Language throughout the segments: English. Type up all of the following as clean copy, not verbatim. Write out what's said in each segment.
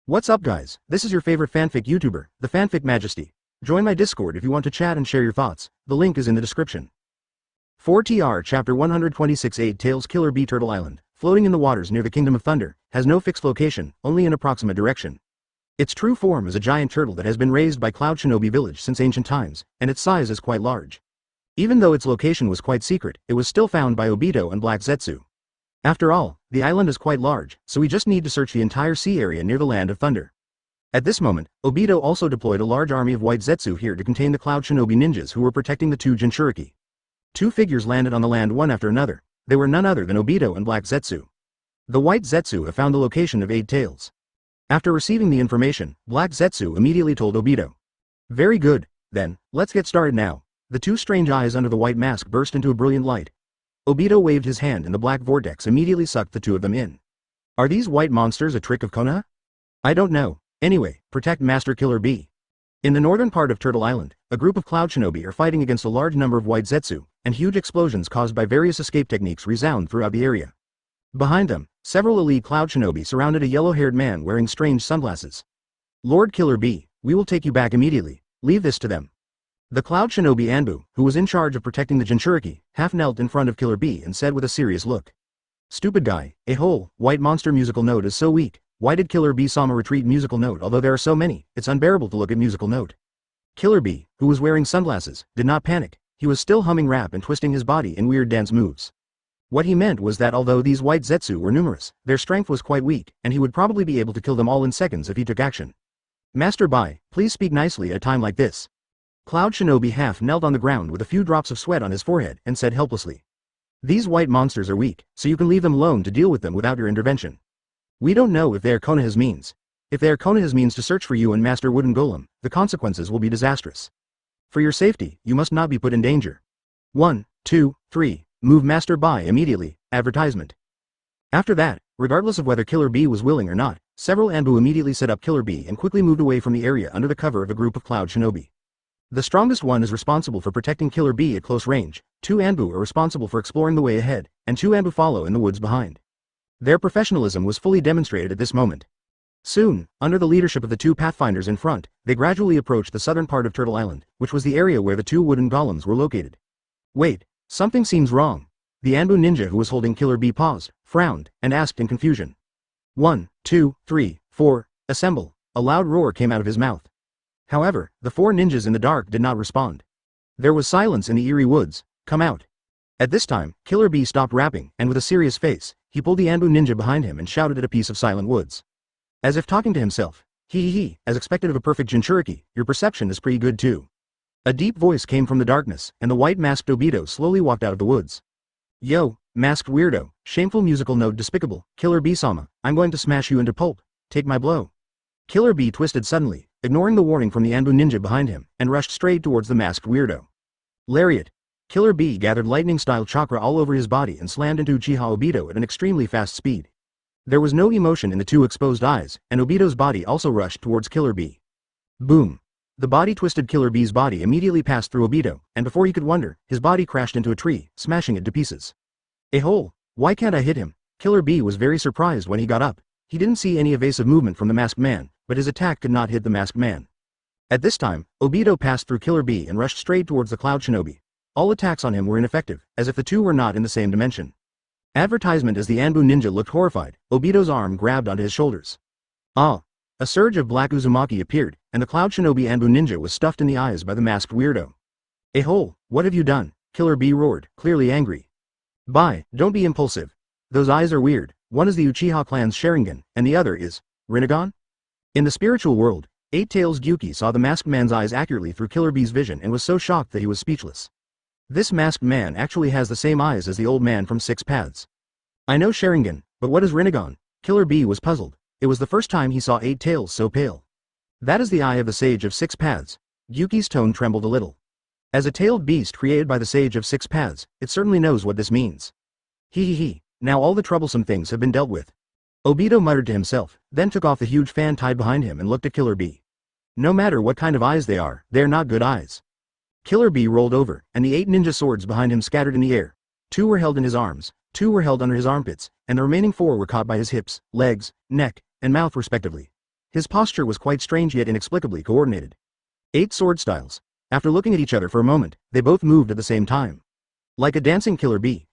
What's up guys, this is your favorite fanfic YouTuber, the Fanfic Majesty. Join my Discord if you want to chat and share your thoughts, the link is in the description. 4TR Chapter 126 Eight Tails Killer Bee Turtle Island, floating in the waters near the Kingdom of Thunder, has no fixed location, only an approximate direction. Its true form is a giant turtle that has been raised by Cloud Shinobi village since ancient times, and its size is quite large. Even though its location was quite secret, it was still found by Obito and Black Zetsu. After all, the island is quite large, so we just need to search the entire sea area near the Land of Thunder. At this moment, Obito also deployed a large army of white Zetsu here to contain the Cloud Shinobi ninjas who were protecting the two Jinchuriki. Two figures landed on the land one after another. They were none other than Obito and Black Zetsu. The white Zetsu have found the location of Eight Tails. After receiving the information, Black Zetsu immediately told Obito. Very good, then, let's get started now. The two strange eyes under the white mask burst into a brilliant light. Obito waved his hand and the black vortex immediately sucked the two of them in. Are these white monsters a trick of Konoha? I don't know. Anyway, protect Master Killer Bee. In the northern part of Turtle Island, a group of Cloud Shinobi are fighting against a large number of white Zetsu, and huge explosions caused by various escape techniques resound throughout the area. Behind them, several elite Cloud Shinobi surrounded a yellow-haired man wearing strange sunglasses. Lord Killer Bee, we will take you back immediately. Leave this to them. The Cloud Shinobi Anbu, who was in charge of protecting the Jinchuriki, half knelt in front of Killer Bee and said with a serious look. Stupid guy, a whole, white monster musical note is so weak. Why did Killer Bee-sama retreat musical note? Although there are so many, it's unbearable to look at musical note. Killer Bee, who was wearing sunglasses, did not panic. He was still humming rap and twisting his body in weird dance moves. What he meant was that although these white Zetsu were numerous, their strength was quite weak, and he would probably be able to kill them all in seconds if he took action. Master Bai, please speak nicely at a time like this. Cloud Shinobi half knelt on the ground with a few drops of sweat on his forehead and said helplessly. These white monsters are weak, so you can leave them alone to deal with them without your intervention. We don't know if they are Konoha's means. If they are Konoha's means to search for you and Master Wooden Golem, the consequences will be disastrous. For your safety, you must not be put in danger. 1, 2, 3, move Master Bai immediately, advertisement. After that, regardless of whether Killer Bee was willing or not, several Anbu immediately set up Killer Bee and quickly moved away from the area under the cover of a group of Cloud Shinobi. The strongest one is responsible for protecting Killer Bee at close range, two Anbu are responsible for exploring the way ahead, and two Anbu follow in the woods behind. Their professionalism was fully demonstrated at this moment. Soon, under the leadership of the two Pathfinders in front, they gradually approached the southern part of Turtle Island, which was the area where the two wooden golems were located. Wait, something seems wrong. The Anbu ninja who was holding Killer Bee paused, frowned, and asked in confusion. 1, 2, 3, 4, assemble. A loud roar came out of his mouth. However, the four ninjas in the dark did not respond. There was silence in the eerie woods. Come out. At this time, Killer Bee stopped rapping, and with a serious face, he pulled the Anbu ninja behind him and shouted at a piece of silent woods. As if talking to himself. He, as expected of a perfect Jinchuriki, your perception is pretty good too. A deep voice came from the darkness, and the white-masked Obito slowly walked out of the woods. Yo, masked weirdo, shameful musical note despicable, Killer Bee-sama, I'm going to smash you into pulp. Take my blow. Killer Bee twisted suddenly, ignoring the warning from the Anbu ninja behind him, and rushed straight towards the masked weirdo. Lariat. Killer Bee gathered lightning-style chakra all over his body and slammed into Uchiha Obito at an extremely fast speed. There was no emotion in the two exposed eyes, and Obito's body also rushed towards Killer Bee. Boom. The body-twisted Killer Bee's body immediately passed through Obito, and before he could wonder, his body crashed into a tree, smashing it to pieces. A hole. Why can't I hit him? Killer Bee was very surprised when he got up. He didn't see any evasive movement from the masked man, but his attack could not hit the masked man. At this time, Obito passed through Killer Bee and rushed straight towards the Cloud Shinobi. All attacks on him were ineffective, as if the two were not in the same dimension. Advertisement. As the Anbu ninja looked horrified, Obito's arm grabbed onto his shoulders. Ah! A surge of black Uzumaki appeared, and the Cloud Shinobi Anbu ninja was stuffed in the eyes by the masked weirdo. A hole, what have you done? Killer Bee roared, clearly angry. Bye, don't be impulsive. Those eyes are weird. One is the Uchiha clan's Sharingan, and the other is Rinnegan? In the spiritual world, Eight Tails Gyuki saw the masked man's eyes accurately through Killer Bee's vision and was so shocked that he was speechless. This masked man actually has the same eyes as the old man from Six Paths. I know Sharingan, but what is Rinnegan? Killer Bee was puzzled. It was the first time he saw Eight Tails so pale. That is the eye of the Sage of Six Paths. Gyuki's tone trembled a little. As a tailed beast created by the Sage of Six Paths, it certainly knows what this means. Now all the troublesome things have been dealt with. Obito muttered to himself, then took off the huge fan tied behind him and looked at Killer Bee. No matter what kind of eyes they are not good eyes. Killer Bee rolled over, and the 8 ninja swords behind him scattered in the air. 2 were held in his arms, 2 were held under his armpits, and the remaining 4 were caught by his hips, legs, neck, and mouth respectively. His posture was quite strange yet inexplicably coordinated. 8 sword styles. After looking at each other for a moment, they both moved at the same time. Like a dancing Killer Bee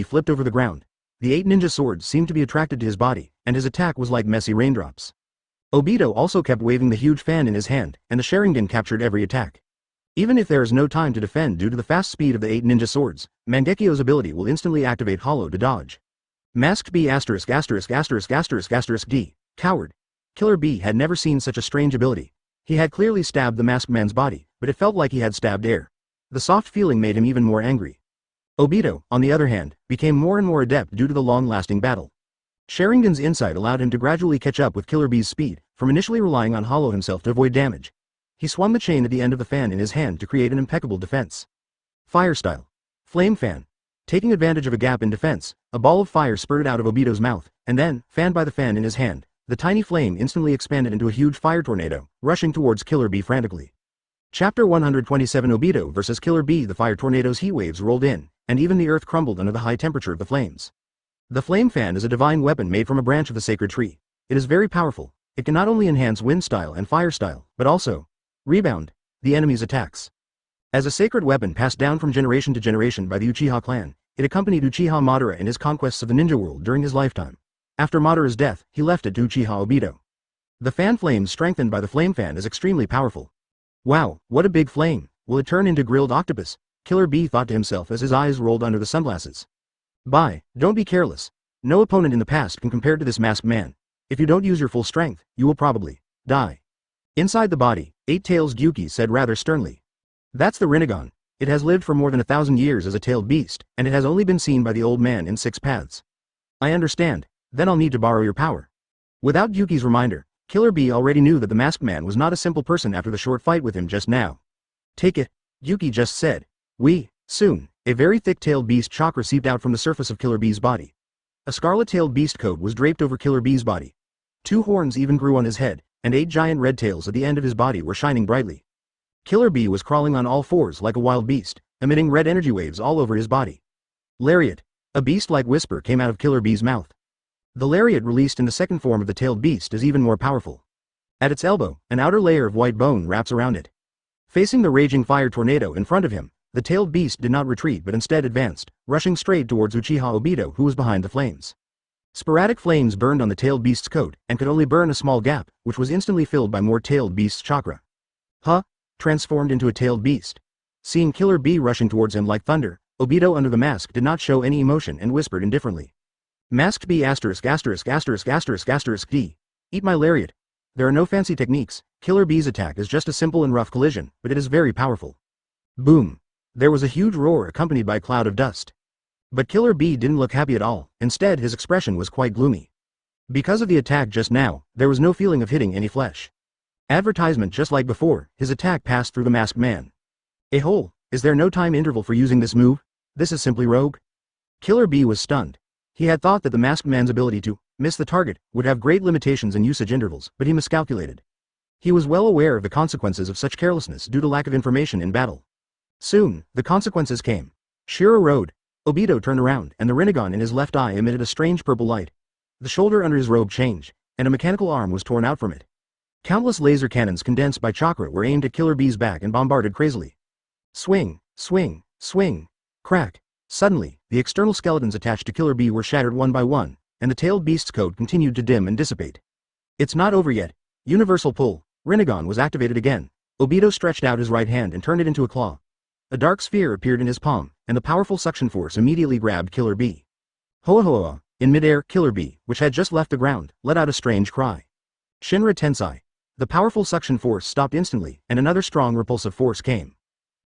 flipped over the ground. The 8 ninja swords seemed to be attracted to his body, and his attack was like messy raindrops. Obito also kept waving the huge fan in his hand, and the Sharingan captured every attack. Even if there is no time to defend due to the fast speed of the 8 ninja swords, Mangekyo's ability will instantly activate Hollow to dodge. Masked B****************** D. Coward. Killer B had never seen such a strange ability. He had clearly stabbed the masked man's body, but it felt like he had stabbed air. The soft feeling made him even more angry. Obito, on the other hand, became more and more adept due to the long-lasting battle. Sharingan's insight allowed him to gradually catch up with Killer B's speed, from initially relying on Hollow himself to avoid damage. He swung the chain at the end of the fan in his hand to create an impeccable defense. Fire style. Flame fan. Taking advantage of a gap in defense, a ball of fire spurted out of Obito's mouth, and then, fanned by the fan in his hand, the tiny flame instantly expanded into a huge fire tornado, rushing towards Killer B frantically. Chapter 127 Obito vs Killer B. The fire tornado's heat waves rolled in, and even the earth crumbled under the high temperature of the flames. The flame fan is a divine weapon made from a branch of the sacred tree. It is very powerful. It can not only enhance wind style and fire style, but also rebound the enemy's attacks. As a sacred weapon passed down from generation to generation by the Uchiha clan, it accompanied Uchiha Madara in his conquests of the ninja world during his lifetime. After Madara's death, he left it to Uchiha Obito. The fan flame strengthened by the flame fan is extremely powerful. Wow, what a big flame! Will it turn into grilled octopus? Killer B thought to himself as his eyes rolled under the sunglasses. Don't be careless. No opponent in the past can compare to this masked man. If you don't use your full strength, you will probably die. Inside the body, 8 Tails Gyuki said rather sternly. That's the Rinnegan. It has lived for more than 1,000 years as a tailed beast, and it has only been seen by the old man in 6 paths. I understand. Then I'll need to borrow your power. Without Gyuki's reminder, Killer B already knew that the masked man was not a simple person after the short fight with him just now. Take it, Gyuki just said. Soon, a very thick-tailed beast chakra seeped out from the surface of Killer B's body. A scarlet-tailed beast coat was draped over Killer B's body. 2 horns even grew on his head, and 8 giant red tails at the end of his body were shining brightly. Killer B was crawling on all fours like a wild beast, emitting red energy waves all over his body. Lariat. A beast-like whisper came out of Killer B's mouth. The lariat released in the second form of the tailed beast is even more powerful. At its elbow, an outer layer of white bone wraps around it. Facing the raging fire tornado in front of him, the tailed beast did not retreat but instead advanced, rushing straight towards Uchiha Obito who was behind the flames. Sporadic flames burned on the tailed beast's coat and could only burn a small gap, which was instantly filled by more tailed beast's chakra. Transformed into a tailed beast. Seeing Killer B rushing towards him like thunder, Obito under the mask did not show any emotion and whispered indifferently. Masked B******************* D. Eat my lariat. There are no fancy techniques. Killer B's attack is just a simple and rough collision, but it is very powerful. Boom. There was a huge roar accompanied by a cloud of dust. But Killer B didn't look happy at all, instead his expression was quite gloomy. Because of the attack just now, there was no feeling of hitting any flesh. Advertisement just like before, his attack passed through the masked man. A hole, is there no time interval for using this move? This is simply rogue? Killer B was stunned. He had thought that the masked man's ability to miss the target would have great limitations in usage intervals, but he miscalculated. He was well aware of the consequences of such carelessness due to lack of information in battle. Soon, the consequences came. Shiro rode. Obito turned around, and the Rinnegan in his left eye emitted a strange purple light. The shoulder under his robe changed, and a mechanical arm was torn out from it. Countless laser cannons condensed by chakra were aimed at Killer B's back and bombarded crazily. Swing, swing, swing, crack. Suddenly, the external skeletons attached to Killer B were shattered one by one, and the tailed beast's coat continued to dim and dissipate. It's not over yet. Universal pull. Rinnegan was activated again. Obito stretched out his right hand and turned it into a claw. A dark sphere appeared in his palm, and the powerful suction force immediately grabbed Killer B. Hoa hoa. In midair, Killer B, which had just left the ground, let out a strange cry. Shinra Tensai. The powerful suction force stopped instantly, and another strong repulsive force came.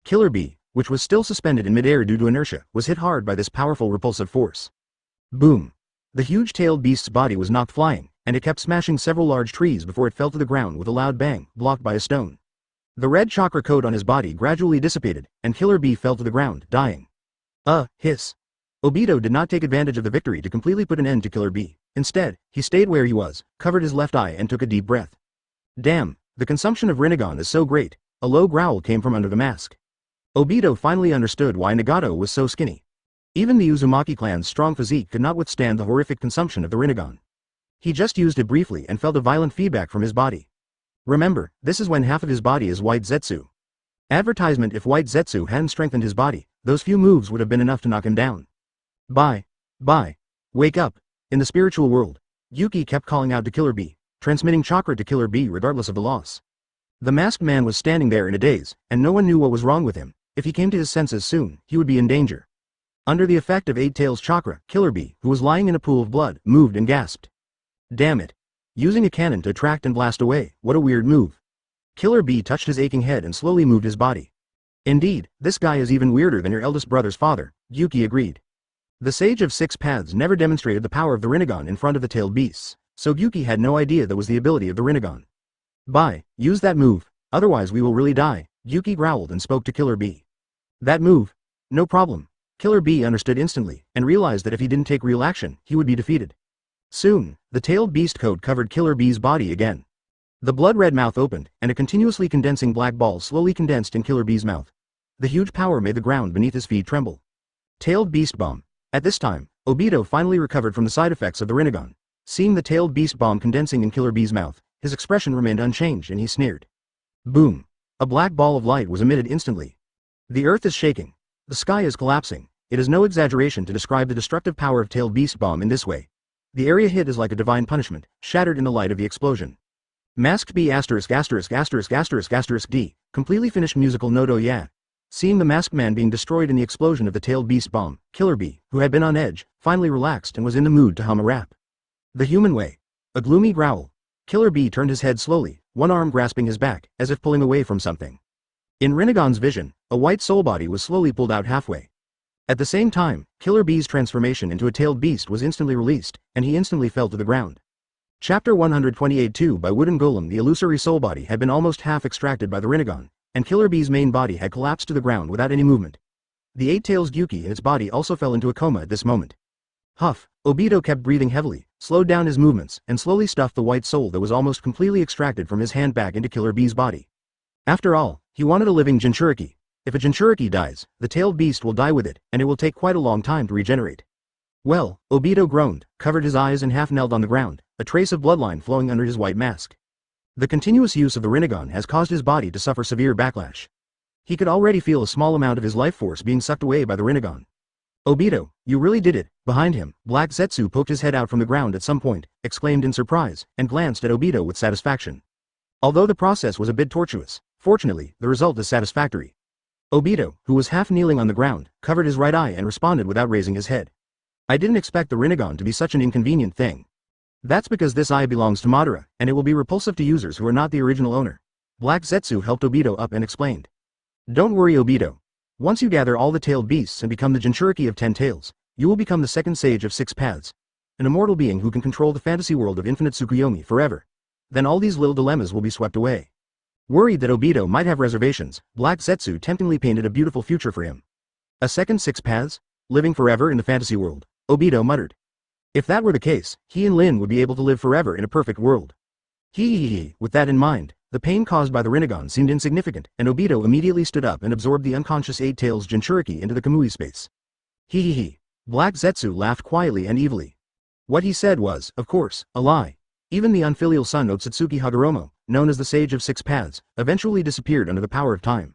Killer B, which was still suspended in midair due to inertia, was hit hard by this powerful repulsive force. Boom. The huge-tailed beast's body was knocked flying, and it kept smashing several large trees before it fell to the ground with a loud bang, blocked by a stone. The red chakra coat on his body gradually dissipated, and Killer B fell to the ground, dying. Hiss. Obito did not take advantage of the victory to completely put an end to Killer B. Instead, he stayed where he was, covered his left eye and took a deep breath. Damn, the consumption of Rinnegan is so great. A low growl came from under the mask. Obito finally understood why Nagato was so skinny. Even the Uzumaki clan's strong physique could not withstand the horrific consumption of the Rinnegan. He just used it briefly and felt a violent feedback from his body. Remember, this is when half of his body is White Zetsu. Advertisement: if White Zetsu hadn't strengthened his body, those few moves would have been enough to knock him down. Bye. Wake up. In the spiritual world, Yuki kept calling out to Killer Bee, transmitting chakra to Killer Bee regardless of the loss. The masked man was standing there in a daze, and no one knew what was wrong with him. If he came to his senses soon, he would be in danger. Under the effect of Eight Tails chakra, Killer Bee, who was lying in a pool of blood, moved and gasped. Damn it. Using a cannon to attract and blast away, what a weird move. Killer Bee touched his aching head and slowly moved his body. Indeed, this guy is even weirder than your eldest brother's father, Yuki agreed. The Sage of Six Paths never demonstrated the power of the Rinnegan in front of the tailed beasts, so Yuki had no idea that was the ability of the Rinnegan. Bye, use that move, otherwise we will really die, Yuki growled and spoke to Killer Bee. That move? No problem. Killer Bee understood instantly, and realized that if he didn't take real action, he would be defeated. Soon, the tailed beast coat covered Killer Bee's body again. The blood-red mouth opened, and a continuously condensing black ball slowly condensed in Killer Bee's mouth. The huge power made the ground beneath his feet tremble. Tailed Beast Bomb. At this time, Obito finally recovered from the side effects of the Rinnegan. Seeing the tailed beast bomb condensing in Killer Bee's mouth, his expression remained unchanged and he sneered. Boom. A black ball of light was emitted instantly. The earth is shaking. The sky is collapsing. It is no exaggeration to describe the destructive power of tailed beast bomb in this way. The area hit is like a divine punishment, shattered in the light of the explosion. Masked B****************** D, completely finished musical note. Oh yeah. Seeing the masked man being destroyed in the explosion of the tailed beast bomb, Killer Bee, who had been on edge, finally relaxed and was in the mood to hum a rap. The human way. A gloomy growl. Killer Bee turned his head slowly, one arm grasping his back, as if pulling away from something. In Rinnegan's vision, a white soul body was slowly pulled out halfway. At the same time, Killer Bee's transformation into a tailed beast was instantly released, and he instantly fell to the ground. Chapter 128-2 by Wooden Golem. The illusory soul body had been almost half extracted by the Rinnegan, and Killer Bee's main body had collapsed to the ground without any movement. The eight-tailed Yuki in its body also fell into a coma at this moment. Huff, Obito kept breathing heavily, slowed down his movements, and slowly stuffed the white soul that was almost completely extracted from his hand back into Killer Bee's body. After all, he wanted a living Jinchuriki. If a Jinchuriki dies, the tailed beast will die with it, and it will take quite a long time to regenerate. Well, Obito groaned, covered his eyes and half knelt on the ground, a trace of bloodline flowing under his white mask. The continuous use of the Rinnegan has caused his body to suffer severe backlash. He could already feel a small amount of his life force being sucked away by the Rinnegan. Obito, you really did it. Behind him, Black Zetsu poked his head out from the ground at some point, exclaimed in surprise, and glanced at Obito with satisfaction. Although the process was a bit tortuous, fortunately, the result is satisfactory. Obito, who was half kneeling on the ground, covered his right eye and responded without raising his head. I didn't expect the Rinnegan to be such an inconvenient thing. That's because this eye belongs to Madara, and it will be repulsive to users who are not the original owner. Black Zetsu helped Obito up and explained. Don't worry, Obito. Once you gather all the tailed beasts and become the Jinchuriki of 10 tails, you will become the second sage of 6 paths. An immortal being who can control the fantasy world of infinite Tsukuyomi forever. Then all these little dilemmas will be swept away. Worried that Obito might have reservations, Black Zetsu temptingly painted a beautiful future for him. A second 6 paths? Living forever in the fantasy world, Obito muttered. If that were the case, he and Lin would be able to live forever in a perfect world. With that in mind, the pain caused by the Rinnegan seemed insignificant, and Obito immediately stood up and absorbed the unconscious Eight Tails Jinchuriki into the Kamui space. Black Zetsu laughed quietly and evilly. What he said was, of course, a lie. Even the unfilial son Otsutsuki Hagoromo, known as the Sage of 6 Paths, eventually disappeared under the power of time.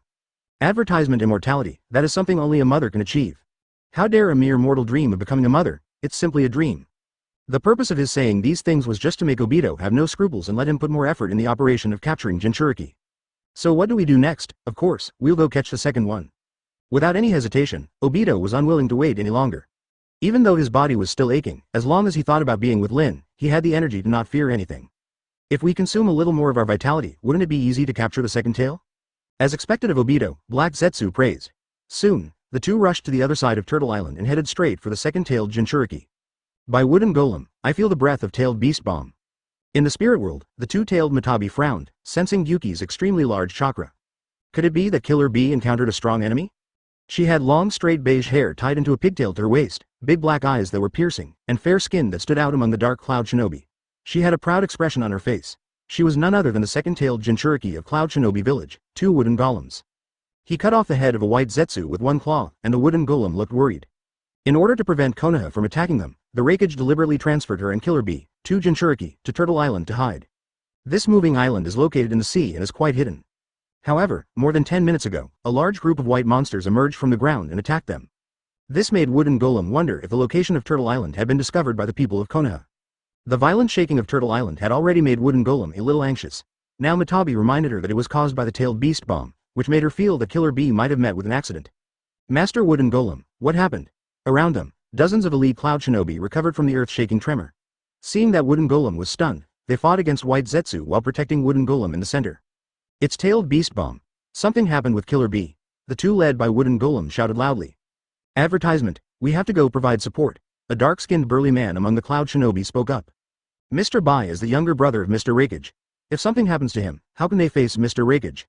Advertisement immortality, that is something only a mother can achieve. How dare a mere mortal dream of becoming a mother? It's simply a dream. The purpose of his saying these things was just to make Obito have no scruples and let him put more effort in the operation of capturing Jinchuriki. So what do we do next? Of course, we'll go catch the second one. Without any hesitation, Obito was unwilling to wait any longer. Even though his body was still aching, as long as he thought about being with Lin, he had the energy to not fear anything. If we consume a little more of our vitality, wouldn't it be easy to capture the second tail? As expected of Obito, Black Zetsu praised. Soon, the two rushed to the other side of Turtle Island and headed straight for the second-tailed Jinchuriki. By Wooden Golem, I feel the breath of tailed beast bomb. In the spirit world, the two-tailed Matabi frowned, sensing Yuki's extremely large chakra. Could it be that Killer Bee encountered a strong enemy? She had long straight beige hair tied into a pigtail to her waist, big black eyes that were piercing, and fair skin that stood out among the dark Cloud Shinobi. She had a proud expression on her face. She was none other than the second-tailed Jinchuriki of Cloud Shinobi Village, two wooden golems. He cut off the head of a white Zetsu with one claw, and the wooden golem looked worried. In order to prevent Konoha from attacking them, the Raikage deliberately transferred her and Killer Bee, 2 Jinchuriki, to Turtle Island to hide. This moving island is located in the sea and is quite hidden. However, more than 10 minutes ago, a large group of white monsters emerged from the ground and attacked them. This made Wooden Golem wonder if the location of Turtle Island had been discovered by the people of Konoha. The violent shaking of Turtle Island had already made Wooden Golem a little anxious. Now Matabi reminded her that it was caused by the tailed beast bomb, which made her feel that Killer Bee might have met with an accident. Master Wooden Golem, what happened? Around them, dozens of elite cloud shinobi recovered from the earth-shaking tremor. Seeing that Wooden Golem was stunned, they fought against White Zetsu while protecting Wooden Golem in the center. It's tailed beast bomb. Something happened with Killer Bee. The two led by Wooden Golem shouted loudly. Advertisement, we have to go provide support. A dark-skinned burly man among the cloud shinobi spoke up. Mr. Bai is the younger brother of Mr. Raikage. If something happens to him, how can they face Mr. Raikage?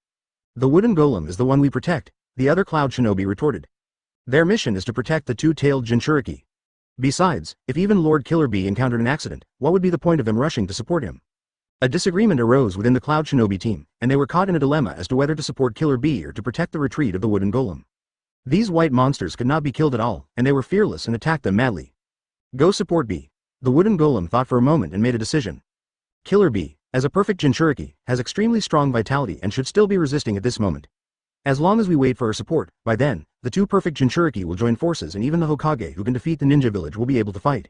The Wooden Golem is the one we protect, the other cloud shinobi retorted. Their mission is to protect the two-tailed Jinchuriki. Besides, if even Lord Killer Bee encountered an accident, what would be the point of them rushing to support him? A disagreement arose within the Cloud Shinobi team, and they were caught in a dilemma as to whether to support Killer Bee or to protect the retreat of the Wooden Golem. These white monsters could not be killed at all, and they were fearless and attacked them madly. Go support Bee. The Wooden Golem thought for a moment and made a decision. Killer Bee, as a perfect Jinchuriki, has extremely strong vitality and should still be resisting at this moment. As long as we wait for her support, by then, the two perfect Jinchuriki will join forces and even the Hokage who can defeat the ninja village will be able to fight.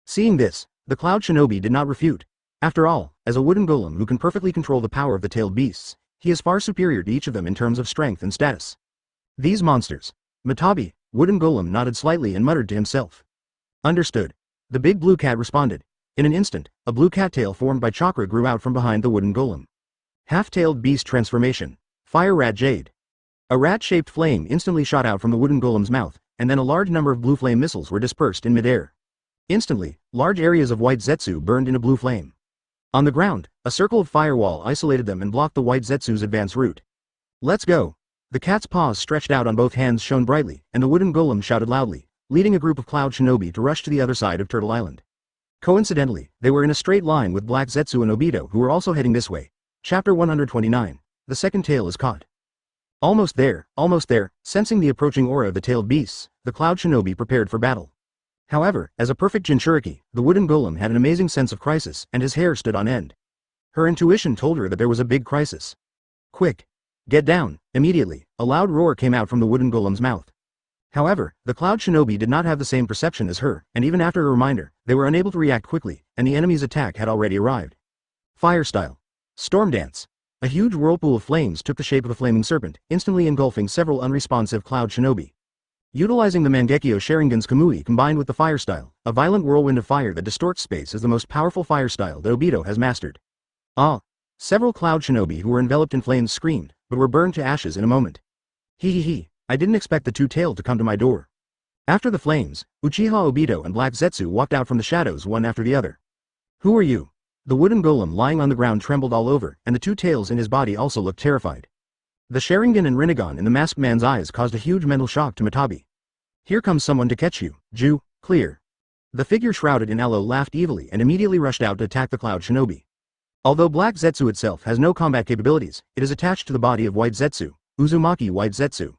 Seeing this, the Cloud Shinobi did not refute. After all, as a Wooden Golem who can perfectly control the power of the tailed beasts, he is far superior to each of them in terms of strength and status. These monsters. Matabi, Wooden Golem nodded slightly and muttered to himself. Understood. The big blue cat responded. In an instant, a blue cattail formed by chakra grew out from behind the Wooden Golem. Half-tailed beast transformation. Fire Rat Jade. A rat-shaped flame instantly shot out from the Wooden Golem's mouth, and then a large number of blue flame missiles were dispersed in midair. Instantly, large areas of White Zetsu burned into blue flame. On the ground, a circle of firewall isolated them and blocked the White Zetsu's advance route. Let's go. The cat's paws stretched out on both hands shone brightly, and the Wooden Golem shouted loudly, leading a group of Cloud Shinobi to rush to the other side of Turtle Island. Coincidentally, they were in a straight line with Black Zetsu and Obito who were also heading this way. Chapter 129. The second tail is caught. Almost there, sensing the approaching aura of the tailed beasts, the Cloud Shinobi prepared for battle. However, as a perfect Jinchuriki, the Wooden Golem had an amazing sense of crisis and his hair stood on end. Her intuition told her that there was a big crisis. Quick! Get down! Immediately, a loud roar came out from the Wooden Golem's mouth. However, the Cloud Shinobi did not have the same perception as her, and even after a reminder, they were unable to react quickly, and the enemy's attack had already arrived. Fire Style. Storm Dance. A huge whirlpool of flames took the shape of a flaming serpent, instantly engulfing several unresponsive Cloud Shinobi. Utilizing the Mangekyo Sharingan's Kamui combined with the fire style, a violent whirlwind of fire that distorts space is the most powerful fire style that Obito has mastered. Ah! Several Cloud Shinobi who were enveloped in flames screamed, but were burned to ashes in a moment. Hee, I didn't expect the two-tailed to come to my door. After the flames, Uchiha Obito and Black Zetsu walked out from the shadows one after the other. Who are you? The Wooden Golem lying on the ground trembled all over, and the two tails in his body also looked terrified. The Sharingan and Rinnegan in the masked man's eyes caused a huge mental shock to Matabi. Here comes someone to catch you, Ju, clear. The figure shrouded in aloe laughed evilly and immediately rushed out to attack the Cloud Shinobi. Although Black Zetsu itself has no combat capabilities, it is attached to the body of White Zetsu, Uzumaki White Zetsu.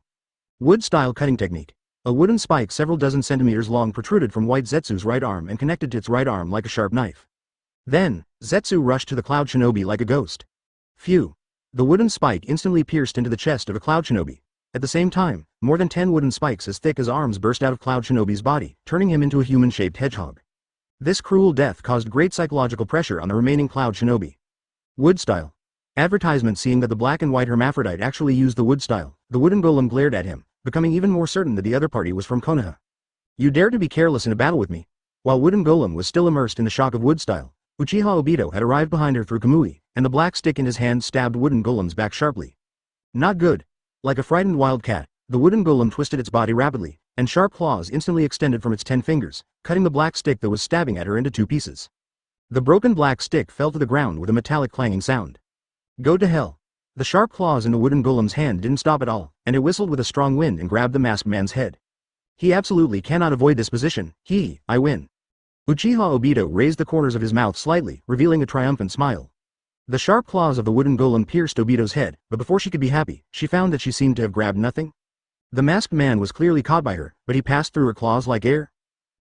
Wood-style cutting technique. A wooden spike several dozen centimeters long protruded from White Zetsu's right arm and connected to its right arm like a sharp knife. Then, Zetsu rushed to the Cloud Shinobi like a ghost. Phew! The wooden spike instantly pierced into the chest of a Cloud Shinobi. At the same time, more than 10 wooden spikes as thick as arms burst out of Cloud Shinobi's body, turning him into a human-shaped hedgehog. This cruel death caused great psychological pressure on the remaining Cloud Shinobi. Wood style. Advertisement. Seeing that the black and white hermaphrodite actually used the wood style, the Wooden Golem glared at him, becoming even more certain that the other party was from Konoha. You dare to be careless in a battle with me? While Wooden Golem was still immersed in the shock of wood style, Uchiha Obito had arrived behind her through Kamui, and the black stick in his hand stabbed Wooden Golem's back sharply. Not good. Like a frightened wildcat, the Wooden Golem twisted its body rapidly, and sharp claws instantly extended from its 10 fingers, cutting the black stick that was stabbing at her into 2 pieces. The broken black stick fell to the ground with a metallic clanging sound. Go to hell. The sharp claws in the Wooden Golem's hand didn't stop at all, and it whistled with a strong wind and grabbed the masked man's head. He absolutely cannot avoid this position. I win. Uchiha Obito raised the corners of his mouth slightly, revealing a triumphant smile. The sharp claws of the Wooden Golem pierced Obito's head, but before she could be happy, she found that she seemed to have grabbed nothing. The masked man was clearly caught by her, but he passed through her claws like air.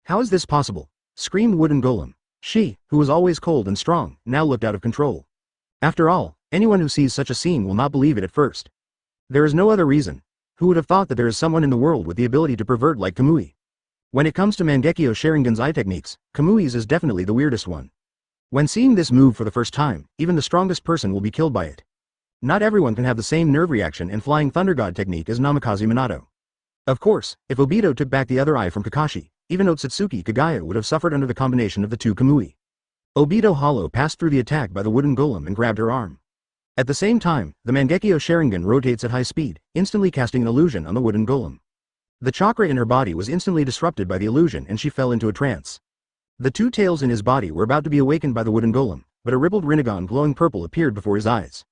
How is this possible? Screamed Wooden Golem. She, who was always cold and strong, now looked out of control. After all, anyone who sees such a scene will not believe it at first. There is no other reason. Who would have thought that there is someone in the world with the ability to pervert like Kamui? When it comes to Mangekyo Sharingan's eye techniques, Kamui's is definitely the weirdest one. When seeing this move for the first time, even the strongest person will be killed by it. Not everyone can have the same nerve reaction and flying thunder god technique as Namikaze Minato. Of course, if Obito took back the other eye from Kakashi, even Otsutsuki Kagaya would have suffered under the combination of the two Kamui. Obito Hollow passed through the attack by the Wooden Golem and grabbed her arm. At the same time, the Mangekyo Sharingan rotates at high speed, instantly casting an illusion on the Wooden Golem. The chakra in her body was instantly disrupted by the illusion and she fell into a trance. The two tails in his body were about to be awakened by the Wooden Golem, but a rippled Rinnegan glowing purple appeared before his eyes.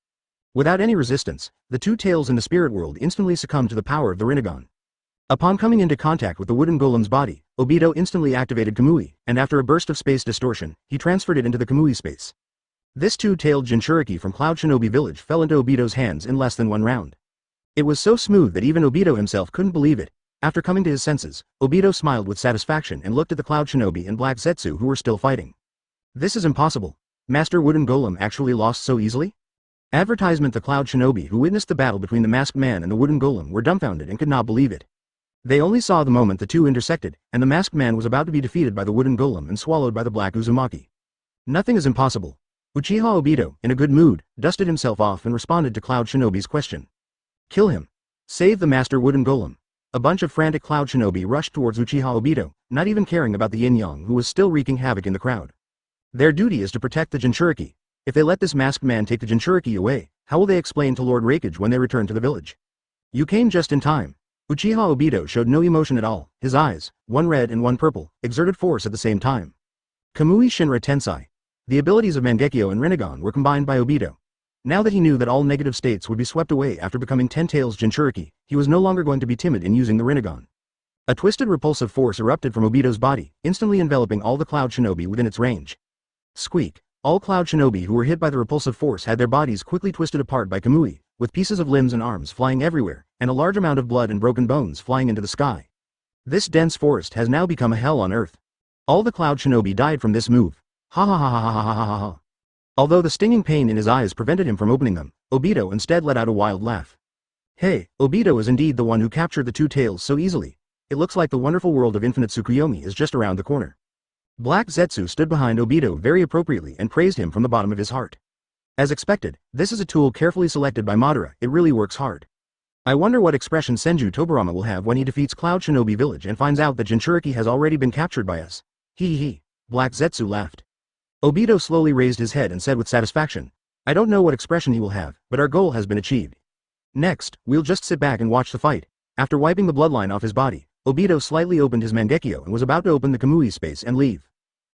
Without any resistance, the two tails in the spirit world instantly succumbed to the power of the Rinnegan. Upon coming into contact with the Wooden Golem's body, Obito instantly activated Kamui, and after a burst of space distortion, he transferred it into the Kamui space. This two-tailed Jinchuriki from Cloud Shinobi Village fell into Obito's hands in less than one round. It was so smooth that even Obito himself couldn't believe it. After coming to his senses, Obito smiled with satisfaction and looked at the Cloud Shinobi and Black Zetsu who were still fighting. This is impossible. Master Wooden Golem actually lost so easily? Advertisement. The Cloud Shinobi who witnessed the battle between the masked man and the Wooden Golem were dumbfounded and could not believe it. They only saw the moment the two intersected, and the masked man was about to be defeated by the Wooden Golem and swallowed by the Black Uzumaki. Nothing is impossible. Uchiha Obito, in a good mood, dusted himself off and responded to Cloud Shinobi's question. Kill him. Save the Master Wooden Golem. A bunch of frantic Cloud Shinobi rushed towards Uchiha Obito, not even caring about the yin-yang who was still wreaking havoc in the crowd. Their duty is to protect the Jinchuriki. If they let this masked man take the Jinchuriki away, how will they explain to Lord Raikage when they return to the village? You came just in time. Uchiha Obito showed no emotion at all. His eyes, one red and one purple, exerted force at the same time. Kamui Shinra Tensai. The abilities of Mangekyo and Rinnegan were combined by Obito. Now that he knew that all negative states would be swept away after becoming Ten Tails Jinchuriki, he was no longer going to be timid in using the Rinnegan. A twisted repulsive force erupted from Obito's body, instantly enveloping all the Cloud Shinobi within its range. Squeak. All Cloud Shinobi who were hit by the repulsive force had their bodies quickly twisted apart by Kamui, with pieces of limbs and arms flying everywhere, and a large amount of blood and broken bones flying into the sky. This dense forest has now become a hell on earth. All the Cloud Shinobi died from this move. Ha ha ha ha ha ha ha ha ha. Although the stinging pain in his eyes prevented him from opening them, Obito instead let out a wild laugh. Hey, Obito is indeed the one who captured the two tails so easily. It looks like the wonderful world of infinite Tsukuyomi is just around the corner. Black Zetsu stood behind Obito very appropriately and praised him from the bottom of his heart. As expected, this is a tool carefully selected by Madara. It really works hard. I wonder what expression Senju Tobirama will have when he defeats Cloud Shinobi Village and finds out that Jinchuriki has already been captured by us. Hee hee. Black Zetsu laughed. Obito slowly raised his head and said with satisfaction, I don't know what expression he will have, but our goal has been achieved. Next, we'll just sit back and watch the fight. After wiping the bloodline off his body, Obito slightly opened his Mangekyo and was about to open the Kamui space and leave.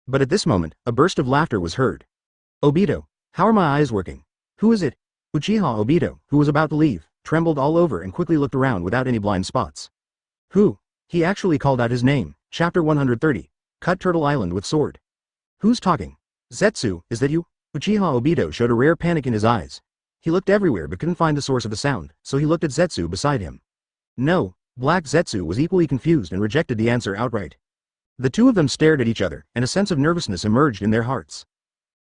But at this moment, a burst of laughter was heard. Obito, how are my eyes working? Who is it? Uchiha Obito, who was about to leave, trembled all over and quickly looked around without any blind spots. Who? He actually called out his name. Chapter 130. Cut Turtle Island with Sword. Who's talking? Zetsu, is that you? Uchiha Obito showed a rare panic in his eyes. He looked everywhere but couldn't find the source of the sound, so he looked at Zetsu beside him. No, Black Zetsu was equally confused and rejected the answer outright. The two of them stared at each other, and a sense of nervousness emerged in their hearts.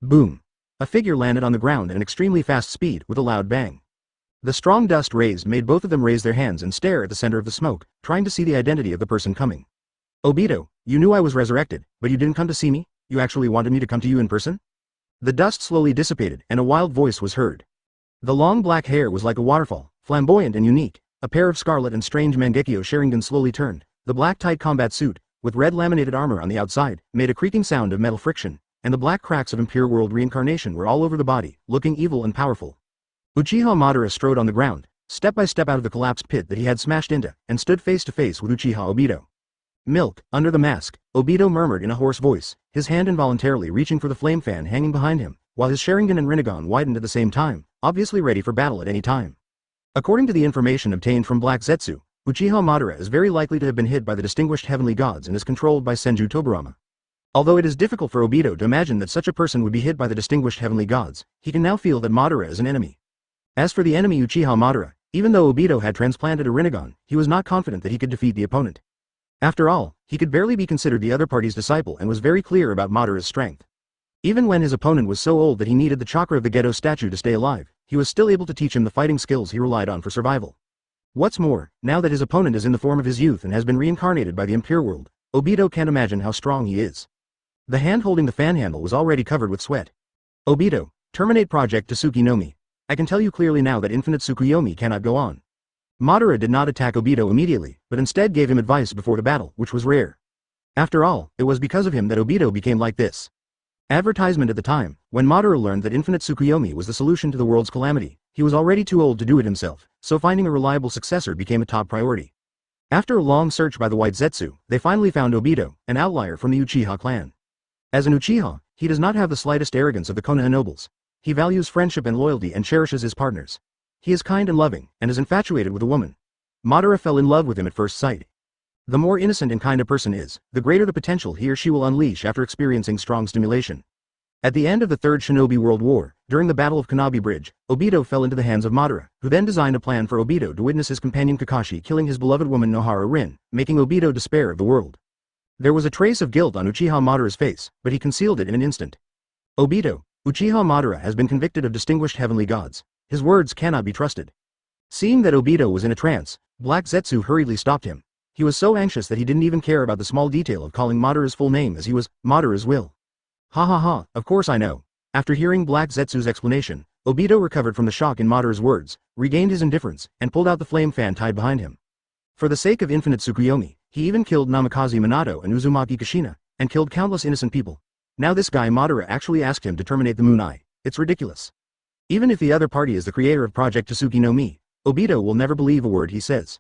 Boom. A figure landed on the ground at an extremely fast speed with a loud bang. The strong dust raised made both of them raise their hands and stare at the center of the smoke, trying to see the identity of the person coming. Obito, you knew I was resurrected, but you didn't come to see me? You actually wanted me to come to you in person? The dust slowly dissipated, and a wild voice was heard. The long black hair was like a waterfall, flamboyant and unique. A pair of scarlet and strange Mangekyo Sharingan slowly turned. The black tight combat suit, with red laminated armor on the outside, made a creaking sound of metal friction, and the black cracks of Impure World Reincarnation were all over the body, looking evil and powerful. Uchiha Madara strode on the ground, step by step out of the collapsed pit that he had smashed into, and stood face to face with Uchiha Obito. Milk, under the mask, Obito murmured in a hoarse voice, his hand involuntarily reaching for the flame fan hanging behind him, while his Sharingan and Rinnegan widened at the same time, obviously ready for battle at any time. According to the information obtained from Black Zetsu, Uchiha Madara is very likely to have been hit by the distinguished heavenly gods and is controlled by Senju Tobirama. Although it is difficult for Obito to imagine that such a person would be hit by the distinguished heavenly gods, he can now feel that Madara is an enemy. As for the enemy Uchiha Madara, Even though Obito had transplanted a Rinnegan, he was not confident that he could defeat the opponent. After all, he could barely be considered the other party's disciple and was very clear about Madara's strength. Even when his opponent was so old that he needed the chakra of the Gedo statue to stay alive, he was still able to teach him the fighting skills he relied on for survival. What's more, now that his opponent is in the form of his youth and has been reincarnated by the Impure World, Obito can't imagine how strong he is. The hand holding the fan handle was already covered with sweat. Obito, terminate Project Tsuki no Mi. I can tell you clearly now that Infinite Tsukuyomi cannot go on. Madara did not attack Obito immediately, but instead gave him advice before the battle, which was rare. After all, it was because of him that Obito became like this. Advertisement at the time, when Madara learned that Infinite Tsukuyomi was the solution to the world's calamity, he was already too old to do it himself, so finding a reliable successor became a top priority. After a long search by the White Zetsu, they finally found Obito, an outlier from the Uchiha clan. As an Uchiha, he does not have the slightest arrogance of the Konoha nobles. He values friendship and loyalty and cherishes his partners. He is kind and loving, and is infatuated with a woman. Madara fell in love with him at first sight. The more innocent and kind a person is, the greater the potential he or she will unleash after experiencing strong stimulation. At the end of the Third Shinobi World War, during the Battle of Kanabi Bridge, Obito fell into the hands of Madara, who then designed a plan for Obito to witness his companion Kakashi killing his beloved woman Nohara Rin, making Obito despair of the world. There was a trace of guilt on Uchiha Madara's face, but he concealed it in an instant. Obito, Uchiha Madara has been convicted of distinguished heavenly gods. His words cannot be trusted. Seeing that Obito was in a trance, Black Zetsu hurriedly stopped him. He was so anxious that he didn't even care about the small detail of calling Madara's full name as he was Madara's will. Ha ha ha, of course I know. After hearing Black Zetsu's explanation, Obito recovered from the shock in Madara's words, regained his indifference, and pulled out the flame fan tied behind him. For the sake of Infinite Tsukuyomi, he even killed Namikaze Minato and Uzumaki Kushina, and killed countless innocent people. Now this guy Madara actually asked him to terminate the Moon Eye. It's ridiculous. Even if the other party is the creator of Project Tsuki no Mi, Obito will never believe a word he says.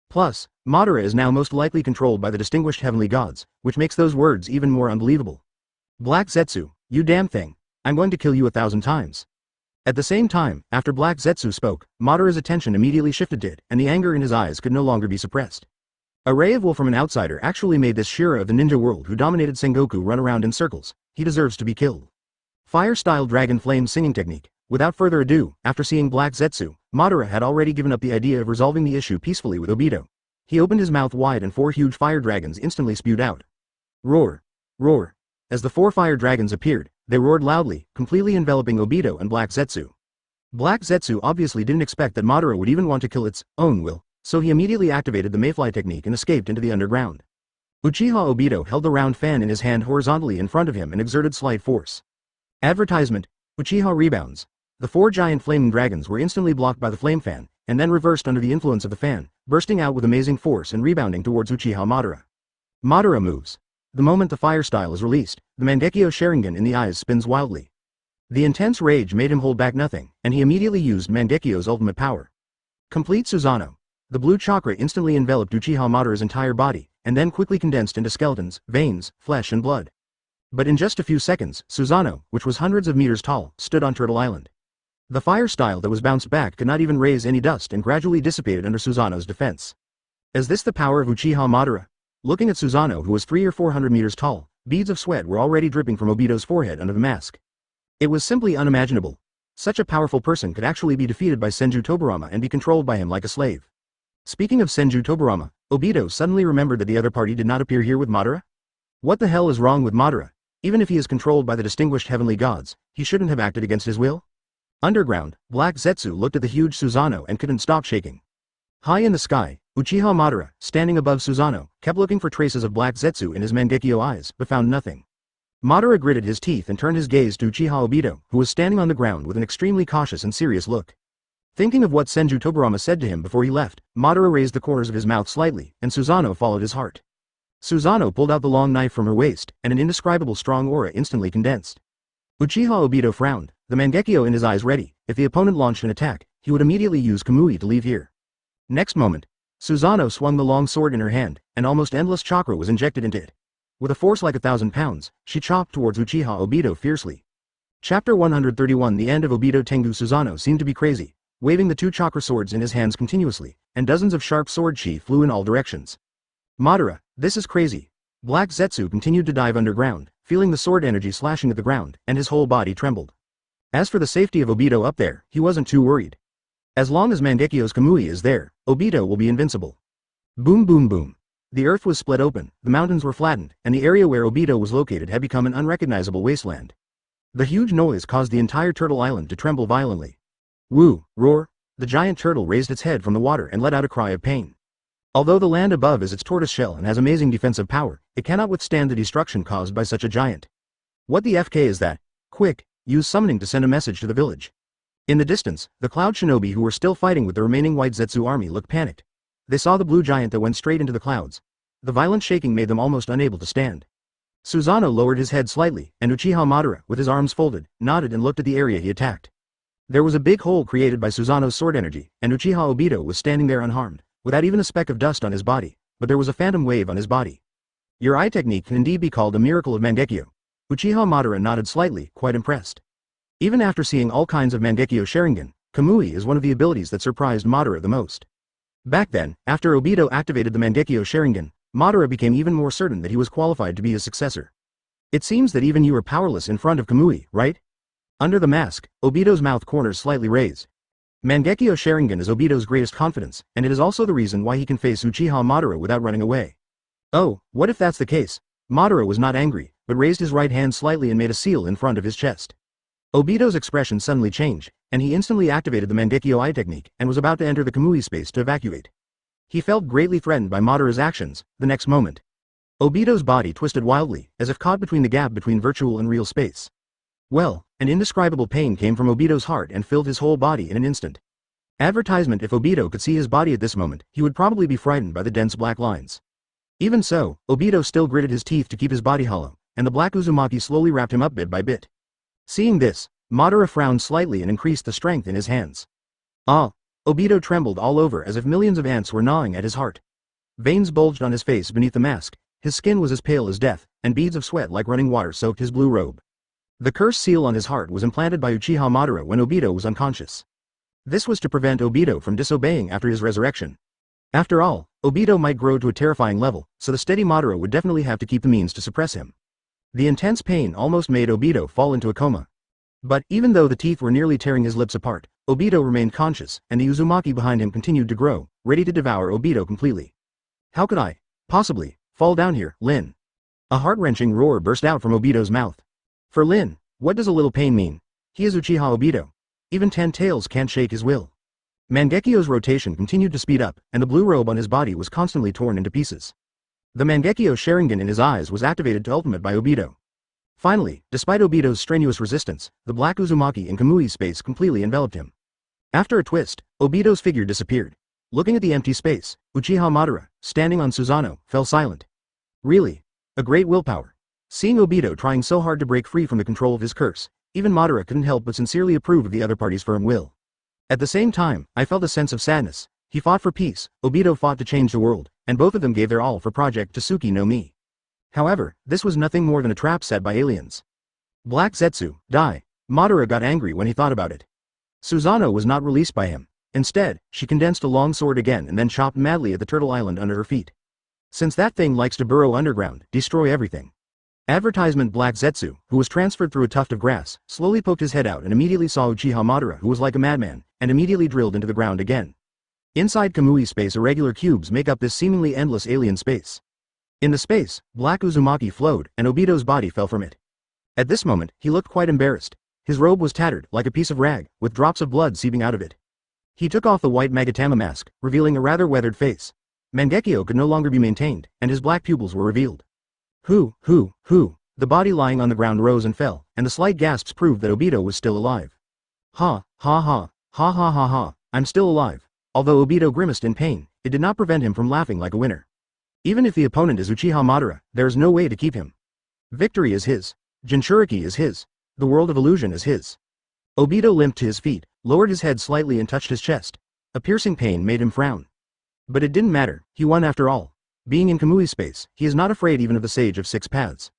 Plus, Madara is now most likely controlled by the distinguished heavenly gods, which makes those words even more unbelievable. Black Zetsu, you damn thing. I'm going to kill you 1,000 times. At the same time, after Black Zetsu spoke, Madara's attention immediately shifted to it, and the anger in his eyes could no longer be suppressed. A ray of will from an outsider actually made this Shura of the ninja world who dominated Sengoku run around in circles. He deserves to be killed. Fire-style dragon flame singing technique. Without further ado, after seeing Black Zetsu, Madara had already given up the idea of resolving the issue peacefully with Obito. He opened his mouth wide and 4 huge fire dragons instantly spewed out. Roar! Roar! As the 4 fire dragons appeared, they roared loudly, completely enveloping Obito and Black Zetsu. Black Zetsu obviously didn't expect that Madara would even want to kill its own will, so he immediately activated the Mayfly technique and escaped into the underground. Uchiha Obito held the round fan in his hand horizontally in front of him and exerted slight force. Advertisement: Uchiha rebounds. The 4 giant flaming dragons were instantly blocked by the flame fan, and then reversed under the influence of the fan, bursting out with amazing force and rebounding towards Uchiha Madara. Madara moves. The moment the fire style is released, the Mangekyo Sharingan in the eyes spins wildly. The intense rage made him hold back nothing, and he immediately used Mangekyo's ultimate power. Complete Susanoo. The blue chakra instantly enveloped Uchiha Madara's entire body, and then quickly condensed into skeletons, veins, flesh and blood. But in just a few seconds, Susanoo, which was hundreds of meters tall, stood on Turtle Island. The fire style that was bounced back could not even raise any dust and gradually dissipated under Susanoo's defense. Is this the power of Uchiha Madara? Looking at Susanoo, who was 300 or 400 meters tall, beads of sweat were already dripping from Obito's forehead under the mask. It was simply unimaginable. Such a powerful person could actually be defeated by Senju Tobirama and be controlled by him like a slave. Speaking of Senju Tobirama, Obito suddenly remembered that the other party did not appear here with Madara? What the hell is wrong with Madara? Even if he is controlled by the distinguished heavenly gods, he shouldn't have acted against his will? Underground, Black Zetsu looked at the huge Susanoo and couldn't stop shaking. High in the sky, Uchiha Madara, standing above Susanoo, kept looking for traces of Black Zetsu in his Mangekyo eyes, but found nothing. Madara gritted his teeth and turned his gaze to Uchiha Obito, who was standing on the ground with an extremely cautious and serious look. Thinking of what Senju Tobirama said to him before he left, Madara raised the corners of his mouth slightly, and Susanoo followed his heart. Susanoo pulled out the long knife from her waist, and an indescribable strong aura instantly condensed. Uchiha Obito frowned, the Mangekyo in his eyes ready. If the opponent launched an attack, he would immediately use Kamui to leave here. Next moment, Susanoo swung the long sword in her hand, and almost endless chakra was injected into it. With a force like 1,000 pounds, she chopped towards Uchiha Obito fiercely. Chapter 131. The end of Obito. Tengu Susanoo seemed to be crazy, waving the 2 chakra swords in his hands continuously, and dozens of sharp sword chi flew in all directions. Madara, this is crazy. Black Zetsu continued to dive underground, feeling the sword energy slashing at the ground, and his whole body trembled. As for the safety of Obito up there, he wasn't too worried. As long as Mangekyo's Kamui is there, Obito will be invincible. Boom boom boom. The earth was split open, the mountains were flattened, and the area where Obito was located had become an unrecognizable wasteland. The huge noise caused the entire turtle island to tremble violently. Woo, roar! The giant turtle raised its head from the water and let out a cry of pain. Although the land above is its tortoise shell and has amazing defensive power, it cannot withstand the destruction caused by such a giant. What the FK is that? Quick, use summoning to send a message to the village. In the distance, the Cloud Shinobi who were still fighting with the remaining White Zetsu army looked panicked. They saw the blue giant that went straight into the clouds. The violent shaking made them almost unable to stand. Susanoo lowered his head slightly, and Uchiha Madara, with his arms folded, nodded and looked at the area he attacked. There was a big hole created by Susanoo's sword energy, and Uchiha Obito was standing there unharmed, without even a speck of dust on his body, but there was a phantom wave on his body. Your eye technique can indeed be called a miracle of Mangekyo. Uchiha Madara nodded slightly, quite impressed. Even after seeing all kinds of Mangekyo Sharingan, Kamui is one of the abilities that surprised Madara the most. Back then, after Obito activated the Mangekyo Sharingan, Madara became even more certain that he was qualified to be his successor. It seems that even you are powerless in front of Kamui, right? Under the mask, Obito's mouth corners slightly raised. Mangekyo Sharingan is Obito's greatest confidence, and it is also the reason why he can face Uchiha Madara without running away. Oh, what if that's the case? Madara was not angry, but raised his right hand slightly and made a seal in front of his chest. Obito's expression suddenly changed, and he instantly activated the Mangekyo eye technique and was about to enter the Kamui space to evacuate. He felt greatly threatened by Madara's actions, the next moment. Obito's body twisted wildly, as if caught between the gap between virtual and real space. Well, an indescribable pain came from Obito's heart and filled his whole body in an instant. Advertisement: if Obito could see his body at this moment, he would probably be frightened by the dense black lines. Even so, Obito still gritted his teeth to keep his body hollow, and the black Uzumaki slowly wrapped him up bit by bit. Seeing this, Madara frowned slightly and increased the strength in his hands. Ah! Obito trembled all over as if millions of ants were gnawing at his heart. Veins bulged on his face beneath the mask, his skin was as pale as death, and beads of sweat like running water soaked his blue robe. The curse seal on his heart was implanted by Uchiha Madara when Obito was unconscious. This was to prevent Obito from disobeying after his resurrection. After all, Obito might grow to a terrifying level, so the steady Madara would definitely have to keep the means to suppress him. The intense pain almost made Obito fall into a coma. But, even though the teeth were nearly tearing his lips apart, Obito remained conscious, and the Uzumaki behind him continued to grow, ready to devour Obito completely. How could I, possibly, fall down here, Lin? A heart-wrenching roar burst out from Obito's mouth. For Lin, what does a little pain mean? He is Uchiha Obito. Even 10 tails can't shake his will. Mangekyo's rotation continued to speed up, and the blue robe on his body was constantly torn into pieces. The Mangekyo Sharingan in his eyes was activated to ultimate by Obito. Finally, despite Obito's strenuous resistance, the black Uzumaki in Kamui's space completely enveloped him. After a twist, Obito's figure disappeared. Looking at the empty space, Uchiha Madara, standing on Susanoo, fell silent. Really? A great willpower. Seeing Obito trying so hard to break free from the control of his curse, even Madara couldn't help but sincerely approve of the other party's firm will. At the same time, I felt a sense of sadness. He fought for peace, Obito fought to change the world, and both of them gave their all for Project Tsuki no Mi. However, this was nothing more than a trap set by aliens. Black Zetsu, die. Madara got angry when he thought about it. Susanoo was not released by him. Instead, she condensed a long sword again and then chopped madly at the turtle island under her feet. Since that thing likes to burrow underground, destroy everything. Advertisement: Black Zetsu, who was transferred through a tuft of grass, slowly poked his head out and immediately saw Uchiha Madara, who was like a madman, and immediately drilled into the ground again. Inside Kamui space, irregular cubes make up this seemingly endless alien space. In the space, black Uzumaki flowed, and Obito's body fell from it. At this moment, he looked quite embarrassed. His robe was tattered, like a piece of rag, with drops of blood seeping out of it. He took off the white Magatama mask, revealing a rather weathered face. Mangekyo could no longer be maintained, and his black pupils were revealed. Who? The body lying on the ground rose and fell, and the slight gasps proved that Obito was still alive. Ha, I'm still alive. Although Obito grimaced in pain, it did not prevent him from laughing like a winner. Even if the opponent is Uchiha Madara, there is no way to keep him. Victory is his. Jinchuriki is his. The world of illusion is his. Obito limped to his feet, lowered his head slightly and touched his chest. A piercing pain made him frown. But it didn't matter, he won after all. Being in Kamui space, he is not afraid even of the Sage of Six Paths.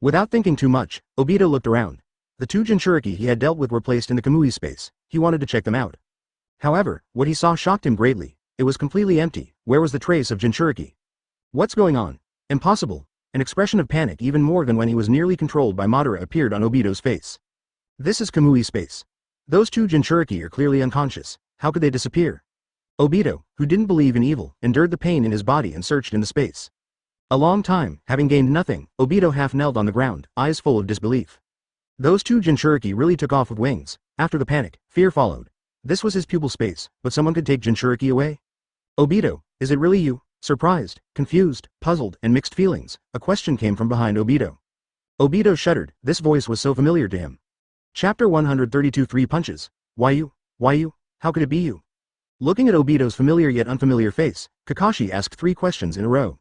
Without thinking too much, Obito looked around. The two Jinchuriki he had dealt with were placed in the Kamui space. He wanted to check them out. However, what he saw shocked him greatly. It was completely empty. Where was the trace of Jinchuriki? What's going on? Impossible. An expression of panic, even more than when he was nearly controlled by Madara, appeared on Obito's face. This is Kamui space. Those two Jinchuriki are clearly unconscious. How could they disappear? Obito, who didn't believe in evil, endured the pain in his body and searched in the space. A long time, having gained nothing, Obito half knelt on the ground, eyes full of disbelief. Those two Jinchuriki really took off with wings. After the panic, fear followed. This was his pupil space, but someone could take Jinchuriki away? Obito, is it really you? Surprised, confused, puzzled, and mixed feelings, a question came from behind Obito. Obito shuddered, this voice was so familiar to him. Chapter 132 Three Punches. Why you? Why you? How could it be you? Looking at Obito's familiar yet unfamiliar face, Kakashi asked three questions in a row.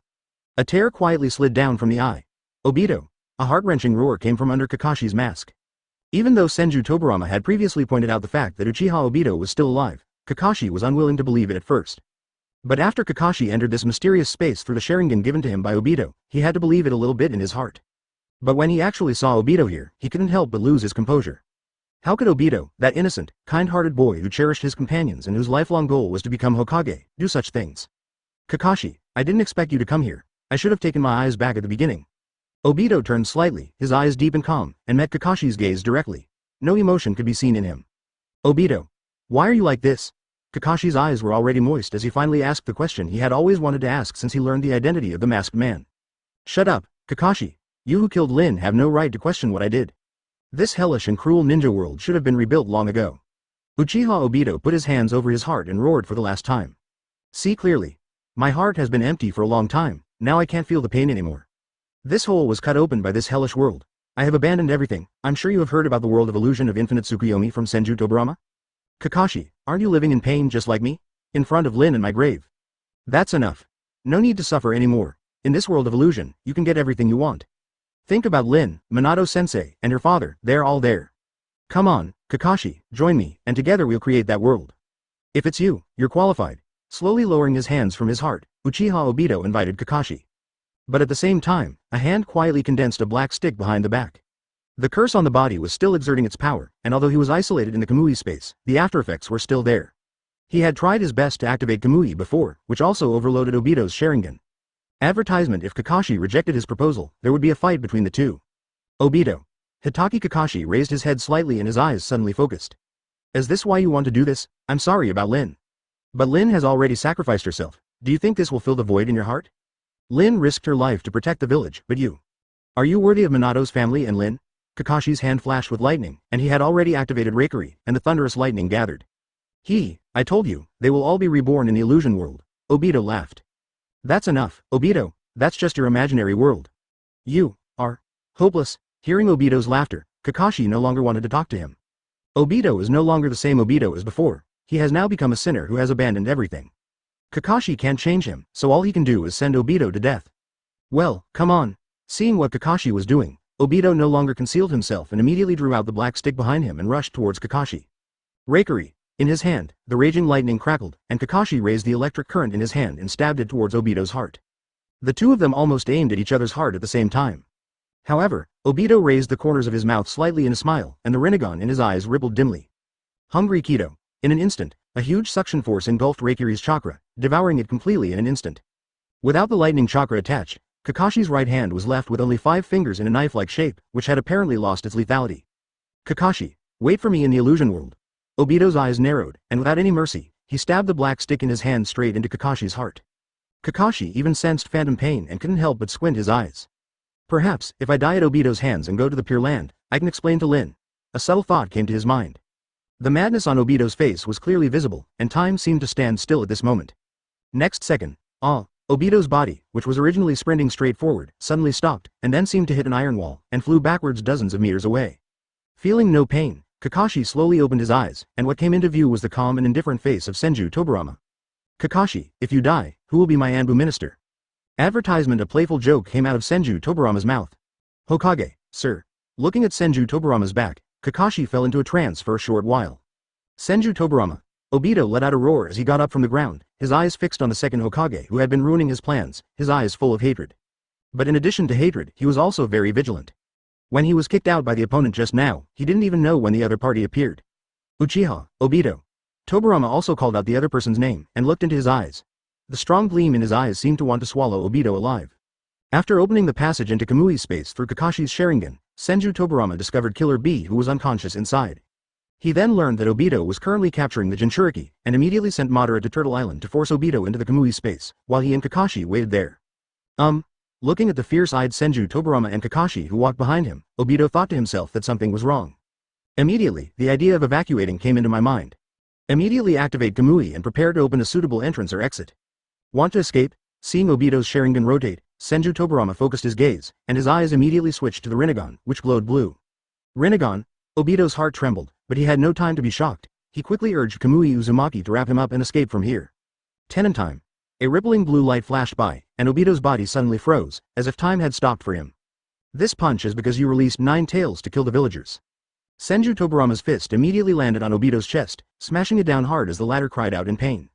A tear quietly slid down from the eye. Obito. A heart-wrenching roar came from under Kakashi's mask. Even though Senju Tobirama had previously pointed out the fact that Uchiha Obito was still alive, Kakashi was unwilling to believe it at first. But after Kakashi entered this mysterious space through the Sharingan given to him by Obito, he had to believe it a little bit in his heart. But when he actually saw Obito here, he couldn't help but lose his composure. How could Obito, that innocent, kind-hearted boy who cherished his companions and whose lifelong goal was to become Hokage, do such things? Kakashi, I didn't expect you to come here. I should have taken my eyes back at the beginning. Obito turned slightly, his eyes deep and calm, and met Kakashi's gaze directly. No emotion could be seen in him. Obito. Why are you like this? Kakashi's eyes were already moist as he finally asked the question he had always wanted to ask since he learned the identity of the masked man. Shut up, Kakashi. You who killed Lin have no right to question what I did. This hellish and cruel ninja world should have been rebuilt long ago. Uchiha Obito put his hands over his heart and roared for the last time. See clearly. My heart has been empty for a long time, now I can't feel the pain anymore. This hole was cut open by this hellish world. I have abandoned everything. I'm sure you have heard about the world of illusion of infinite Tsukuyomi from Senju Tobirama? Kakashi, aren't you living in pain just like me? In front of Lin and my grave. That's enough. No need to suffer anymore. In this world of illusion, you can get everything you want. Think about Lin, Minato-sensei, and her father, they're all there. Come on, Kakashi, join me, and together we'll create that world. If it's you, you're qualified. Slowly lowering his hands from his heart, Uchiha Obito invited Kakashi. But at the same time, a hand quietly condensed a black stick behind the back. The curse on the body was still exerting its power, and although he was isolated in the Kamui space, the aftereffects were still there. He had tried his best to activate Kamui before, which also overloaded Obito's Sharingan. Advertisement: if Kakashi rejected his proposal, there would be a fight between the two. Obito. Hitaki Kakashi raised his head slightly and his eyes suddenly focused. Is this why you want to do this? I'm sorry about Lin. But Lin has already sacrificed herself. Do you think this will fill the void in your heart? Lin risked her life to protect the village, but you. Are you worthy of Minato's family and Lin? Kakashi's hand flashed with lightning, and he had already activated Raikage, and the thunderous lightning gathered. I told you, they will all be reborn in the illusion world. Obito laughed. That's enough, Obito, that's just your imaginary world. You are hopeless. Hearing Obito's laughter, Kakashi no longer wanted to talk to him. Obito is no longer the same Obito as before. He has now become a sinner who has abandoned everything. Kakashi can't change him, so all he can do is send Obito to death. Well, come on. Seeing what Kakashi was doing, Obito no longer concealed himself and immediately drew out the black stick behind him and rushed towards Kakashi. Raikage. In his hand, the raging lightning crackled, and Kakashi raised the electric current in his hand and stabbed it towards Obito's heart. The two of them almost aimed at each other's heart at the same time. However, Obito raised the corners of his mouth slightly in a smile, and the Rinnegan in his eyes rippled dimly. Hungry Kido. In an instant, a huge suction force engulfed Raikage's chakra, devouring it completely in an instant. Without the lightning chakra attached, Kakashi's right hand was left with only 5 fingers in a knife-like shape, which had apparently lost its lethality. Kakashi, wait for me in the illusion world. Obito's eyes narrowed, and without any mercy, he stabbed the black stick in his hand straight into Kakashi's heart. Kakashi even sensed phantom pain and couldn't help but squint his eyes. Perhaps, if I die at Obito's hands and go to the Pure Land, I can explain to Lin. A subtle thought came to his mind. The madness on Obito's face was clearly visible, and time seemed to stand still at this moment. Next second, Obito's body, which was originally sprinting straight forward, suddenly stopped, and then seemed to hit an iron wall, and flew backwards dozens of meters away. Feeling no pain, Kakashi slowly opened his eyes, and what came into view was the calm and indifferent face of Senju Tobirama. Kakashi, if you die, who will be my Anbu minister? Advertisement. A playful joke came out of Senju Tobirama's mouth. Hokage, sir. Looking at Senju Tobirama's back, Kakashi fell into a trance for a short while. Senju Tobirama. Obito let out a roar as he got up from the ground, his eyes fixed on the second Hokage who had been ruining his plans, his eyes full of hatred. But in addition to hatred, he was also very vigilant. When he was kicked out by the opponent just now, he didn't even know when the other party appeared. Uchiha, Obito. Tobirama also called out the other person's name, and looked into his eyes. The strong gleam in his eyes seemed to want to swallow Obito alive. After opening the passage into Kamui's space through Kakashi's Sharingan, Senju Tobirama discovered Killer B, who was unconscious inside. He then learned that Obito was currently capturing the Jinchuriki, and immediately sent Madara to Turtle Island to force Obito into the Kamui space, while he and Kakashi waited there. Looking at the fierce-eyed Senju Tobirama and Kakashi who walked behind him, Obito thought to himself that something was wrong. Immediately, the idea of evacuating came into my mind. Immediately activate Kamui and prepare to open a suitable entrance or exit. Want to escape? Seeing Obito's Sharingan rotate, Senju Tobirama focused his gaze, and his eyes immediately switched to the Rinnegan, which glowed blue. Rinnegan? Obito's heart trembled, but he had no time to be shocked. He quickly urged Kamui Uzumaki to wrap him up and escape from here. Tenon time. A rippling blue light flashed by, and Obito's body suddenly froze, as if time had stopped for him. This punch is because you released 9 tails to kill the villagers. Senju Tobirama's fist immediately landed on Obito's chest, smashing it down hard as the latter cried out in pain.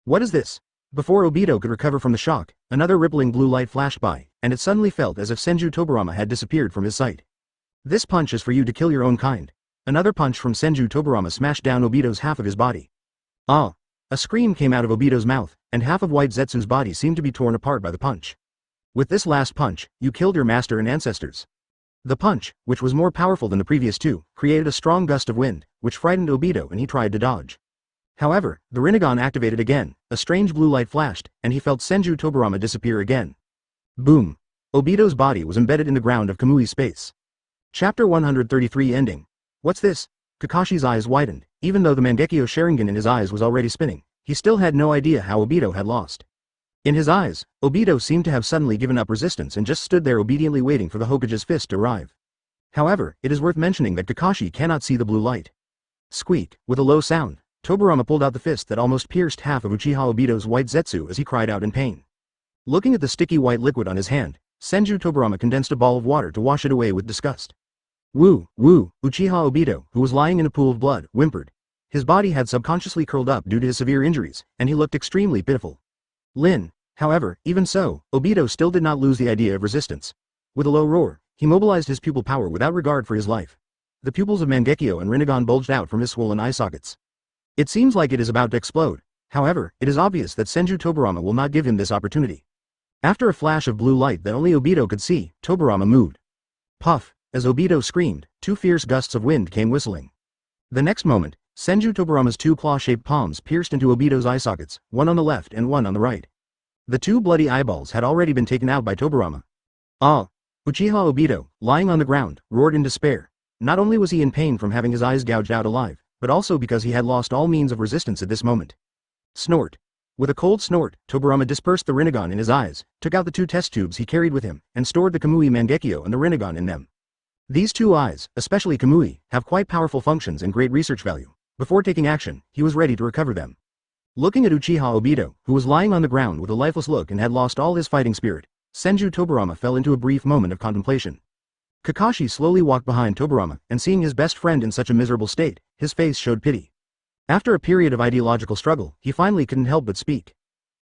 What is this? Before Obito could recover from the shock, another rippling blue light flashed by, and it suddenly felt as if Senju Tobirama had disappeared from his sight. This punch is for you to kill your own kind. Another punch from Senju Tobirama smashed down Obito's half of his body. Ah! A scream came out of Obito's mouth, and half of White Zetsu's body seemed to be torn apart by the punch. With this last punch, you killed your master and ancestors. The punch, which was more powerful than the previous two, created a strong gust of wind, which frightened Obito and he tried to dodge. However, the Rinnegan activated again, a strange blue light flashed, and he felt Senju Tobirama disappear again. Boom! Obito's body was embedded in the ground of Kamui space. Chapter 133 ending. What's this? Kakashi's eyes widened. Even though the Mangekyo Sharingan in his eyes was already spinning, he still had no idea how Obito had lost. In his eyes, Obito seemed to have suddenly given up resistance and just stood there obediently waiting for the Hokage's fist to arrive. However, it is worth mentioning that Kakashi cannot see the blue light. Squeak! With a low sound, Tobirama pulled out the fist that almost pierced half of Uchiha Obito's White Zetsu as he cried out in pain. Looking at the sticky white liquid on his hand, Senju Tobirama condensed a ball of water to wash it away with disgust. Woo! Woo! Uchiha Obito, who was lying in a pool of blood, whimpered. His body had subconsciously curled up due to his severe injuries, and he looked extremely pitiful. However, even so, Obito still did not lose the idea of resistance. With a low roar, he mobilized his pupil power without regard for his life. The pupils of Mangekyo and Rinnegan bulged out from his swollen eye sockets. It seems like it is about to explode. However, it is obvious that Senju Tobirama will not give him this opportunity. After a flash of blue light that only Obito could see, Tobirama moved. Puff! As Obito screamed, 2 fierce gusts of wind came whistling. The next moment, Senju Tobirama's 2 claw-shaped palms pierced into Obito's eye sockets, one on the left and one on the right. The 2 bloody eyeballs had already been taken out by Tobirama. Ah! Uchiha Obito, lying on the ground, roared in despair. Not only was he in pain from having his eyes gouged out alive, but also because he had lost all means of resistance at this moment. Snort! With a cold snort, Tobirama dispersed the Rinnegan in his eyes, took out the 2 test tubes he carried with him, and stored the Kamui Mangekyo and the Rinnegan in them. These 2 eyes, especially Kamui, have quite powerful functions and great research value. Before taking action, he was ready to recover them. Looking at Uchiha Obito, who was lying on the ground with a lifeless look and had lost all his fighting spirit, Senju Tobirama fell into a brief moment of contemplation. Kakashi slowly walked behind Tobirama, and seeing his best friend in such a miserable state, his face showed pity. After a period of ideological struggle, he finally couldn't help but speak.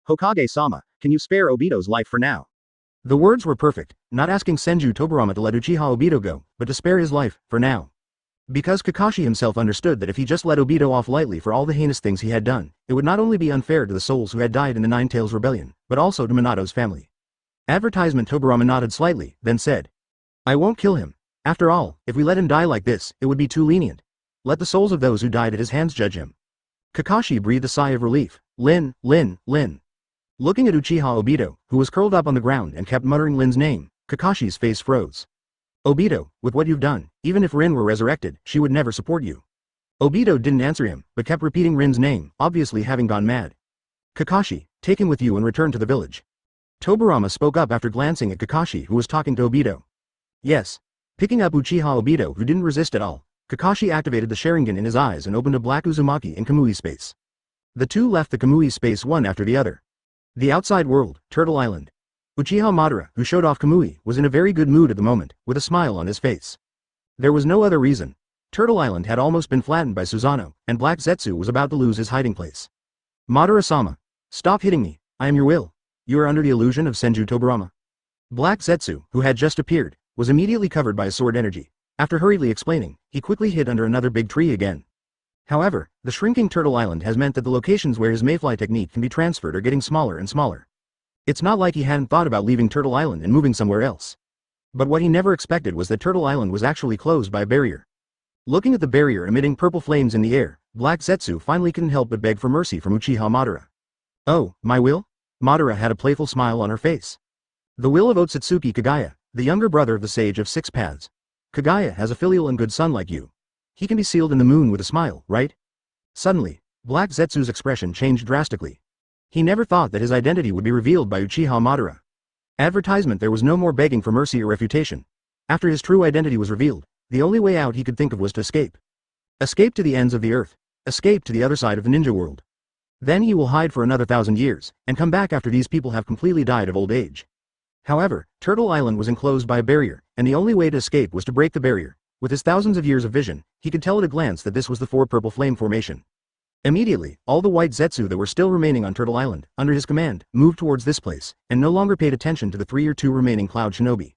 Hokage-sama, can you spare Obito's life for now? The words were perfect, not asking Senju Tobirama to let Uchiha Obito go, but to spare his life, for now. Because Kakashi himself understood that if he just let Obito off lightly for all the heinous things he had done, it would not only be unfair to the souls who had died in the Nine Tails Rebellion, but also to Minato's family. Advertisement. Tobirama nodded slightly, then said. I won't kill him. After all, if we let him die like this, it would be too lenient. Let the souls of those who died at his hands judge him. Kakashi breathed a sigh of relief. Lin. Looking at Uchiha Obito, who was curled up on the ground and kept muttering Lin's name, Kakashi's face froze. Obito, with what you've done, even if Rin were resurrected, she would never support you. Obito didn't answer him, but kept repeating Rin's name, obviously having gone mad. Kakashi, take him with you and return to the village. Tobirama spoke up after glancing at Kakashi, who was talking to Obito. Yes. Picking up Uchiha Obito, who didn't resist at all, Kakashi activated the Sharingan in his eyes and opened a black Uzumaki in Kamui space. The 2 left the Kamui space one after the other. The outside world, Turtle Island. Uchiha Madara, who showed off Kamui, was in a very good mood at the moment, with a smile on his face. There was no other reason. Turtle Island had almost been flattened by Susanoo, and Black Zetsu was about to lose his hiding place. Madara-sama. Stop hitting me, I am your will. You are under the illusion of Senju Tobirama. Black Zetsu, who had just appeared, was immediately covered by a sword energy. After hurriedly explaining, he quickly hid under another big tree again. However, the shrinking Turtle Island has meant that the locations where his Mayfly technique can be transferred are getting smaller and smaller. It's not like he hadn't thought about leaving Turtle Island and moving somewhere else. But what he never expected was that Turtle Island was actually closed by a barrier. Looking at the barrier emitting purple flames in the air, Black Zetsu finally couldn't help but beg for mercy from Uchiha Madara. "Oh, my will?" Madara had a playful smile on her face. "The will of Otsutsuki Kagaya, the younger brother of the Sage of Six Paths. Kagaya has a filial and good son like you. He can be sealed in the moon with a smile, right?" Suddenly, Black Zetsu's expression changed drastically. He never thought that his identity would be revealed by Uchiha Madara. Advertisement. There was no more begging for mercy or refutation. After his true identity was revealed, the only way out he could think of was to escape. Escape to the ends of the earth. Escape to the other side of the ninja world. Then he will hide for another 1,000 years, and come back after these people have completely died of old age. However, Turtle Island was enclosed by a barrier, and the only way to escape was to break the barrier. With his thousands of years of vision, he could tell at a glance that this was the four purple flame formation. Immediately, all the white Zetsu that were still remaining on Turtle Island, under his command, moved towards this place, and no longer paid attention to the 3 or 2 remaining Cloud Shinobi.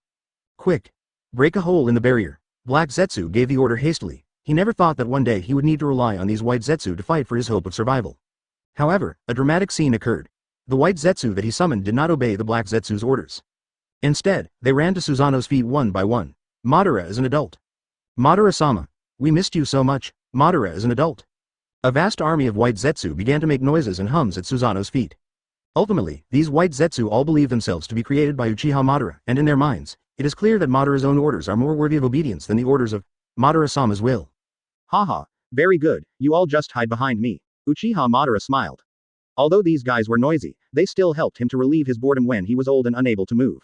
"Quick! Break a hole in the barrier." Black Zetsu gave the order hastily. He never thought that one day he would need to rely on these white Zetsu to fight for his hope of survival. However, a dramatic scene occurred. The white Zetsu that he summoned did not obey the Black Zetsu's orders. Instead, they ran to Susanoo's feet one by one. "Madara is an adult. Madara-sama, we missed you so much. Madara is an adult." A vast army of white Zetsu began to make noises and hums at Susanoo's feet. Ultimately, these white Zetsu all believe themselves to be created by Uchiha Madara, and in their minds, it is clear that Madara's own orders are more worthy of obedience than the orders of Madara-sama's will. "Haha, very good, you all just hide behind me." Uchiha Madara smiled. Although these guys were noisy, they still helped him to relieve his boredom when he was old and unable to move.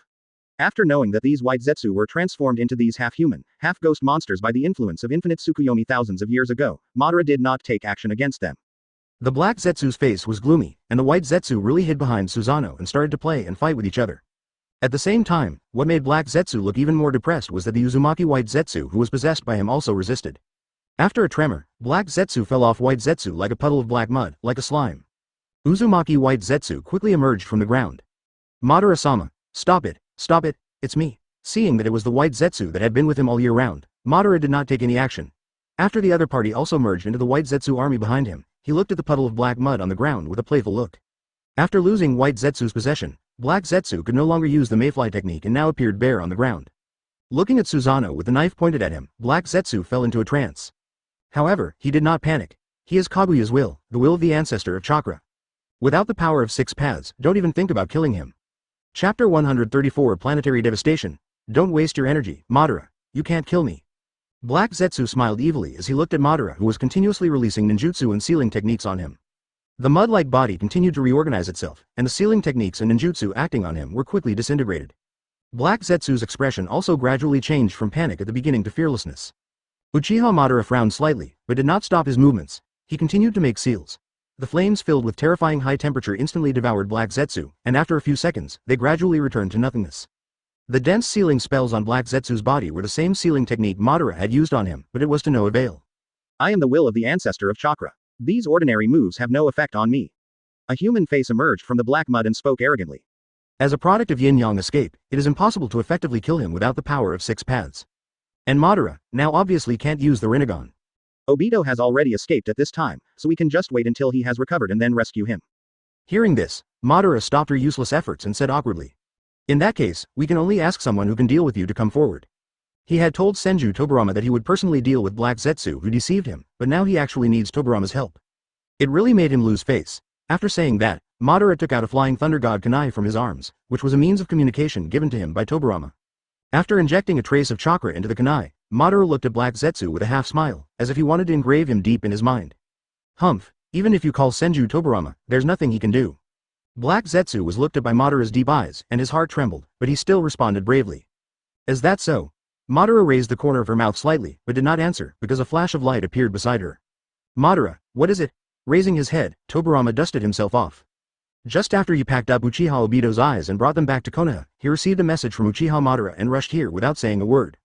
After knowing that these white Zetsu were transformed into these half-human, half-ghost monsters by the influence of infinite Tsukuyomi thousands of years ago, Madara did not take action against them. The Black Zetsu's face was gloomy, and the white Zetsu really hid behind Susanoo and started to play and fight with each other. At the same time, what made Black Zetsu look even more depressed was that the Uzumaki white Zetsu who was possessed by him also resisted. After a tremor, Black Zetsu fell off white Zetsu like a puddle of black mud, like a slime. Uzumaki white Zetsu quickly emerged from the ground. "Madara-sama, stop it, it's me." Seeing that it was the white Zetsu that had been with him all year round, Madara did not take any action. After the other party also merged into the white Zetsu army behind him, he looked at the puddle of black mud on the ground with a playful look. After losing white Zetsu's possession, Black Zetsu could no longer use the mayfly technique and now appeared bare on the ground. Looking at Susanoo with the knife pointed at him, Black Zetsu fell into a trance. However, he did not panic. He is Kaguya's will, the will of the ancestor of chakra. Without the power of 6 paths, don't even think about killing him. Chapter 134 Planetary Devastation. Don't waste your energy, Madara. You can't kill me. Black Zetsu smiled evilly as he looked at Madara, who was continuously releasing ninjutsu and sealing techniques on him. The mud-like body continued to reorganize itself, and the sealing techniques and ninjutsu acting on him were quickly disintegrated. Black Zetsu's expression also gradually changed from panic at the beginning to fearlessness. Uchiha Madara frowned slightly, but did not stop his movements. He continued to make seals. The flames filled with terrifying high temperature instantly devoured Black Zetsu, and after a few seconds, they gradually returned to nothingness. The dense sealing spells on Black Zetsu's body were the same sealing technique Madara had used on him, but it was to no avail. "I am the will of the ancestor of chakra. These ordinary moves have no effect on me." A human face emerged from the black mud and spoke arrogantly. As a product of yin-yang escape, it is impossible to effectively kill him without the power of 6 paths. And Madara, now obviously can't use the Rinnegan. "Obito has already escaped at this time, so we can just wait until he has recovered and then rescue him." Hearing this, Madara stopped her useless efforts and said awkwardly, "In that case, we can only ask someone who can deal with you to come forward." He had told Senju Tobirama that he would personally deal with Black Zetsu who deceived him, but now he actually needs Tobirama's help. It really made him lose face. After saying that, Madara took out a flying thunder god kunai from his arms, which was a means of communication given to him by Tobirama. After injecting a trace of chakra into the kunai, Madara looked at Black Zetsu with a half-smile, as if he wanted to engrave him deep in his mind. "Humph, even if you call Senju Tobirama, there's nothing he can do." Black Zetsu was looked at by Madara's deep eyes, and his heart trembled, but he still responded bravely. "Is that so?" Madara raised the corner of her mouth slightly, but did not answer, because a flash of light appeared beside her. "Madara, what is it?" Raising his head, Tobirama dusted himself off. Just after he packed up Uchiha Obito's eyes and brought them back to Konoha, he received a message from Uchiha Madara and rushed here without saying a word.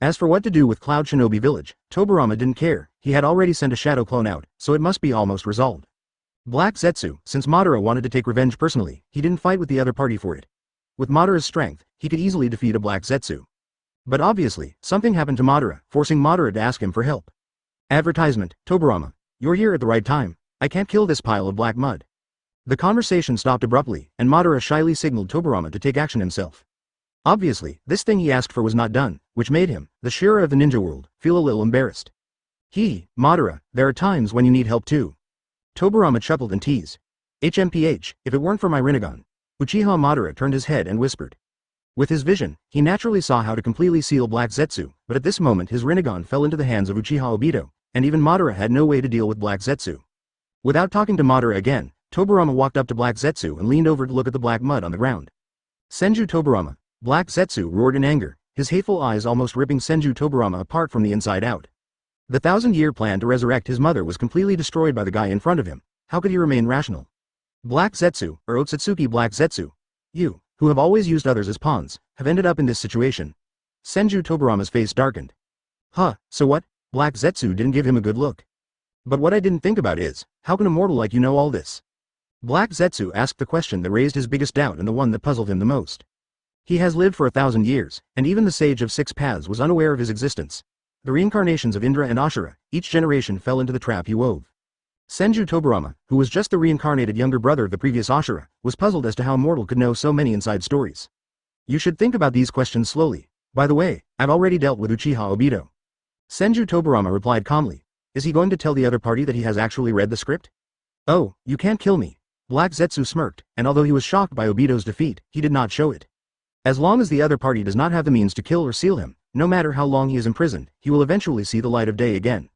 As for what to do with Cloud Shinobi Village, Tobirama didn't care. He had already sent a shadow clone out, so it must be almost resolved. Black Zetsu, since Madara wanted to take revenge personally, he didn't fight with the other party for it. With Madara's strength, he could easily defeat a Black Zetsu. But obviously, something happened to Madara, forcing Madara to ask him for help. Advertisement, Tobirama. You're here at the right time. I can't kill this pile of black mud. The conversation stopped abruptly, and Madara shyly signaled Tobirama to take action himself. Obviously, this thing he asked for was not done, which made him, the Shura of the ninja world, feel a little embarrassed. Madara, there are times when you need help too. Tobirama chuckled and teased. HMPH, if it weren't for my Rinnegan. Uchiha Madara turned his head and whispered. With his vision, he naturally saw how to completely seal Black Zetsu, but at this moment his Rinnegan fell into the hands of Uchiha Obito, and even Madara had no way to deal with Black Zetsu. Without talking to Madara again, Tobirama walked up to Black Zetsu and leaned over to look at the black mud on the ground. Senju Tobirama, Black Zetsu roared in anger, his hateful eyes almost ripping Senju Tobirama apart from the inside out. The 1,000-year plan to resurrect his mother was completely destroyed by the guy in front of him. How could he remain rational? Black Zetsu, or Otsutsuki Black Zetsu. You, who have always used others as pawns, have ended up in this situation. Senju Tobirama's face darkened. So what? Black Zetsu didn't give him a good look. But what I didn't think about is, how can a mortal like you know all this? Black Zetsu asked the question that raised his biggest doubt and the one that puzzled him the most. He has lived for 1,000 years, and even the Sage of Six Paths was unaware of his existence. The reincarnations of Indra and Ashura, each generation fell into the trap he wove. Senju Tobirama, who was just the reincarnated younger brother of the previous Ashura, was puzzled as to how a mortal could know so many inside stories. You should think about these questions slowly. By the way, I've already dealt with Uchiha Obito. Senju Tobirama replied calmly. Is he going to tell the other party that he has actually read the script? Oh, you can't kill me. Black Zetsu smirked, and although he was shocked by Obito's defeat, he did not show it. As long as the other party does not have the means to kill or seal him, no matter how long he is imprisoned, he will eventually see the light of day again.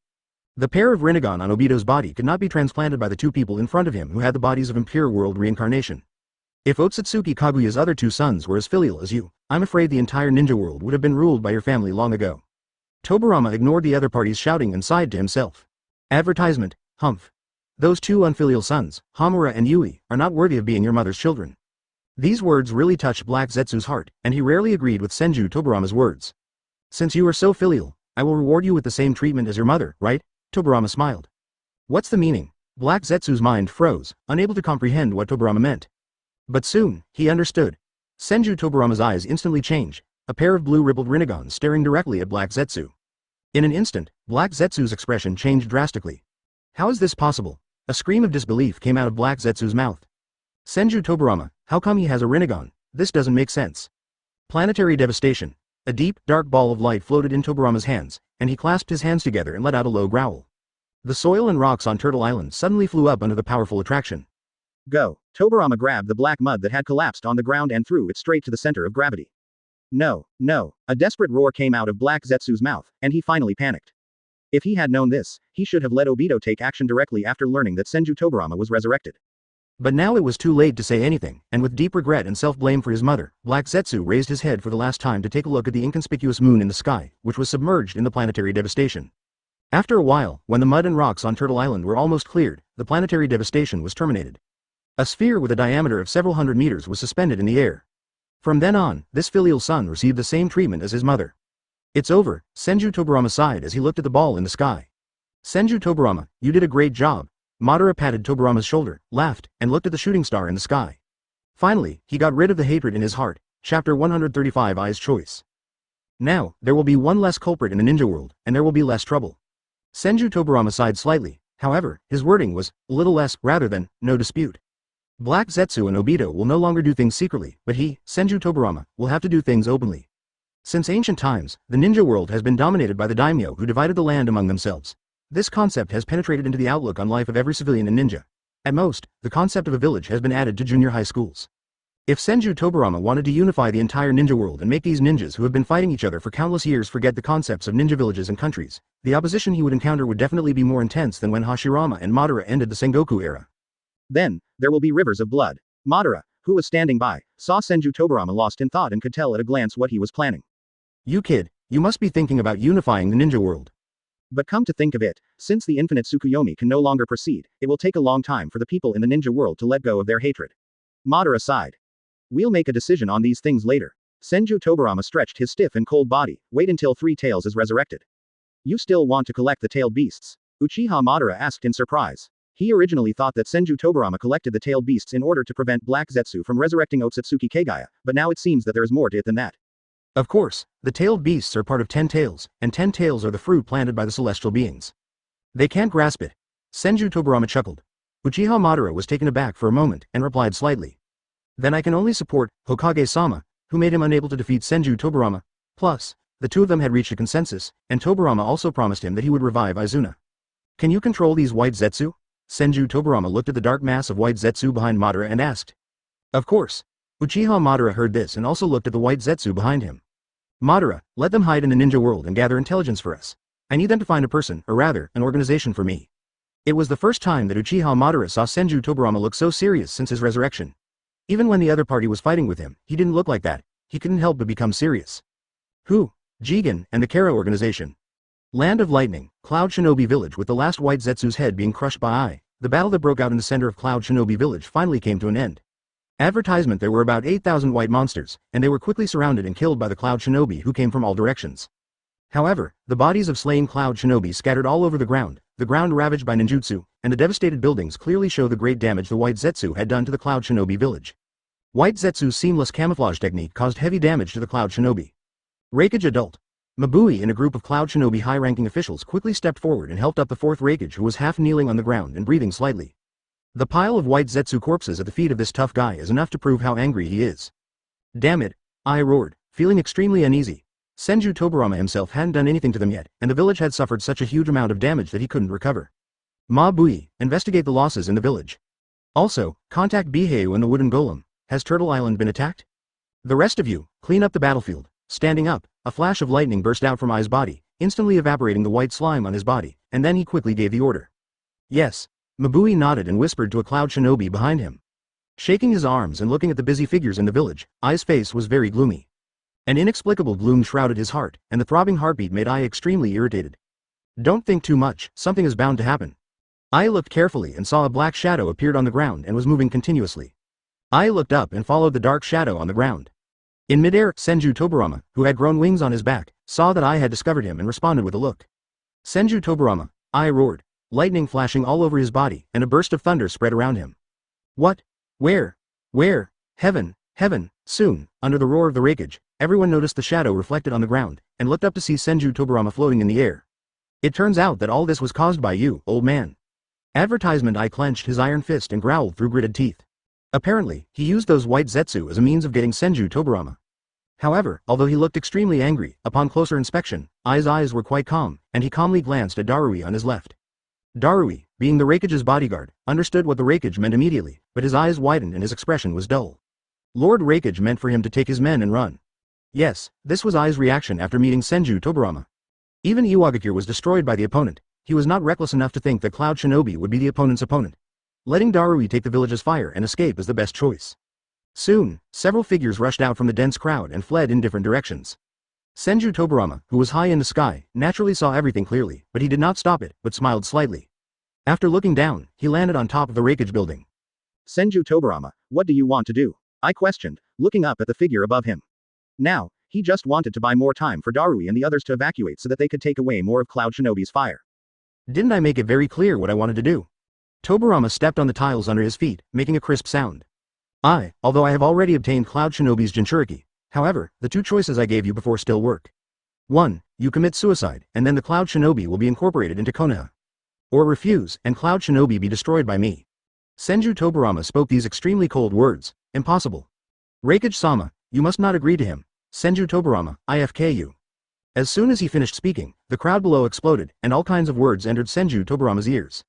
The pair of Rinnegan on Obito's body could not be transplanted by the two people in front of him who had the bodies of Impure World Reincarnation. If Otsutsuki Kaguya's other two sons were as filial as you, I'm afraid the entire ninja world would have been ruled by your family long ago. Tobirama ignored the other party's shouting and sighed to himself. Advertisement, humph. Those two unfilial sons, Hamura and Yui, are not worthy of being your mother's children. These words really touched Black Zetsu's heart, and he rarely agreed with Senju Tobirama's words. Since you are so filial, I will reward you with the same treatment as your mother, right? Tobirama smiled. What's the meaning? Black Zetsu's mind froze, unable to comprehend what Tobirama meant. But soon, he understood. Senju Tobirama's eyes instantly changed, a pair of blue rippled Rinnegans staring directly at Black Zetsu. In an instant, Black Zetsu's expression changed drastically. How is this possible? A scream of disbelief came out of Black Zetsu's mouth. Senju Tobirama, how come he has a Rinnegan? This doesn't make sense. Planetary devastation. A deep, dark ball of light floated in Tobirama's hands, and he clasped his hands together and let out a low growl. The soil and rocks on Turtle Island suddenly flew up under the powerful attraction. Go! Tobirama grabbed the black mud that had collapsed on the ground and threw it straight to the center of gravity. No, no, a desperate roar came out of Black Zetsu's mouth, and he finally panicked. If he had known this, he should have let Obito take action directly after learning that Senju Tobirama was resurrected. But now it was too late to say anything, and with deep regret and self-blame for his mother, Black Zetsu raised his head for the last time to take a look at the inconspicuous moon in the sky, which was submerged in the planetary devastation. After a while, when the mud and rocks on Turtle Island were almost cleared, the planetary devastation was terminated. A sphere with a diameter of several hundred meters was suspended in the air. From then on, this filial son received the same treatment as his mother. It's over, Senju Tobirama sighed as he looked at the ball in the sky. Senju Tobirama, you did a great job. Madara patted Tobirama's shoulder, laughed, and looked at the shooting star in the sky. Finally, he got rid of the hatred in his heart. Chapter 135 Ai's Choice. Now, there will be one less culprit in the ninja world, and there will be less trouble. Senju Tobirama sighed slightly, however, his wording was, a little less, rather than, no dispute. Black Zetsu and Obito will no longer do things secretly, but he, Senju Tobirama, will have to do things openly. Since ancient times, the ninja world has been dominated by the daimyo who divided the land among themselves. This concept has penetrated into the outlook on life of every civilian and ninja. At most, the concept of a village has been added to junior high schools. If Senju Tobirama wanted to unify the entire ninja world and make these ninjas who have been fighting each other for countless years forget the concepts of ninja villages and countries, the opposition he would encounter would definitely be more intense than when Hashirama and Madara ended the Sengoku era. Then, there will be rivers of blood. Madara, who was standing by, saw Senju Tobirama lost in thought and could tell at a glance what he was planning. You kid, you must be thinking about unifying the ninja world. But come to think of it, since the infinite Tsukuyomi can no longer proceed, it will take a long time for the people in the ninja world to let go of their hatred. Madara sighed. We'll make a decision on these things later. Senju Tobirama stretched his stiff and cold body. Wait until Three Tails is resurrected. You still want to collect the tailed beasts? Uchiha Madara asked in surprise. He originally thought that Senju Tobirama collected the tailed beasts in order to prevent Black Zetsu from resurrecting Otsutsuki Kagaya, but now it seems that there is more to it than that. Of course, the tailed beasts are part of 10 tails, and 10 tails are the fruit planted by the celestial beings. They can't grasp it. Senju Tobirama chuckled. Uchiha Madara was taken aback for a moment, and replied slightly. Then I can only support Hokage-sama, who made him unable to defeat Senju Tobirama. Plus, the two of them had reached a consensus, and Tobirama also promised him that he would revive Izuna. Can you control these white Zetsu? Senju Tobirama looked at the dark mass of white Zetsu behind Madara and asked. Of course. Uchiha Madara heard this and also looked at the white Zetsu behind him. Madara, let them hide in the ninja world and gather intelligence for us. I need them to find a person, or rather, an organization for me. It was the first time that Uchiha Madara saw Senju Tobirama look so serious since his resurrection. Even when the other party was fighting with him, he didn't look like that. He couldn't help but become serious. Who? Jigen and the Kara organization. Land of Lightning, Cloud Shinobi Village with the last white Zetsu's head being crushed by Ai. The battle that broke out in the center of Cloud Shinobi Village finally came to an end. Advertisement: there were about 8,000 white monsters, and they were quickly surrounded and killed by the Cloud Shinobi who came from all directions. However, the bodies of slain Cloud Shinobi scattered all over the ground ravaged by ninjutsu, and the devastated buildings clearly show the great damage the white Zetsu had done to the Cloud Shinobi village. White Zetsu's seamless camouflage technique caused heavy damage to the Cloud Shinobi. Raikage adult. Mabui and a group of Cloud Shinobi high-ranking officials quickly stepped forward and helped up the fourth Raikage, who was half kneeling on the ground and breathing slightly. The pile of white Zetsu corpses at the feet of this tough guy is enough to prove how angry he is. Damn it, I roared, feeling extremely uneasy. Senju Tobirama himself hadn't done anything to them yet, and the village had suffered such a huge amount of damage that he couldn't recover. Mabui, investigate the losses in the village. Also, contact Biheu and the wooden golem. Has Turtle Island been attacked? The rest of you, clean up the battlefield. Standing up, a flash of lightning burst out from Ai's body, instantly evaporating the white slime on his body, and then he quickly gave the order. Yes. Mabui nodded and whispered to a Cloud Shinobi behind him. Shaking his arms and looking at the busy figures in the village, Ai's face was very gloomy. An inexplicable gloom shrouded his heart, and the throbbing heartbeat made Ai extremely irritated. Don't think too much, something is bound to happen. Ai looked carefully and saw a black shadow appeared on the ground and was moving continuously. Ai looked up and followed the dark shadow on the ground. In midair, Senju Tobirama, who had grown wings on his back, saw that Ai had discovered him and responded with a look. Senju Tobirama, Ai roared, lightning flashing all over his body, and a burst of thunder spread around him. What? Where? Where? Heaven, heaven, soon, under the roar of the Raikage, everyone noticed the shadow reflected on the ground, and looked up to see Senju Tobirama floating in the air. It turns out that all this was caused by you, old man. Advertisement. Ai clenched his iron fist and growled through gritted teeth. Apparently, he used those white Zetsu as a means of getting Senju Tobirama. However, although he looked extremely angry, upon closer inspection, Ai's eyes were quite calm, and he calmly glanced at Darui on his left. Darui, being the Raikage's bodyguard, understood what the Raikage meant immediately, but his eyes widened and his expression was dull. Lord Raikage meant for him to take his men and run. Yes, this was Ai's reaction after meeting Senju Tobirama. Even Iwagakure was destroyed by the opponent. He was not reckless enough to think that Cloud Shinobi would be the opponent's opponent. Letting Darui take the village's fire and escape is the best choice. Soon, several figures rushed out from the dense crowd and fled in different directions. Senju Tobirama, who was high in the sky, naturally saw everything clearly, but he did not stop it, but smiled slightly. After looking down, he landed on top of the Raikage building. Senju Tobirama, what do you want to do? I questioned, looking up at the figure above him. Now, he just wanted to buy more time for Darui and the others to evacuate so that they could take away more of Cloud Shinobi's fire. Didn't I make it very clear what I wanted to do? Tobirama stepped on the tiles under his feet, making a crisp sound. Although I have already obtained Cloud Shinobi's Jinchuriki, however, the two choices I gave you before still work. 1. You commit suicide, and then the Cloud Shinobi will be incorporated into Konoha. Or refuse, and Cloud Shinobi be destroyed by me. Senju Tobirama spoke these extremely cold words. Impossible. Raikage-sama, you must not agree to him. Senju Tobirama, IFKU. As soon as he finished speaking, the crowd below exploded, and all kinds of words entered Senju Tobirama's ears.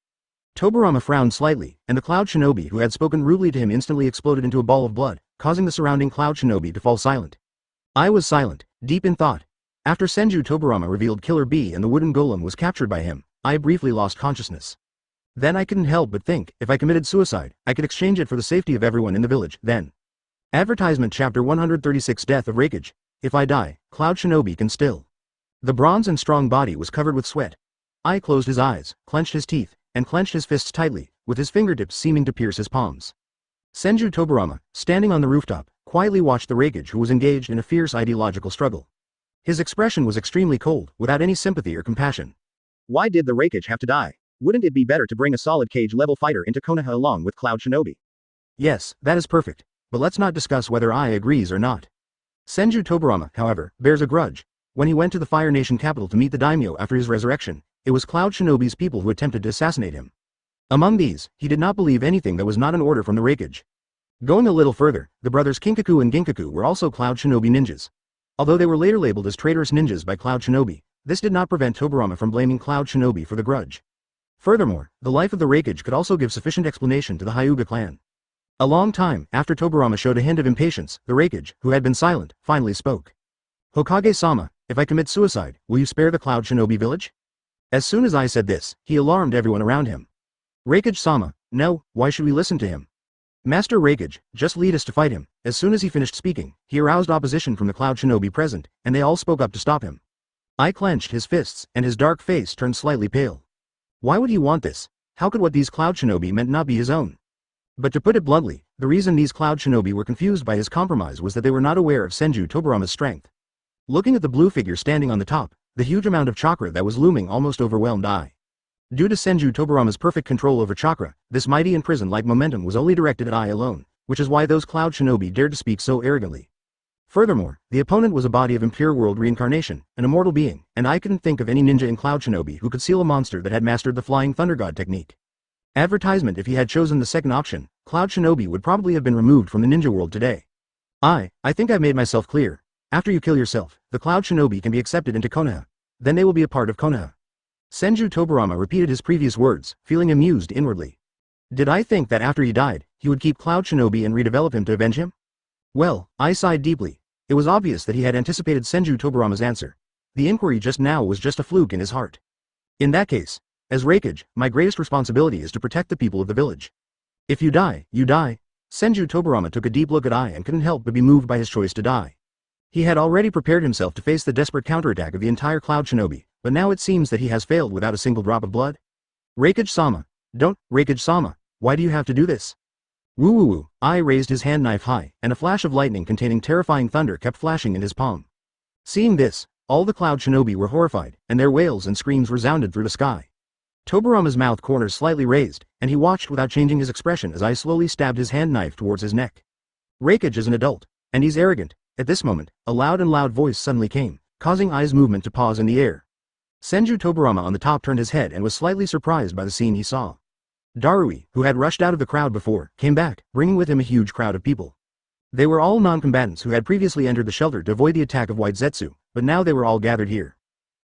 Tobirama frowned slightly, and the Cloud Shinobi who had spoken rudely to him instantly exploded into a ball of blood, causing the surrounding Cloud Shinobi to fall silent. I was silent, deep in thought. After Senju Tobirama revealed Killer B and the wooden golem was captured by him, I briefly lost consciousness. Then I couldn't help but think, if I committed suicide, I could exchange it for the safety of everyone in the village, then. Advertisement Chapter 136 Death of Raikage. If I die, Cloud Shinobi can still. The bronze and strong body was covered with sweat. I closed his eyes, clenched his teeth, and clenched his fists tightly, with his fingertips seeming to pierce his palms. Senju Tobirama, standing on the rooftop, quietly watched the Raikage who was engaged in a fierce ideological struggle. His expression was extremely cold, without any sympathy or compassion. Why did the Raikage have to die? Wouldn't it be better to bring a solid cage-level fighter into Konoha along with Cloud Shinobi? Yes, that is perfect, but let's not discuss whether I agrees or not. Senju Tobirama, however, bears a grudge. When he went to the Fire Nation capital to meet the daimyo after his resurrection, it was Cloud Shinobi's people who attempted to assassinate him. Among these, he did not believe anything that was not an order from the Raikage. Going a little further, the brothers Kinkaku and Ginkaku were also Cloud Shinobi ninjas. Although they were later labeled as traitorous ninjas by Cloud Shinobi, this did not prevent Tobirama from blaming Cloud Shinobi for the grudge. Furthermore, the life of the Raikage could also give sufficient explanation to the Hyuga clan. A long time after Tobirama showed a hint of impatience, the Raikage, who had been silent, finally spoke. Hokage-sama, if I commit suicide, will you spare the Cloud Shinobi village? As soon as I said this, he alarmed everyone around him. Raikage-sama, no, why should we listen to him? Master Raikage, just lead us to fight him. As soon as he finished speaking, he aroused opposition from the Cloud Shinobi present, and they all spoke up to stop him. I clenched his fists, and his dark face turned slightly pale. Why would he want this? How could what these Cloud Shinobi meant not be his own? But to put it bluntly, the reason these Cloud Shinobi were confused by his compromise was that they were not aware of Senju Tobirama's strength. Looking at the blue figure standing on the top, the huge amount of chakra that was looming almost overwhelmed I. Due to Senju Tobirama's perfect control over chakra, this mighty and prison-like momentum was only directed at I alone, which is why those Cloud Shinobi dared to speak so arrogantly. Furthermore, the opponent was a body of Impure World Reincarnation, an immortal being, and I couldn't think of any ninja in Cloud Shinobi who could seal a monster that had mastered the Flying Thunder God technique. Advertisement: if he had chosen the second option, Cloud Shinobi would probably have been removed from the ninja world today. I think I've made myself clear. After you kill yourself, the Cloud Shinobi can be accepted into Konoha. Then they will be a part of Konoha. Senju Tobirama repeated his previous words, feeling amused inwardly. Did I think that after he died, he would keep Cloud Shinobi and redevelop him to avenge him? Well, I sighed deeply. It was obvious that he had anticipated Senju Tobirama's answer. The inquiry just now was just a fluke in his heart. In that case, as Raikage, my greatest responsibility is to protect the people of the village. If you die, you die. Senju Tobirama took a deep look at I and couldn't help but be moved by his choice to die. He had already prepared himself to face the desperate counterattack of the entire Cloud Shinobi, but now it seems that he has failed without a single drop of blood. Raikage-sama, don't, Raikage-sama, why do you have to do this? Woo-woo-woo, I raised his hand knife high, and a flash of lightning containing terrifying thunder kept flashing in his palm. Seeing this, all the Cloud Shinobi were horrified, and their wails and screams resounded through the sky. Tobirama's mouth corners slightly raised, and he watched without changing his expression as I slowly stabbed his hand knife towards his neck. Raikage is an adult, and he's arrogant. At this moment, a loud voice suddenly came, causing I's movement to pause in the air. Senju Tobirama on the top turned his head and was slightly surprised by the scene he saw. Darui, who had rushed out of the crowd before, came back, bringing with him a huge crowd of people. They were all non-combatants who had previously entered the shelter to avoid the attack of White Zetsu, but now they were all gathered here.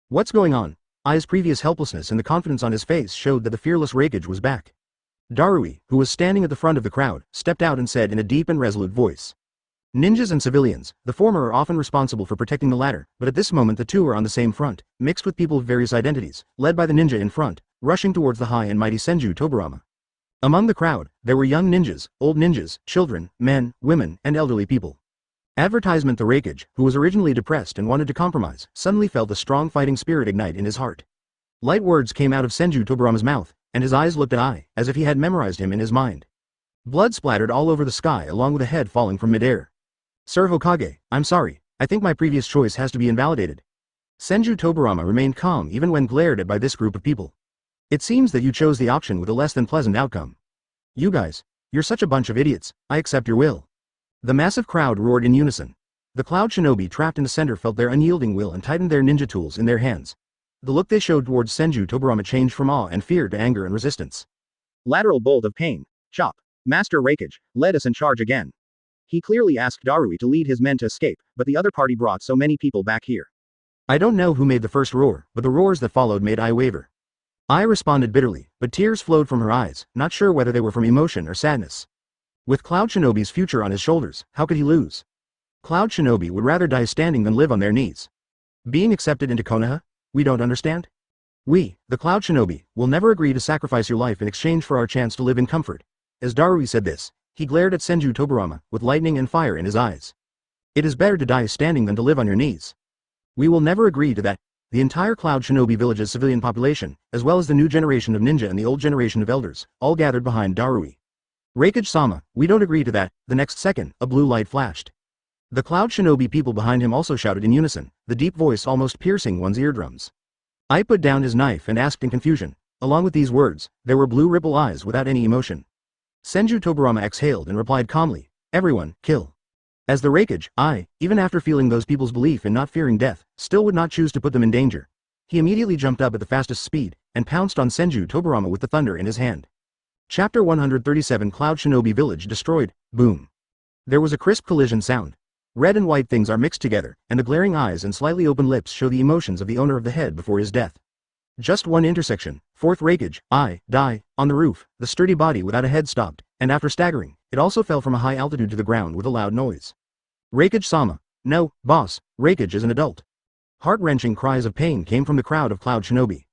What's going on? I's previous helplessness and the confidence on his face showed that the fearless Raikage was back. Darui, who was standing at the front of the crowd, stepped out and said in a deep and resolute voice. Ninjas and civilians, the former are often responsible for protecting the latter, but at this moment the two are on the same front, mixed with people of various identities, led by the ninja in front, rushing towards the high and mighty Senju Tobirama. Among the crowd, there were young ninjas, old ninjas, children, men, women, and elderly people. Advertisement: the Raikage, who was originally depressed and wanted to compromise, suddenly felt a strong fighting spirit ignite in his heart. Light words came out of Senju Tobirama's mouth, and his eyes looked at I, as if he had memorized him in his mind. Blood splattered all over the sky along with a head falling from midair. Sir Hokage, I'm sorry, I think my previous choice has to be invalidated. Senju Tobirama remained calm even when glared at by this group of people. It seems that you chose the option with a less than pleasant outcome. You guys, you're such a bunch of idiots, I accept your will. The massive crowd roared in unison. The Cloud Shinobi trapped in the center felt their unyielding will and tightened their ninja tools in their hands. The look they showed towards Senju Tobirama changed from awe and fear to anger and resistance. Lateral bolt of pain. Chop. Master Raikage, let us in charge again. He clearly asked Darui to lead his men to escape, but the other party brought so many people back here. I don't know who made the first roar, but the roars that followed made I waver. I responded bitterly, but tears flowed from her eyes, not sure whether they were from emotion or sadness. With Cloud Shinobi's future on his shoulders, how could he lose? Cloud Shinobi would rather die standing than live on their knees. Being accepted into Konoha? We don't understand? We, the Cloud Shinobi, will never agree to sacrifice your life in exchange for our chance to live in comfort. As Darui said this, he glared at Senju Tobirama, with lightning and fire in his eyes. It is better to die standing than to live on your knees. We will never agree to that. The entire Cloud Shinobi village's civilian population, as well as the new generation of ninja and the old generation of elders, all gathered behind Darui. Raikage-sama, we don't agree to that. The next second, a blue light flashed. The Cloud Shinobi people behind him also shouted in unison, the deep voice almost piercing one's eardrums. I put down his knife and asked in confusion. Along with these words, there were blue ripple eyes without any emotion. Senju Tobirama exhaled and replied calmly, everyone, kill. As the Raikage, I, even after feeling those people's belief in not fearing death, still would not choose to put them in danger. He immediately jumped up at the fastest speed, and pounced on Senju Tobirama with the thunder in his hand. Chapter 137 Cloud Shinobi Village destroyed, boom. There was a crisp collision sound. Red and white things are mixed together, and the glaring eyes and slightly open lips show the emotions of the owner of the head before his death. Just one intersection, fourth Raikage, die, on the roof, the sturdy body without a head stopped, and after staggering, it also fell from a high altitude to the ground with a loud noise. Raikage-sama. No, boss, Raikage is an adult. Heart-wrenching cries of pain came from the crowd of Cloud Shinobi.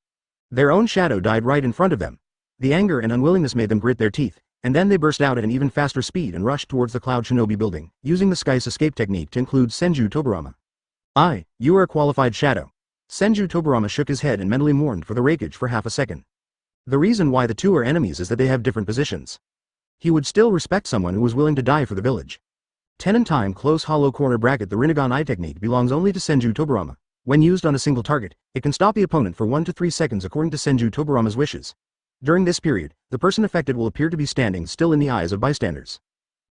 Their own shadow died right in front of them. The anger and unwillingness made them grit their teeth, and then they burst out at an even faster speed and rushed towards the Cloud Shinobi building, using the Sky's escape technique to include Senju Tobirama. You are a qualified shadow. Senju Tobirama shook his head and mentally mourned for the Raikage for half a second. The reason why the two are enemies is that they have different positions. He would still respect someone who was willing to die for the village. 10 in time close hollow corner bracket. The Rinnegan eye technique belongs only to Senju Tobirama. When used on a single target, it can stop the opponent for 1 to 3 seconds according to Senju Tobirama's wishes. During this period, the person affected will appear to be standing still in the eyes of bystanders.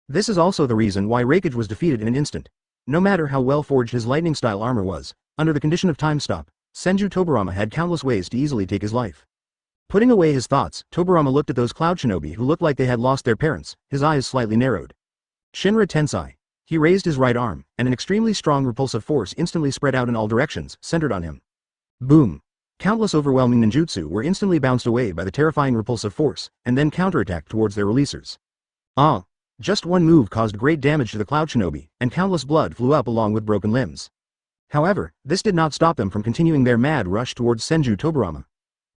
This is also the reason why Raikage was defeated in an instant. No matter how well forged his lightning-style armor was, under the condition of time stop, Senju Tobirama had countless ways to easily take his life. Putting away his thoughts, Tobirama looked at those Cloud Shinobi who looked like they had lost their parents, his eyes slightly narrowed. Shinra Tensei. He raised his right arm, and an extremely strong repulsive force instantly spread out in all directions, centered on him. Boom! Countless overwhelming ninjutsu were instantly bounced away by the terrifying repulsive force, and then counterattacked towards their releasers. Just one move caused great damage to the Cloud Shinobi, and countless blood flew up along with broken limbs. However, this did not stop them from continuing their mad rush towards Senju Tobirama.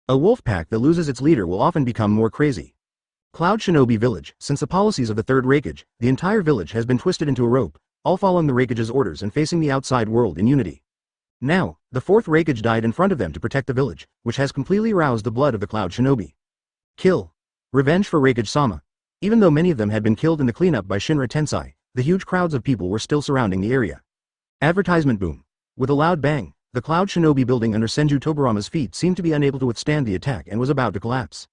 A wolf pack that loses its leader will often become more crazy. Cloud Shinobi Village. Since the policies of the third Raikage, the entire village has been twisted into a rope, all following the Raikage's orders and facing the outside world in unity. Now, the fourth Raikage died in front of them to protect the village, which has completely roused the blood of the Cloud Shinobi. Kill. Revenge for Raikage-sama. Even though many of them had been killed in the cleanup by Shinra Tensei, the huge crowds of people were still surrounding the area. Advertisement boom. With a loud bang, the Cloud Shinobi building under Senju Tobirama's feet seemed to be unable to withstand the attack and was about to collapse.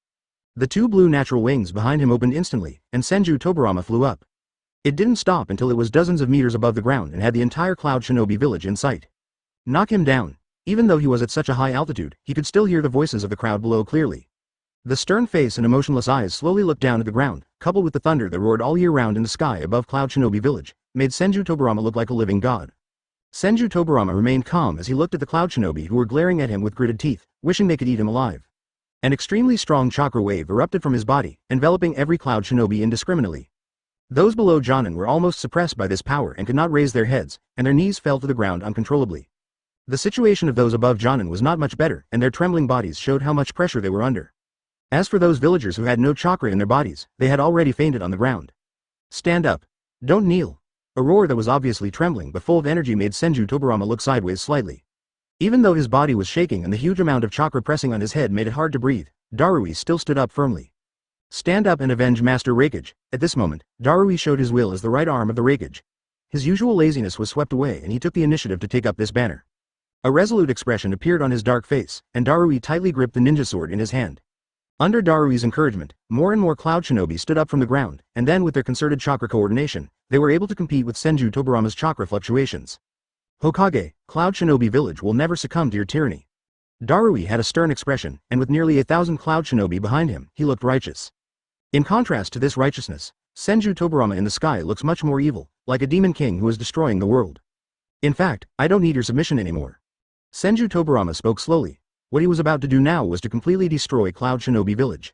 The two blue natural wings behind him opened instantly, and Senju Tobirama flew up. It didn't stop until it was dozens of meters above the ground and had the entire Cloud Shinobi village in sight. Knock him down. Even though he was at such a high altitude, he could still hear the voices of the crowd below clearly. The stern face and emotionless eyes slowly looked down at the ground, coupled with the thunder that roared all year round in the sky above Cloud Shinobi village, made Senju Tobirama look like a living god. Senju Tobirama remained calm as he looked at the Cloud Shinobi who were glaring at him with gritted teeth, wishing they could eat him alive. An extremely strong chakra wave erupted from his body, enveloping every Cloud Shinobi indiscriminately. Those below Jonin were almost suppressed by this power and could not raise their heads, and their knees fell to the ground uncontrollably. The situation of those above Jonin was not much better, and their trembling bodies showed how much pressure they were under. As for those villagers who had no chakra in their bodies, they had already fainted on the ground. Stand up. Don't kneel. A roar that was obviously trembling but full of energy made Senju Tobirama look sideways slightly. Even though his body was shaking and the huge amount of chakra pressing on his head made it hard to breathe, Darui still stood up firmly. Stand up and avenge Master Raikage. At this moment, Darui showed his will as the right arm of the Raikage. His usual laziness was swept away and he took the initiative to take up this banner. A resolute expression appeared on his dark face, and Darui tightly gripped the ninja sword in his hand. Under Darui's encouragement, more and more Cloud Shinobi stood up from the ground, and then with their concerted chakra coordination, they were able to compete with Senju Tobirama's chakra fluctuations. Hokage, Cloud Shinobi village will never succumb to your tyranny. Darui had a stern expression, and with nearly 1,000 Cloud Shinobi behind him, he looked righteous. In contrast to this righteousness, Senju Tobirama in the sky looks much more evil, like a demon king who is destroying the world. In fact, I don't need your submission anymore. Senju Tobirama spoke slowly. What he was about to do now was to completely destroy Cloud Shinobi village.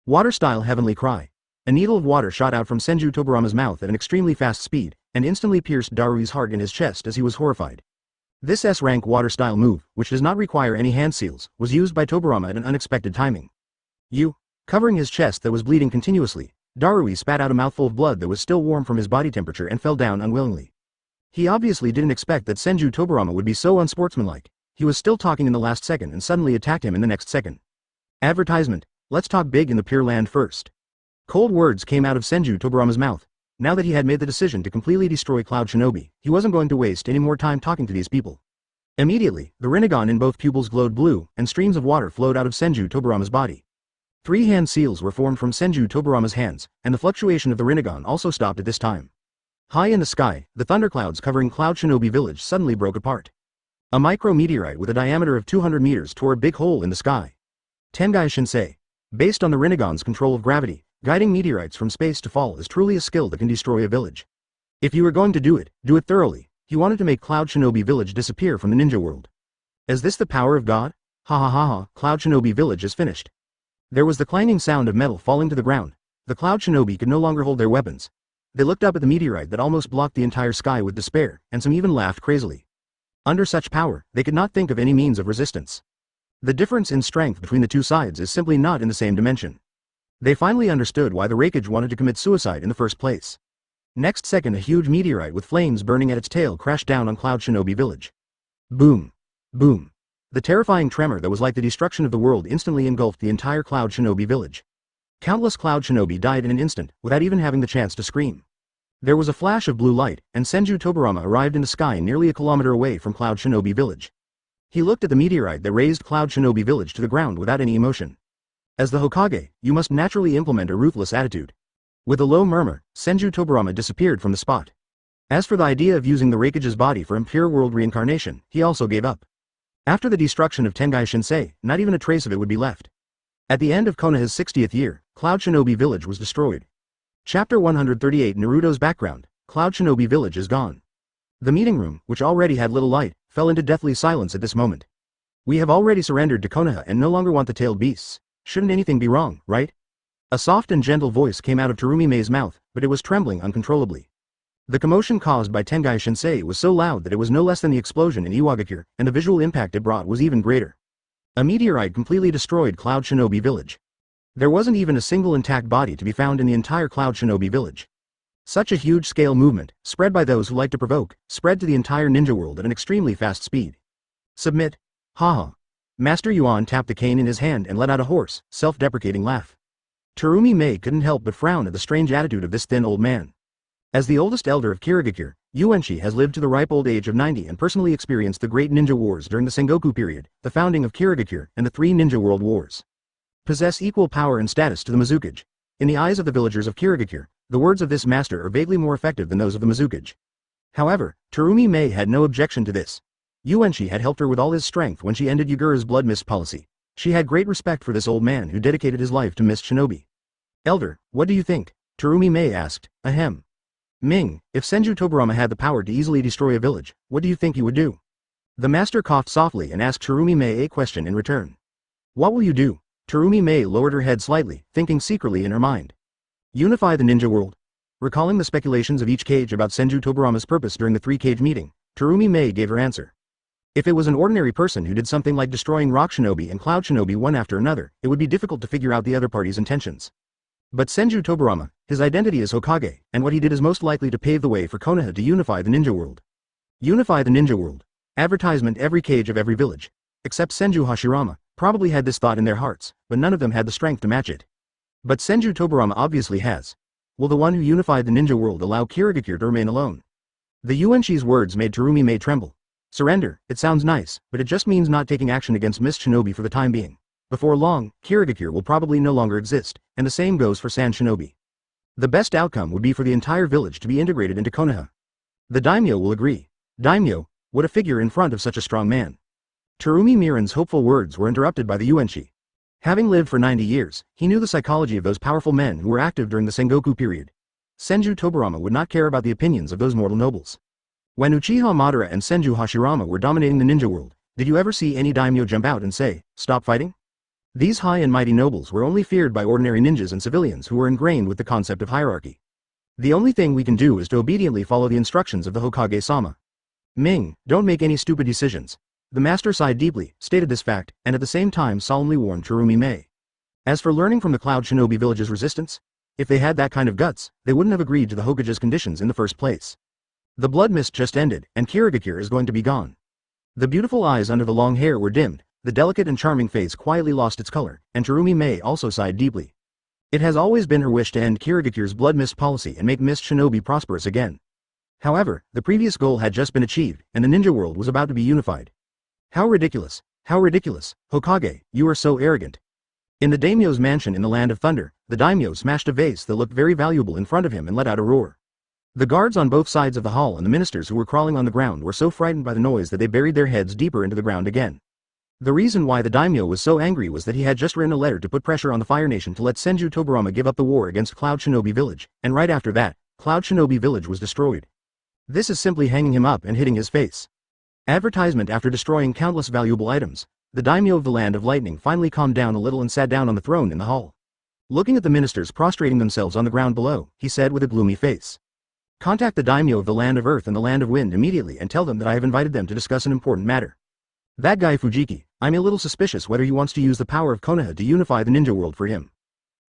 Water-style heavenly cry. A needle of water shot out from Senju Tobirama's mouth at an extremely fast speed, and instantly pierced Darui's heart in his chest as he was horrified. This S-rank water-style move, which does not require any hand seals, was used by Tobirama at an unexpected timing. Covering his chest that was bleeding continuously, Darui spat out a mouthful of blood that was still warm from his body temperature and fell down unwillingly. He obviously didn't expect that Senju Tobirama would be so unsportsmanlike. He was still talking in the last second and suddenly attacked him in the next second. Advertisement. Let's talk big in the Pure Land first. Cold words came out of Senju Tobirama's mouth. Now that he had made the decision to completely destroy Cloud Shinobi, he wasn't going to waste any more time talking to these people. Immediately, the Rinnegan in both pupils glowed blue, and streams of water flowed out of Senju Tobirama's body. 3 hand seals were formed from Senju Tobirama's hands, and the fluctuation of the Rinnegan also stopped at this time. High in the sky, the thunderclouds covering Cloud Shinobi village suddenly broke apart. A micro-meteorite with a diameter of 200 meters tore a big hole in the sky. Tengai Shinsei. Based on the Rinnegan's control of gravity, guiding meteorites from space to fall is truly a skill that can destroy a village. If you are going to do it thoroughly. He wanted to make Cloud Shinobi Village disappear from the ninja world. Is this the power of God? Ha ha ha ha, Cloud Shinobi Village is finished. There was the clanging sound of metal falling to the ground. The Cloud Shinobi could no longer hold their weapons. They looked up at the meteorite that almost blocked the entire sky with despair, and some even laughed crazily. Under such power, they could not think of any means of resistance. The difference in strength between the two sides is simply not in the same dimension. They finally understood why the Raikage wanted to commit suicide in the first place. Next second, a huge meteorite with flames burning at its tail crashed down on Cloud Shinobi Village. Boom! Boom! The terrifying tremor that was like the destruction of the world instantly engulfed the entire Cloud Shinobi Village. Countless Cloud Shinobi died in an instant, without even having the chance to scream. There was a flash of blue light, and Senju Tobirama arrived in the sky nearly a kilometer away from Cloud Shinobi Village. He looked at the meteorite that razed Cloud Shinobi Village to the ground without any emotion. As the Hokage, you must naturally implement a ruthless attitude. With a low murmur, Senju Tobirama disappeared from the spot. As for the idea of using the Raikage's body for Impure World Reincarnation, he also gave up. After the destruction of Tengai Shinsei, not even a trace of it would be left. At the end of Konoha's 60th year, Cloud Shinobi Village was destroyed. Chapter 138 Naruto's background, Cloud Shinobi Village is gone. The meeting room, which already had little light, fell into deathly silence at this moment. We have already surrendered to Konoha and no longer want the tailed beasts. Shouldn't anything be wrong, right? A soft and gentle voice came out of Terumi Mei's mouth, but it was trembling uncontrollably. The commotion caused by Tengai Shinsei was so loud that it was no less than the explosion in Iwagakure, and the visual impact it brought was even greater. A meteorite completely destroyed Cloud Shinobi Village. There wasn't even a single intact body to be found in the entire Cloud Shinobi Village. Such a huge-scale movement, spread by those who like to provoke, spread to the entire ninja world at an extremely fast speed. Submit. Haha. Master Yuan tapped the cane in his hand and let out a hoarse, self-deprecating laugh. Terumi Mei couldn't help but frown at the strange attitude of this thin old man. As the oldest elder of Kirigakure, Yuenshi has lived to the ripe old age of 90 and personally experienced the great ninja wars during the Sengoku period, the founding of Kirigakure, and the 3 ninja world wars. Possess equal power and status to the Mizukage. In the eyes of the villagers of Kirigakure, the words of this master are vaguely more effective than those of the Mizukage. However, Terumi Mei had no objection to this. Yuenshi had helped her with all his strength when she ended Yagura's blood mist policy. She had great respect for this old man who dedicated his life to Mist Shinobi. Elder, what do you think? Terumi Mei asked. Ahem. Ming, if Senju Tobirama had the power to easily destroy a village, what do you think he would do? The master coughed softly and asked Terumi Mei a question in return. What will you do? Terumi Mei lowered her head slightly, thinking secretly in her mind. Unify the ninja world. Recalling the speculations of each cage about Senju Tobirama's purpose during the 3-cage meeting, Terumi Mei gave her answer. If it was an ordinary person who did something like destroying Rock Shinobi and Cloud Shinobi one after another, it would be difficult to figure out the other party's intentions. But Senju Tobirama, his identity as Hokage, and what he did is most likely to pave the way for Konoha to unify the ninja world. Unify the ninja world. Advertisement every cage of every village. Except Senju Hashirama, probably had this thought in their hearts, but none of them had the strength to match it. But Senju Tobirama obviously has. Will the one who unified the ninja world allow Kirigakure to remain alone? The Yuenshi's words made Terumi Mei tremble. Surrender, it sounds nice, but it just means not taking action against Mist Shinobi for the time being. Before long, Kirigakure will probably no longer exist, and the same goes for Sand Shinobi. The best outcome would be for the entire village to be integrated into Konoha. The daimyo will agree. Daimyo, what a figure in front of such a strong man. Terumi Miran's hopeful words were interrupted by the Yuenshi. Having lived for 90 years, he knew the psychology of those powerful men who were active during the Sengoku period. Senju Tobirama would not care about the opinions of those mortal nobles. When Uchiha Madara and Senju Hashirama were dominating the ninja world, did you ever see any daimyo jump out and say, "Stop fighting"? These high and mighty nobles were only feared by ordinary ninjas and civilians who were ingrained with the concept of hierarchy. The only thing we can do is to obediently follow the instructions of the Hokage-sama. Ming, don't make any stupid decisions. The master sighed deeply, stated this fact, and at the same time solemnly warned Terumi Mei. As for learning from the Cloud Shinobi village's resistance, if they had that kind of guts, they wouldn't have agreed to the Hokage's conditions in the first place. The blood mist just ended, and Kirigakure is going to be gone. The beautiful eyes under the long hair were dimmed, the delicate and charming face quietly lost its color, and Terumi Mei also sighed deeply. It has always been her wish to end Kirigakure's blood mist policy and make Mist Shinobi prosperous again. However, the previous goal had just been achieved, and the ninja world was about to be unified. How ridiculous! How ridiculous! Hokage, you are so arrogant. In the daimyo's mansion in the Land of Thunder, the daimyo smashed a vase that looked very valuable in front of him and let out a roar. The guards on both sides of the hall and the ministers who were crawling on the ground were so frightened by the noise that they buried their heads deeper into the ground again. The reason why the daimyo was so angry was that he had just written a letter to put pressure on the Fire Nation to let Senju Tobirama give up the war against Cloud Shinobi Village, and right after that, Cloud Shinobi Village was destroyed. This is simply hanging him up and hitting his face. Advertisement. After destroying countless valuable items, the daimyo of the Land of Lightning finally calmed down a little and sat down on the throne in the hall. Looking at the ministers prostrating themselves on the ground below, he said with a gloomy face. Contact the daimyo of the Land of Earth and the Land of Wind immediately and tell them that I have invited them to discuss an important matter. That guy Fujiki, I'm a little suspicious whether he wants to use the power of Konoha to unify the ninja world for him.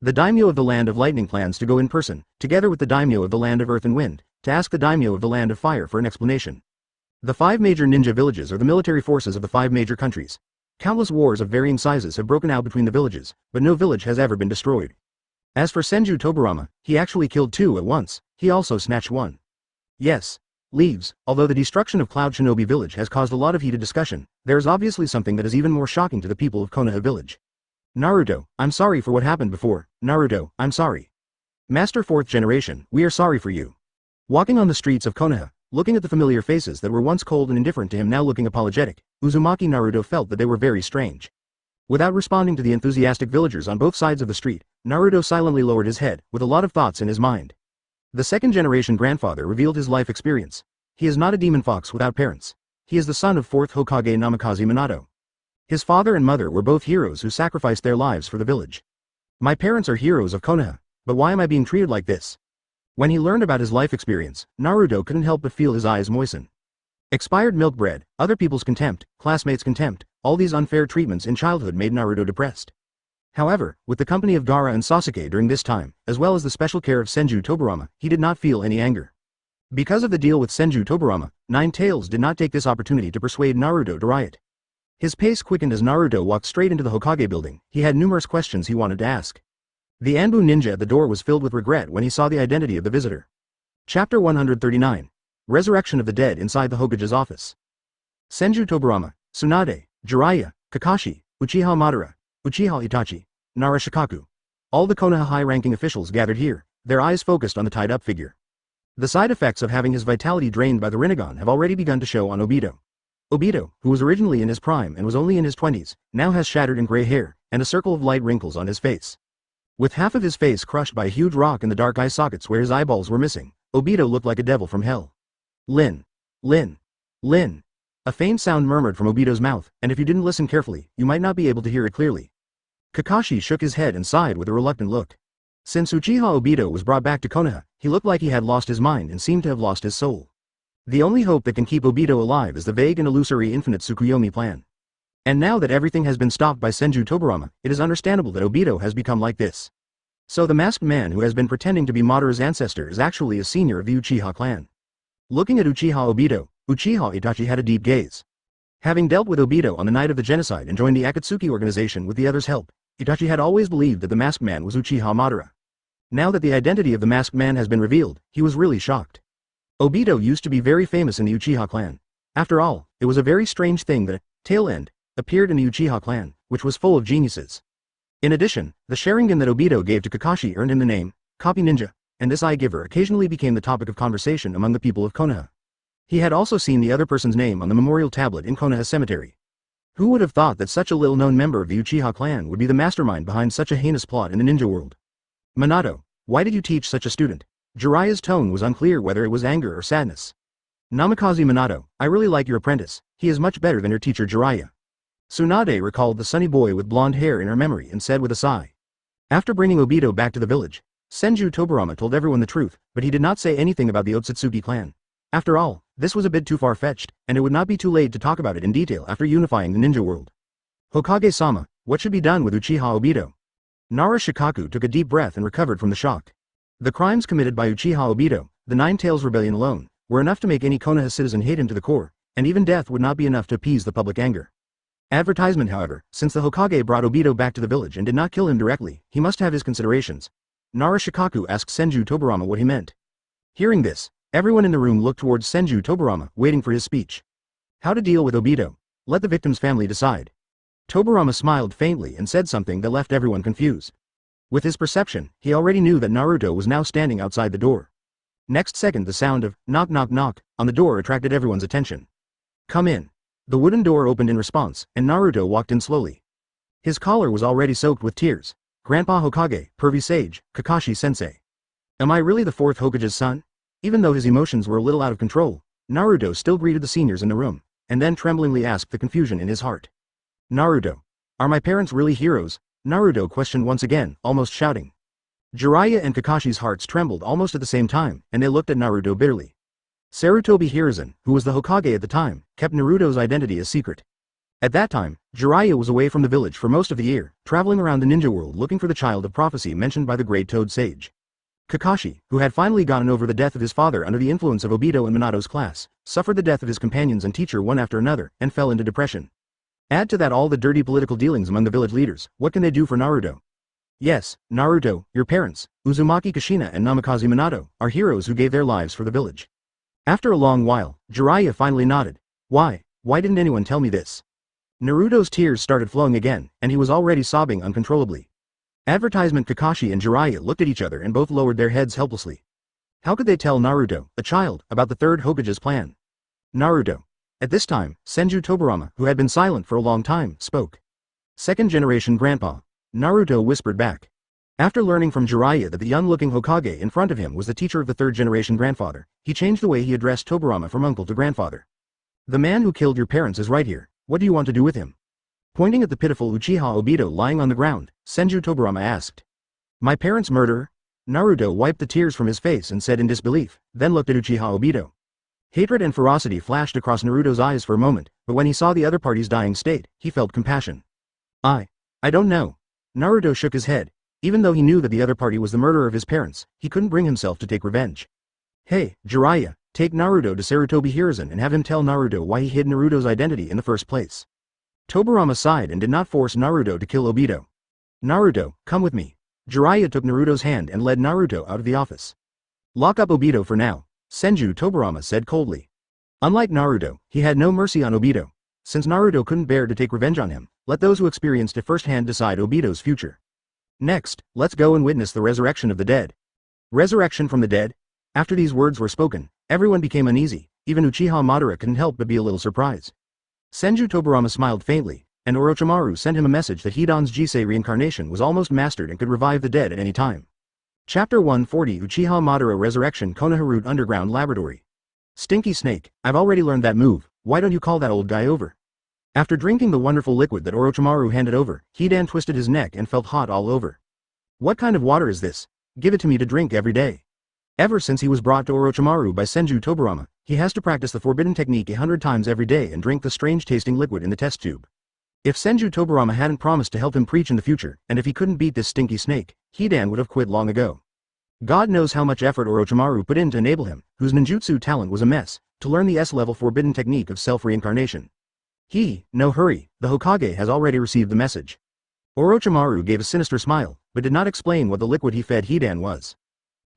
The daimyo of the Land of Lightning plans to go in person, together with the daimyo of the Land of Earth and Wind, to ask the daimyo of the Land of Fire for an explanation. The 5 major ninja villages are the military forces of the 5 major countries. Countless wars of varying sizes have broken out between the villages, but no village has ever been destroyed. As for Senju Tobirama, he actually killed 2 at once, he also snatched 1. Yes. Leaves. Although the destruction of Cloud Shinobi village has caused a lot of heated discussion, there is obviously something that is even more shocking to the people of Konoha village. Naruto, I'm sorry for what happened before. Naruto, I'm sorry. Master 4th generation, we are sorry for you. Walking on the streets of Konoha, looking at the familiar faces that were once cold and indifferent to him now looking apologetic, Uzumaki Naruto felt that they were very strange. Without responding to the enthusiastic villagers on both sides of the street, Naruto silently lowered his head, with a lot of thoughts in his mind. The 2nd generation grandfather revealed his life experience. He is not a demon fox without parents. He is the son of 4th Hokage Namikaze Minato. His father and mother were both heroes who sacrificed their lives for the village. My parents are heroes of Konoha, but why am I being treated like this? When he learned about his life experience, Naruto couldn't help but feel his eyes moisten. Expired milk bread, other people's contempt, classmates' contempt, all these unfair treatments in childhood made Naruto depressed. However, with the company of Gaara and Sasuke during this time, as well as the special care of Senju Tobirama, he did not feel any anger. Because of the deal with Senju Tobirama, Nine Tails did not take this opportunity to persuade Naruto to riot. His pace quickened as Naruto walked straight into the Hokage building. He had numerous questions he wanted to ask. The Anbu ninja at the door was filled with regret when he saw the identity of the visitor. Chapter 139. Resurrection of the Dead inside the Hokage's office. Senju Tobirama, Tsunade, Jiraiya, Kakashi, Uchiha Madara, Uchiha Itachi, Nara Shikaku. All the Konoha high-ranking officials gathered here, their eyes focused on the tied-up figure. The side effects of having his vitality drained by the Rinnegan have already begun to show on Obito. Obito, who was originally in his prime and was only in his 20s, now has shattered and gray hair, and a circle of light wrinkles on his face. With half of his face crushed by a huge rock and the dark eye sockets where his eyeballs were missing, Obito looked like a devil from hell. Lin. Lin. Lin. A faint sound murmured from Obito's mouth, and if you didn't listen carefully, you might not be able to hear it clearly. Kakashi shook his head and sighed with a reluctant look. Since Uchiha Obito was brought back to Konoha, he looked like he had lost his mind and seemed to have lost his soul. The only hope that can keep Obito alive is the vague and illusory infinite Tsukuyomi plan. And now that everything has been stopped by Senju Tobirama, it is understandable that Obito has become like this. So the masked man who has been pretending to be Madara's ancestor is actually a senior of the Uchiha clan. Looking at Uchiha Obito, Uchiha Itachi had a deep gaze. Having dealt with Obito on the night of the genocide and joined the Akatsuki organization with the others' help, Itachi had always believed that the masked man was Uchiha Madara. Now that the identity of the masked man has been revealed, he was really shocked. Obito used to be very famous in the Uchiha clan. After all, it was a very strange thing that a tail end appeared in the Uchiha clan, which was full of geniuses. In addition, the Sharingan that Obito gave to Kakashi earned him the name Copy Ninja, and this eye giver occasionally became the topic of conversation among the people of Konoha. He had also seen the other person's name on the memorial tablet in Konoha Cemetery. Who would have thought that such a little-known member of the Uchiha clan would be the mastermind behind such a heinous plot in the ninja world? Minato, why did you teach such a student? Jiraiya's tone was unclear whether it was anger or sadness. Namikaze Minato, I really like your apprentice, he is much better than your teacher Jiraiya. Tsunade recalled the sunny boy with blonde hair in her memory and said with a sigh. After bringing Obito back to the village, Senju Tobirama told everyone the truth, but he did not say anything about the Otsutsuki clan. After all, this was a bit too far-fetched, and it would not be too late to talk about it in detail after unifying the ninja world. Hokage-sama, what should be done with Uchiha Obito? Nara Shikaku took a deep breath and recovered from the shock. The crimes committed by Uchiha Obito, the Nine Tails Rebellion alone, were enough to make any Konoha citizen hate him to the core, and even death would not be enough to appease the public anger. Advertisement, however, since the Hokage brought Obito back to the village and did not kill him directly, he must have his considerations. Nara Shikaku asked Senju Tobirama what he meant. Hearing this, everyone in the room looked towards Senju Tobirama, waiting for his speech. How to deal with Obito? Let the victim's family decide. Tobirama smiled faintly and said something that left everyone confused. With his perception, he already knew that Naruto was now standing outside the door. Next second the sound of knock knock knock on the door attracted everyone's attention. Come in. The wooden door opened in response, and Naruto walked in slowly. His collar was already soaked with tears. Grandpa Hokage, pervy sage, Kakashi sensei. Am I really the 4th Hokage's son? Even though his emotions were a little out of control, Naruto still greeted the seniors in the room, and then tremblingly asked the confusion in his heart. Naruto. Are my parents really heroes? Naruto questioned once again, almost shouting. Jiraiya and Kakashi's hearts trembled almost at the same time, and they looked at Naruto bitterly. Sarutobi Hiruzen, who was the Hokage at the time, kept Naruto's identity a secret. At that time, Jiraiya was away from the village for most of the year, traveling around the ninja world looking for the child of prophecy mentioned by the great Toad Sage. Kakashi, who had finally gotten over the death of his father under the influence of Obito and Minato's class, suffered the death of his companions and teacher one after another, and fell into depression. Add to that all the dirty political dealings among the village leaders. What can they do for Naruto? Yes, Naruto, your parents, Uzumaki Kushina and Namikaze Minato, are heroes who gave their lives for the village. After a long while, Jiraiya finally nodded. Why didn't anyone tell me this? Naruto's tears started flowing again, and he was already sobbing uncontrollably. Advertisement. Kakashi and Jiraiya looked at each other and both lowered their heads helplessly. How could they tell Naruto, a child, about the third Hokage's plan? Naruto. At this time, Senju Tobirama, who had been silent for a long time, spoke. Second generation grandpa. Naruto whispered back. After learning from Jiraiya that the young-looking Hokage in front of him was the teacher of the third-generation grandfather, he changed the way he addressed Tobirama from uncle to grandfather. The man who killed your parents is right here. What do you want to do with him? Pointing at the pitiful Uchiha Obito lying on the ground, Senju Tobirama asked. My parents' murderer? Naruto wiped the tears from his face and said in disbelief, then looked at Uchiha Obito. Hatred and ferocity flashed across Naruto's eyes for a moment, but when he saw the other party's dying state, he felt compassion. I don't know. Naruto shook his head. Even though he knew that the other party was the murderer of his parents, he couldn't bring himself to take revenge. Hey, Jiraiya, take Naruto to Sarutobi Hiruzen and have him tell Naruto why he hid Naruto's identity in the first place. Tobirama sighed and did not force Naruto to kill Obito. Naruto, come with me. Jiraiya took Naruto's hand and led Naruto out of the office. Lock up Obito for now, Senju Tobirama said coldly. Unlike Naruto, he had no mercy on Obito. Since Naruto couldn't bear to take revenge on him, let those who experienced it firsthand decide Obito's future. Next, let's go and witness the resurrection of the dead. Resurrection from the dead? After these words were spoken, everyone became uneasy, even Uchiha Madara couldn't help but be a little surprised. Senju Tobirama smiled faintly, and Orochimaru sent him a message that Hidan's Jisei reincarnation was almost mastered and could revive the dead at any time. Chapter 140 Uchiha Madara Resurrection Konoha Root Underground Laboratory. Stinky Snake, I've already learned that move, why don't you call that old guy over? After drinking the wonderful liquid that Orochimaru handed over, Hidan twisted his neck and felt hot all over. What kind of water is this? Give it to me to drink every day. Ever since he was brought to Orochimaru by Senju Tobirama, he has to practice the forbidden technique 100 times every day and drink the strange-tasting liquid in the test tube. If Senju Tobirama hadn't promised to help him preach in the future, and if he couldn't beat this stinky snake, Hidan would have quit long ago. God knows how much effort Orochimaru put in to enable him, whose ninjutsu talent was a mess, to learn the S-level forbidden technique of self-reincarnation. No hurry, the Hokage has already received the message. Orochimaru gave a sinister smile, but did not explain what the liquid he fed Hidan was.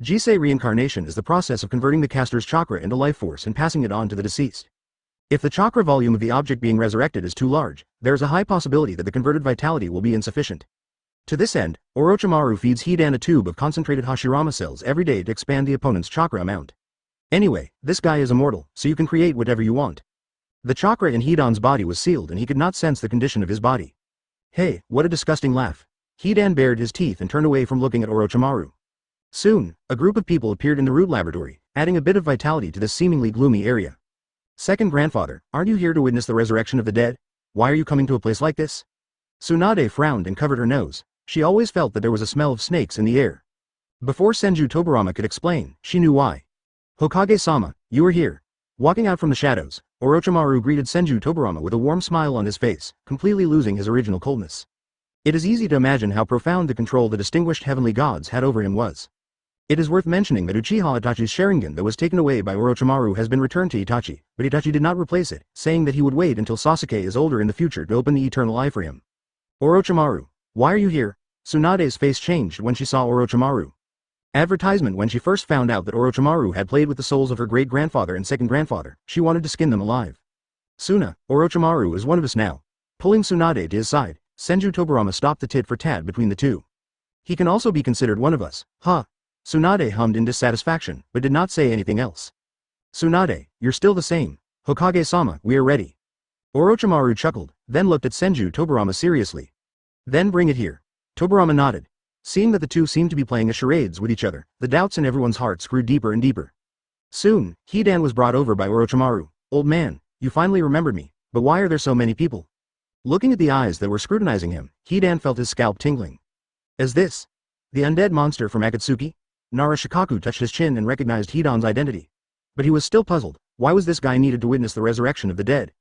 Jisei reincarnation is the process of converting the caster's chakra into life force and passing it on to the deceased. If the chakra volume of the object being resurrected is too large, there is a high possibility that the converted vitality will be insufficient. To this end, Orochimaru feeds Hidan a tube of concentrated Hashirama cells every day to expand the opponent's chakra amount. Anyway, this guy is immortal, so you can create whatever you want. The chakra in Hidan's body was sealed and he could not sense the condition of his body. Hey, what a disgusting laugh. Hidan bared his teeth and turned away from looking at Orochimaru. Soon, a group of people appeared in the root laboratory, adding a bit of vitality to this seemingly gloomy area. Second grandfather, aren't you here to witness the resurrection of the dead? Why are you coming to a place like this? Tsunade frowned and covered her nose. She always felt that there was a smell of snakes in the air. Before Senju Tobirama could explain, she knew why. Hokage-sama, you are here. Walking out from the shadows, Orochimaru greeted Senju Tobirama with a warm smile on his face, completely losing his original coldness. It is easy to imagine how profound the control the distinguished heavenly gods had over him was. It is worth mentioning that Uchiha Itachi's Sharingan that was taken away by Orochimaru has been returned to Itachi, but Itachi did not replace it, saying that he would wait until Sasuke is older in the future to open the eternal eye for him. Orochimaru, why are you here? Tsunade's face changed when she saw Orochimaru. Advertisement. When she first found out that Orochimaru had played with the souls of her great-grandfather and second grandfather, she wanted to skin them alive. Suna, Orochimaru is one of us now. Pulling Tsunade to his side, Senju Tobirama stopped the tit-for-tat between the two. He can also be considered one of us, huh? Tsunade hummed in dissatisfaction, but did not say anything else. Tsunade, you're still the same. Hokage-sama, we are ready. Orochimaru chuckled, then looked at Senju Tobirama seriously. Then bring it here. Tobirama nodded. Seeing that the two seemed to be playing a charades with each other, the doubts in everyone's hearts grew deeper and deeper. Soon, Hidan was brought over by Orochimaru. Old man, you finally remembered me, but why are there so many people? Looking at the eyes that were scrutinizing him, Hidan felt his scalp tingling. Is this the undead monster from Akatsuki? Naruto touched his chin and recognized Hidan's identity. But he was still puzzled. Why was this guy needed to witness the resurrection of the dead?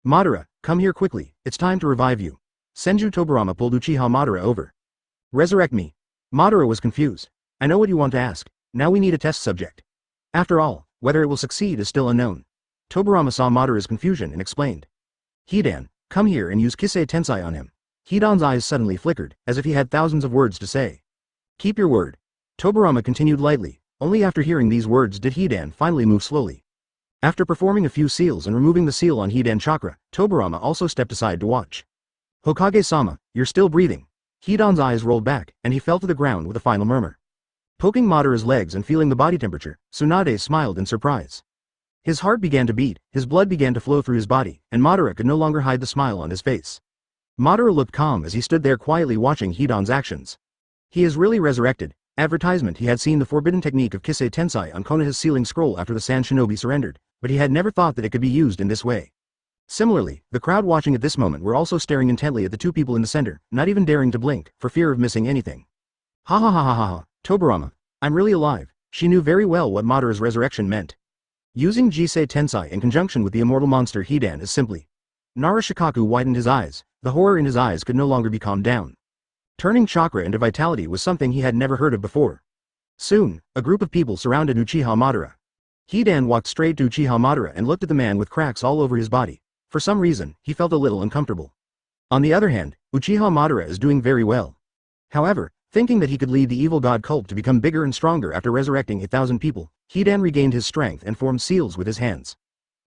Madara, come here quickly, it's time to revive you. Senju Tobirama pulled Uchiha Madara over. Resurrect me. Madara was confused. I know what you want to ask. Now we need a test subject. After all, whether it will succeed is still unknown. Tobirama saw Madara's confusion and explained. Hidan, come here and use Kisei Tensei on him. Hidan's eyes suddenly flickered, as if he had thousands of words to say. Keep your word. Tobirama continued lightly. Only after hearing these words did Hidan finally move slowly. After performing a few seals and removing the seal on Hidan chakra, Tobirama also stepped aside to watch. Hokage-sama, you're still breathing. Hidan's eyes rolled back, and he fell to the ground with a final murmur. Poking Madara's legs and feeling the body temperature, Tsunade smiled in surprise. His heart began to beat, his blood began to flow through his body, and Madara could no longer hide the smile on his face. Madara looked calm as he stood there quietly watching Hidan's actions. He is really resurrected. Advertisement. He had seen the forbidden technique of Kisei Tensei on Konoha's sealing scroll after the Sand Shinobi surrendered, but he had never thought that it could be used in this way. Similarly, the crowd watching at this moment were also staring intently at the two people in the center, not even daring to blink, for fear of missing anything. Ha ha ha ha ha ha, Tobirama. I'm really alive. She knew very well what Madara's resurrection meant. Using Jisei Tensei in conjunction with the immortal monster Hidan is simply. Naruto widened his eyes, the horror in his eyes could no longer be calmed down. Turning chakra into vitality was something he had never heard of before. Soon, a group of people surrounded Uchiha Madara. Hidan walked straight to Uchiha Madara and looked at the man with cracks all over his body. For some reason, he felt a little uncomfortable. On the other hand, Uchiha Madara is doing very well. However, thinking that he could lead the evil god cult to become bigger and stronger after resurrecting 1,000 people, Hidan regained his strength and formed seals with his hands.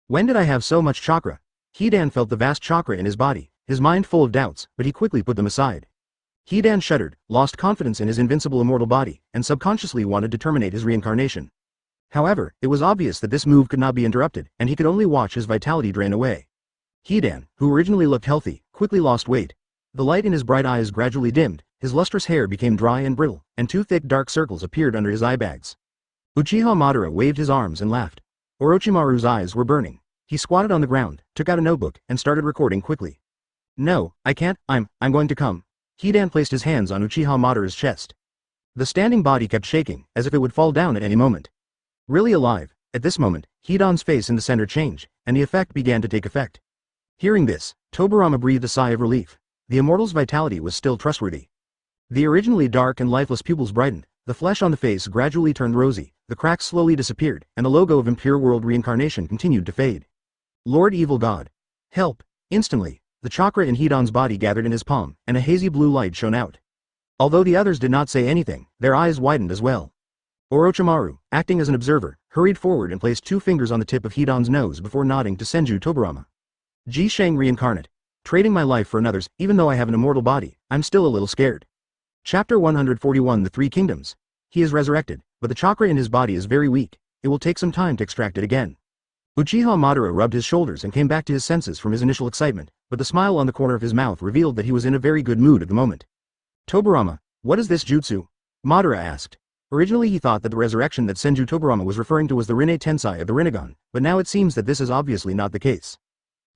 When did I have so much chakra? Hidan felt the vast chakra in his body, his mind full of doubts, but he quickly put them aside. Hidan shuddered, lost confidence in his invincible immortal body, and subconsciously wanted to terminate his reincarnation. However, it was obvious that this move could not be interrupted, and he could only watch his vitality drain away. Hidan, who originally looked healthy, quickly lost weight. The light in his bright eyes gradually dimmed, his lustrous hair became dry and brittle, and two thick dark circles appeared under his eye bags. Uchiha Madara waved his arms and laughed. Orochimaru's eyes were burning. He squatted on the ground, took out a notebook, and started recording quickly. No, I can't, I'm going to come. Hidan placed his hands on Uchiha Madara's chest. The standing body kept shaking, as if it would fall down at any moment. Really alive, at this moment, Hidan's face in the center changed, and the effect began to take effect. Hearing this, Tobirama breathed a sigh of relief. The immortal's vitality was still trustworthy. The originally dark and lifeless pupils brightened, the flesh on the face gradually turned rosy, the cracks slowly disappeared, and the logo of Impure World Reincarnation continued to fade. Lord Evil God. Help! Instantly, the chakra in Hidan's body gathered in his palm, and a hazy blue light shone out. Although the others did not say anything, their eyes widened as well. Orochimaru, acting as an observer, hurried forward and placed two fingers on the tip of Hidan's nose before nodding to Senju Tobirama. Ji Shang reincarnate. Trading my life for another's, even though I have an immortal body, I'm still a little scared. Chapter 141 The Three Kingdoms. He is resurrected, but the chakra in his body is very weak. It will take some time to extract it again. Uchiha Madara rubbed his shoulders and came back to his senses from his initial excitement, but the smile on the corner of his mouth revealed that he was in a very good mood at the moment. Tobirama, what is this jutsu? Madara asked. Originally he thought that the resurrection that Senju Tobirama was referring to was the Rinnegan Tensei of the Rinnegan, but now it seems that this is obviously not the case.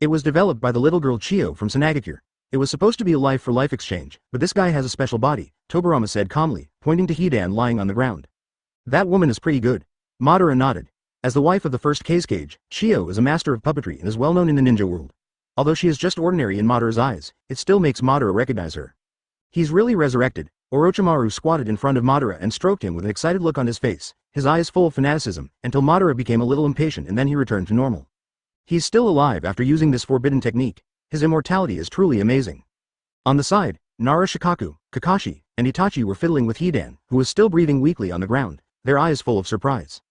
It was developed by the little girl Chiyo from Sanagakure. It was supposed to be a life-for-life exchange, but this guy has a special body, Tobirama said calmly, pointing to Hidan lying on the ground. That woman is pretty good. Madara nodded. As the wife of the first Kazekage, Chiyo is a master of puppetry and is well known in the ninja world. Although she is just ordinary in Madara's eyes, it still makes Madara recognize her. He's really resurrected. Orochimaru squatted in front of Madara and stroked him with an excited look on his face, his eyes full of fanaticism, until Madara became a little impatient and then he returned to normal. He's still alive after using this forbidden technique. His immortality is truly amazing. On the side, Naruto, Kakashi, and Itachi were fiddling with Hidan, who was still breathing weakly on the ground, their eyes full of surprise.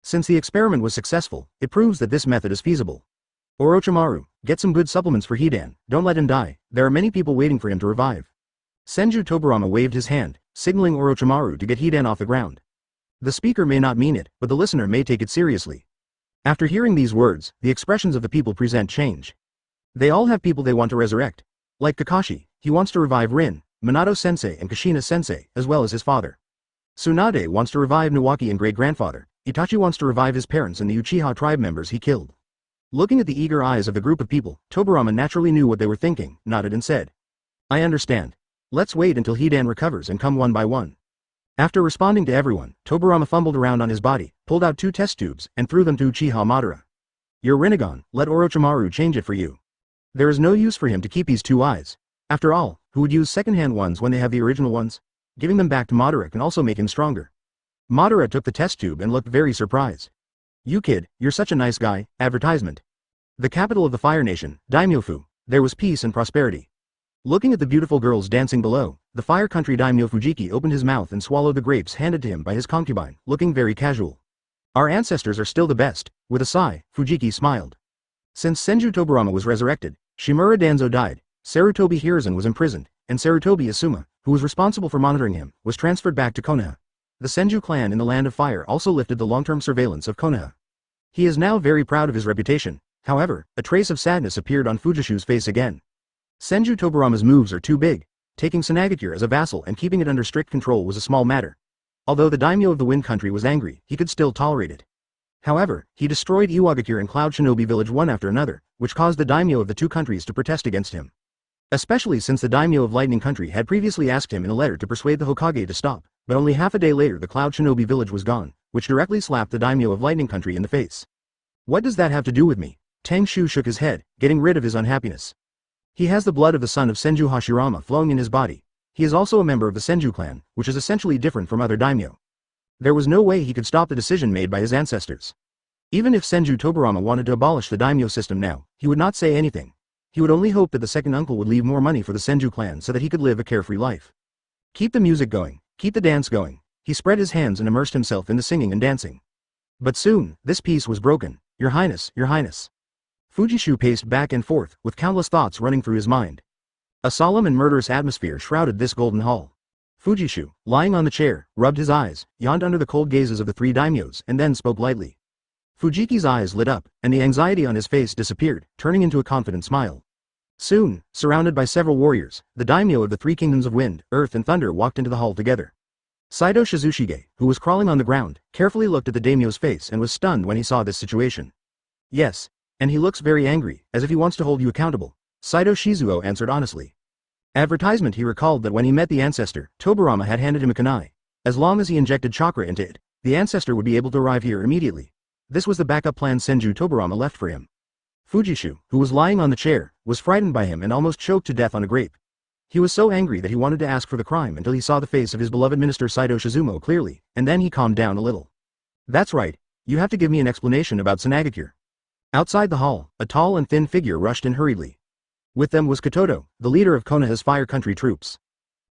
Since the experiment was successful, it proves that this method is feasible. Orochimaru, get some good supplements for Hidan, don't let him die, there are many people waiting for him to revive. Senju Tobirama waved his hand, signaling Orochimaru to get Hidan off the ground. The speaker may not mean it, but the listener may take it seriously. After hearing these words, the expressions of the people present change. They all have people they want to resurrect. Like Kakashi, he wants to revive Rin, Minato-sensei and Kushina-sensei, as well as his father. Tsunade wants to revive Nawaki and great-grandfather, Itachi wants to revive his parents and the Uchiha tribe members he killed. Looking at the eager eyes of the group of people, Tobirama naturally knew what they were thinking, nodded and said, I understand. Let's wait until Hidan recovers and come one by one. After responding to everyone, Tobirama fumbled around on his body, pulled out 2 test tubes, and threw them to Uchiha Madara. Your Rinnegan, let Orochimaru change it for you. There is no use for him to keep these 2 eyes. After all, who would use second-hand ones when they have the original ones? Giving them back to Madara can also make him stronger. Madara took the test tube and looked very surprised. You kid, you're such a nice guy. Advertisement. The capital of the Fire Nation, Daimyofu, there was peace and prosperity. Looking at the beautiful girls dancing below, the Fire Country Daimyo Fujiki opened his mouth and swallowed the grapes handed to him by his concubine, looking very casual. Our ancestors are still the best. With a sigh, Fujiki smiled. Since Senju Tobirama was resurrected, Shimura Danzo died, Sarutobi Hiruzen was imprisoned, and Sarutobi Asuma, who was responsible for monitoring him, was transferred back to Konoha. The Senju clan in the Land of Fire also lifted the long-term surveillance of Konoha. He is now very proud of his reputation. However, a trace of sadness appeared on Fujishu's face again. Senju Tobirama's moves are too big. Taking Tsunagakure as a vassal and keeping it under strict control was a small matter. Although the daimyo of the Wind Country was angry, he could still tolerate it. However, he destroyed Iwagakure and Cloud Shinobi village one after another, which caused the daimyo of the 2 countries to protest against him. Especially since the daimyo of Lightning Country had previously asked him in a letter to persuade the Hokage to stop, but only half a day later the Cloud Shinobi village was gone, which directly slapped the daimyo of Lightning Country in the face. What does that have to do with me? Tang Shu shook his head, getting rid of his unhappiness. He has the blood of the son of Senju Hashirama flowing in his body. He is also a member of the Senju clan, which is essentially different from other daimyo. There was no way he could stop the decision made by his ancestors. Even if Senju Tobirama wanted to abolish the daimyo system now, he would not say anything. He would only hope that the second uncle would leave more money for the Senju clan so that he could live a carefree life. Keep the music going, keep the dance going. He spread his hands and immersed himself in the singing and dancing. But soon, this peace was broken. Your Highness, Your Highness. Fujishu paced back and forth, with countless thoughts running through his mind. A solemn and murderous atmosphere shrouded this golden hall. Fujishu, lying on the chair, rubbed his eyes, yawned under the cold gazes of the 3 daimyos, and then spoke lightly. Fujiki's eyes lit up, and the anxiety on his face disappeared, turning into a confident smile. Soon, surrounded by several warriors, the daimyo of the 3 kingdoms of Wind, Earth and Thunder walked into the hall together. Saito Shizushige, who was crawling on the ground, carefully looked at the daimyo's face and was stunned when he saw this situation. Yes. And he looks very angry, as if he wants to hold you accountable. Saito Shizuo answered honestly. Advertisement. He recalled that when he met the ancestor, Tobirama had handed him a kunai. As long as he injected chakra into it, the ancestor would be able to arrive here immediately. This was the backup plan Senju Tobirama left for him. Fujishu, who was lying on the chair, was frightened by him and almost choked to death on a grape. He was so angry that he wanted to ask for the crime until he saw the face of his beloved minister Saito Shizumo clearly, and then he calmed down a little. That's right, you have to give me an explanation about Tsunagakure. Outside the hall, a tall and thin figure rushed in hurriedly. With them was Katoto, the leader of Konoha's Fire Country troops.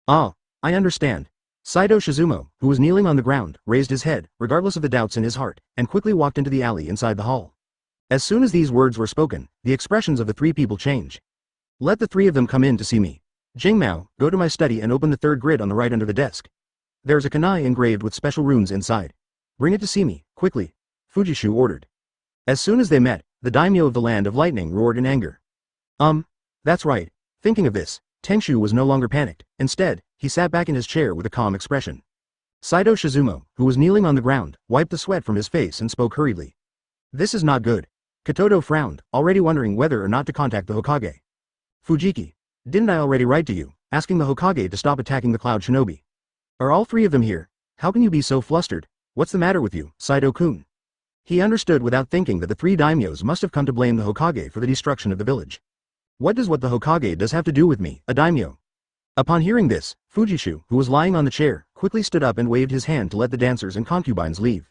Ah, I understand. Saito Shizumo, who was kneeling on the ground, raised his head, regardless of the doubts in his heart, and quickly walked into the alley inside the hall. As soon as these words were spoken, the expressions of the 3 people changed. Let the 3 of them come in to see me. Jingmao, go to my study and open the 3rd grid on the right under the desk. There is a kunai engraved with special runes inside. Bring it to see me, quickly. Fujishu ordered. As soon as they met, the daimyo of the Land of Lightning roared in anger. That's right. Thinking of this, Tengshu was no longer panicked. Instead, he sat back in his chair with a calm expression. Saito Shizumo, who was kneeling on the ground, wiped the sweat from his face and spoke hurriedly. This is not good. Katoto frowned, already wondering whether or not to contact the Hokage. Fujiki, didn't I already write to you, asking the Hokage to stop attacking the Cloud Shinobi? Are all 3 of them here? How can you be so flustered? What's the matter with you, Saito-kun? He understood without thinking that the 3 daimyos must have come to blame the Hokage for the destruction of the village. What does what the Hokage does have to do with me, a daimyo? Upon hearing this, Fujishu, who was lying on the chair, quickly stood up and waved his hand to let the dancers and concubines leave.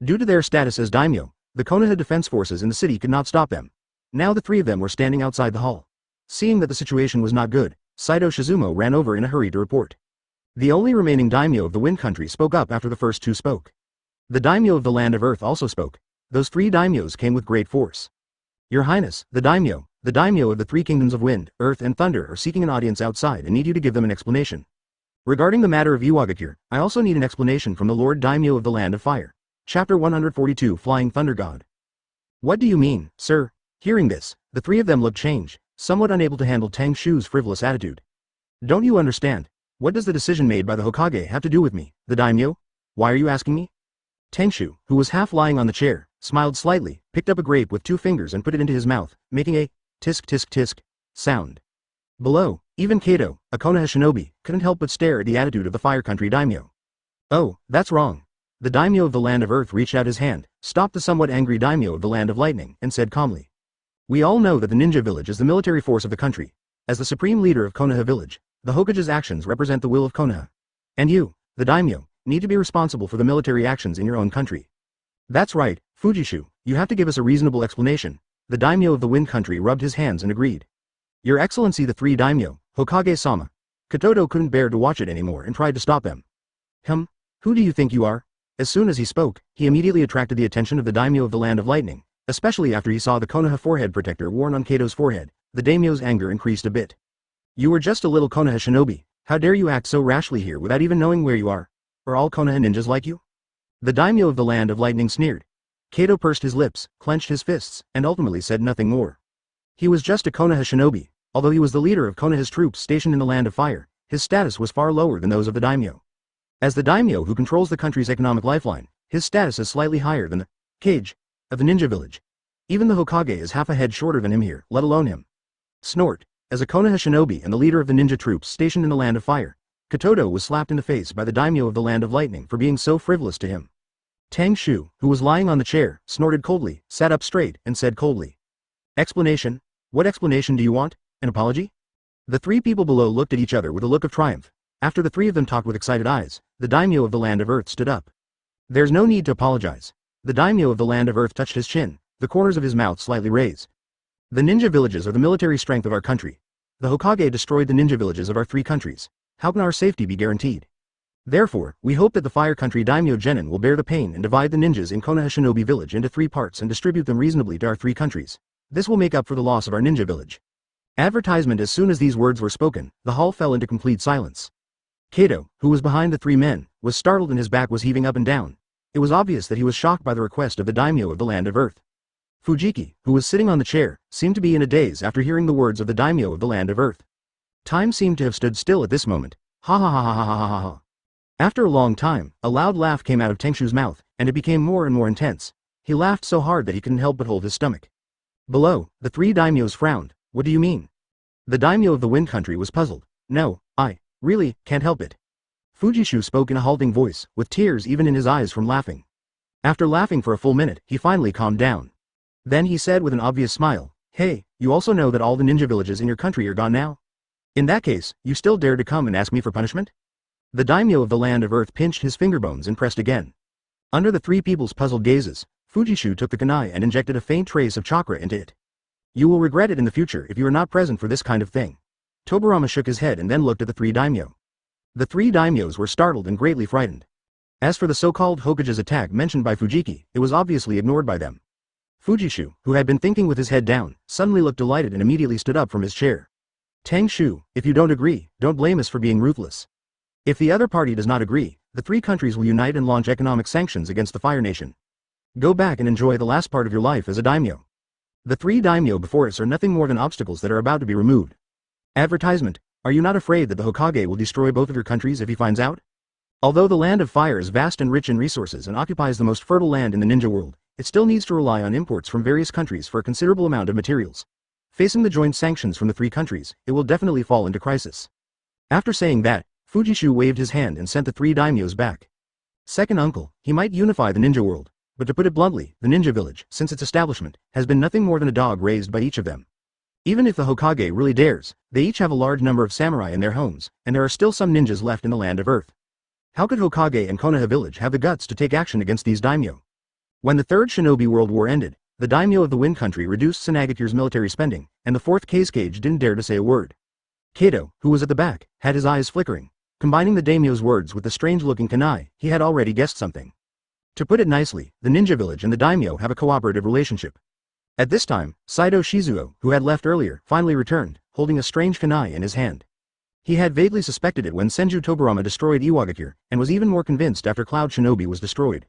Due to their status as daimyo, the Konoha defense forces in the city could not stop them. Now the 3 of them were standing outside the hall. Seeing that the situation was not good, Saito Shizumo ran over in a hurry to report. The only remaining daimyo of the Wind Country spoke up after the first 2 spoke. The daimyo of the Land of Earth also spoke. Those 3 daimyos came with great force. Your Highness, the daimyo of the 3 kingdoms of Wind, Earth and Thunder are seeking an audience outside and need you to give them an explanation. Regarding the matter of Iwagakure, I also need an explanation from the Lord Daimyo of the Land of Fire. Chapter 142 Flying Thunder God. What do you mean, sir? Hearing this, the 3 of them looked changed, somewhat unable to handle Tang Shu's frivolous attitude. Don't you understand? What does the decision made by the Hokage have to do with me, the daimyo? Why are you asking me? Tengshu, who was half lying on the chair, smiled slightly, picked up a grape with 2 fingers and put it into his mouth, making a tisk tisk tisk sound. Below, even Kato, a Konoha shinobi, couldn't help but stare at the attitude of the Fire Country daimyo. Oh, that's wrong. The daimyo of the Land of Earth reached out his hand, stopped the somewhat angry daimyo of the Land of Lightning, and said calmly. We all know that the ninja village is the military force of the country. As the supreme leader of Konoha village, the Hokage's actions represent the will of Konoha. And you, the daimyo, need to be responsible for the military actions in your own country. That's right, Fujishu, you have to give us a reasonable explanation. The daimyo of the Wind Country rubbed his hands and agreed. Your Excellency the 3 daimyo, Hokage-sama. Katoto couldn't bear to watch it anymore and tried to stop them. Who do you think you are? As soon as he spoke, he immediately attracted the attention of the daimyo of the Land of Lightning, especially after he saw the Konoha forehead protector worn on Kato's forehead. The daimyo's anger increased a bit. You were just a little Konoha shinobi, how dare you act so rashly here without even knowing where you are? Are all Konoha ninjas like you? The daimyo of the Land of Lightning sneered. Kato pursed his lips, clenched his fists, and ultimately said nothing more. He was just a Konoha shinobi, although he was the leader of Konoha's troops stationed in the Land of Fire, his status was far lower than those of the daimyo. As the daimyo who controls the country's economic lifeline, his status is slightly higher than the Kage of the ninja village. Even the Hokage is half a head shorter than him here, let alone him. Snort. As a Konoha shinobi and the leader of the ninja troops stationed in the Land of Fire, Katoto was slapped in the face by the daimyo of the Land of Lightning for being so frivolous to him. Tengshu, who was lying on the chair, snorted coldly, sat up straight, and said coldly. Explanation? What explanation do you want? An apology? The 3 people below looked at each other with a look of triumph. After the 3 of them talked with excited eyes, the daimyo of the Land of Earth stood up. There's no need to apologize. The daimyo of the Land of Earth touched his chin, the corners of his mouth slightly raised. The ninja villages are the military strength of our country. The Hokage destroyed the ninja villages of our 3 countries. How can our safety be guaranteed? Therefore, we hope that the Fire Country daimyo genin will bear the pain and divide the ninjas in Konoha Shinobi village into 3 parts and distribute them reasonably to our 3 countries. This will make up for the loss of our ninja village. Advertisement. As soon as these words were spoken, the hall fell into complete silence. Kato, who was behind the 3 men, was startled and his back was heaving up and down. It was obvious that he was shocked by the request of the daimyo of the Land of Earth. Fujiki, who was sitting on the chair, seemed to be in a daze after hearing the words of the daimyo of the Land of Earth. Time seemed to have stood still at this moment. Ha ha ha ha ha ha ha ha. After a long time, a loud laugh came out of Tengshu's mouth, and it became more and more intense. He laughed so hard that he couldn't help but hold his stomach. Below, the 3 daimyos frowned. What do you mean? The daimyo of the Wind Country was puzzled. No, I really can't help it. Fujishu spoke in a halting voice, with tears even in his eyes from laughing. After laughing for a full minute, he finally calmed down. Then he said with an obvious smile, Hey, you also know that all the ninja villages in your country are gone now? In that case, you still dare to come and ask me for punishment? The daimyo of the Land of Earth pinched his fingerbones and pressed again. Under the 3 people's puzzled gazes, Fujishu took the kunai and injected a faint trace of chakra into it. You will regret it in the future if you are not present for this kind of thing. Tobirama shook his head and then looked at the 3 daimyo. The 3 daimyos were startled and greatly frightened. As for the so-called Hokage's attack mentioned by Fujiki, it was obviously ignored by them. Fujishu, who had been thinking with his head down, suddenly looked delighted and immediately stood up from his chair. Tengshu, if you don't agree, don't blame us for being ruthless. If the other party does not agree, the 3 countries will unite and launch economic sanctions against the Fire Nation. Go back and enjoy the last part of your life as a daimyo. The 3 daimyo before us are nothing more than obstacles that are about to be removed. Advertisement. Are you not afraid that the Hokage will destroy both of your countries if he finds out? Although the Land of Fire is vast and rich in resources and occupies the most fertile land in the ninja world, it still needs to rely on imports from various countries for a considerable amount of materials. Facing the joint sanctions from the 3 countries, it will definitely fall into crisis. After saying that, Fujishu waved his hand and sent the 3 daimyos back. Second uncle, he might unify the ninja world, but to put it bluntly, the ninja village, since its establishment, has been nothing more than a dog raised by each of them. Even if the Hokage really dares, they each have a large number of samurai in their homes, and there are still some ninjas left in the Land of Earth. How could Hokage and Konoha village have the guts to take action against these daimyo? When the Third Shinobi World War ended, the daimyo of the Wind Country reduced Sanagakure's military spending, and the 4th Kazekage didn't dare to say a word. Kato, who was at the back, had his eyes flickering. Combining the daimyo's words with the strange-looking kunai, he had already guessed something. To put it nicely, the ninja village and the daimyo have a cooperative relationship. At this time, Saido Shizuo, who had left earlier, finally returned, holding a strange kunai in his hand. He had vaguely suspected it when Senju Tobirama destroyed Iwagakure, and was even more convinced after Cloud Shinobi was destroyed.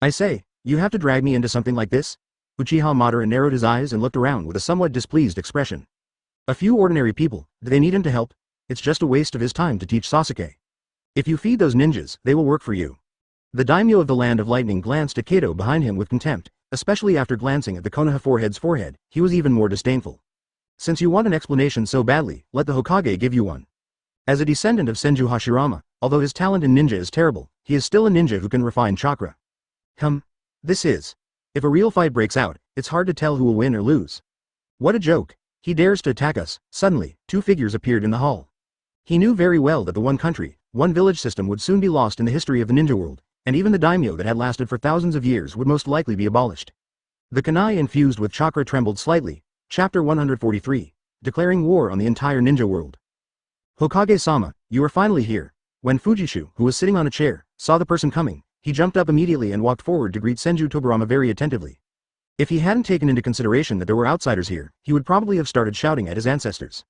I say, you have to drag me into something like this? Uchiha Madara narrowed his eyes and looked around with a somewhat displeased expression. A few ordinary people, do they need him to help? It's just a waste of his time to teach Sasuke. If you feed those ninjas, they will work for you. The daimyo of the Land of Lightning glanced at Kato behind him with contempt, especially after glancing at the Konoha forehead's forehead, he was even more disdainful. Since you want an explanation so badly, let the Hokage give you one. As a descendant of Senju Hashirama, although his talent in ninja is terrible, he is still a ninja who can refine chakra. This is. If a real fight breaks out, it's hard to tell who will win or lose. What a joke. He dares to attack us. Suddenly, two figures appeared in the hall. He knew very well that the one country, one village system would soon be lost in the history of the ninja world, and even the daimyo that had lasted for thousands of years would most likely be abolished. The kunai infused with chakra trembled slightly. Chapter 143. Declaring war on the entire ninja world. Hokage-sama, you are finally here. When Fujishu, who was sitting on a chair, saw the person coming, he jumped up immediately and walked forward to greet Senju Tobirama very attentively. If he hadn't taken into consideration that there were outsiders here, he would probably have started shouting at his ancestors.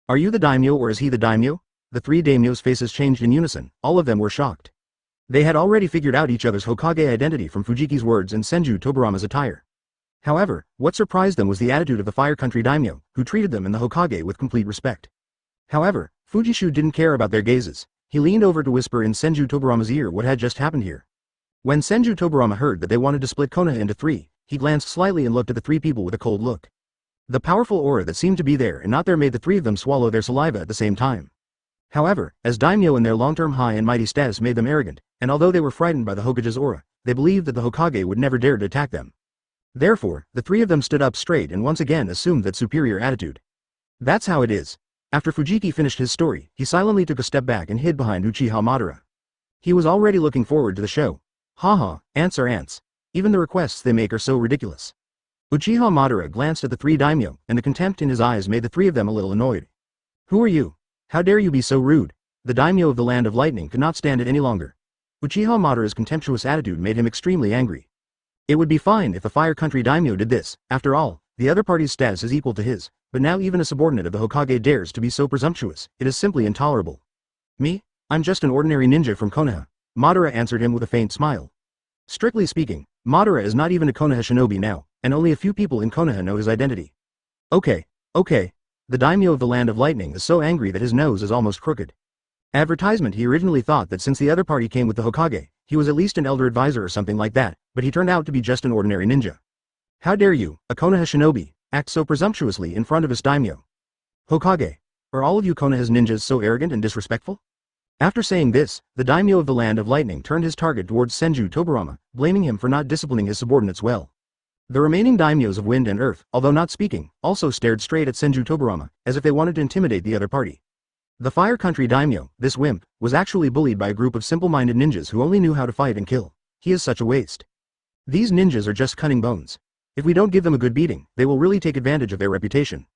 Are you the daimyo or is he the daimyo? The three daimyos' faces changed in unison, all of them were shocked. They had already figured out each other's Hokage identity from Fujiki's words and Senju Tobirama's attire. However, what surprised them was the attitude of the Fire Country daimyo, who treated them and the Hokage with complete respect. However, Fujishu didn't care about their gazes. He leaned over to whisper in Senju Tobirama's ear what had just happened here. When Senju Tobirama heard that they wanted to split Konoha into three, he glanced slightly and looked at the three people with a cold look. The powerful aura that seemed to be there and not there made the three of them swallow their saliva at the same time. However, as daimyo and their long-term high and mighty status made them arrogant, and although they were frightened by the Hokage's aura, they believed that the Hokage would never dare to attack them. Therefore, the three of them stood up straight and once again assumed that superior attitude. That's how it is. After Fujiki finished his story, he silently took a step back and hid behind Uchiha Madara. He was already looking forward to the show. Haha, ants are ants. Even the requests they make are so ridiculous. Uchiha Madara glanced at the three daimyo, and the contempt in his eyes made the three of them a little annoyed. Who are you? How dare you be so rude? The daimyo of the Land of Lightning could not stand it any longer. Uchiha Madara's contemptuous attitude made him extremely angry. It would be fine if the Fire Country daimyo did this, after all, the other party's status is equal to his, but now even a subordinate of the Hokage dares to be so presumptuous, it is simply intolerable. Me? I'm just an ordinary ninja from Konoha. Madara answered him with a faint smile. Strictly speaking, Madara is not even a Konoha shinobi now, and only a few people in Konoha know his identity. Okay. The daimyo of the Land of Lightning is so angry that his nose is almost crooked. Advertisement. He originally thought that since the other party came with the Hokage, he was at least an elder advisor or something like that, but he turned out to be just an ordinary ninja. How dare you, a Konoha shinobi, act so presumptuously in front of his daimyo? Hokage, are all of you Konoha's ninjas so arrogant and disrespectful? After saying this, the daimyo of the Land of Lightning turned his target towards Senju Tobirama, blaming him for not disciplining his subordinates well. The remaining daimyos of Wind and Earth, although not speaking, also stared straight at Senju Tobirama, as if they wanted to intimidate the other party. The Fire Country daimyo, this wimp, was actually bullied by a group of simple-minded ninjas who only knew how to fight and kill. He is such a waste. These ninjas are just cunning bones. If we don't give them a good beating, they will really take advantage of their reputation.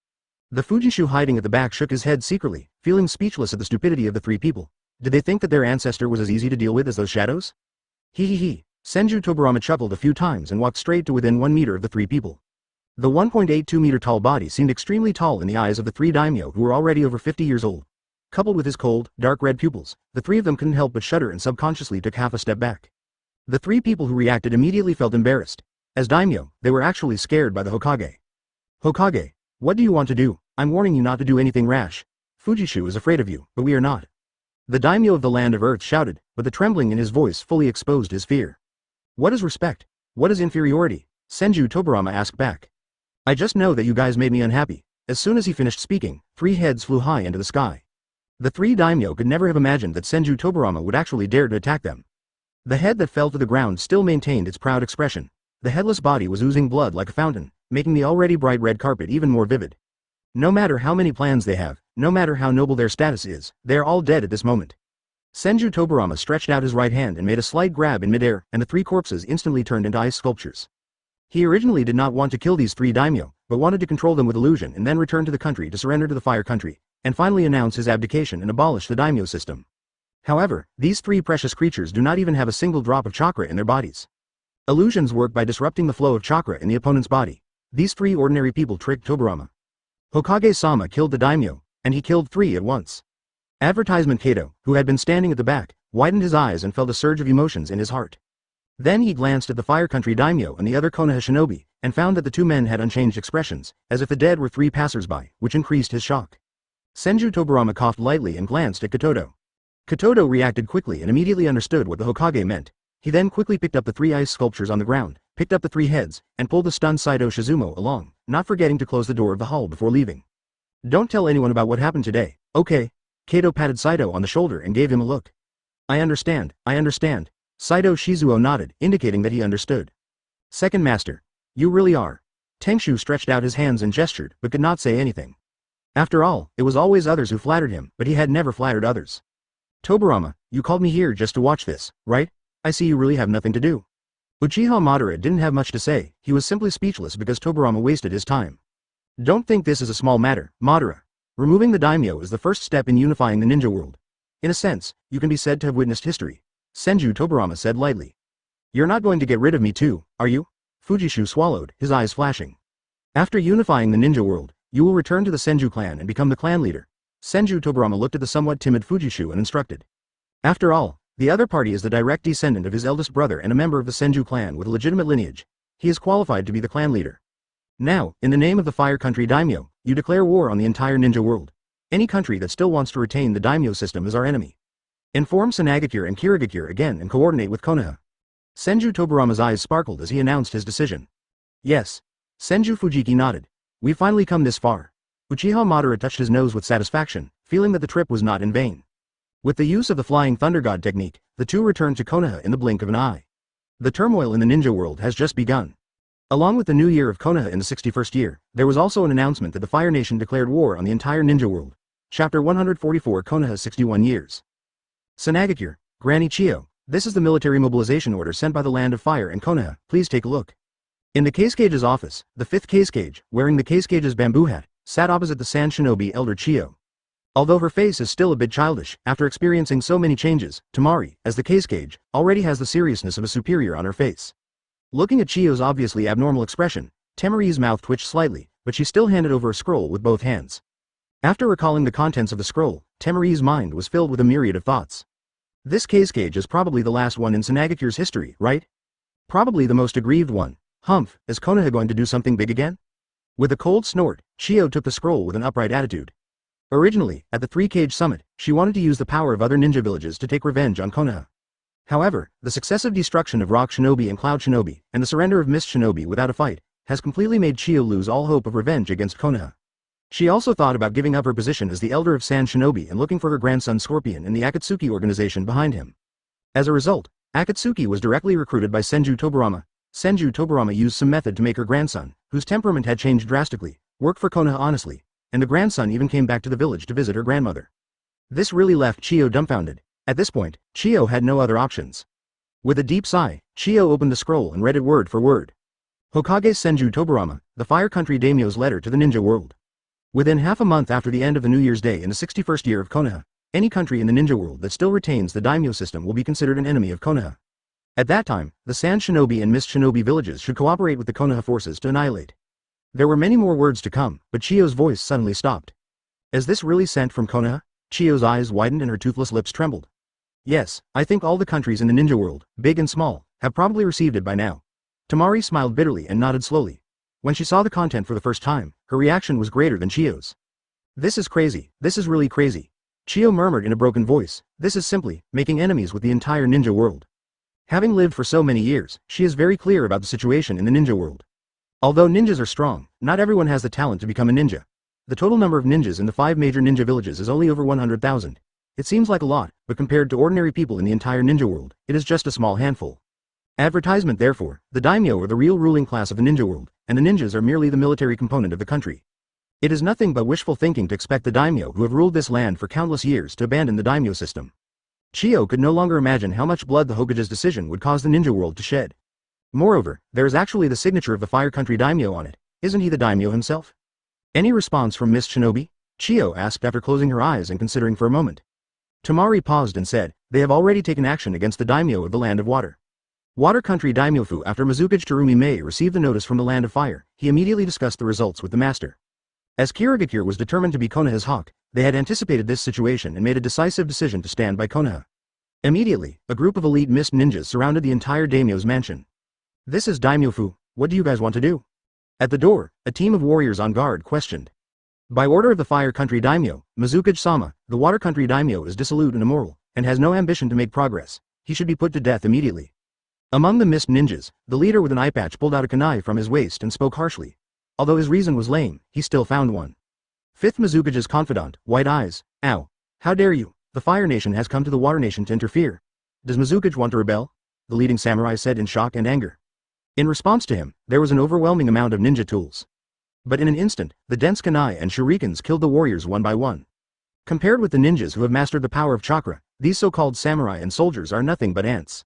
The Fujishu hiding at the back shook his head secretly, feeling speechless at the stupidity of the three people. Did they think that their ancestor was as easy to deal with as those shadows? He. Senju Tobirama chuckled a few times and walked straight to within 1 meter of the three people. The 1.82 meter tall body seemed extremely tall in the eyes of the three daimyo who were already over 50 years old. Coupled with his cold, dark red pupils, the three of them couldn't help but shudder and subconsciously took half a step back. The three people who reacted immediately felt embarrassed. As daimyo, they were actually scared by the Hokage. Hokage, what do you want to do? I'm warning you not to do anything rash. Fujishu is afraid of you, but we are not. The daimyo of the Land of Earth shouted, but the trembling in his voice fully exposed his fear. What is respect? What is inferiority? Senju Tobirama asked back. I just know that you guys made me unhappy. As soon as he finished speaking, 3 heads flew high into the sky. The three daimyo could never have imagined that Senju Tobirama would actually dare to attack them. The head that fell to the ground still maintained its proud expression. The headless body was oozing blood like a fountain, making the already bright red carpet even more vivid. No matter how many plans they have, no matter how noble their status is, they are all dead at this moment. Senju Tobirama stretched out his right hand and made a slight grab in midair, and the 3 corpses instantly turned into ice sculptures. He originally did not want to kill these 3 daimyo, but wanted to control them with illusion and then return to the country to surrender to the Fire Country, and finally announce his abdication and abolish the daimyo system. However, these 3 precious creatures do not even have a single drop of chakra in their bodies. Illusions work by disrupting the flow of chakra in the opponent's body. These 3 ordinary people tricked Tobirama. Hokage-sama killed the daimyo, and he killed 3 at once. Advertisement. Kato, who had been standing at the back, widened his eyes and felt a surge of emotions in his heart. Then he glanced at the Fire Country daimyo and the other Konoha shinobi, and found that the 2 men had unchanged expressions, as if the dead were 3 passersby, which increased his shock. Senju Tobirama coughed lightly and glanced at Katoto. Katoto reacted quickly and immediately understood what the Hokage meant. He then quickly picked up the 3 ice sculptures on the ground, picked up the 3 heads, and pulled the stunned Saito Shizumo along, not forgetting to close the door of the hall before leaving. Don't tell anyone about what happened today, okay? Kato patted Saito on the shoulder and gave him a look. I understand. Saito Shizuo nodded, indicating that he understood. Second Master. You really are. Tengshu stretched out his hands and gestured, but could not say anything. After all, it was always others who flattered him, but he had never flattered others. Tobirama, you called me here just to watch this, right? I see you really have nothing to do. Uchiha Madara didn't have much to say, he was simply speechless because Tobirama wasted his time. Don't think this is a small matter, Madara. Removing the daimyo is the first step in unifying the ninja world. In a sense, you can be said to have witnessed history. Senju Tobirama said lightly. You're not going to get rid of me too, are you? Fujishu swallowed, his eyes flashing. After unifying the ninja world, you will return to the Senju clan and become the clan leader. Senju Tobirama looked at the somewhat timid Fujishu and instructed. After all, the other party is the direct descendant of his eldest brother and a member of the Senju clan with a legitimate lineage. He is qualified to be the clan leader. Now, in the name of the Fire Country Daimyo, you declare war on the entire ninja world. Any country that still wants to retain the daimyo system is our enemy. Inform Sanagakure and Kirigakure again and coordinate with Konoha. Senju Tobirama's eyes sparkled as he announced his decision. Yes. Senju Fujiki nodded. We've finally come this far. Uchiha Madara touched his nose with satisfaction, feeling that the trip was not in vain. With the use of the Flying Thunder God technique, the two returned to Konoha in the blink of an eye. The turmoil in the ninja world has just begun. Along with the new year of Konoha in the 61st year, there was also an announcement that the Fire Nation declared war on the entire ninja world. Chapter 144 Konoha 61 years. Sanagakure, Granny Chio, this is the military mobilization order sent by the Land of Fire and Konoha, please take a look. In the Casecage's office, the 5th Casecage, wearing the Casecage's bamboo hat, sat opposite the Sand Shinobi elder Chio. Although her face is still a bit childish, after experiencing so many changes, Tamari, as the Casecage, already has the seriousness of a superior on her face. Looking at Chio's obviously abnormal expression, Tamari's mouth twitched slightly, but she still handed over a scroll with both hands. After recalling the contents of the scroll, Tamari's mind was filled with a myriad of thoughts. This Casecage is probably the last one in Sanagakure's history, right? Probably the most aggrieved one. Humph, is Konoha going to do something big again? With a cold snort, Chio took the scroll with an upright attitude. Originally, at the 3-Cage Summit, she wanted to use the power of other ninja villages to take revenge on Konoha. However, the successive destruction of Rock Shinobi and Cloud Shinobi, and the surrender of Mist Shinobi without a fight, has completely made Chio lose all hope of revenge against Konoha. She also thought about giving up her position as the elder of Sand Shinobi and looking for her grandson Scorpion in the Akatsuki organization behind him. As a result, Akatsuki was directly recruited by Senju Tobirama. Senju Tobirama used some method to make her grandson, whose temperament had changed drastically, work for Konoha honestly, and the grandson even came back to the village to visit her grandmother. This really left Chio dumbfounded. At this point, Chio had no other options. With a deep sigh, Chio opened the scroll and read it word for word. Hokage Senju Tobirama, the Fire Country Daimyo's letter to the ninja world. Within half a month after the end of the New Year's Day in the 61st year of Konoha, any country in the ninja world that still retains the daimyo system will be considered an enemy of Konoha. At that time, the Sand Shinobi and Mist Shinobi villages should cooperate with the Konoha forces to annihilate. There were many more words to come, but Chio's voice suddenly stopped. Is this really sent from Konoha? Chio's eyes widened and her toothless lips trembled. Yes, I think all the countries in the ninja world, big and small, have probably received it by now. Tamari smiled bitterly and nodded slowly. When she saw the content for the first time, her reaction was greater than Chio's. This is crazy, this is really crazy. Chio murmured in a broken voice, this is simply making enemies with the entire ninja world. Having lived for so many years, she is very clear about the situation in the ninja world. Although ninjas are strong, not everyone has the talent to become a ninja. The total number of ninjas in the 5 major ninja villages is only over 100,000. It seems like a lot, but compared to ordinary people in the entire ninja world, it is just a small handful. Advertisement therefore, the daimyo are the real ruling class of the ninja world, and the ninjas are merely the military component of the country. It is nothing but wishful thinking to expect the daimyo who have ruled this land for countless years to abandon the daimyo system. Chio could no longer imagine how much blood the Hokage's decision would cause the ninja world to shed. Moreover, there is actually the signature of the Fire Country daimyo on it. Isn't he the daimyo himself? Any response from Mist Shinobi? Chio asked after closing her eyes and considering for a moment. Tamari paused and said, they have already taken action against the daimyo of the Land of Water. Water Country Daimyofu. After Mizukage Terumi Mei received the notice from the Land of Fire, he immediately discussed the results with the master. As Kirigakure was determined to be Konoha's hawk, they had anticipated this situation and made a decisive decision to stand by Konoha. Immediately, a group of elite mist ninjas surrounded the entire daimyo's mansion. This is Daimyofu, what do you guys want to do? At the door, a team of warriors on guard questioned. By order of the Fire Country Daimyo, Mizukage-sama, the Water Country Daimyo is dissolute and immoral, and has no ambition to make progress. He should be put to death immediately. Among the mist ninjas, the leader with an eye patch pulled out a kunai from his waist and spoke harshly. Although his reason was lame, he still found one. Fifth Mizukage's confidant, White Eyes. Ow. How dare you? The Fire Nation has come to the Water Nation to interfere. Does Mizukage want to rebel? The leading samurai said in shock and anger. In response to him, there was an overwhelming amount of ninja tools. But in an instant, the dense kunai and shurikens killed the warriors one by one. Compared with the ninjas who have mastered the power of chakra, these so-called samurai and soldiers are nothing but ants.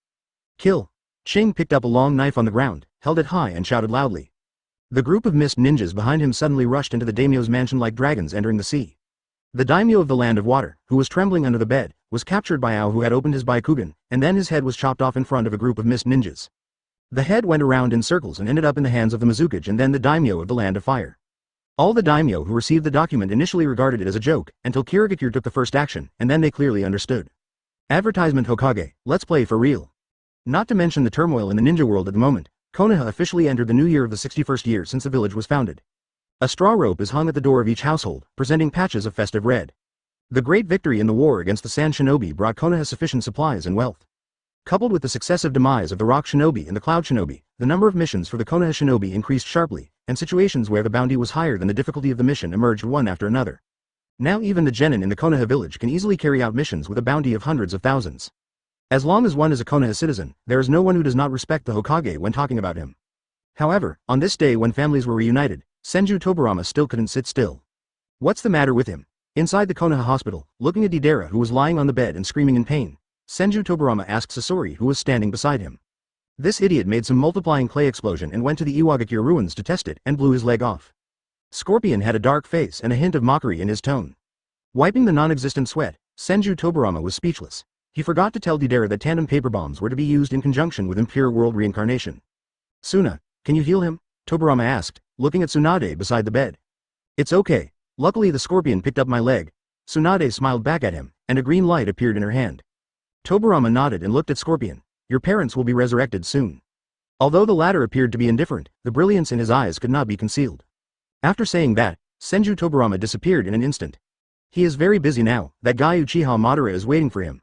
Kill. Ching picked up a long knife on the ground, held it high and shouted loudly. The group of mist ninjas behind him suddenly rushed into the daimyo's mansion like dragons entering the sea. The daimyo of the Land of Water, who was trembling under the bed, was captured by Ao, who had opened his Baikugan, and then his head was chopped off in front of a group of mist ninjas. The head went around in circles and ended up in the hands of the Mizukage and then the daimyo of the Land of Fire. All the daimyo who received the document initially regarded it as a joke, until Kirigakure took the first action, and then they clearly understood. Advertisement Hokage, let's play for real. Not to mention the turmoil in the ninja world at the moment, Konoha officially entered the new year of the 61st year since the village was founded. A straw rope is hung at the door of each household, presenting patches of festive red. The great victory in the war against the Sand Shinobi brought Konoha sufficient supplies and wealth. Coupled with the successive demise of the Rock Shinobi and the Cloud Shinobi, the number of missions for the Konoha Shinobi increased sharply, and situations where the bounty was higher than the difficulty of the mission emerged one after another. Now even the genin in the Konoha village can easily carry out missions with a bounty of hundreds of thousands. As long as one is a Konoha citizen, there is no one who does not respect the Hokage when talking about him. However, on this day when families were reunited, Senju Tobirama still couldn't sit still. What's the matter with him? Inside the Konoha hospital, looking at Deidara who was lying on the bed and screaming in pain, Senju Tobirama asked Sasori who was standing beside him. This idiot made some multiplying clay explosion and went to the Iwagakure ruins to test it and blew his leg off. Scorpion had a dark face and a hint of mockery in his tone. Wiping the non-existent sweat, Senju Tobirama was speechless. He forgot to tell Deidara that tandem paper bombs were to be used in conjunction with Impure World Reincarnation. Suna, can you heal him? Tobirama asked, looking at Tsunade beside the bed. It's okay. Luckily the scorpion picked up my leg. Tsunade smiled back at him, and a green light appeared in her hand. Tobirama nodded and looked at Scorpion. Your parents will be resurrected soon. Although the latter appeared to be indifferent, the brilliance in his eyes could not be concealed. After saying that, Senju Tobirama disappeared in an instant. He is very busy now, that guy Uchiha Madara is waiting for him.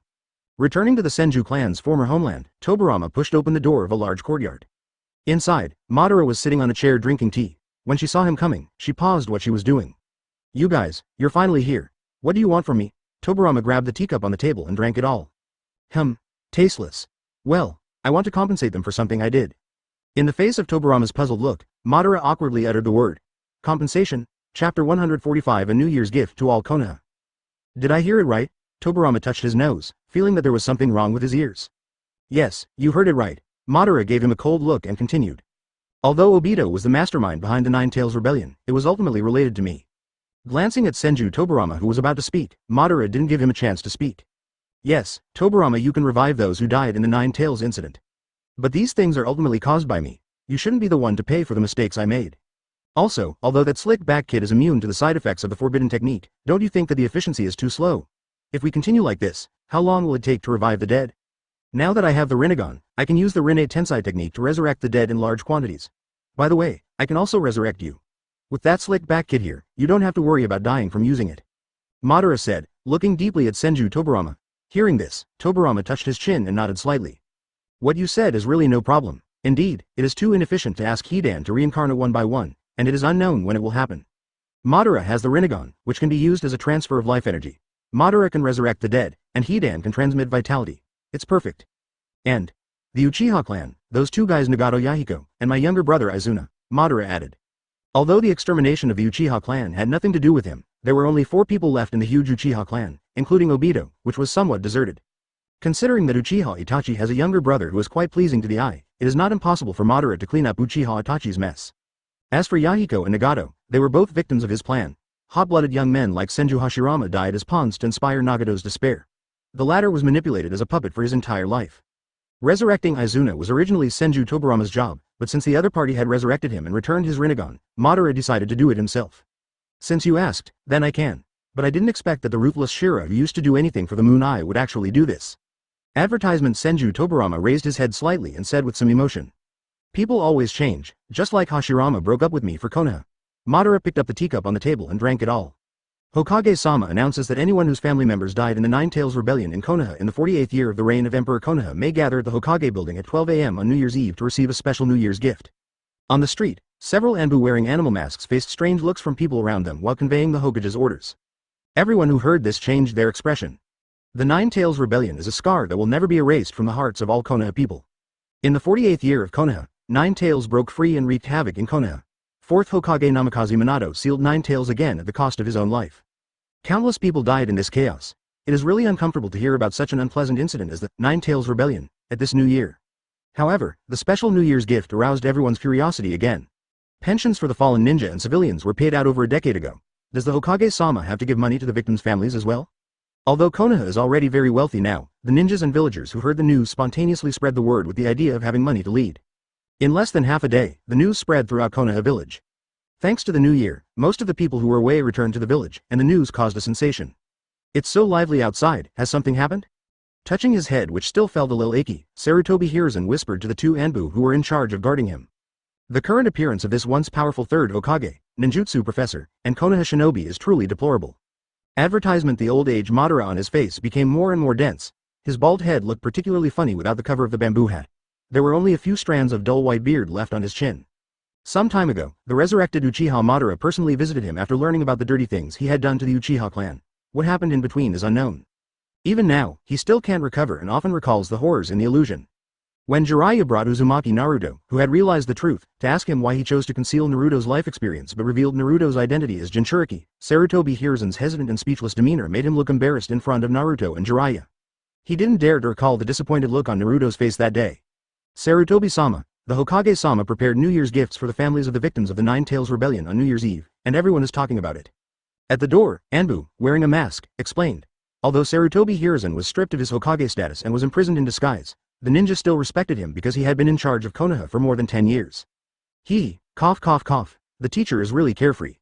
Returning to the Senju clan's former homeland, Tobirama pushed open the door of a large courtyard. Inside, Madara was sitting on a chair drinking tea. When she saw him coming, she paused what she was doing. You guys, you're finally here. What do you want from me? Tobirama grabbed the teacup on the table and drank it all. Tasteless. Well, I want to compensate them for something I did. In the face of Tobirama's puzzled look, Madara awkwardly uttered the word. Compensation? Chapter 145 A New Year's Gift to all Konoha. Did I hear it right? Tobirama touched his nose, feeling that there was something wrong with his ears. Yes, you heard it right. Madara gave him a cold look and continued. Although Obito was the mastermind behind the Nine Tails Rebellion, it was ultimately related to me. Glancing at Senju Tobirama who was about to speak, Madara didn't give him a chance to speak. Yes, Tobirama, you can revive those who died in the Nine Tails incident. But these things are ultimately caused by me. You shouldn't be the one to pay for the mistakes I made. Also, although that slick back kid is immune to the side effects of the forbidden technique, don't you think that the efficiency is too slow? If we continue like this, how long will it take to revive the dead? Now that I have the Rinnegan, I can use the Rinne Tensei technique to resurrect the dead in large quantities. By the way, I can also resurrect you. With that slick back kid here, you don't have to worry about dying from using it. Madara said, looking deeply at Senju Tobirama. Hearing this, Tobirama touched his chin and nodded slightly. What you said is really no problem. Indeed, it is too inefficient to ask Hidan to reincarnate one by one, and it is unknown when it will happen. Madara has the Rinnegan, which can be used as a transfer of life energy. Madara can resurrect the dead, and Hidan can transmit vitality. It's perfect. And the Uchiha clan, those two guys Nagato Yahiko, and my younger brother Izuna, Madara added. Although the extermination of the Uchiha clan had nothing to do with him, there were only 4 people left in the huge Uchiha clan, including Obito, which was somewhat deserted. Considering that Uchiha Itachi has a younger brother who is quite pleasing to the eye, it is not impossible for Madara to clean up Uchiha Itachi's mess. As for Yahiko and Nagato, they were both victims of his plan. Hot-blooded young men like Senju Hashirama died as pawns to inspire Nagato's despair. The latter was manipulated as a puppet for his entire life. Resurrecting Izuna was originally Senju Tobirama's job, but since the other party had resurrected him and returned his Rinnegan, Madara decided to do it himself. Since you asked, then I can. But I didn't expect that the ruthless Shira who used to do anything for the Moon Eye would actually do this. Advertisement Senju Tobirama raised his head slightly and said with some emotion. People always change, just like Hashirama broke up with me for Konoha. Madara picked up the teacup on the table and drank it all. Hokage-sama announces that anyone whose family members died in the Nine Tails Rebellion in Konoha in the 48th year of the reign of Emperor Konoha may gather at the Hokage building at 12 a.m. on New Year's Eve to receive a special New Year's gift. On the street, several Anbu wearing animal masks faced strange looks from people around them while conveying the Hokage's orders. Everyone who heard this changed their expression. The Nine Tails Rebellion is a scar that will never be erased from the hearts of all Konoha people. In the 48th year of Konoha, Nine Tails broke free and wreaked havoc in Konoha. Fourth Hokage Namikaze Minato sealed Nine Tails again at the cost of his own life. Countless people died in this chaos. It is really uncomfortable to hear about such an unpleasant incident as the Nine Tails Rebellion at this new year. However, the special New Year's gift aroused everyone's curiosity again. Pensions for the fallen ninja and civilians were paid out over a decade ago. Does the Hokage-sama have to give money to the victims' families as well? Although Konoha is already very wealthy now, the ninjas and villagers who heard the news spontaneously spread the word with the idea of having money to lead. In less than half a day, the news spread throughout Konoha village. Thanks to the new year, most of the people who were away returned to the village, and the news caused a sensation. It's so lively outside, has something happened? Touching his head which still felt a little achy, Sarutobi Hiruzen whispered to the two Anbu who were in charge of guarding him. The current appearance of this once powerful third Hokage, ninjutsu professor, and Konoha shinobi is truly deplorable. Advertisement. The old age Madara on his face became more and more dense. His bald head looked particularly funny without the cover of the bamboo hat. There were only a few strands of dull white beard left on his chin. Some time ago, the resurrected Uchiha Madara personally visited him after learning about the dirty things he had done to the Uchiha clan. What happened in between is unknown. Even now, he still can't recover and often recalls the horrors in the illusion. When Jiraiya brought Uzumaki Naruto, who had realized the truth, to ask him why he chose to conceal Naruto's life experience but revealed Naruto's identity as Jinchuriki, Sarutobi Hiruzen's hesitant and speechless demeanor made him look embarrassed in front of Naruto and Jiraiya. He didn't dare to recall the disappointed look on Naruto's face that day. Sarutobi-sama, the Hokage-sama prepared New Year's gifts for the families of the victims of the Nine Tails Rebellion on New Year's Eve, and everyone is talking about it. At the door, Anbu, wearing a mask, explained. Although Sarutobi Hiruzen was stripped of his Hokage status and was imprisoned in disguise, the ninja still respected him because he had been in charge of Konoha for more than 10 years. Cough cough cough, the teacher is really carefree.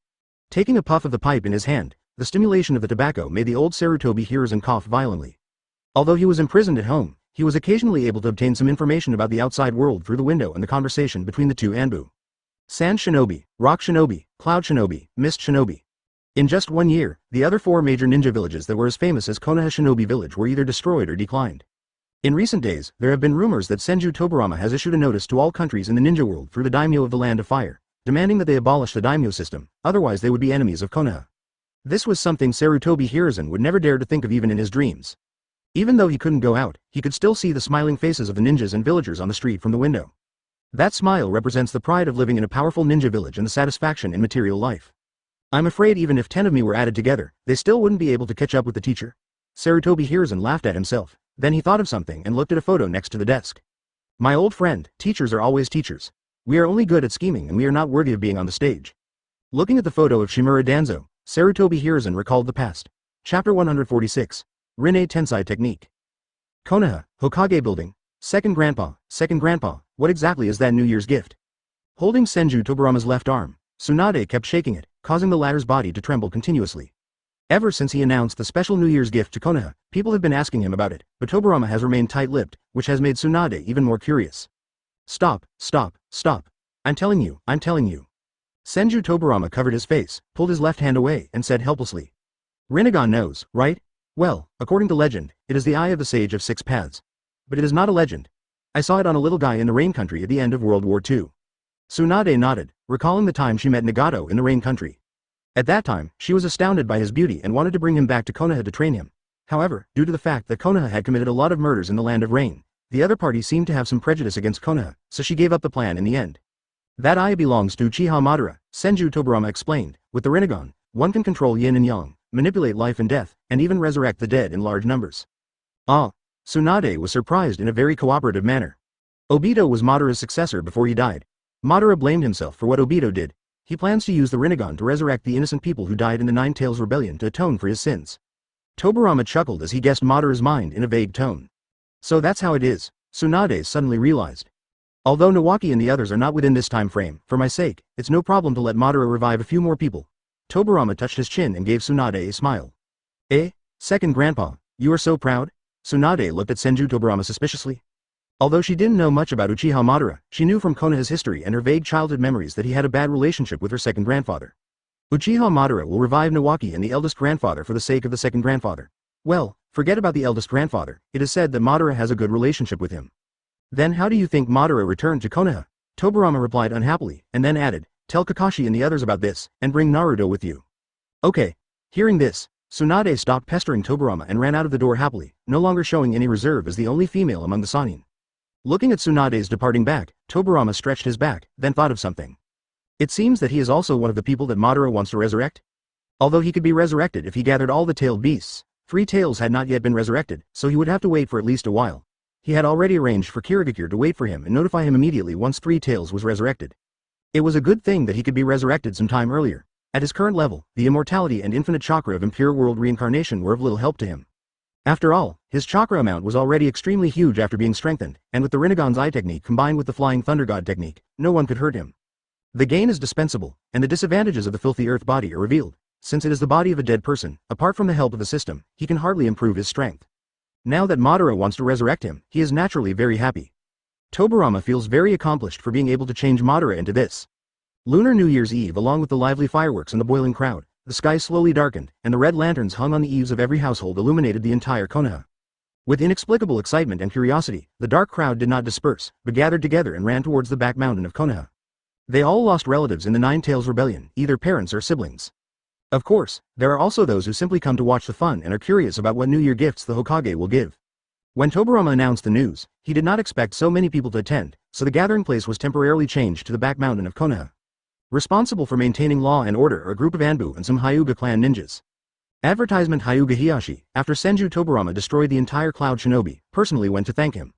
Taking a puff of the pipe in his hand, the stimulation of the tobacco made the old Sarutobi Hiruzen cough violently. Although he was imprisoned at home, he was occasionally able to obtain some information about the outside world through the window and the conversation between the two Anbu. Sand Shinobi, Rock Shinobi, Cloud Shinobi, Mist Shinobi. In just 1 year, the other 4 major ninja villages that were as famous as Konoha Shinobi Village were either destroyed or declined. In recent days, there have been rumors that Senju Tobirama has issued a notice to all countries in the ninja world through the daimyo of the Land of Fire, demanding that they abolish the daimyo system, otherwise they would be enemies of Konoha. This was something Sarutobi Hiruzen would never dare to think of even in his dreams. Even though he couldn't go out, he could still see the smiling faces of the ninjas and villagers on the street from the window. That smile represents the pride of living in a powerful ninja village and the satisfaction in material life. I'm afraid even if 10 of me were added together, they still wouldn't be able to catch up with the teacher. Sarutobi Hiruzen laughed at himself. Then he thought of something and looked at a photo next to the desk. My old friend, teachers are always teachers. We are only good at scheming and we are not worthy of being on the stage. Looking at the photo of Shimura Danzo, Sarutobi Hiruzen recalled the past. Chapter 146. Rinne Tensei Technique. Konoha, Hokage Building. Second Grandpa, what exactly is that New Year's gift? Holding Senju Tobirama's left arm, Tsunade kept shaking it, causing the latter's body to tremble continuously. Ever since he announced the special New Year's gift to Konoha, people have been asking him about it, but Tobirama has remained tight-lipped, which has made Tsunade even more curious. Stop. I'm telling you. Senju Tobirama covered his face, pulled his left hand away, and said helplessly. Rinnegan knows, right? Well, according to legend, it is the eye of the Sage of Six Paths. But it is not a legend. I saw it on a little guy in the Rain Country at the end of World War II. Tsunade nodded, recalling the time she met Nagato in the Rain Country. At that time, she was astounded by his beauty and wanted to bring him back to Konoha to train him. However, due to the fact that Konoha had committed a lot of murders in the Land of Rain, the other party seemed to have some prejudice against Konoha, so she gave up the plan in the end. That eye belongs to Uchiha Madara, Senju Tobirama explained. With the Rinnegan, one can control yin and yang, manipulate life and death, and even resurrect the dead in large numbers. Tsunade was surprised in a very cooperative manner. Obito was Madara's successor before he died. Madara blamed himself for what Obito did. He plans to use the Rinnegan to resurrect the innocent people who died in the Nine Tails Rebellion to atone for his sins. Tobirama chuckled as he guessed Madara's mind in a vague tone. So that's how it is, Tsunade suddenly realized. Although Nawaki and the others are not within this time frame, for my sake, it's no problem to let Madara revive a few more people. Tobirama touched his chin and gave Tsunade a smile. Second Grandpa, you are so proud? Tsunade looked at Senju Tobirama suspiciously. Although she didn't know much about Uchiha Madara, she knew from Konoha's history and her vague childhood memories that he had a bad relationship with her second grandfather. Uchiha Madara will revive Nawaki and the eldest grandfather for the sake of the second grandfather. Well, forget about the eldest grandfather, it is said that Madara has a good relationship with him. Then how do you think Madara returned to Konoha? Tobirama replied unhappily, and then added, tell Kakashi and the others about this, and bring Naruto with you. Okay. Hearing this, Tsunade stopped pestering Tobirama and ran out of the door happily, no longer showing any reserve as the only female among the Sannin. Looking at Tsunade's departing back, Tobirama stretched his back, then thought of something. It seems that he is also one of the people that Madara wants to resurrect. Although he could be resurrected if he gathered all the tailed beasts, 3 tails had not yet been resurrected, so he would have to wait for at least a while. He had already arranged for Kirigakure to wait for him and notify him immediately once 3 tails was resurrected. It was a good thing that he could be resurrected some time earlier. At his current level, the immortality and infinite chakra of Impure World Reincarnation were of little help to him. After all, his chakra amount was already extremely huge after being strengthened, and with the Rinnegan's eye technique combined with the Flying Thunder God technique, no one could hurt him. The gain is dispensable, and the disadvantages of the filthy earth body are revealed. Since it is the body of a dead person, apart from the help of the system, he can hardly improve his strength. Now that Madara wants to resurrect him, he is naturally very happy. Tobirama feels very accomplished for being able to change Madara into this. Lunar New Year's Eve, along with the lively fireworks and the boiling crowd, the sky slowly darkened, and the red lanterns hung on the eaves of every household illuminated the entire Konoha. With inexplicable excitement and curiosity, the dark crowd did not disperse, but gathered together and ran towards the back mountain of Konoha. They all lost relatives in the Nine Tails Rebellion, either parents or siblings. Of course, there are also those who simply come to watch the fun and are curious about what New Year gifts the Hokage will give. When Tobirama announced the news, he did not expect so many people to attend, so the gathering place was temporarily changed to the back mountain of Konoha. Responsible for maintaining law and order are a group of Anbu and some Hyuga clan ninjas. Advertisement: Hyuga Hiyashi, after Senju Tobirama destroyed the entire Cloud Shinobi, personally went to thank him.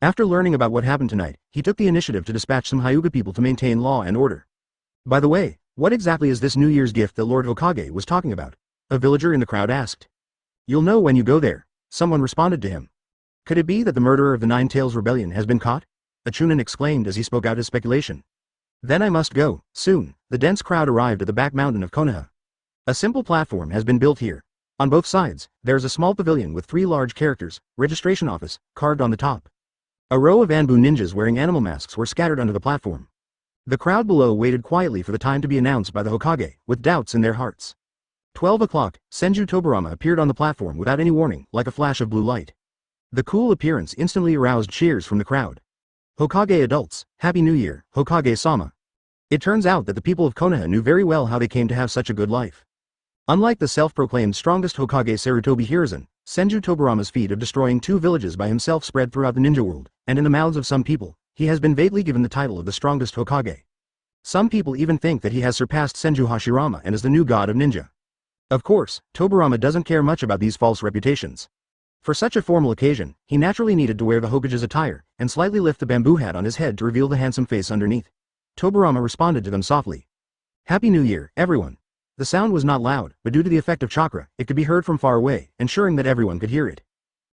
After learning about what happened tonight, he took the initiative to dispatch some Hyuga people to maintain law and order. By the way, what exactly is this New Year's gift that Lord Hokage was talking about? A villager in the crowd asked. You'll know when you go there, someone responded to him. Could it be that the murderer of the Nine Tails Rebellion has been caught? A Chunin exclaimed as he spoke out his speculation. Then I must go. Soon, the dense crowd arrived at the back mountain of Konoha. A simple platform has been built here. On both sides, there is a small pavilion with 3 large characters, registration office, carved on the top. A row of Anbu ninjas wearing animal masks were scattered under the platform. The crowd below waited quietly for the time to be announced by the Hokage, with doubts in their hearts. 12 o'clock, Senju Tobirama appeared on the platform without any warning, like a flash of blue light. The cool appearance instantly aroused cheers from the crowd. Hokage adults, Happy New Year, Hokage-sama. It turns out that the people of Konoha knew very well how they came to have such a good life. Unlike the self-proclaimed strongest Hokage Sarutobi Hiruzen, Senju Tobirama's feat of destroying 2 villages by himself spread throughout the ninja world, and in the mouths of some people, he has been vaguely given the title of the strongest Hokage. Some people even think that he has surpassed Senju Hashirama and is the new god of ninja. Of course, Tobirama doesn't care much about these false reputations. For such a formal occasion, he naturally needed to wear the Hokage's attire, and slightly lift the bamboo hat on his head to reveal the handsome face underneath. Tobirama responded to them softly. Happy New Year, everyone. The sound was not loud, but due to the effect of chakra, it could be heard from far away, ensuring that everyone could hear it.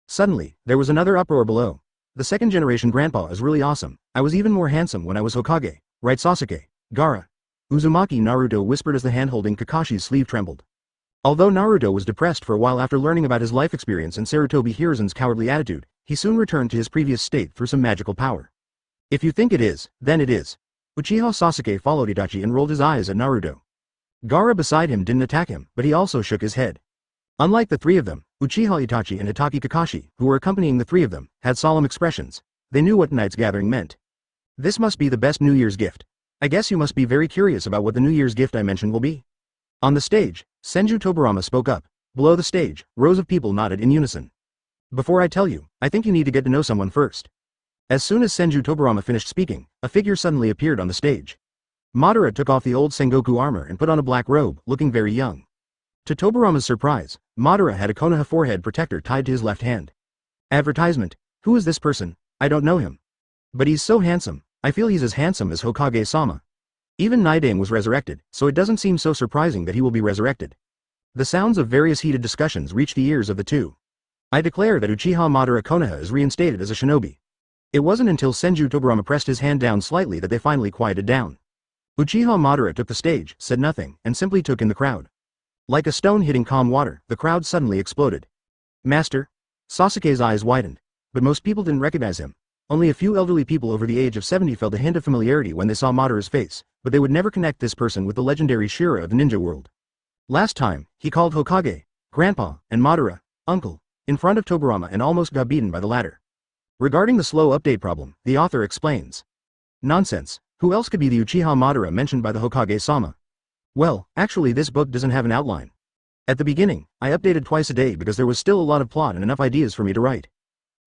Suddenly, there was another uproar below. The second generation grandpa is really awesome. I was even more handsome when I was Hokage, right Sasuke? Gaara. Uzumaki Naruto whispered as the hand holding Kakashi's sleeve trembled. Although Naruto was depressed for a while after learning about his life experience and Sarutobi Hiruzen's cowardly attitude, he soon returned to his previous state through some magical power. If you think it is, then it is. Uchiha Sasuke followed Itachi and rolled his eyes at Naruto. Gaara beside him didn't attack him, but he also shook his head. Unlike the 3 of them, Uchiha Itachi and Hitaki Kakashi, who were accompanying the 3 of them, had solemn expressions. They knew what tonight's gathering meant. This must be the best New Year's gift. I guess you must be very curious about what the New Year's gift I mentioned will be. On the stage, Senju Tobirama spoke up. Below the stage, rows of people nodded in unison. Before I tell you, I think you need to get to know someone first. As soon as Senju Tobirama finished speaking, a figure suddenly appeared on the stage. Madara took off the old Sengoku armor and put on a black robe, looking very young. To Tobirama's surprise, Madara had a Konoha forehead protector tied to his left hand. Advertisement: who is this person? I don't know him. But he's so handsome. I feel he's as handsome as Hokage-sama. Even Naidame was resurrected, so it doesn't seem so surprising that he will be resurrected. The sounds of various heated discussions reached the ears of the 2. I declare that Uchiha Madara Konoha is reinstated as a shinobi. It wasn't until Senju Tobirama pressed his hand down slightly that they finally quieted down. Uchiha Madara took the stage, said nothing, and simply took in the crowd. Like a stone hitting calm water, the crowd suddenly exploded. Master? Sasuke's eyes widened. But most people didn't recognize him. Only a few elderly people over the age of 70 felt a hint of familiarity when they saw Madara's face, but they would never connect this person with the legendary Shira of the ninja world. Last time, he called Hokage, Grandpa, and Madara, Uncle, in front of Tobirama and almost got beaten by the latter. Regarding the slow update problem, the author explains. Nonsense, who else could be the Uchiha Madara mentioned by the Hokage-sama? Well, actually this book doesn't have an outline. At the beginning, I updated twice a day because there was still a lot of plot and enough ideas for me to write.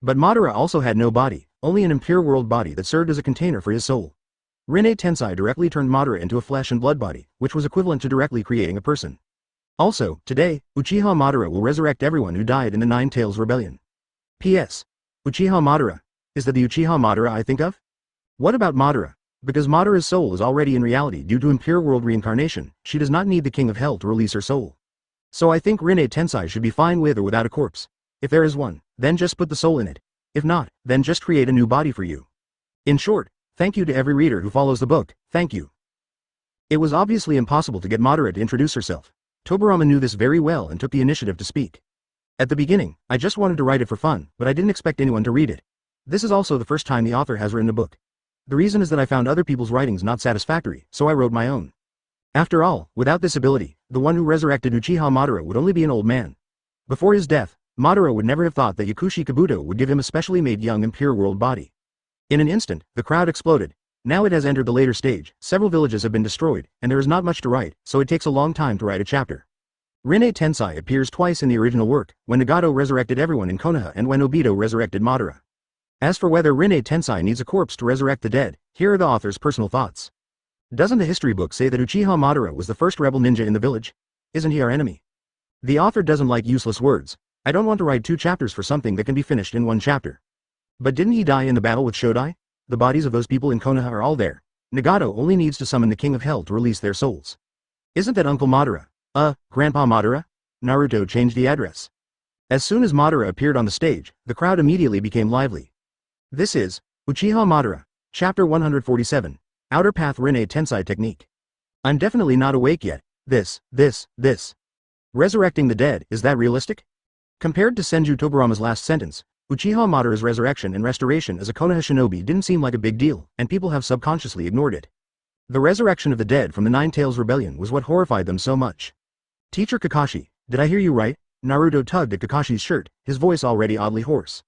But Madara also had no body, only an impure world body that served as a container for his soul. Rinne Tensei directly turned Madara into a flesh and blood body, which was equivalent to directly creating a person. Also, today, Uchiha Madara will resurrect everyone who died in the Nine Tails Rebellion. P.S. Uchiha Madara. Is that the Uchiha Madara I think of? What about Madara? Because Madara's soul is already in reality due to Impure World Reincarnation, she does not need the King of Hell to release her soul. So I think Rinne Tensei should be fine with or without a corpse. If there is one, then just put the soul in it. If not, then just create a new body for you. In short, thank you to every reader who follows the book, thank you. It was obviously impossible to get Madara to introduce herself. Tobirama knew this very well and took the initiative to speak. At the beginning, I just wanted to write it for fun, but I didn't expect anyone to read it. This is also the first time the author has written a book. The reason is that I found other people's writings not satisfactory, so I wrote my own. After all, without this ability, the one who resurrected Uchiha Madara would only be an old man. Before his death, Madara would never have thought that Yakushi Kabuto would give him a specially made young Impure World body. In an instant, the crowd exploded. Now it has entered the later stage, several villages have been destroyed, and there is not much to write, so it takes a long time to write a chapter. Rinne Tensei appears twice in the original work, when Nagato resurrected everyone in Konoha and when Obito resurrected Madara. As for whether Rinne Tensei needs a corpse to resurrect the dead, here are the author's personal thoughts. Doesn't the history book say that Uchiha Madara was the first rebel ninja in the village? Isn't he our enemy? The author doesn't like useless words. I don't want to write 2 chapters for something that can be finished in 1 chapter. But didn't he die in the battle with Shodai? The bodies of those people in Konoha are all there. Nagato only needs to summon the King of Hell to release their souls. Isn't that Uncle Madara? Grandpa Madara? Naruto changed the address. As soon as Madara appeared on the stage, the crowd immediately became lively. This is Uchiha Madara, Chapter 147, Outer Path Rinne Tensei Technique. I'm definitely not awake yet. This. Resurrecting the dead, is that realistic? Compared to Senju Tobirama's last sentence, Uchiha Madara's resurrection and restoration as a Konoha shinobi didn't seem like a big deal, and people have subconsciously ignored it. The resurrection of the dead from the Nine Tails Rebellion was what horrified them so much. Teacher Kakashi, did I hear you right? Naruto tugged at Kakashi's shirt, his voice already oddly hoarse.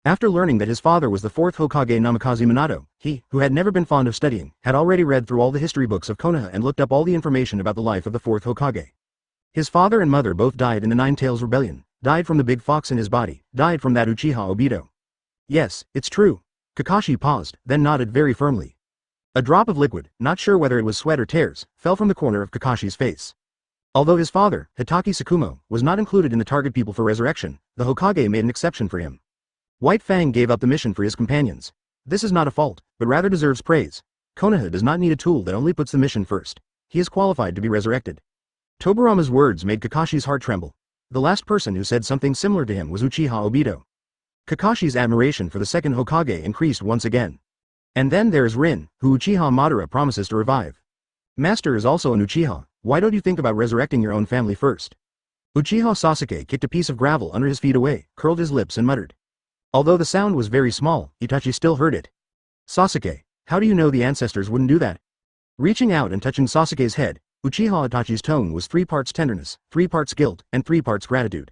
After learning that his father was the 4th Hokage Namikaze Minato, he, who had never been fond of studying, had already read through all the history books of Konoha and looked up all the information about the life of the 4th Hokage. His father and mother both died in the Nine Tails Rebellion, died from the big fox in his body, died from that Uchiha Obito. Yes, it's true. Kakashi paused, then nodded very firmly. A drop of liquid, not sure whether it was sweat or tears, fell from the corner of Kakashi's face. Although his father, Hitaki Tsukumo, was not included in the target people for resurrection, the Hokage made an exception for him. White Fang gave up the mission for his companions. This is not a fault, but rather deserves praise. Konoha does not need a tool that only puts the mission first. He is qualified to be resurrected. Tobirama's words made Kakashi's heart tremble. The last person who said something similar to him was Uchiha Obito. Kakashi's admiration for the second Hokage increased once again. And then there is Rin, who Uchiha Madara promises to revive. Master is also an Uchiha, why don't you think about resurrecting your own family first? Uchiha Sasuke kicked a piece of gravel under his feet away, curled his lips and muttered. Although the sound was very small, Itachi still heard it. Sasuke, how do you know the ancestors wouldn't do that? Reaching out and touching Sasuke's head, Uchiha Itachi's tone was 3 parts tenderness, 3 parts guilt, and 3 parts gratitude.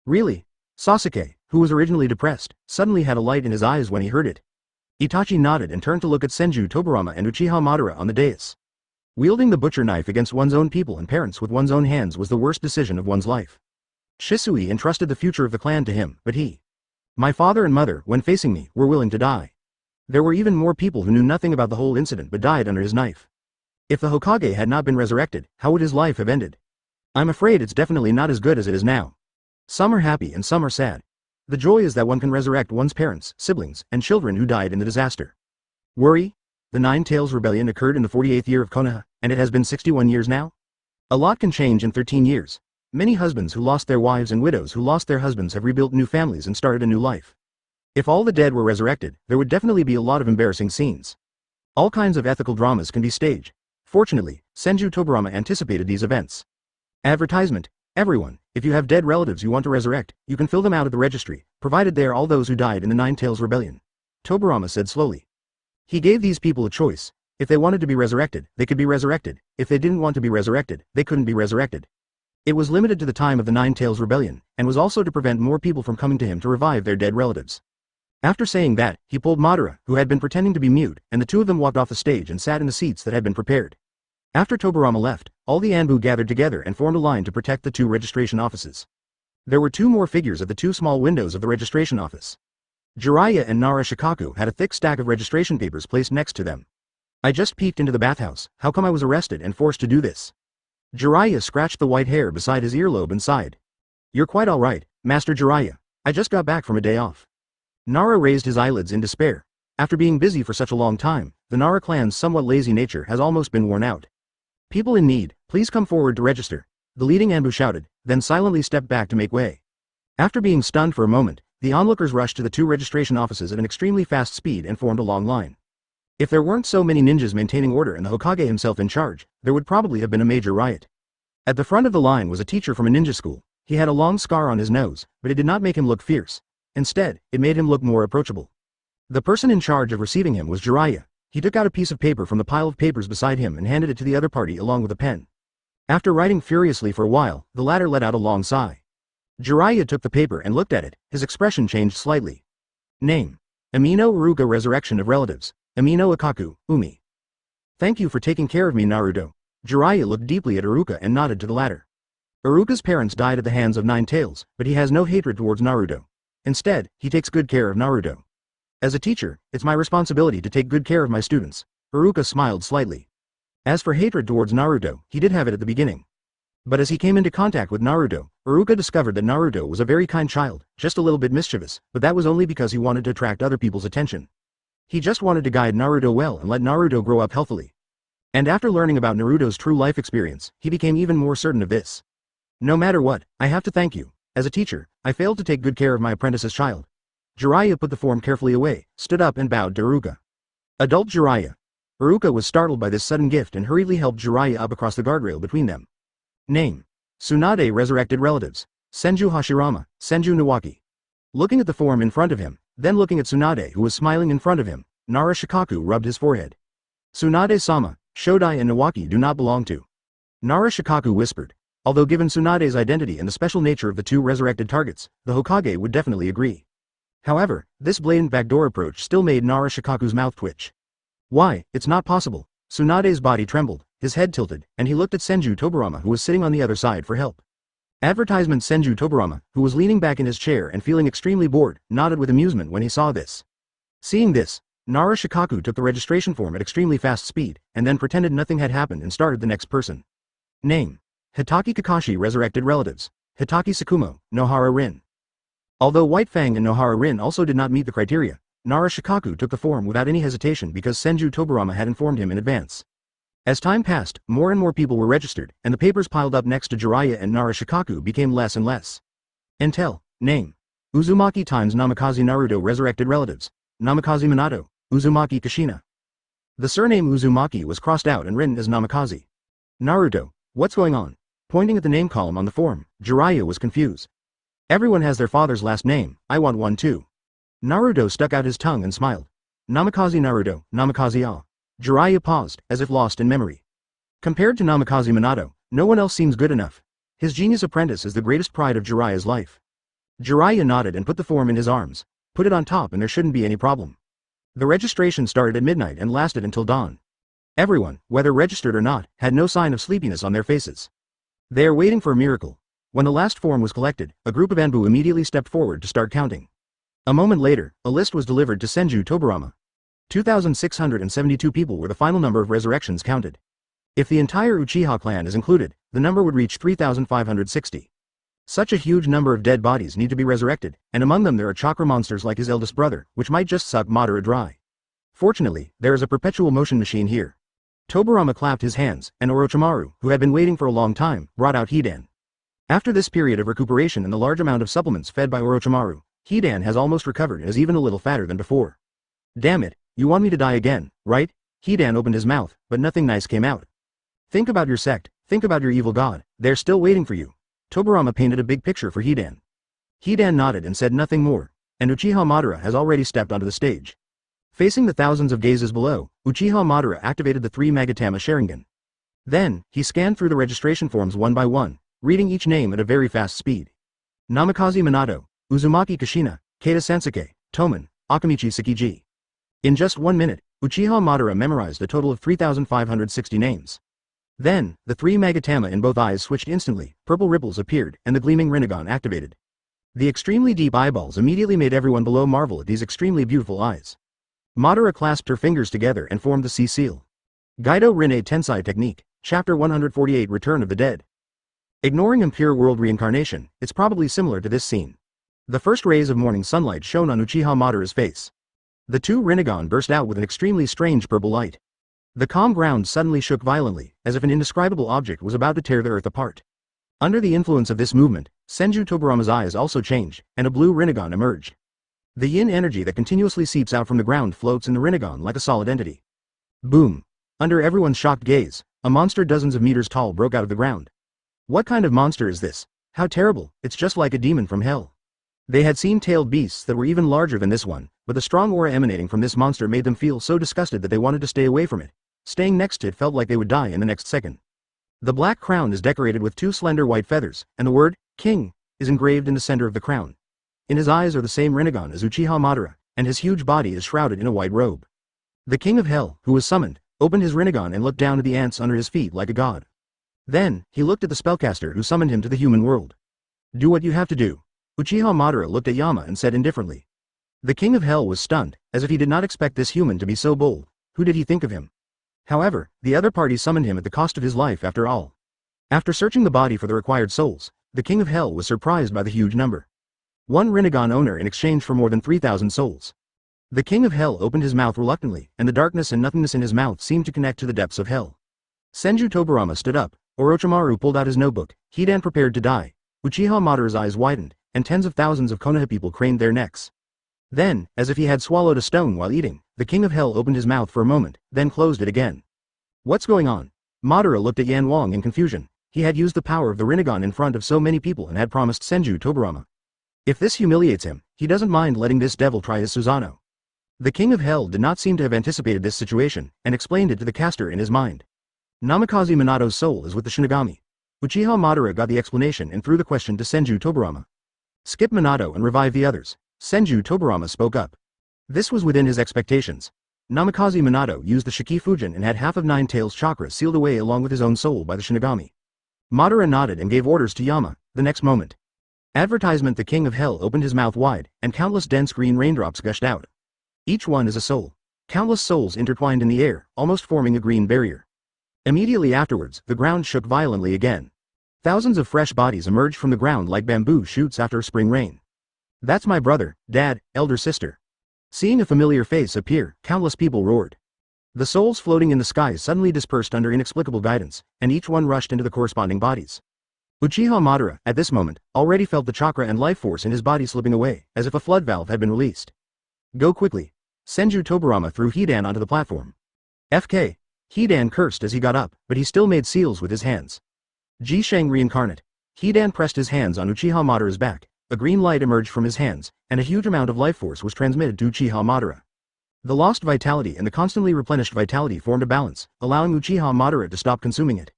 Really? Sasuke, who was originally depressed, suddenly had a light in his eyes when he heard it. Itachi nodded and turned to look at Senju Tobirama and Uchiha Madara on the dais. Wielding the butcher knife against one's own people and parents with one's own hands was the worst decision of one's life. Shisui entrusted the future of the clan to him, but he. My father and mother, when facing me, were willing to die. There were even more people who knew nothing about the whole incident but died under his knife. If the Hokage had not been resurrected, how would his life have ended? I'm afraid it's definitely not as good as it is now. Some are happy and some are sad. The joy is that one can resurrect one's parents, siblings, and children who died in the disaster. Worry? The Nine Tails Rebellion occurred in the 48th year of Konoha, and it has been 61 years now? A lot can change in 13 years. Many husbands who lost their wives and widows who lost their husbands have rebuilt new families and started a new life. If all the dead were resurrected, there would definitely be a lot of embarrassing scenes. All kinds of ethical dramas can be staged. Fortunately, Senju Tobirama anticipated these events. Advertisement. Everyone, if you have dead relatives you want to resurrect, you can fill them out at the registry, provided they are all those who died in the Nine Tails Rebellion. Tobirama said slowly. He gave these people a choice. If they wanted to be resurrected, they could be resurrected. If they didn't want to be resurrected, they couldn't be resurrected. It was limited to the time of the Nine Tails Rebellion, and was also to prevent more people from coming to him to revive their dead relatives. After saying that, he pulled Madara, who had been pretending to be mute, and the two of them walked off the stage and sat in the seats that had been prepared. After Tobirama left, all the Anbu gathered together and formed a line to protect the two registration offices. There were two more figures at the two small windows of the registration office. Jiraiya and Nara Shikaku had a thick stack of registration papers placed next to them. I just peeked into the bathhouse, how come I was arrested and forced to do this? Jiraiya scratched the white hair beside his earlobe and sighed. You're quite alright, Master Jiraiya. I just got back from a day off. Nara raised his eyelids in despair. After being busy for such a long time, the Nara clan's somewhat lazy nature has almost been worn out. People in need, please come forward to register, the leading Anbu shouted, then silently stepped back to make way. After being stunned for a moment, the onlookers rushed to the two registration offices at an extremely fast speed and formed a long line. If there weren't so many ninjas maintaining order and the Hokage himself in charge, there would probably have been a major riot. At the front of the line was a teacher from a ninja school. He had a long scar on his nose, but it did not make him look fierce. Instead, it made him look more approachable. The person in charge of receiving him was Jiraiya. He took out a piece of paper from the pile of papers beside him and handed it to the other party along with a pen. After writing furiously for a while, the latter let out a long sigh. Jiraiya took the paper and looked at it, his expression changed slightly. Name: Amino Iruka, Resurrection of Relatives. Amino Ikaku, Umi. Thank you for taking care of me, Naruto. Jiraiya looked deeply at Iruka and nodded to the latter. Iruka's parents died at the hands of Nine Tails, but he has no hatred towards Naruto. Instead, he takes good care of Naruto. As a teacher, it's my responsibility to take good care of my students. Iruka smiled slightly. As for hatred towards Naruto, he did have it at the beginning. But as he came into contact with Naruto, Iruka discovered that Naruto was a very kind child, just a little bit mischievous, but that was only because he wanted to attract other people's attention. He just wanted to guide Naruto well and let Naruto grow up healthily. And after learning about Naruto's true life experience, he became even more certain of this. No matter what, I have to thank you. As a teacher, I failed to take good care of my apprentice's child. Jiraiya put the form carefully away, stood up and bowed to Iruka. Adult Jiraiya. Iruka was startled by this sudden gift and hurriedly helped Jiraiya up across the guardrail between them. Name: Tsunade, Resurrected Relatives. Senju Hashirama, Senju Nawaki. Looking at the form in front of him, then looking at Tsunade who was smiling in front of him, Nara Shikaku rubbed his forehead. Tsunade-sama, Shodai and Nawaki do not belong to. Nara Shikaku whispered. Although given Tsunade's identity and the special nature of the two resurrected targets, the Hokage would definitely agree. However, this blatant backdoor approach still made Nara Shikaku's mouth twitch. Why, it's not possible. Tsunade's body trembled, his head tilted, and he looked at Senju Tobirama who was sitting on the other side for help. Advertisement Senju Tobirama, who was leaning back in his chair and feeling extremely bored, nodded with amusement when he saw this. Seeing this, Nara Shikaku took the registration form at extremely fast speed, and then pretended nothing had happened and started the next person. Name: Hitaki Kakashi, Resurrected Relatives. Hitaki Sakumo, Nohara Rin. Although White Fang and Nohara Rin also did not meet the criteria, Nara Shikaku took the form without any hesitation because Senju Tobirama had informed him in advance. As time passed, more and more people were registered, and the papers piled up next to Jiraiya and Nara Shikaku became less and less. Intel: Name: Uzumaki times Namikaze Naruto, Resurrected Relatives. Namikaze Minato, Uzumaki Kushina. The surname Uzumaki was crossed out and written as Namikaze. Naruto, what's going on? Pointing at the name column on the form, Jiraiya was confused. Everyone has their father's last name, I want one too. Naruto stuck out his tongue and smiled. Namikaze Naruto, Namikaze A. Jiraiya paused, as if lost in memory. Compared to Namikaze Minato, no one else seems good enough. His genius apprentice is the greatest pride of Jiraiya's life. Jiraiya nodded and put the form in his arms. Put it on top and there shouldn't be any problem. The registration started at midnight and lasted until dawn. Everyone, whether registered or not, had no sign of sleepiness on their faces. They are waiting for a miracle. When the last form was collected, a group of Anbu immediately stepped forward to start counting. A moment later, a list was delivered to Senju Tobirama. 2,672 people were the final number of resurrections counted. If the entire Uchiha clan is included, the number would reach 3,560. Such a huge number of dead bodies need to be resurrected, and among them there are chakra monsters like his eldest brother, which might just suck Madara dry. Fortunately, there is a perpetual motion machine here. Tobirama clapped his hands, and Orochimaru, who had been waiting for a long time, brought out Hidan. After this period of recuperation and the large amount of supplements fed by Orochimaru, Hidan has almost recovered and is even a little fatter than before. Damn it, you want me to die again, right? Hidan opened his mouth, but nothing nice came out. Think about your sect, think about your evil god, they're still waiting for you. Tobirama painted a big picture for Hidan. Hidan nodded and said nothing more, and Uchiha Madara has already stepped onto the stage. Facing the thousands of gazes below, Uchiha Madara activated the three Magatama Sharingan. Then, he scanned through the registration forms one by one, reading each name at a very fast speed. Namikaze Minato, Uzumaki Kushina, Keita Sansuke, Toman, Akamichi Tsukiji. In just 1 minute, Uchiha Madara memorized a total of 3,560 names. Then, the three Magatama in both eyes switched instantly, purple ripples appeared, and the gleaming Rinnegan activated. The extremely deep eyeballs immediately made everyone below marvel at these extremely beautiful eyes. Madara clasped her fingers together and formed the C-seal. Gaido Rinne Tensai Technique, Chapter 148 Return of the Dead. Ignoring Impure World Reincarnation, it's probably similar to this scene. The first rays of morning sunlight shone on Uchiha Madara's face. The two Rinnegan burst out with an extremely strange purple light. The calm ground suddenly shook violently, as if an indescribable object was about to tear the earth apart. Under the influence of this movement, Senju Tobirama's eyes also changed, and a blue Rinnegan emerged. The yin energy that continuously seeps out from the ground floats in the Rinnegan like a solid entity. Boom! Under everyone's shocked gaze, a monster dozens of meters tall broke out of the ground. What kind of monster is this? How terrible, it's just like a demon from hell. They had seen tailed beasts that were even larger than this one, but the strong aura emanating from this monster made them feel so disgusted that they wanted to stay away from it. Staying next to it felt like they would die in the next second. The black crown is decorated with two slender white feathers, and the word, King, is engraved in the center of the crown. In his eyes are the same Rinnegan as Uchiha Madara, and his huge body is shrouded in a white robe. The King of Hell, who was summoned, opened his Rinnegan and looked down at the ants under his feet like a god. Then, he looked at the spellcaster who summoned him to the human world. Do what you have to do. Uchiha Madara looked at Yama and said indifferently. The King of Hell was stunned, as if he did not expect this human to be so bold. Who did he think of him? However, the other party summoned him at the cost of his life after all. After searching the body for the required souls, the King of Hell was surprised by the huge number. One Rinnegan owner in exchange for more than 3,000 souls. The King of Hell opened his mouth reluctantly, and the darkness and nothingness in his mouth seemed to connect to the depths of hell. Senju Tobirama stood up, Orochimaru pulled out his notebook, Hidan prepared to die. Uchiha Madara's eyes widened, and tens of thousands of Konoha people craned their necks. Then, as if he had swallowed a stone while eating, the King of Hell opened his mouth for a moment, then closed it again. What's going on? Madara looked at Yan Wang in confusion. He had used the power of the Rinnegan in front of so many people and had promised Senju Tobirama. If this humiliates him, he doesn't mind letting this devil try his Susanoo. The King of Hell did not seem to have anticipated this situation, and explained it to the caster in his mind. Namikaze Minato's soul is with the Shinigami. Uchiha Madara got the explanation and threw the question to Senju Tobirama. Skip Minato and revive the others. Senju Tobirama spoke up. This was within his expectations. Namikaze Minato used the Shiki Fujin and had half of Nine Tails chakra sealed away along with his own soul by the Shinigami. Madara nodded and gave orders to Yama, the next moment. Advertisement: the King of Hell opened his mouth wide, and countless dense green raindrops gushed out. Each one is a soul. Countless souls intertwined in the air, almost forming a green barrier. Immediately afterwards, the ground shook violently again. Thousands of fresh bodies emerged from the ground like bamboo shoots after a spring rain. That's my brother, dad, elder sister. Seeing a familiar face appear, countless people roared. The souls floating in the sky suddenly dispersed under inexplicable guidance, and each one rushed into the corresponding bodies. Uchiha Madara, at this moment, already felt the chakra and life force in his body slipping away, as if a flood valve had been released. Go quickly. Senju Tobirama threw Hidan onto the platform. FK. Hidan cursed as he got up, but he still made seals with his hands. Ji Shang reincarnate. Hidan pressed his hands on Uchiha Madara's back, a green light emerged from his hands, and a huge amount of life force was transmitted to Uchiha Madara. The lost vitality and the constantly replenished vitality formed a balance, allowing Uchiha Madara to stop consuming it.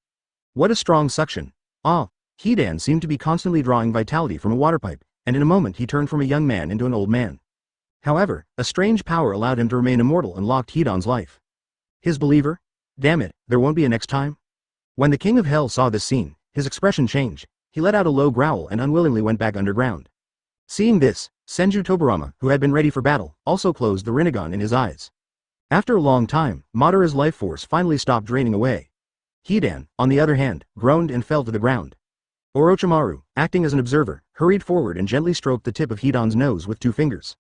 What a strong suction. Ah, Hidan seemed to be constantly drawing vitality from a water pipe, and in a moment he turned from a young man into an old man. However, a strange power allowed him to remain immortal and locked Hidan's life. His believer? Damn it, there won't be a next time? When the King of Hell saw this scene, his expression changed. He let out a low growl and unwillingly went back underground. Seeing this, Senju Tobirama, who had been ready for battle, also closed the Rinnegan in his eyes. After a long time, Madara's life force finally stopped draining away. Hidan, on the other hand, groaned and fell to the ground. Orochimaru, acting as an observer, hurried forward and gently stroked the tip of Hidan's nose with 2 fingers.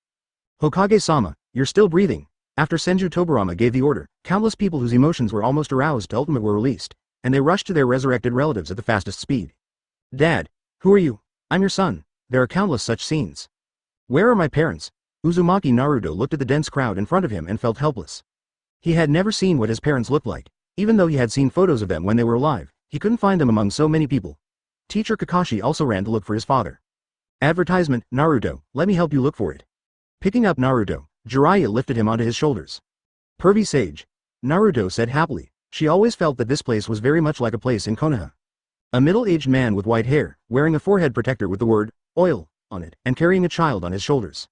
Hokage-sama, you're still breathing. After Senju Tobirama gave the order, countless people whose emotions were almost aroused to ultimate were released, and they rushed to their resurrected relatives at the fastest speed. Dad, who are you? I'm your son. There are countless such scenes. Where are my parents? Uzumaki Naruto looked at the dense crowd in front of him and felt helpless. He had never seen what his parents looked like. Even though he had seen photos of them when they were alive, he couldn't find them among so many people. Teacher Kakashi also ran to look for his father. Advertisement: Naruto, let me help you look for it. Picking up Naruto, Jiraiya lifted him onto his shoulders. Pervy sage. Naruto said happily. She always felt that this place was very much like a place in Konoha. A middle-aged man with white hair, wearing a forehead protector with the word, oil, on it, and carrying a child on his shoulders.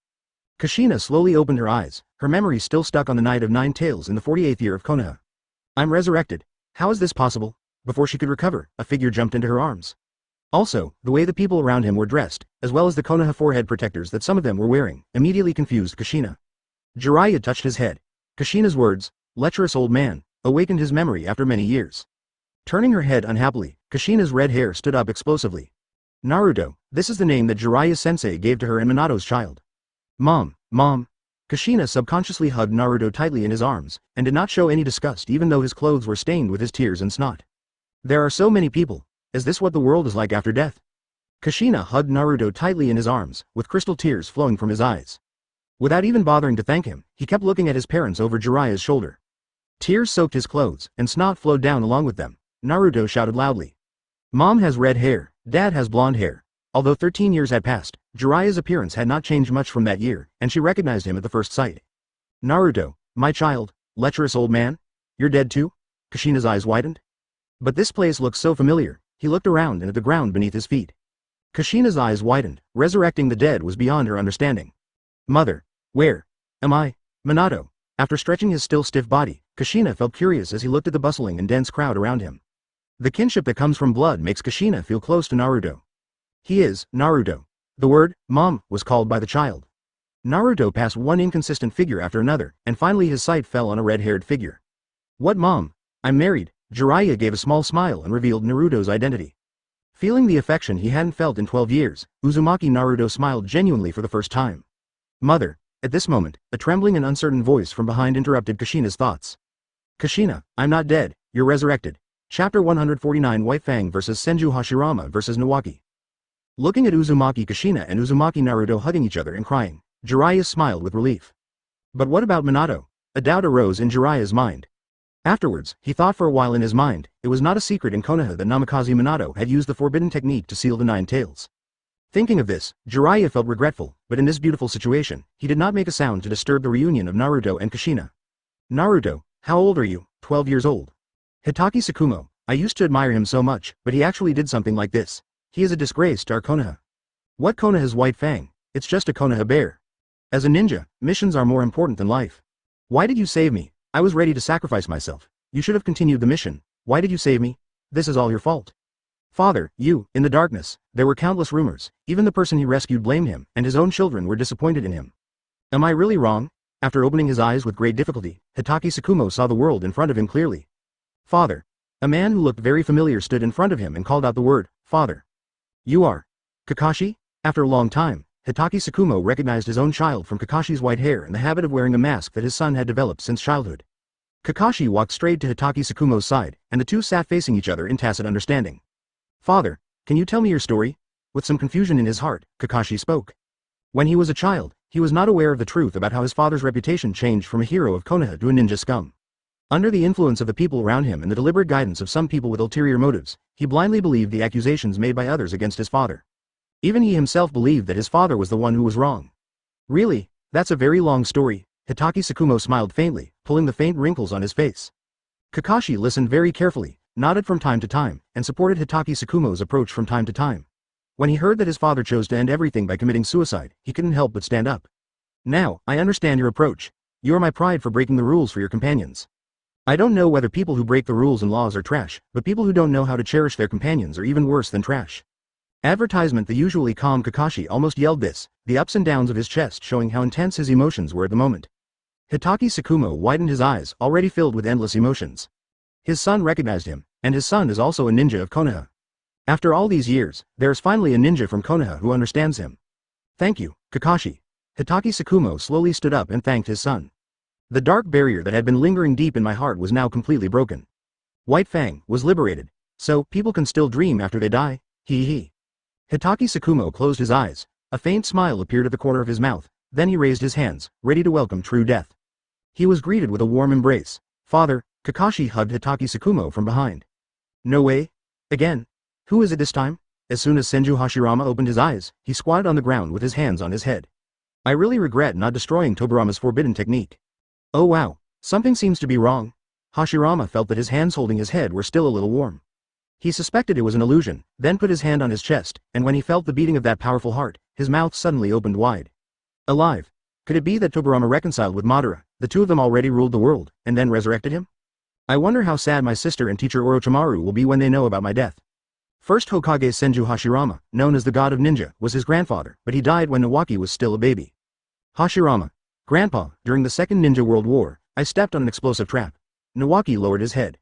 Kushina slowly opened her eyes, her memory still stuck on the Night of Nine Tails in the 48th year of Konoha. I'm resurrected. How is this possible? Before she could recover, a figure jumped into her arms. Also, the way the people around him were dressed, as well as the Konoha forehead protectors that some of them were wearing, immediately confused Kushina. Jiraiya touched his head. Kushina's words, lecherous old man, awakened his memory after many years. Turning her head unhappily, Kushina's red hair stood up explosively. Naruto, this is the name that Jiraiya-sensei gave to her and Minato's child. Mom, Mom. Kushina subconsciously hugged Naruto tightly in his arms, and did not show any disgust even though his clothes were stained with his tears and snot. There are so many people. Is this what the world is like after death? Kushina hugged Naruto tightly in his arms, with crystal tears flowing from his eyes. Without even bothering to thank him, he kept looking at his parents over Jiraiya's shoulder. Tears soaked his clothes, and snot flowed down along with them. Naruto shouted loudly. Mom has red hair, Dad has blonde hair. Although 13 years had passed, Jiraiya's appearance had not changed much from that year, and she recognized him at the first sight. Naruto, my child, lecherous old man? You're dead too? Kushina's eyes widened. But this place looks so familiar. He looked around and at the ground beneath his feet. Kushina's eyes widened. Resurrecting the dead was beyond her understanding. Mother, where am I? Minato. After stretching his still stiff body, Kushina felt curious as he looked at the bustling and dense crowd around him. The kinship that comes from blood makes Kushina feel close to Naruto. He is Naruto. The word, Mom, was called by the child. Naruto passed one inconsistent figure after another, and finally his sight fell on a red-haired figure. What Mom? I'm married. Jiraiya gave a small smile and revealed Naruto's identity. Feeling the affection he hadn't felt in 12 years, Uzumaki Naruto smiled genuinely for the first time. Mother. At this moment, a trembling and uncertain voice from behind interrupted Kushina's thoughts. Kushina, I'm not dead, you're resurrected. Chapter 149 White Fang vs Senju Hashirama vs Nawaki. Looking at Uzumaki Kushina and Uzumaki Naruto hugging each other and crying, Jiraiya smiled with relief. But what about Minato? A doubt arose in Jiraiya's mind. Afterwards, he thought for a while in his mind, it was not a secret in Konoha that Namikaze Minato had used the forbidden technique to seal the Nine Tails. Thinking of this, Jiraiya felt regretful, but in this beautiful situation, he did not make a sound to disturb the reunion of Naruto and Kushina. Naruto, how old are you? 12 years old. Hitaki Tsukumo, I used to admire him so much, but he actually did something like this. He is a disgrace to our Konoha. What Konoha's White Fang? It's just a Konoha bear. As a ninja, missions are more important than life. Why did you save me? I was ready to sacrifice myself. You should have continued the mission. Why did you save me? This is all your fault. Father, in the darkness, there were countless rumors, even the person he rescued blamed him, and his own children were disappointed in him. Am I really wrong? After opening his eyes with great difficulty, Hitaki Tsukumo saw the world in front of him clearly. Father. A man who looked very familiar stood in front of him and called out the word, Father. You are Kakashi? After a long time, Hitaki Tsukumo recognized his own child from Kakashi's white hair and the habit of wearing a mask that his son had developed since childhood. Kakashi walked straight to Hitaki Tsukumo's side, and the two sat facing each other in tacit understanding. Father, can you tell me your story? With some confusion in his heart, Kakashi spoke. When he was a child, he was not aware of the truth about how his father's reputation changed from a hero of Konoha to a ninja scum. Under the influence of the people around him and the deliberate guidance of some people with ulterior motives, he blindly believed the accusations made by others against his father. Even he himself believed that his father was the one who was wrong. Really? That's a very long story. Hitaki Tsukumo smiled faintly, pulling the faint wrinkles on his face. Kakashi listened very carefully, nodded from time to time, and supported Hitaki Tsukumo's approach from time to time. When he heard that his father chose to end everything by committing suicide, he couldn't help but stand up. Now, I understand your approach. You are my pride for breaking the rules for your companions. I don't know whether people who break the rules and laws are trash, but people who don't know how to cherish their companions are even worse than trash. Advertisement. The usually calm Kakashi almost yelled this, the ups and downs of his chest showing how intense his emotions were at the moment. Hitaki Tsukumo widened his eyes, already filled with endless emotions. His son recognized him, and his son is also a ninja of Konoha. After all these years, there is finally a ninja from Konoha who understands him. Thank you, Kakashi. Hitaki Tsukumo slowly stood up and thanked his son. The dark barrier that had been lingering deep in my heart was now completely broken. White Fang was liberated. So, people can still dream after they die? Hee. Hitaki Tsukumo closed his eyes. A faint smile appeared at the corner of his mouth, then he raised his hands, ready to welcome true death. He was greeted with a warm embrace. Father, Kakashi hugged Hitaki Tsukumo from behind. No way? Again? Who is it this time? As soon as Senju Hashirama opened his eyes, he squatted on the ground with his hands on his head. I really regret not destroying Tobirama's forbidden technique. Oh wow, something seems to be wrong. Hashirama felt that his hands holding his head were still a little warm. He suspected it was an illusion, then put his hand on his chest, and when he felt the beating of that powerful heart, his mouth suddenly opened wide. Alive. Could it be that Tobirama reconciled with Madara, the two of them already ruled the world, and then resurrected him? I wonder how sad my sister and teacher Orochimaru will be when they know about my death. First Hokage Senju Hashirama, known as the god of ninja, was his grandfather, but he died when Nawaki was still a baby. Hashirama. Grandpa, during the Second Ninja World War, I stepped on an explosive trap. Nawaki lowered his head.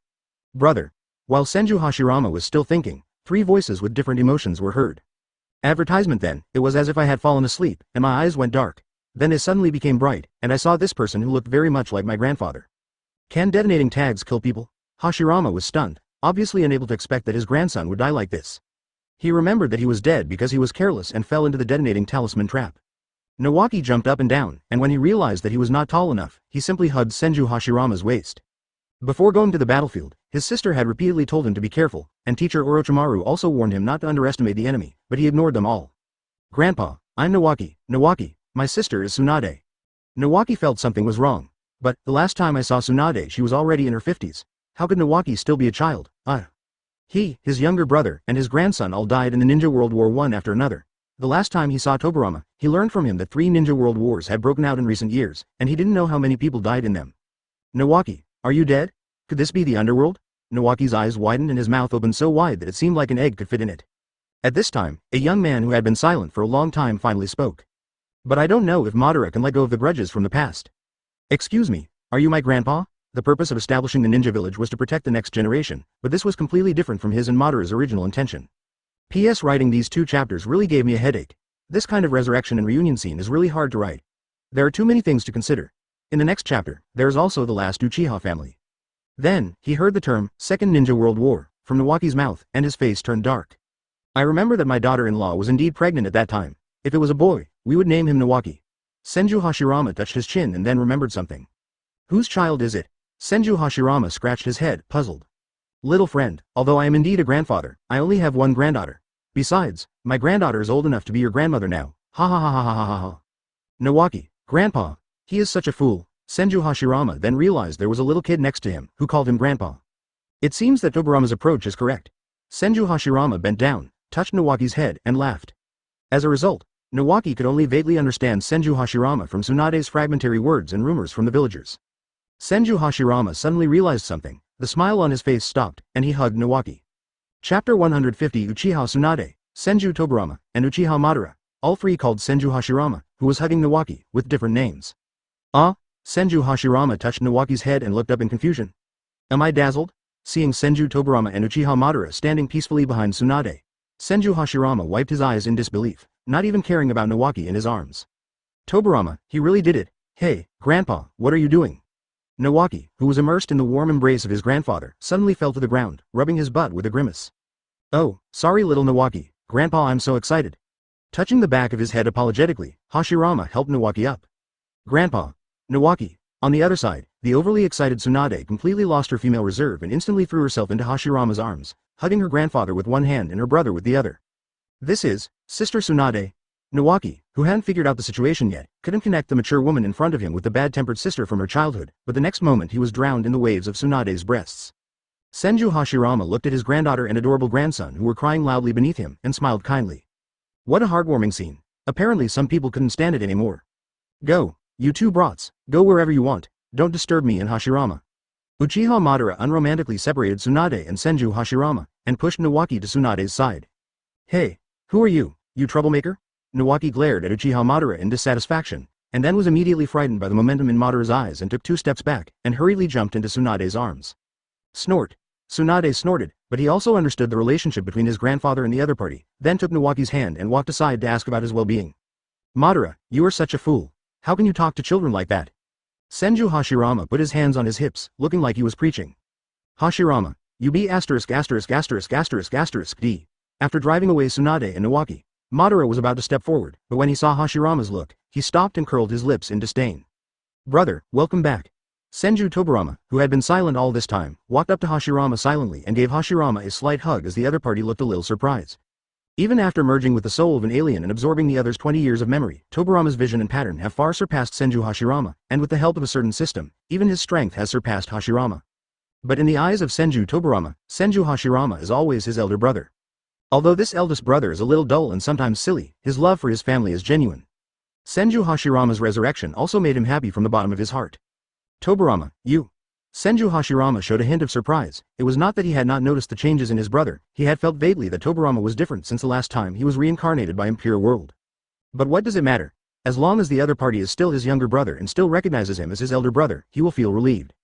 Brother. While Senju Hashirama was still thinking, three voices with different emotions were heard. Advertisement then, it was as if I had fallen asleep, and my eyes went dark. Then they suddenly became bright, and I saw this person who looked very much like my grandfather. Can detonating tags kill people? Hashirama was stunned, obviously unable to expect that his grandson would die like this. He remembered that he was dead because he was careless and fell into the detonating talisman trap. Nawaki jumped up and down, and when he realized that he was not tall enough, he simply hugged Senju Hashirama's waist. Before going to the battlefield, his sister had repeatedly told him to be careful, and teacher Orochimaru also warned him not to underestimate the enemy, but he ignored them all. Grandpa, I'm Nawaki. Nawaki, my sister is Tsunade. Nawaki felt something was wrong. But, the last time I saw Tsunade she was already in her 50s. How could Nawaki still be a child? He, his younger brother, and his grandson all died in the Ninja World War one after another. The last time he saw Tobirama, he learned from him that 3 Ninja World Wars had broken out in recent years, and he didn't know how many people died in them. Nawaki, are you dead? Could this be the underworld? Nawaki's eyes widened and his mouth opened so wide that it seemed like an egg could fit in it. At this time, a young man who had been silent for a long time finally spoke. But I don't know if Madara can let go of the grudges from the past. Excuse me, are you my grandpa? The purpose of establishing the ninja village was to protect the next generation, but this was completely different from his and Madara's original intention. P.S. Writing these 2 chapters really gave me a headache. This kind of resurrection and reunion scene is really hard to write. There are too many things to consider. In the next chapter, there is also the last Uchiha family. Then, he heard the term, Second Ninja World War, from Nawaki's mouth, and his face turned dark. I remember that my daughter-in-law was indeed pregnant at that time. If it was a boy, we would name him Nawaki. Senju Hashirama touched his chin and then remembered something. Whose child is it? Senju Hashirama scratched his head, puzzled. Little friend, although I am indeed a grandfather, I only have one granddaughter. Besides, my granddaughter is old enough to be your grandmother now. Ha ha ha ha ha ha ha ha. Nawaki, Grandpa, he is such a fool. Senju Hashirama then realized there was a little kid next to him, who called him Grandpa. It seems that Tobirama's approach is correct. Senju Hashirama bent down, touched Nawaki's head, and laughed. As a result, Nawaki could only vaguely understand Senju Hashirama from Tsunade's fragmentary words and rumors from the villagers. Senju Hashirama suddenly realized something, the smile on his face stopped, and he hugged Nawaki. Chapter 150 Uchiha Tsunade, Senju Tobirama, and Uchiha Madara, all 3 called Senju Hashirama, who was hugging Nawaki, with different names. Senju Hashirama touched Nawaki's head and looked up in confusion. Am I dazzled? Seeing Senju Tobirama and Uchiha Madara standing peacefully behind Tsunade, Senju Hashirama wiped his eyes in disbelief, not even caring about Nawaki in his arms. Tobirama, he really did it. Hey, Grandpa, what are you doing? Nawaki, who was immersed in the warm embrace of his grandfather, suddenly fell to the ground, rubbing his butt with a grimace. Oh, sorry little Nawaki, Grandpa, I'm so excited. Touching the back of his head apologetically, Hashirama helped Nawaki up. Grandpa. Nawaki. On the other side, the overly excited Tsunade completely lost her female reserve and instantly threw herself into Hashirama's arms, hugging her grandfather with one hand and her brother with the other. This is, Sister Tsunade. Nawaki, who hadn't figured out the situation yet, couldn't connect the mature woman in front of him with the bad-tempered sister from her childhood, but the next moment he was drowned in the waves of Tsunade's breasts. Senju Hashirama looked at his granddaughter and adorable grandson who were crying loudly beneath him, and smiled kindly. What a heartwarming scene. Apparently some people couldn't stand it anymore. Go, you 2 brats, go wherever you want, don't disturb me and Hashirama. Uchiha Madara unromantically separated Tsunade and Senju Hashirama, and pushed Nawaki to Tsunade's side. Hey, who are you, you troublemaker? Nawaki glared at Uchiha Madara in dissatisfaction, and then was immediately frightened by the momentum in Madara's eyes and took 2 steps back, and hurriedly jumped into Tsunade's arms. Snort. Tsunade snorted, but he also understood the relationship between his grandfather and the other party, then took Nawaki's hand and walked aside to ask about his well-being. Madara, you are such a fool. How can you talk to children like that? Senju Hashirama put his hands on his hips, looking like he was preaching. Hashirama, you be asterisk asterisk asterisk asterisk asterisk d. After driving away Tsunade and Nawaki, Madara was about to step forward, but when he saw Hashirama's look, he stopped and curled his lips in disdain. Brother, welcome back. Senju Tobirama, who had been silent all this time, walked up to Hashirama silently and gave Hashirama a slight hug as the other party looked a little surprised. Even after merging with the soul of an alien and absorbing the other's 20 years of memory, Tobirama's vision and pattern have far surpassed Senju Hashirama, and with the help of a certain system, even his strength has surpassed Hashirama. But in the eyes of Senju Tobirama, Senju Hashirama is always his elder brother. Although this eldest brother is a little dull and sometimes silly, his love for his family is genuine. Senju Hashirama's resurrection also made him happy from the bottom of his heart. Tobirama, you. Senju Hashirama showed a hint of surprise. It was not that he had not noticed the changes in his brother, he had felt vaguely that Tobirama was different since the last time he was reincarnated by Impure World. But what does it matter? As long as the other party is still his younger brother and still recognizes him as his elder brother, he will feel relieved.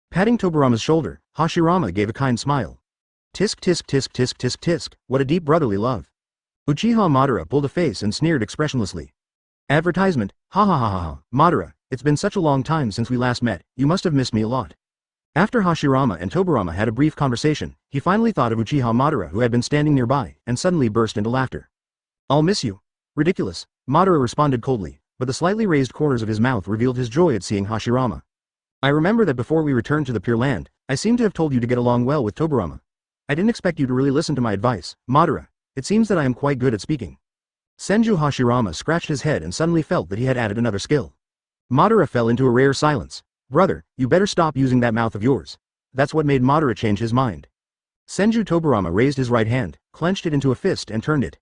Patting Tobirama's shoulder, Hashirama gave a kind smile. Tisk tisk tisk tisk tisk tisk, what a deep brotherly love. Uchiha Madara pulled a face and sneered expressionlessly. Advertisement, ha ha ha ha ha, Madara, it's been such a long time since we last met, you must have missed me a lot. After Hashirama and Tobirama had a brief conversation, he finally thought of Uchiha Madara who had been standing nearby, and suddenly burst into laughter. I'll miss you. Ridiculous, Madara responded coldly, but the slightly raised corners of his mouth revealed his joy at seeing Hashirama. I remember that before we returned to the Pure Land, I seemed to have told you to get along well with Tobirama. I didn't expect you to really listen to my advice, Madara. It seems that I am quite good at speaking. Senju Hashirama scratched his head and suddenly felt that he had added another skill. Madara fell into a rare silence. Brother, you better stop using that mouth of yours. That's what made Madara change his mind. Senju Tobirama raised his right hand, clenched it into a fist and turned it.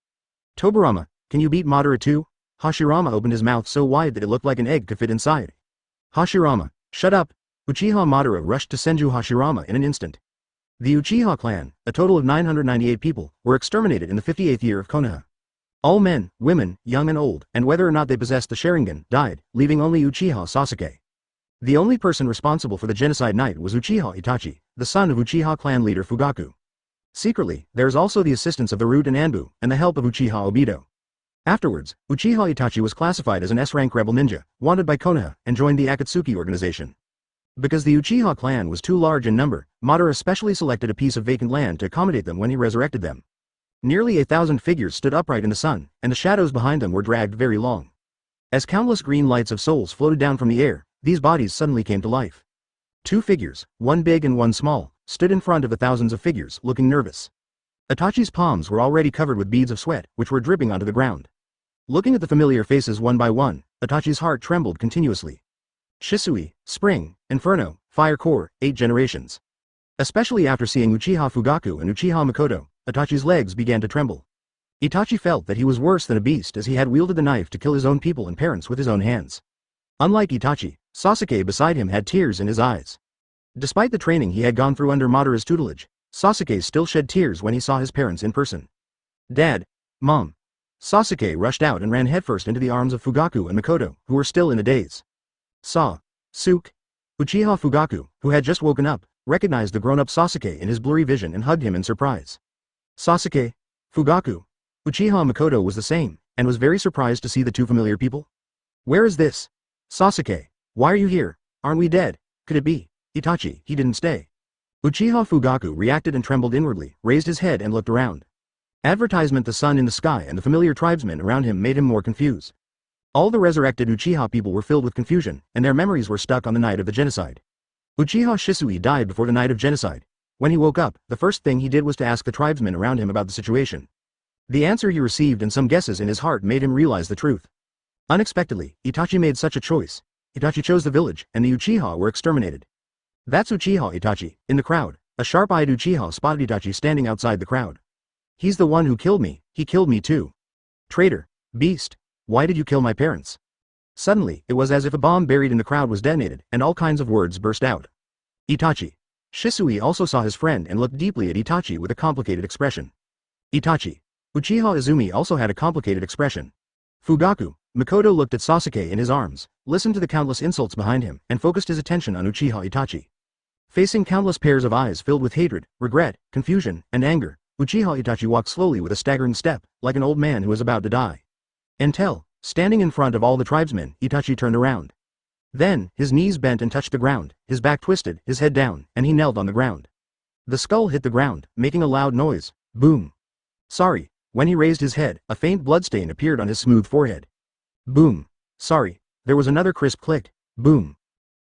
Tobirama, can you beat Madara too? Hashirama opened his mouth so wide that it looked like an egg could fit inside. Hashirama, shut up. Uchiha Madara rushed to Senju Hashirama in an instant. The Uchiha clan, a total of 998 people, were exterminated in the 58th year of Konoha. All men, women, young and old, and whether or not they possessed the Sharingan, died, leaving only Uchiha Sasuke. The only person responsible for the genocide night was Uchiha Itachi, the son of Uchiha clan leader Fugaku. Secretly, there is also the assistance of the Root and Anbu, and the help of Uchiha Obito. Afterwards, Uchiha Itachi was classified as an S-rank rebel ninja, wanted by Konoha, and joined the Akatsuki organization. Because the Uchiha clan was too large in number, Madara specially selected a piece of vacant land to accommodate them when he resurrected them. Nearly 1,000 figures stood upright in the sun, and the shadows behind them were dragged very long. As countless green lights of souls floated down from the air, these bodies suddenly came to life. Two figures, one big and one small, stood in front of the thousands of figures, looking nervous. Itachi's palms were already covered with beads of sweat, which were dripping onto the ground. Looking at the familiar faces one by one, Itachi's heart trembled continuously. Shisui, Spring, Inferno, Fire Core, 8 generations. Especially after seeing Uchiha Fugaku and Uchiha Makoto, Itachi's legs began to tremble. Itachi felt that he was worse than a beast as he had wielded the knife to kill his own people and parents with his own hands. Unlike Itachi, Sasuke beside him had tears in his eyes. Despite the training he had gone through under Madara's tutelage, Sasuke still shed tears when he saw his parents in person. Dad, Mom. Sasuke rushed out and ran headfirst into the arms of Fugaku and Makoto, who were still in a daze. Suke. Uchiha Fugaku, who had just woken up, recognized the grown-up Sasuke in his blurry vision and hugged him in surprise. Sasuke, Fugaku. Uchiha Makoto was the same, and was very surprised to see the two familiar people. Where is this? Sasuke, why are you here? Aren't we dead? Could it be? Itachi, he didn't stay. Uchiha Fugaku reacted and trembled inwardly, raised his head and looked around. Advertisement, the sun in the sky and the familiar tribesmen around him made him more confused. All the resurrected Uchiha people were filled with confusion, and their memories were stuck on the night of the genocide. Uchiha Shisui died before the night of genocide. When he woke up, the first thing he did was to ask the tribesmen around him about the situation. The answer he received and some guesses in his heart made him realize the truth. Unexpectedly, Itachi made such a choice. Itachi chose the village, and the Uchiha were exterminated. That's Uchiha Itachi, in the crowd. A sharp-eyed Uchiha spotted Itachi standing outside the crowd. He's the one who killed me, he killed me too. Traitor, beast, why did you kill my parents? Suddenly, it was as if a bomb buried in the crowd was detonated, and all kinds of words burst out. Itachi. Shisui also saw his friend and looked deeply at Itachi with a complicated expression. Itachi. Uchiha Izumi also had a complicated expression. Fugaku. Makoto looked at Sasuke in his arms, listened to the countless insults behind him, and focused his attention on Uchiha Itachi. Facing countless pairs of eyes filled with hatred, regret, confusion, and anger, Uchiha Itachi walked slowly with a staggering step, like an old man who was about to die. Until, standing in front of all the tribesmen, Itachi turned around. Then, his knees bent and touched the ground, his back twisted, his head down, and he knelt on the ground. The skull hit the ground, making a loud noise. Boom. Sorry. When he raised his head, a faint bloodstain appeared on his smooth forehead. Boom. Sorry. There was another crisp click. Boom.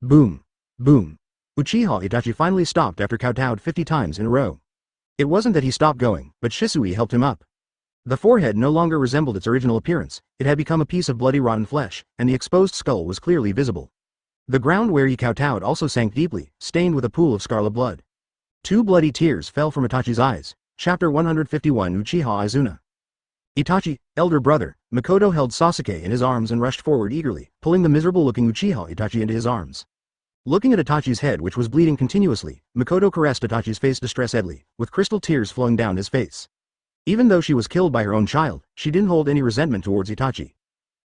Boom. Boom. Uchiha Itachi finally stopped after kowtowed 50 times in a row. It wasn't that he stopped going, but Shisui helped him up. The forehead no longer resembled its original appearance, it had become a piece of bloody rotten flesh, and the exposed skull was clearly visible. The ground where he kowtowed also sank deeply, stained with a pool of scarlet blood. 2 bloody tears fell from Itachi's eyes. Chapter 151 Uchiha Izuna. Itachi, elder brother, Makoto held Sasuke in his arms and rushed forward eagerly, pulling the miserable-looking Uchiha Itachi into his arms. Looking at Itachi's head which was bleeding continuously, Makoto caressed Itachi's face distressedly, with crystal tears flowing down his face. Even though she was killed by her own child, she didn't hold any resentment towards Itachi.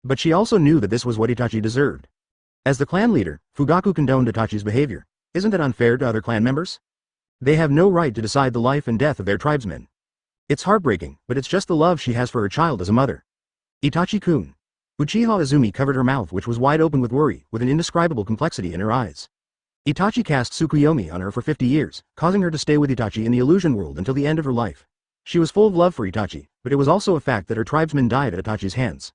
But she also knew that this was what Itachi deserved. As the clan leader, Fugaku condoned Itachi's behavior. Isn't that unfair to other clan members? They have no right to decide the life and death of their tribesmen. It's heartbreaking, but it's just the love she has for her child as a mother. Itachi-kun. Uchiha Izumi covered her mouth which was wide open with worry, with an indescribable complexity in her eyes. Itachi cast Tsukuyomi on her for 50 years, causing her to stay with Itachi in the illusion world until the end of her life. She was full of love for Itachi, but it was also a fact that her tribesmen died at Itachi's hands.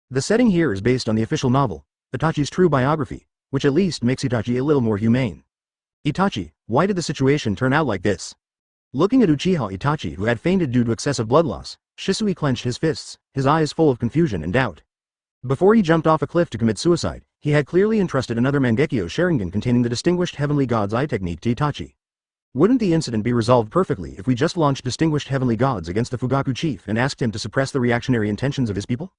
The setting here is based on the official novel, Itachi's true biography, which at least makes Itachi a little more humane. Itachi, why did the situation turn out like this? Looking at Uchiha Itachi who had fainted due to excessive blood loss, Shisui clenched his fists, his eyes full of confusion and doubt. Before he jumped off a cliff to commit suicide, he had clearly entrusted another Mangekyo Sharingan containing the distinguished Heavenly God's Eye technique to Itachi. Wouldn't the incident be resolved perfectly if we just launched distinguished Heavenly Gods against the Fugaku chief and asked him to suppress the reactionary intentions of his people?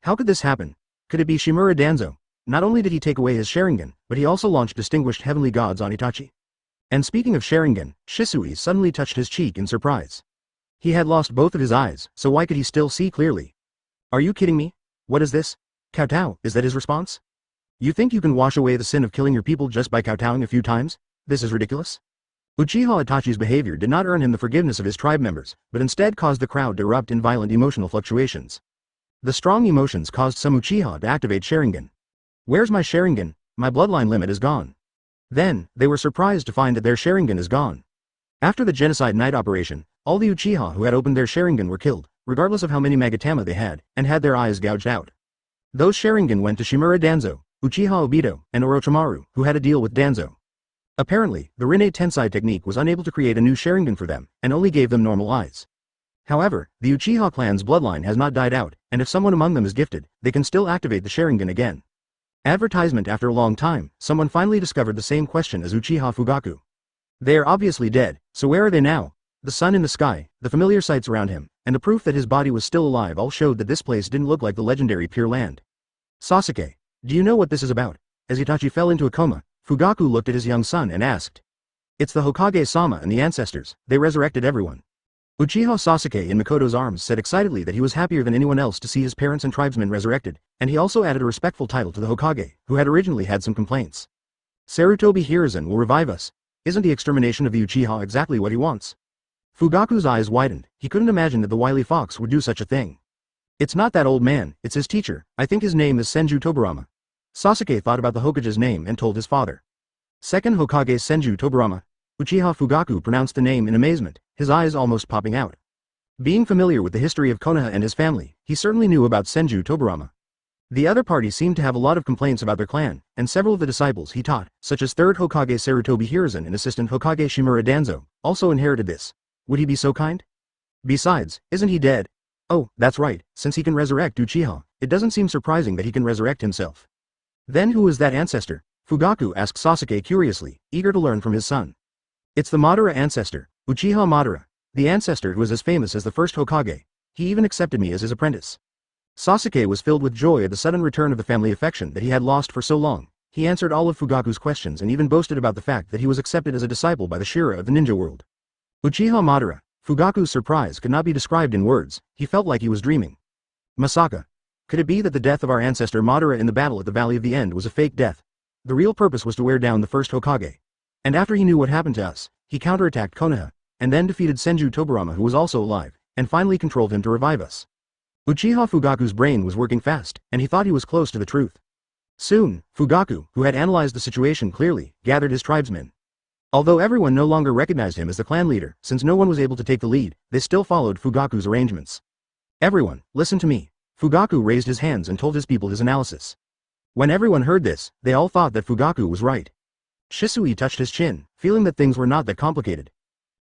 How could this happen? Could it be Shimura Danzo? Not only did he take away his Sharingan, but he also launched distinguished Heavenly Gods on Itachi. And speaking of Sharingan, Shisui suddenly touched his cheek in surprise. He had lost both of his eyes, so why could he still see clearly? Are you kidding me? What is this? Kowtow, is that his response? You think you can wash away the sin of killing your people just by kowtowing a few times? This is ridiculous. Uchiha Itachi's behavior did not earn him the forgiveness of his tribe members, but instead caused the crowd to erupt in violent emotional fluctuations. The strong emotions caused some Uchiha to activate Sharingan. Where's my Sharingan? My bloodline limit is gone. Then, they were surprised to find that their Sharingan is gone. After the genocide night operation, all the Uchiha who had opened their Sharingan were killed, regardless of how many Magatama they had, and had their eyes gouged out. Those Sharingan went to Shimura Danzo, Uchiha Obito, and Orochimaru, who had a deal with Danzo. Apparently, the Rinne Tensei technique was unable to create a new Sharingan for them, and only gave them normal eyes. However, the Uchiha clan's bloodline has not died out, and if someone among them is gifted, they can still activate the Sharingan again. Advertisement. After a long time, someone finally discovered the same question as Uchiha Fugaku. They are obviously dead, so where are they now? The sun in the sky, the familiar sights around him, and the proof that his body was still alive all showed that this place didn't look like the legendary Pure Land. Sasuke, do you know what this is about? As Itachi fell into a coma, Fugaku looked at his young son and asked. It's the Hokage-sama and the ancestors, they resurrected everyone. Uchiha Sasuke in Makoto's arms said excitedly that he was happier than anyone else to see his parents and tribesmen resurrected, and he also added a respectful title to the Hokage, who had originally had some complaints. Sarutobi Hiruzen will revive us. Isn't the extermination of the Uchiha exactly what he wants? Fugaku's eyes widened, he couldn't imagine that the wily fox would do such a thing. It's not that old man, it's his teacher, I think his name is Senju Tobirama. Sasuke thought about the Hokage's name and told his father. Second Hokage Senju Tobirama. Uchiha Fugaku pronounced the name in amazement, his eyes almost popping out. Being familiar with the history of Konoha and his family, he certainly knew about Senju Tobirama. The other party seemed to have a lot of complaints about their clan, and several of the disciples he taught, such as 3rd Hokage Sarutobi Hiruzen and assistant Hokage Shimura Danzo, also inherited this. Would he be so kind? Besides, isn't he dead? Oh, that's right, since he can resurrect Uchiha, it doesn't seem surprising that he can resurrect himself. Then who is that ancestor? Fugaku asked Sasuke curiously, eager to learn from his son. It's the Madara ancestor, Uchiha Madara, the ancestor who is as famous as the first Hokage. He even accepted me as his apprentice. Sasuke was filled with joy at the sudden return of the family affection that he had lost for so long. He answered all of Fugaku's questions and even boasted about the fact that he was accepted as a disciple by the Shira of the ninja world. Uchiha Madara. Fugaku's surprise could not be described in words, he felt like he was dreaming. Masaka. Could it be that the death of our ancestor Madara in the battle at the Valley of the End was a fake death? The real purpose was to wear down the first Hokage. And after he knew what happened to us, he counterattacked Konoha, and then defeated Senju Tobirama who was also alive, and finally controlled him to revive us. Uchiha Fugaku's brain was working fast, and he thought he was close to the truth. Soon, Fugaku, who had analyzed the situation clearly, gathered his tribesmen. Although everyone no longer recognized him as the clan leader, since no one was able to take the lead, they still followed Fugaku's arrangements. Everyone, listen to me. Fugaku raised his hands and told his people his analysis. When everyone heard this, they all thought that Fugaku was right. Shisui touched his chin, feeling that things were not that complicated.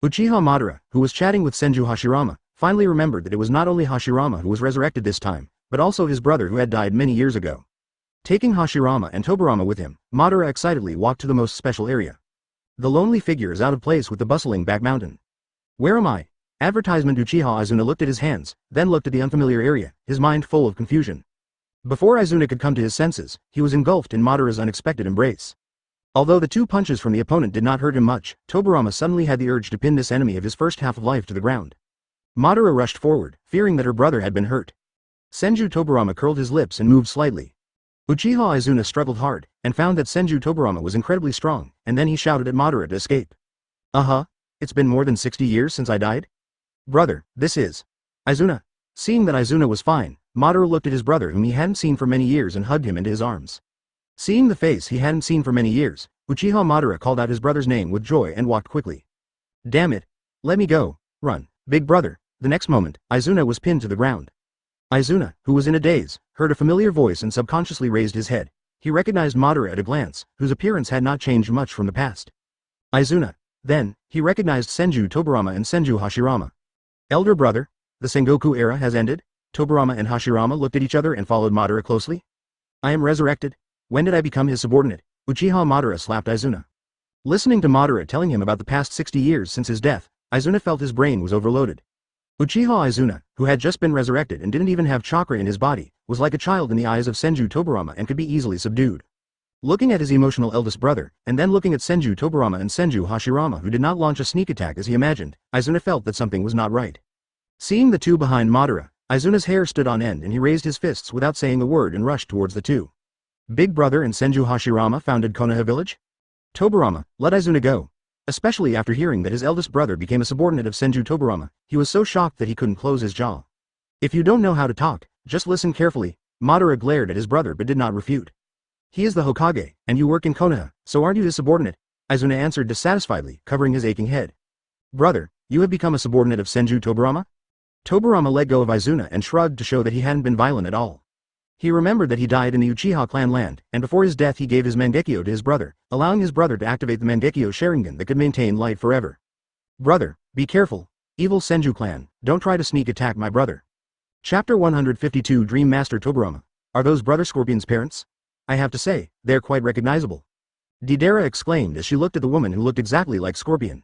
Uchiha Madara, who was chatting with Senju Hashirama, finally remembered that it was not only Hashirama who was resurrected this time, but also his brother who had died many years ago. Taking Hashirama and Tobirama with him, Madara excitedly walked to the most special area. The lonely figure is out of place with the bustling back mountain. Where am I? Advertisement. Uchiha Izuna looked at his hands, then looked at the unfamiliar area, his mind full of confusion. Before Izuna could come to his senses, he was engulfed in Madara's unexpected embrace. Although the 2 punches from the opponent did not hurt him much, Tobirama suddenly had the urge to pin this enemy of his first half of life to the ground. Madara rushed forward, fearing that her brother had been hurt. Senju Tobirama curled his lips and moved slightly. Uchiha Izuna struggled hard, and found that Senju Tobirama was incredibly strong, and then he shouted at Madara to escape. It's been more than 60 years since I died? Brother, this is Izuna. Seeing that Izuna was fine, Madara looked at his brother whom he hadn't seen for many years and hugged him into his arms. Seeing the face he hadn't seen for many years, Uchiha Madara called out his brother's name with joy and walked quickly. Damn it. Let me go. Run, big brother. The next moment, Izuna was pinned to the ground. Izuna, who was in a daze, heard a familiar voice and subconsciously raised his head. He recognized Madara at a glance, whose appearance had not changed much from the past. Izuna. Then, he recognized Senju Tobirama and Senju Hashirama. Elder brother, the Sengoku era has ended? Tobirama and Hashirama looked at each other and followed Madara closely. I am resurrected. When did I become his subordinate? Uchiha Madara slapped Izuna. Listening to Madara telling him about the past 60 years since his death, Izuna felt his brain was overloaded. Uchiha Izuna, who had just been resurrected and didn't even have chakra in his body, was like a child in the eyes of Senju Tobirama and could be easily subdued. Looking at his emotional eldest brother, and then looking at Senju Tobirama and Senju Hashirama who did not launch a sneak attack as he imagined, Izuna felt that something was not right. Seeing the 2 behind Madara, Izuna's hair stood on end and he raised his fists without saying a word and rushed towards the 2. Big brother and Senju Hashirama founded Konoha village? Tobirama, let Izuna go. Especially after hearing that his eldest brother became a subordinate of Senju Tobirama, he was so shocked that he couldn't close his jaw. If you don't know how to talk, just listen carefully. Madara glared at his brother but did not refute. He is the Hokage, and you work in Konoha, so aren't you his subordinate? Izuna answered dissatisfiedly, covering his aching head. Brother, you have become a subordinate of Senju Tobirama? Tobirama let go of Izuna and shrugged to show that he hadn't been violent at all. He remembered that he died in the Uchiha clan land, and before his death he gave his Mangekyo to his brother, allowing his brother to activate the Mangekyo Sharingan that could maintain light forever. Brother, be careful. Evil Senju clan, don't try to sneak attack my brother. Chapter 152 Dream Master Tobirama. Are those Brother Scorpion's parents? I have to say, they're quite recognizable. Deidara exclaimed as she looked at the woman who looked exactly like Scorpion.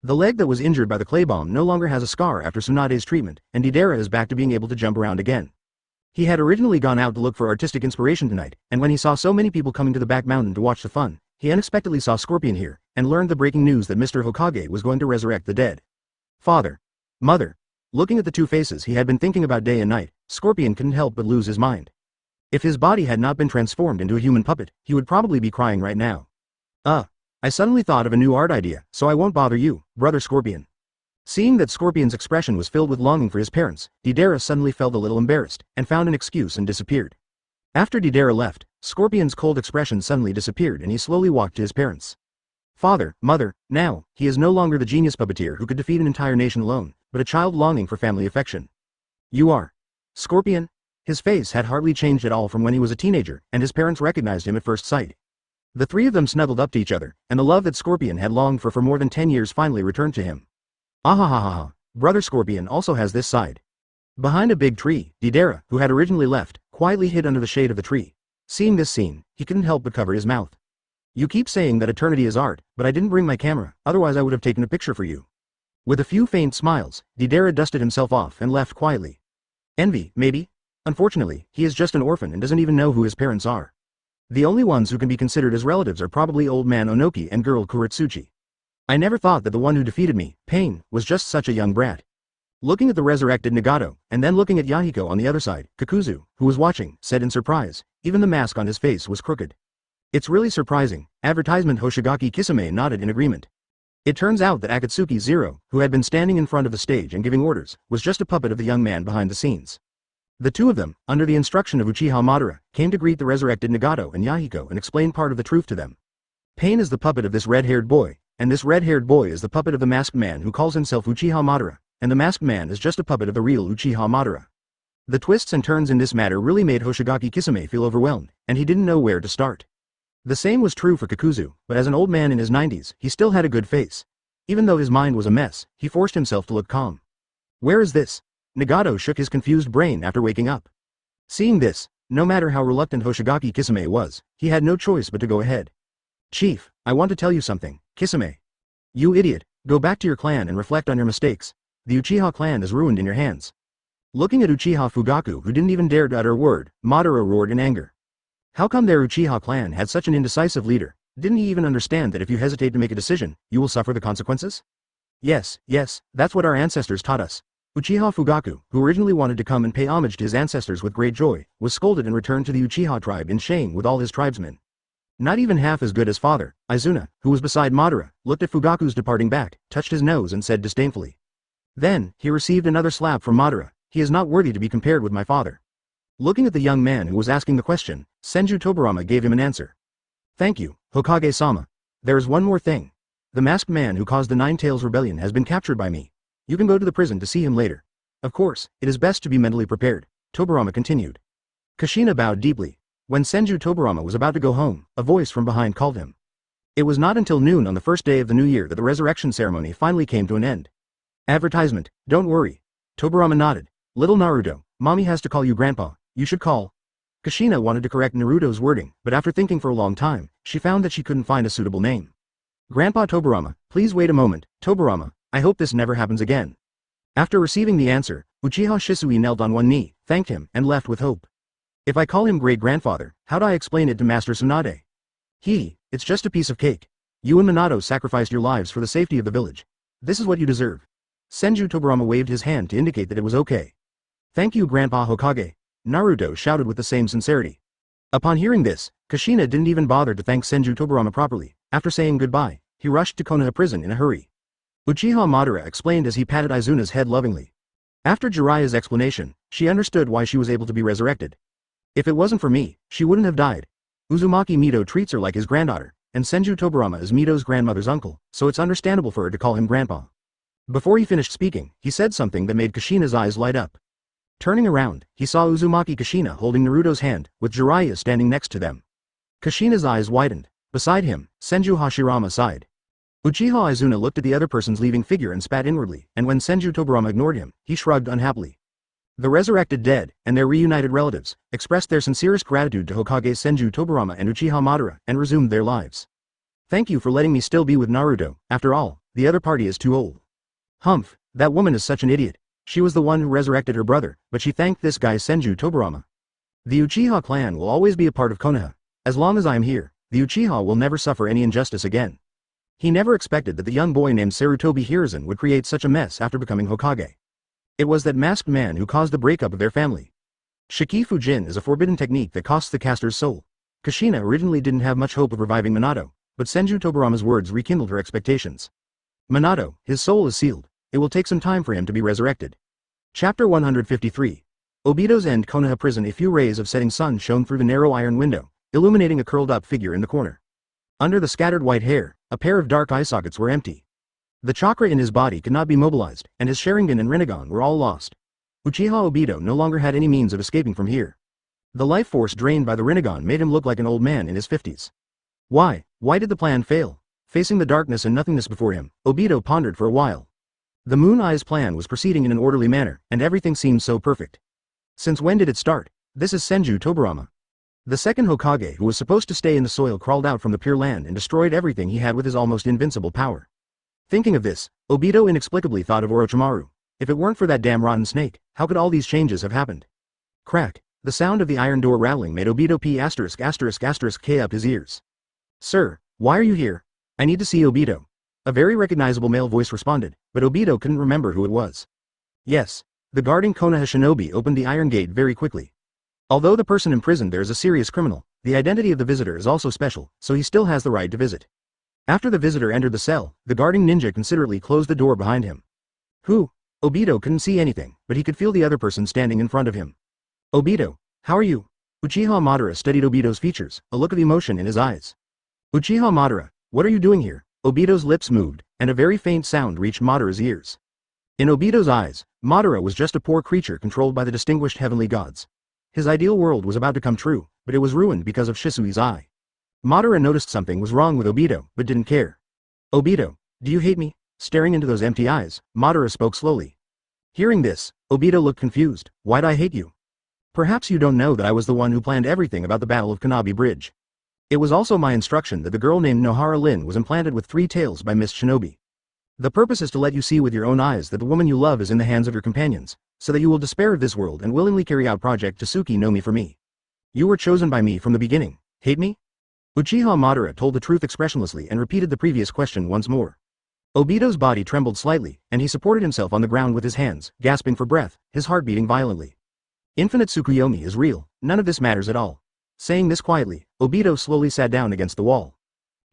The leg that was injured by the clay bomb no longer has a scar after Tsunade's treatment, and Deidara is back to being able to jump around again. He had originally gone out to look for artistic inspiration tonight, and when he saw so many people coming to the back mountain to watch the fun, he unexpectedly saw Scorpion here, and learned the breaking news that Mr. Hokage was going to resurrect the dead. Father. Mother. Looking at the 2 faces he had been thinking about day and night, Scorpion couldn't help but lose his mind. If his body had not been transformed into a human puppet, he would probably be crying right now. I suddenly thought of a new art idea, so I won't bother you, Brother Scorpion. Seeing that Scorpion's expression was filled with longing for his parents, Deidara suddenly felt a little embarrassed, and found an excuse and disappeared. After Deidara left, Scorpion's cold expression suddenly disappeared and he slowly walked to his parents. Father, mother, now, he is no longer the genius puppeteer who could defeat an entire nation alone, but a child longing for family affection. You are Scorpion? His face had hardly changed at all from when he was a teenager, and his parents recognized him at first sight. The 3 of them snuggled up to each other, and the love that Scorpion had longed for more than 10 years finally returned to him. Ahahaha, Brother Scorpion also has this side. Behind a big tree, Deidara, who had originally left, quietly hid under the shade of the tree. Seeing this scene, he couldn't help but cover his mouth. You keep saying that eternity is art, but I didn't bring my camera, otherwise I would have taken a picture for you. With a few faint smiles, Deidara dusted himself off and left quietly. Envy, maybe? Unfortunately, he is just an orphan and doesn't even know who his parents are. The only ones who can be considered as relatives are probably old man Onoki and girl Kuretsuchi. I never thought that the one who defeated me, Pain, was just such a young brat. Looking at the resurrected Nagato, and then looking at Yahiko on the other side, Kakuzu, who was watching, said in surprise, even the mask on his face was crooked. It's really surprising, advertisement Hoshigaki Kisame nodded in agreement. It turns out that Akatsuki Zero, who had been standing in front of the stage and giving orders, was just a puppet of the young man behind the scenes. The 2 of them, under the instruction of Uchiha Madara, came to greet the resurrected Nagato and Yahiko and explain part of the truth to them. Pain is the puppet of this red-haired boy, and this red-haired boy is the puppet of the masked man who calls himself Uchiha Madara, and the masked man is just a puppet of the real Uchiha Madara. The twists and turns in this matter really made Hoshigaki Kisame feel overwhelmed, and he didn't know where to start. The same was true for Kakuzu, but as an old man in his 90s, he still had a good face. Even though his mind was a mess, he forced himself to look calm. Where is this? Nagato shook his confused brain after waking up. Seeing this, no matter how reluctant Hoshigaki Kisame was, he had no choice but to go ahead. Chief, I want to tell you something, Kisame. You idiot, go back to your clan and reflect on your mistakes. The Uchiha clan is ruined in your hands. Looking at Uchiha Fugaku, who didn't even dare to utter a word, Madara roared in anger. How come their Uchiha clan had such an indecisive leader? Didn't he even understand that if you hesitate to make a decision, you will suffer the consequences? Yes, that's what our ancestors taught us. Uchiha Fugaku, who originally wanted to come and pay homage to his ancestors with great joy, was scolded and returned to the Uchiha tribe in shame with all his tribesmen. Not even half as good as father, Izuna, who was beside Madara, looked at Fugaku's departing back, touched his nose and said disdainfully. Then, he received another slap from Madara. He is not worthy to be compared with my father. Looking at the young man who was asking the question, Senju Tobirama gave him an answer. Thank you, Hokage-sama. There is one more thing. The masked man who caused the Nine Tails Rebellion has been captured by me. You can go to the prison to see him later. Of course, it is best to be mentally prepared, Tobirama continued. Kushina bowed deeply. When Senju Tobirama was about to go home, a voice from behind called him. It was not until noon on the first day of the new year that the resurrection ceremony finally came to an end. Advertisement, don't worry. Tobirama nodded. Little Naruto, mommy has to call you grandpa, you should call. Kushina wanted to correct Naruto's wording, but after thinking for a long time, she found that she couldn't find a suitable name. Grandpa Tobirama, please wait a moment, Tobirama, I hope this never happens again. After receiving the answer, Uchiha Shisui knelt on one knee, thanked him, and left with hope. If I call him great-grandfather, how do I explain it to Master Tsunade? It's just a piece of cake. You and Minato sacrificed your lives for the safety of the village. This is what you deserve. Senju Tobirama waved his hand to indicate that it was okay. Thank you Grandpa Hokage, Naruto shouted with the same sincerity. Upon hearing this, Kushina didn't even bother to thank Senju Tobirama properly. After saying goodbye, he rushed to Konoha prison in a hurry. Uchiha Madara explained as he patted Izuna's head lovingly. After Jiraiya's explanation, she understood why she was able to be resurrected. If it wasn't for me, she wouldn't have died. Uzumaki Mito treats her like his granddaughter, and Senju Tobirama is Mito's grandmother's uncle, so it's understandable for her to call him grandpa. Before he finished speaking, he said something that made Kushina's eyes light up. Turning around, he saw Uzumaki Kushina holding Naruto's hand, with Jiraiya standing next to them. Kushina's eyes widened. Beside him, Senju Hashirama sighed. Uchiha Izuna looked at the other person's leaving figure and spat inwardly, and when Senju Tobirama ignored him, he shrugged unhappily. The resurrected dead, and their reunited relatives, expressed their sincerest gratitude to Hokage Senju Tobirama and Uchiha Madara, and resumed their lives. Thank you for letting me still be with Naruto, after all, the other party is too old. Humph, that woman is such an idiot. She was the one who resurrected her brother, but she thanked this guy Senju Tobirama. The Uchiha clan will always be a part of Konoha. As long as I am here, the Uchiha will never suffer any injustice again. He never expected that the young boy named Sarutobi Hiruzen would create such a mess after becoming Hokage. It was that masked man who caused the breakup of their family. Shiki Fujin is a forbidden technique that costs the caster's soul. Kushina originally didn't have much hope of reviving Minato, but Senju Tobirama's words rekindled her expectations. Minato, his soul is sealed. It will take some time for him to be resurrected. Chapter 153. Obito's End Konoha prison. A few rays of setting sun shone through the narrow iron window, illuminating a curled-up figure in the corner. Under the scattered white hair, a pair of dark eye sockets were empty. The chakra in his body could not be mobilized, and his Sharingan and Rinnegan were all lost. Uchiha Obito no longer had any means of escaping from here. The life force drained by the Rinnegan made him look like an old man in his 50s. Why did the plan fail? Facing the darkness and nothingness before him, Obito pondered for a while. The Moon Eye's plan was proceeding in an orderly manner, and everything seemed so perfect. Since when did it start? This is Senju Tobirama. The second Hokage who was supposed to stay in the soil crawled out from the pure land and destroyed everything he had with his almost invincible power. Thinking of this, Obito inexplicably thought of Orochimaru. If it weren't for that damn rotten snake, how could all these changes have happened? Crack. The sound of the iron door rattling made Obito K up his ears. Sir, why are you here? I need to see Obito. A very recognizable male voice responded, but Obito couldn't remember who it was. Yes. The guarding Konoha shinobi opened the iron gate very quickly. Although the person imprisoned there is a serious criminal, the identity of the visitor is also special, so he still has the right to visit. After the visitor entered the cell, the guarding ninja considerately closed the door behind him. Who? Obito couldn't see anything, but he could feel the other person standing in front of him. Obito, how are you? Uchiha Madara studied Obito's features, a look of emotion in his eyes. Uchiha Madara, what are you doing here? Obito's lips moved, and a very faint sound reached Madara's ears. In Obito's eyes, Madara was just a poor creature controlled by the distinguished heavenly gods. His ideal world was about to come true, but it was ruined because of Shisui's eye. Madara noticed something was wrong with Obito, but didn't care. Obito, do you hate me? Staring into those empty eyes, Madara spoke slowly. Hearing this, Obito looked confused. Why'd I hate you? Perhaps you don't know that I was the one who planned everything about the Battle of Konoha Bridge. It was also my instruction that the girl named Nohara Lin was implanted with 3 tails by Miss Shinobi. The purpose is to let you see with your own eyes that the woman you love is in the hands of your companions, so that you will despair of this world and willingly carry out Project Tsuki no Mi for me. You were chosen by me from the beginning. Hate me? Uchiha Madara told the truth expressionlessly and repeated the previous question once more. Obito's body trembled slightly, and he supported himself on the ground with his hands, gasping for breath, his heart beating violently. Infinite Tsukuyomi is real, none of this matters at all. Saying this quietly, Obito slowly sat down against the wall.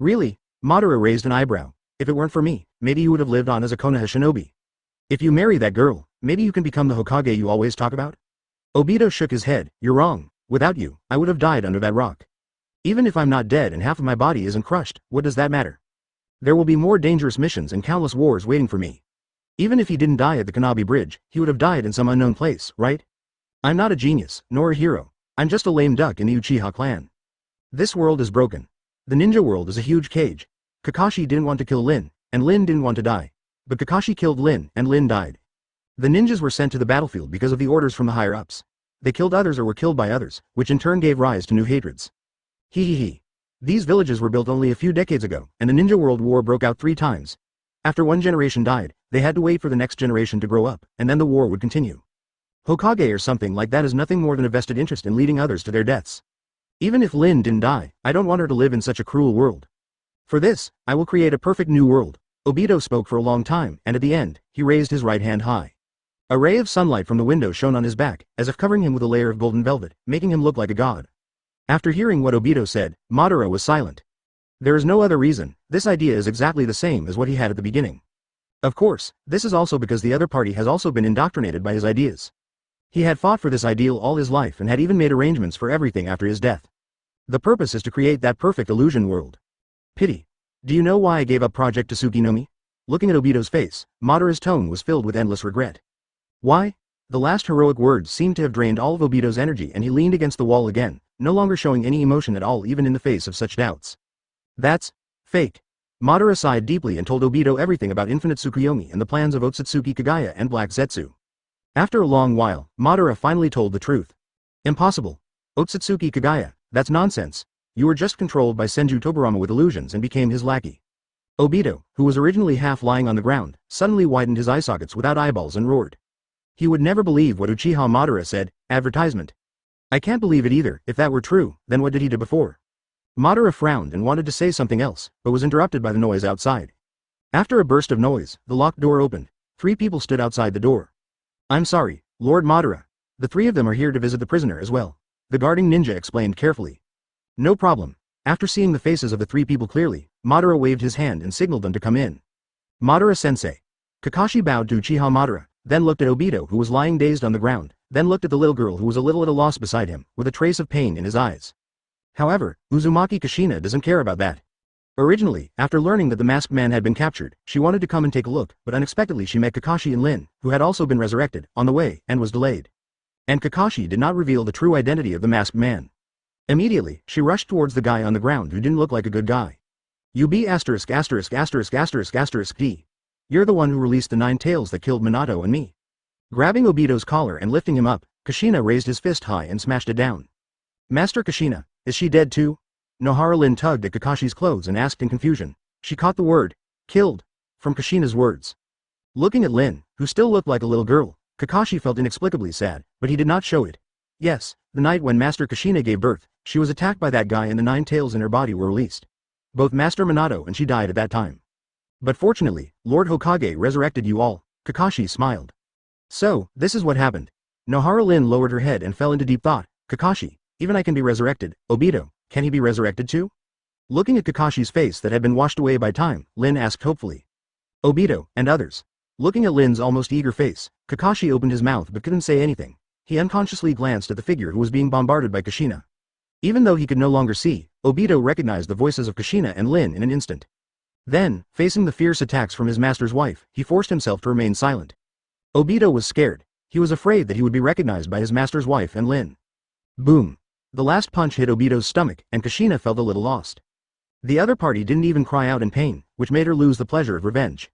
Really? Madara raised an eyebrow. If it weren't for me, maybe you would have lived on as a Konoha shinobi. If you marry that girl, maybe you can become the Hokage you always talk about? Obito shook his head. You're wrong. Without you, I would have died under that rock. Even if I'm not dead and half of my body isn't crushed, what does that matter? There will be more dangerous missions and countless wars waiting for me. Even if he didn't die at the Konoha Bridge, he would have died in some unknown place, right? I'm not a genius, nor a hero. I'm just a lame duck in the Uchiha clan. This world is broken. The ninja world is a huge cage. Kakashi didn't want to kill Lin, and Lin didn't want to die. But Kakashi killed Lin, and Lin died. The ninjas were sent to the battlefield because of the orders from the higher-ups. They killed others or were killed by others, which in turn gave rise to new hatreds. Hee. These villages were built only a few decades ago, and the Ninja World War broke out 3 times. After one generation died, they had to wait for the next generation to grow up, and then the war would continue. Hokage or something like that is nothing more than a vested interest in leading others to their deaths. Even if Lin didn't die, I don't want her to live in such a cruel world. For this, I will create a perfect new world. Obito spoke for a long time, and at the end, he raised his right hand high. A ray of sunlight from the window shone on his back, as if covering him with a layer of golden velvet, making him look like a god. After hearing what Obito said, Madara was silent. There is no other reason. This idea is exactly the same as what he had at the beginning. Of course, this is also because the other party has also been indoctrinated by his ideas. He had fought for this ideal all his life and had even made arrangements for everything after his death. The purpose is to create that perfect illusion world. Pity. Do you know why I gave up Project Tsuki no Mi? Looking at Obito's face, Madara's tone was filled with endless regret. Why? The last heroic words seemed to have drained all of Obito's energy and he leaned against the wall again, no longer showing any emotion at all even in the face of such doubts. That's fake. Madara sighed deeply and told Obito everything about Infinite Tsukuyomi and the plans of Otsutsuki Kagaya and Black Zetsu. After a long while, Madara finally told the truth. Impossible. Otsutsuki Kagaya, that's nonsense. You were just controlled by Senju Tobirama with illusions and became his lackey. Obito, who was originally half lying on the ground, suddenly widened his eye sockets without eyeballs and roared. He would never believe what Uchiha Madara said. Advertisement. I can't believe it either. If that were true, then what did he do before? Madara frowned and wanted to say something else, but was interrupted by the noise outside. After a burst of noise, the locked door opened. 3 people stood outside the door. I'm sorry, Lord Madara. The 3 of them are here to visit the prisoner as well. The guarding ninja explained carefully. No problem. After seeing the faces of the 3 people clearly, Madara waved his hand and signaled them to come in. Madara-sensei. Kakashi bowed to Uchiha Madara, then looked at Obito who was lying dazed on the ground, then looked at the little girl who was a little at a loss beside him, with a trace of pain in his eyes. However, Uzumaki Kushina doesn't care about that. Originally, after learning that the masked man had been captured, she wanted to come and take a look, but unexpectedly she met Kakashi and Lin, who had also been resurrected, on the way, and was delayed. And Kakashi did not reveal the true identity of the masked man. Immediately, she rushed towards the guy on the ground who didn't look like a good guy. You be ***************. D. You're the one who released the 9 tails that killed Minato and me. Grabbing Obito's collar and lifting him up, Kushina raised his fist high and smashed it down. Master Kushina, is she dead too? Nohara Lin tugged at Kakashi's clothes and asked in confusion. She caught the word, killed, from Kushina's words. Looking at Lin, who still looked like a little girl, Kakashi felt inexplicably sad, but he did not show it. Yes, the night when Master Kushina gave birth, she was attacked by that guy and the 9 tails in her body were released. Both Master Minato and she died at that time. But fortunately, Lord Hokage resurrected you all. Kakashi smiled. So, this is what happened. Nohara Lin lowered her head and fell into deep thought. Kakashi, even I can be resurrected. Obito, can he be resurrected too? Looking at Kakashi's face that had been washed away by time, Lin asked hopefully. Obito, and others. Looking at Lin's almost eager face, Kakashi opened his mouth but couldn't say anything. He unconsciously glanced at the figure who was being bombarded by Kushina. Even though he could no longer see, Obito recognized the voices of Kushina and Lin in an instant. Then, facing the fierce attacks from his master's wife, he forced himself to remain silent. Obito was scared. He was afraid that he would be recognized by his master's wife and Lin. Boom. The last punch hit Obito's stomach, and Kushina felt a little lost. The other party didn't even cry out in pain, which made her lose the pleasure of revenge.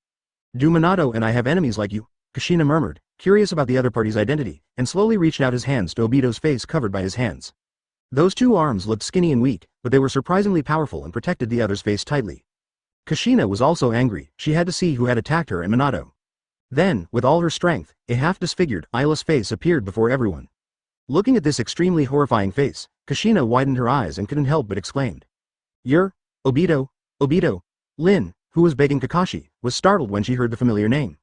Do Minato and I have enemies like you? Kushina murmured, curious about the other party's identity, and slowly reached out his hands to Obito's face covered by his hands. Those two arms looked skinny and weak, but they were surprisingly powerful and protected the other's face tightly. Kushina was also angry. She had to see who had attacked her and Minato. Then, with all her strength, a half-disfigured, eyeless face appeared before everyone. Looking at this extremely horrifying face, Kushina widened her eyes and couldn't help but exclaimed. "You're Obito, Obito." Lin, who was begging Kakashi, was startled when she heard the familiar name.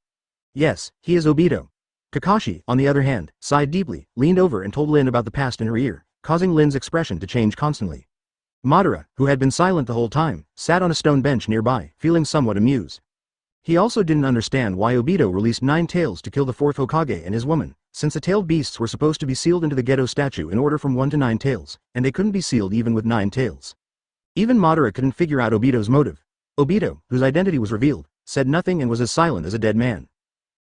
Yes, he is Obito. Kakashi, on the other hand, sighed deeply, leaned over and told Lin about the past in her ear, causing Lin's expression to change constantly. Madara, who had been silent the whole time, sat on a stone bench nearby, feeling somewhat amused. He also didn't understand why Obito released 9 tails to kill the 4th Hokage and his woman, since the tailed beasts were supposed to be sealed into the Gedo statue in order from 1 to 9 tails, and they couldn't be sealed even with 9 tails. Even Madara couldn't figure out Obito's motive. Obito, whose identity was revealed, said nothing and was as silent as a dead man.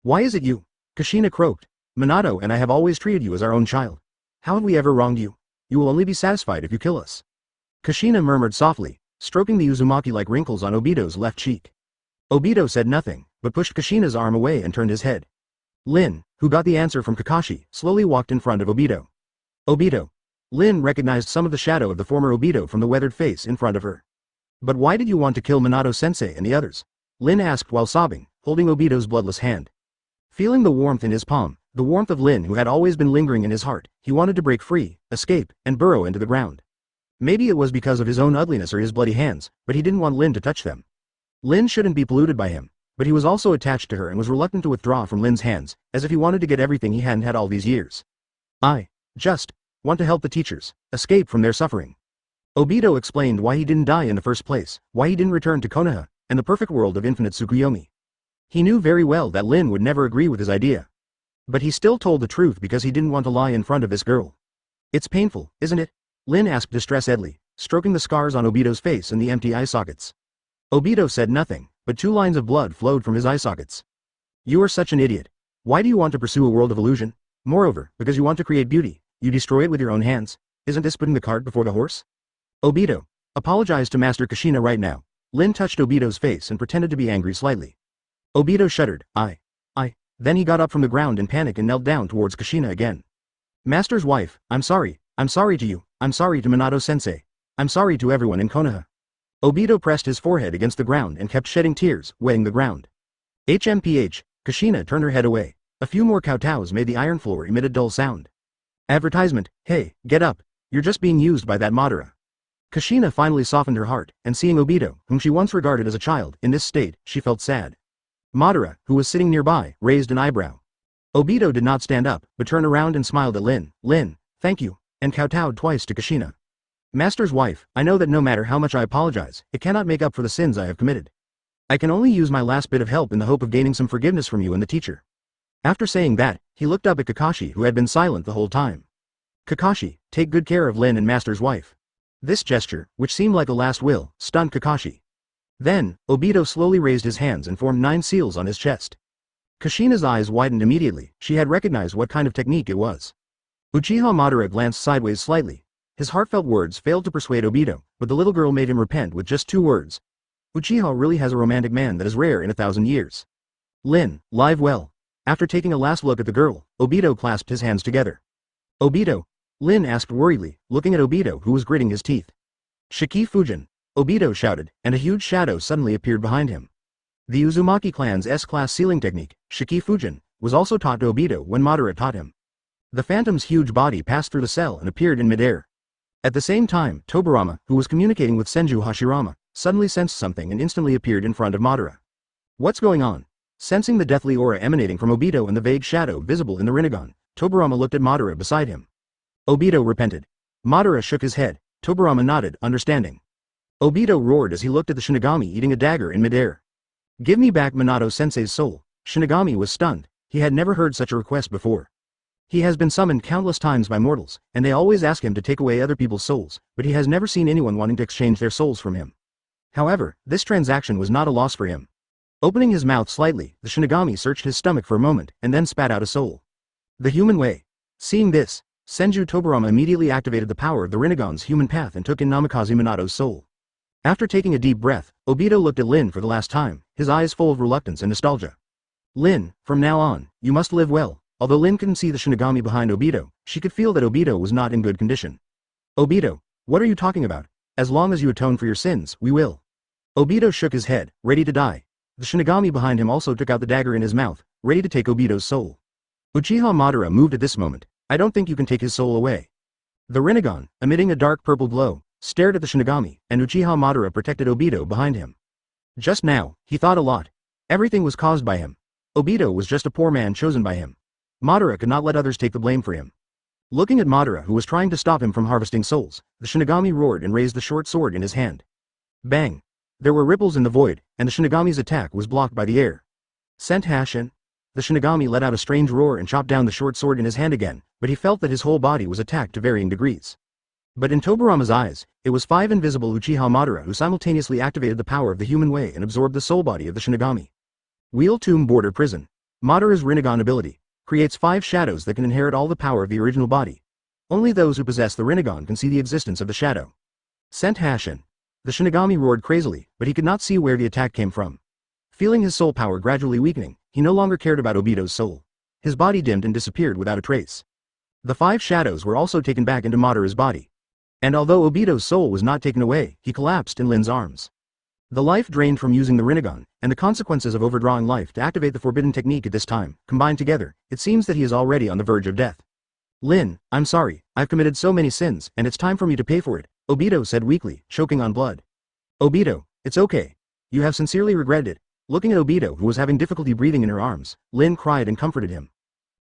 "Why is it you?" Kushina croaked. "Minato and I have always treated you as our own child. How have we ever wronged you? You will only be satisfied if you kill us." Kushina murmured softly, stroking the Uzumaki-like wrinkles on Obito's left cheek. Obito said nothing, but pushed Kushina's arm away and turned his head. Lin, who got the answer from Kakashi, slowly walked in front of Obito. "Obito." Lin recognized some of the shadow of the former Obito from the weathered face in front of her. "But why did you want to kill Minato-sensei and the others?" Lin asked while sobbing, holding Obito's bloodless hand. Feeling the warmth in his palm, the warmth of Lin who had always been lingering in his heart, he wanted to break free, escape, and burrow into the ground. Maybe it was because of his own ugliness or his bloody hands, but he didn't want Lin to touch them. Lin shouldn't be polluted by him, but he was also attached to her and was reluctant to withdraw from Lin's hands, as if he wanted to get everything he hadn't had all these years. "I just want to help the teachers escape from their suffering." Obito explained why he didn't die in the first place, why he didn't return to Konoha, and the perfect world of infinite Tsukuyomi. He knew very well that Lin would never agree with his idea. But he still told the truth because he didn't want to lie in front of this girl. "It's painful, isn't it?" Lin asked distractedly, stroking the scars on Obito's face and the empty eye sockets. Obito said nothing, but 2 lines of blood flowed from his eye sockets. "You are such an idiot. Why do you want to pursue a world of illusion? Moreover, because you want to create beauty, you destroy it with your own hands. Isn't this putting the cart before the horse?" "Obito, apologize to Master Kushina right now." Lin touched Obito's face and pretended to be angry slightly. Obito shuddered. I. Then he got up from the ground in panic and knelt down towards Kushina again. "Master's wife, I'm sorry to you, I'm sorry to Minato-sensei. I'm sorry to everyone in Konoha." Obito pressed his forehead against the ground and kept shedding tears, wetting the ground. HMPH, Kushina turned her head away. A few more kowtows made the iron floor emit a dull sound. Advertisement, "Hey, get up, you're just being used by that Madara." Kushina finally softened her heart, and seeing Obito, whom she once regarded as a child, in this state, she felt sad. Madara, who was sitting nearby, raised an eyebrow. Obito did not stand up, but turned around and smiled at Lin. "Lin, thank you," and kowtowed twice to Kushina. "Master's wife, I know that no matter how much I apologize, it cannot make up for the sins I have committed. I can only use my last bit of help in the hope of gaining some forgiveness from you and the teacher." After saying that, he looked up at Kakashi who had been silent the whole time. "Kakashi, take good care of Lin and Master's wife." This gesture, which seemed like a last will, stunned Kakashi. Then, Obito slowly raised his hands and formed 9 seals on his chest. Kushina's eyes widened immediately. She had recognized what kind of technique it was. Uchiha Madara glanced sideways slightly. His heartfelt words failed to persuade Obito, but the little girl made him repent with just 2 words. Uchiha really has a romantic man that is rare in 1,000 years. "Lin, live well." After taking a last look at the girl, Obito clasped his hands together. "Obito?" Lin asked worriedly, looking at Obito who was gritting his teeth. "Shiki Fujin," Obito shouted, and a huge shadow suddenly appeared behind him. The Uzumaki clan's S-class sealing technique, Shiki Fujin, was also taught to Obito when Madara taught him. The phantom's huge body passed through the cell and appeared in midair. At the same time, Tobirama, who was communicating with Senju Hashirama, suddenly sensed something and instantly appeared in front of Madara. "What's going on?" Sensing the deathly aura emanating from Obito and the vague shadow visible in the Rinnegan, Tobirama looked at Madara beside him. Obito repented. Madara shook his head. Tobirama nodded, understanding. Obito roared as he looked at the Shinigami eating a dagger in midair. "Give me back Minato-sensei's soul." Shinigami was stunned. He had never heard such a request before. He has been summoned countless times by mortals, and they always ask him to take away other people's souls, but he has never seen anyone wanting to exchange their souls from him. However, this transaction was not a loss for him. Opening his mouth slightly, the Shinigami searched his stomach for a moment, and then spat out a soul. The human way. Seeing this, Senju Tobirama immediately activated the power of the Rinnegan's human path and took in Namikaze Minato's soul. After taking a deep breath, Obito looked at Lin for the last time, his eyes full of reluctance and nostalgia. "Lin, from now on, you must live well. Although Lin couldn't see the Shinigami behind Obito, she could feel that Obito was not in good condition. Obito, what are you talking about? As long as you atone for your sins, we will. Obito shook his head, ready to die. The Shinigami behind him also took out the dagger in his mouth, ready to take Obito's soul. Uchiha Madara moved at this moment. I don't think you can take his soul away. The Rinnegan, emitting a dark purple glow, stared at the Shinigami, and Uchiha Madara protected Obito behind him. Just now, he thought a lot. Everything was caused by him. Obito was just a poor man chosen by him. Madara could not let others take the blame for him. Looking at Madara, who was trying to stop him from harvesting souls, the Shinigami roared and raised the short sword in his hand. Bang! There were ripples in the void, and the Shinigami's attack was blocked by the air. Sent Hashin? The Shinigami let out a strange roar and chopped down the short sword in his hand again, but he felt that his whole body was attacked to varying degrees. But in Tobirama's eyes, it was 5 invisible Uchiha Madara who simultaneously activated the power of the human way and absorbed the soul body of the Shinigami. Wheel Tomb Border Prison. Madara's Rinnegan ability creates 5 shadows that can inherit all the power of the original body. Only those who possess the Rinnegan can see the existence of the shadow. Sent Hashin. The Shinigami roared crazily, but he could not see where the attack came from. Feeling his soul power gradually weakening, he no longer cared about Obito's soul. His body dimmed and disappeared without a trace. The 5 shadows were also taken back into Madara's body. And although Obito's soul was not taken away, he collapsed in Lin's arms. The life drained from using the Rinnegan, and the consequences of overdrawing life to activate the forbidden technique at this time, combined together, it seems that he is already on the verge of death. Lin, I'm sorry, I've committed so many sins, and it's time for me to pay for it, Obito said weakly, choking on blood. Obito, it's okay. You have sincerely regretted it. Looking at Obito, who was having difficulty breathing in her arms, Lin cried and comforted him.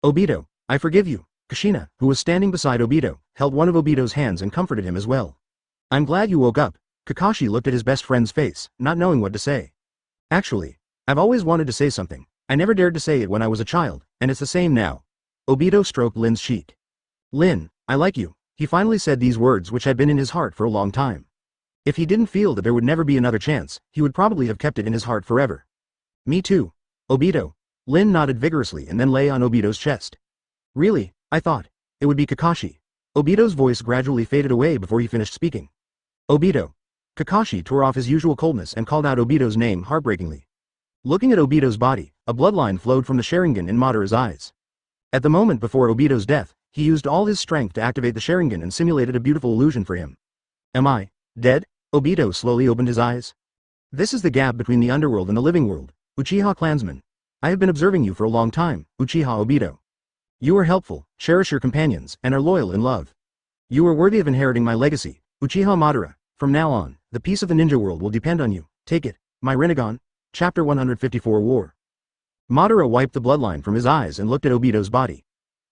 Obito, I forgive you. Kushina, who was standing beside Obito, held one of Obito's hands and comforted him as well. I'm glad you woke up. Kakashi looked at his best friend's face, not knowing what to say. Actually, I've always wanted to say something. I never dared to say it when I was a child, and it's the same now. Obito stroked Lin's cheek. Lin, I like you. He finally said these words which had been in his heart for a long time. If he didn't feel that there would never be another chance, he would probably have kept it in his heart forever. Me too. Obito. Lin nodded vigorously and then lay on Obito's chest. Really, I thought it would be Kakashi. Obito's voice gradually faded away before he finished speaking. Obito. Kakashi tore off his usual coldness and called out Obito's name heartbreakingly. Looking at Obito's body, a bloodline flowed from the Sharingan in Madara's eyes. At the moment before Obito's death, he used all his strength to activate the Sharingan and simulated a beautiful illusion for him. Am I dead? Obito slowly opened his eyes. This is the gap between the underworld and the living world, Uchiha clansman. I have been observing you for a long time, Uchiha Obito. You are helpful, cherish your companions, and are loyal in love. You are worthy of inheriting my legacy, Uchiha Madara. From now on, the peace of the ninja world will depend on you. Take it, my Rinnegan. Chapter 154 War. Madara wiped the bloodline from his eyes and looked at Obito's body.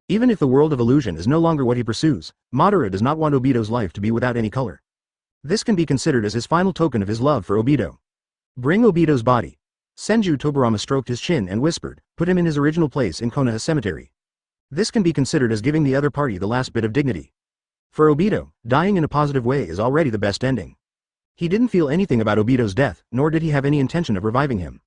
Even if the world of illusion is no longer what he pursues, Madara does not want Obito's life to be without any color. This can be considered as his final token of his love for Obito. Bring Obito's body. Senju Tobirama stroked his chin and whispered, put him in his original place in Konoha cemetery. This can be considered as giving the other party the last bit of dignity. For Obito, dying in a positive way is already the best ending. He didn't feel anything about Obito's death, nor did he have any intention of reviving him.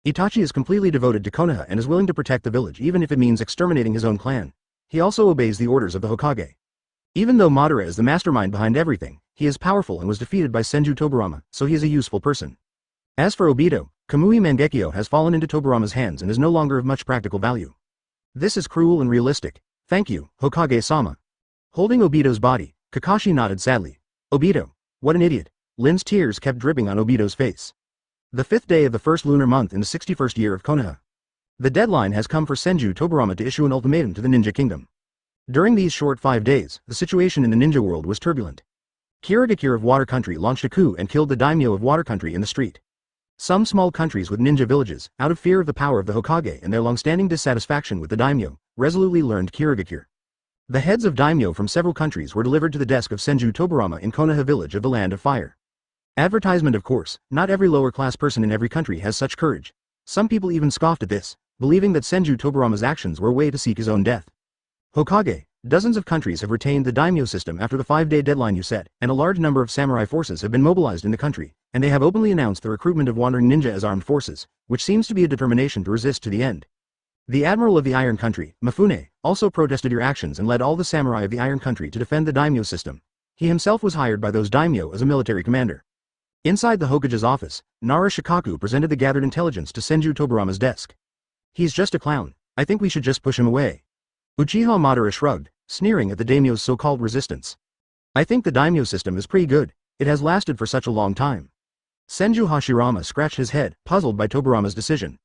Itachi is completely devoted to Konoha and is willing to protect the village even if it means exterminating his own clan. He also obeys the orders of the Hokage. Even though Madara is the mastermind behind everything, he is powerful and was defeated by Senju Tobirama, so he is a useful person. As for Obito, Kamui Mangekyo has fallen into Tobirama's hands and is no longer of much practical value. This is cruel and realistic. Thank you, Hokage-sama. Holding Obito's body, Kakashi nodded sadly. Obito, what an idiot. Lin's tears kept dripping on Obito's face. The 5th day of the first lunar month in the 61st year of Konoha. The deadline has come for Senju Tobirama to issue an ultimatum to the ninja kingdom. During these short 5 days, the situation in the ninja world was turbulent. Kirigakure of Water Country launched a coup and killed the daimyo of Water Country in the street. Some small countries with ninja villages, out of fear of the power of the Hokage and their long-standing dissatisfaction with the daimyo, resolutely learned Kirigakure. The heads of daimyo from several countries were delivered to the desk of Senju Tobirama in Konoha village of the Land of Fire. Advertisement, of course. Not every lower-class person in every country has such courage. Some people even scoffed at this, believing that Senju Tobirama's actions were a way to seek his own death. Hokage, dozens of countries have retained the daimyo system after the 5-day deadline you set, and a large number of samurai forces have been mobilized in the country, and they have openly announced the recruitment of wandering ninja as armed forces, which seems to be a determination to resist to the end. The Admiral of the Iron Country, Mifune, also protested your actions and led all the samurai of the Iron Country to defend the daimyo system. He himself was hired by those daimyo as a military commander. Inside the Hokage's office, Nara Shikaku presented the gathered intelligence to Senju Tobirama's desk. He's just a clown. I think we should just push him away. Uchiha Madara shrugged, sneering at the daimyo's so-called resistance. I think the daimyo system is pretty good, it has lasted for such a long time. Senju Hashirama scratched his head, puzzled by Tobirama's decision.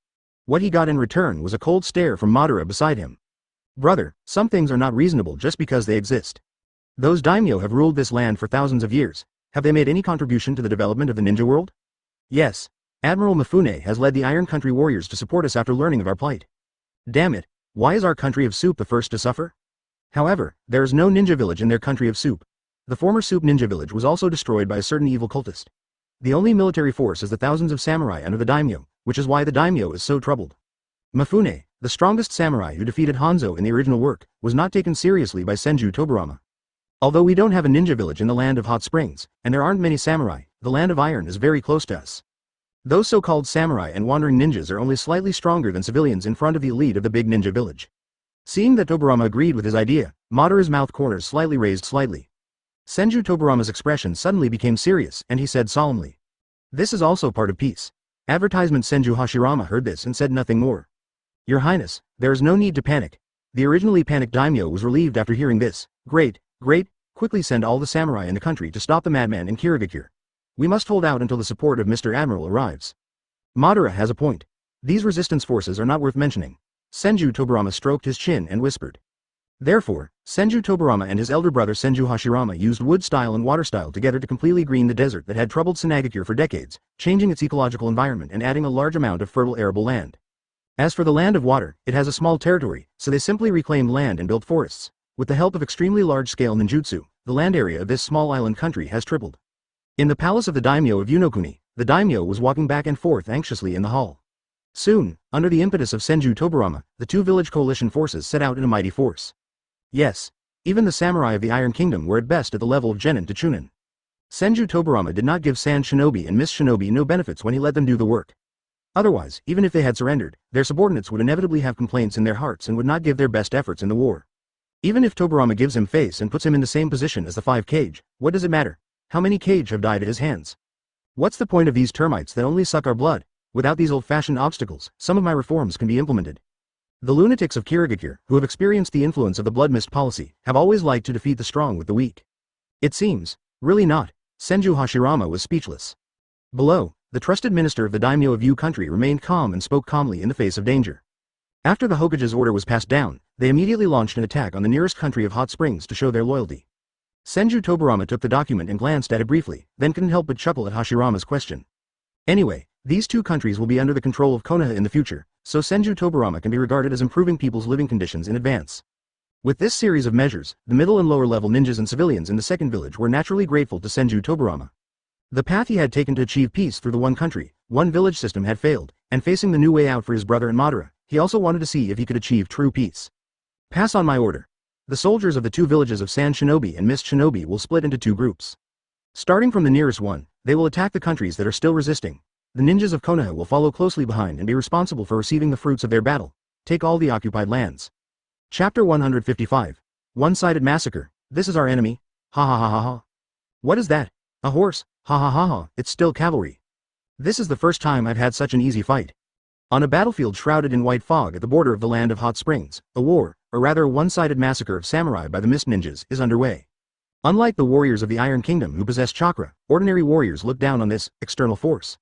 What he got in return was a cold stare from Madara beside him. Brother, some things are not reasonable just because they exist. Those daimyo have ruled this land for thousands of years. Have they made any contribution to the development of the ninja world? Yes. Admiral Mifune has led the Iron Country warriors to support us after learning of our plight. Damn it, why is our country of soup the first to suffer? However, there is no ninja village in their country of soup. The former soup ninja village was also destroyed by a certain evil cultist. The only military force is the thousands of samurai under the daimyo, which is why the daimyo is so troubled. Mifune, the strongest samurai who defeated Hanzo in the original work, was not taken seriously by Senju Tobirama. Although we don't have a ninja village in the land of hot springs, and there aren't many samurai, the land of iron is very close to us. Those so-called samurai and wandering ninjas are only slightly stronger than civilians in front of the elite of the big ninja village. Seeing that Tobirama agreed with his idea, Madara's mouth corners slightly raised slightly. Senju Tobirama's expression suddenly became serious and he said solemnly. This is also part of peace. Advertisement Senju Hashirama heard this and said nothing more. Your Highness, there is no need to panic. The originally panicked daimyo was relieved after hearing this. Great, quickly send all the samurai in the country to stop the madman in Kirigakure. We must hold out until the support of Mr. Admiral arrives. Madara has a point. These resistance forces are not worth mentioning. Senju Tobirama stroked his chin and whispered. Therefore, Senju Tobirama and his elder brother Senju Hashirama used wood style and water style together to completely green the desert that had troubled Senagakure for decades, changing its ecological environment and adding a large amount of fertile arable land. As for the land of water, it has a small territory, so they simply reclaimed land and built forests. With the help of extremely large-scale ninjutsu, the land area of this small island country has tripled. In the palace of the daimyo of Unokuni, the daimyo was walking back and forth anxiously in the hall. Soon, under the impetus of Senju Tobirama, the two village coalition forces set out in a mighty force. Yes, even the samurai of the Iron Kingdom were at best at the level of genin to chunin. Senju Tobirama did not give Sand Shinobi and Miss Shinobi no benefits when he let them do the work. Otherwise, even if they had surrendered, their subordinates would inevitably have complaints in their hearts and would not give their best efforts in the war. Even if Tobirama gives him face and puts him in the same position as the 5 Kage, what does it matter? How many Kage have died at his hands? What's the point of these termites that only suck our blood? Without these old-fashioned obstacles, some of my reforms can be implemented. The lunatics of Kirigakure, who have experienced the influence of the blood mist policy, have always liked to defeat the strong with the weak. It seems, really not. Senju Hashirama was speechless. Below, the trusted minister of the daimyo of Yu country remained calm and spoke calmly in the face of danger. After the Hokage's order was passed down, they immediately launched an attack on the nearest country of hot springs to show their loyalty. Senju Tobirama took the document and glanced at it briefly, then couldn't help but chuckle at Hashirama's question. Anyway, these two countries will be under the control of Konoha in the future, so Senju Tobirama can be regarded as improving people's living conditions in advance. With this series of measures, the middle and lower level ninjas and civilians in the second village were naturally grateful to Senju Tobirama. The path he had taken to achieve peace through the one country, one village system had failed, and facing the new way out for his brother and Madara, he also wanted to see if he could achieve true peace. Pass on my order. The soldiers of the two villages of Sand Shinobi and Mist Shinobi will split into two groups. Starting from the nearest one, they will attack the countries that are still resisting. The ninjas of Konoha will follow closely behind and be responsible for receiving the fruits of their battle. Take all the occupied lands. Chapter 155. One-sided massacre. This is our enemy. Ha ha ha ha ha. What is that? A horse? Ha ha ha ha, it's still cavalry. This is the first time I've had such an easy fight. On a battlefield shrouded in white fog at the border of the land of hot springs, a war, or rather a one-sided massacre of samurai by the mist ninjas, is underway. Unlike the warriors of the Iron Kingdom who possess chakra, ordinary warriors look down on this external force.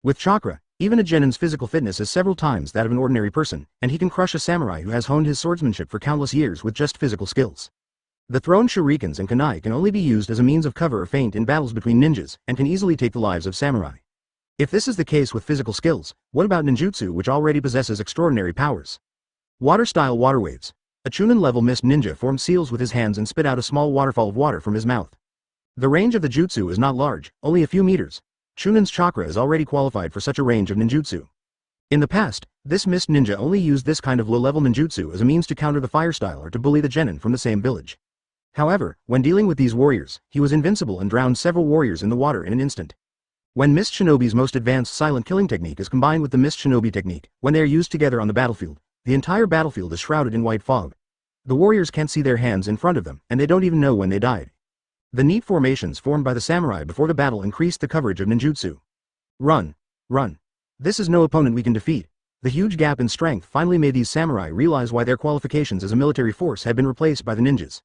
With chakra, even a genin's physical fitness is several times that of an ordinary person, and he can crush a samurai who has honed his swordsmanship for countless years with just physical skills. The thrown shurikens and kunai can only be used as a means of cover or feint in battles between ninjas, and can easily take the lives of samurai. If this is the case with physical skills, what about ninjutsu, which already possesses extraordinary powers? Water-style water waves. A chunin-level mist ninja formed seals with his hands and spit out a small waterfall of water from his mouth. The range of the jutsu is not large, only a few meters. Chunin's chakra is already qualified for such a range of ninjutsu. In the past, this mist ninja only used this kind of low-level ninjutsu as a means to counter the fire style or to bully the genin from the same village. However, when dealing with these warriors, he was invincible and drowned several warriors in the water in an instant. When Mist Shinobi's most advanced silent killing technique is combined with the Mist Shinobi technique, when they are used together on the battlefield, the entire battlefield is shrouded in white fog. The warriors can't see their hands in front of them, and they don't even know when they died. The neat formations formed by the samurai before the battle increased the coverage of ninjutsu. Run. Run. This is no opponent we can defeat. The huge gap in strength finally made these samurai realize why their qualifications as a military force had been replaced by the ninjas.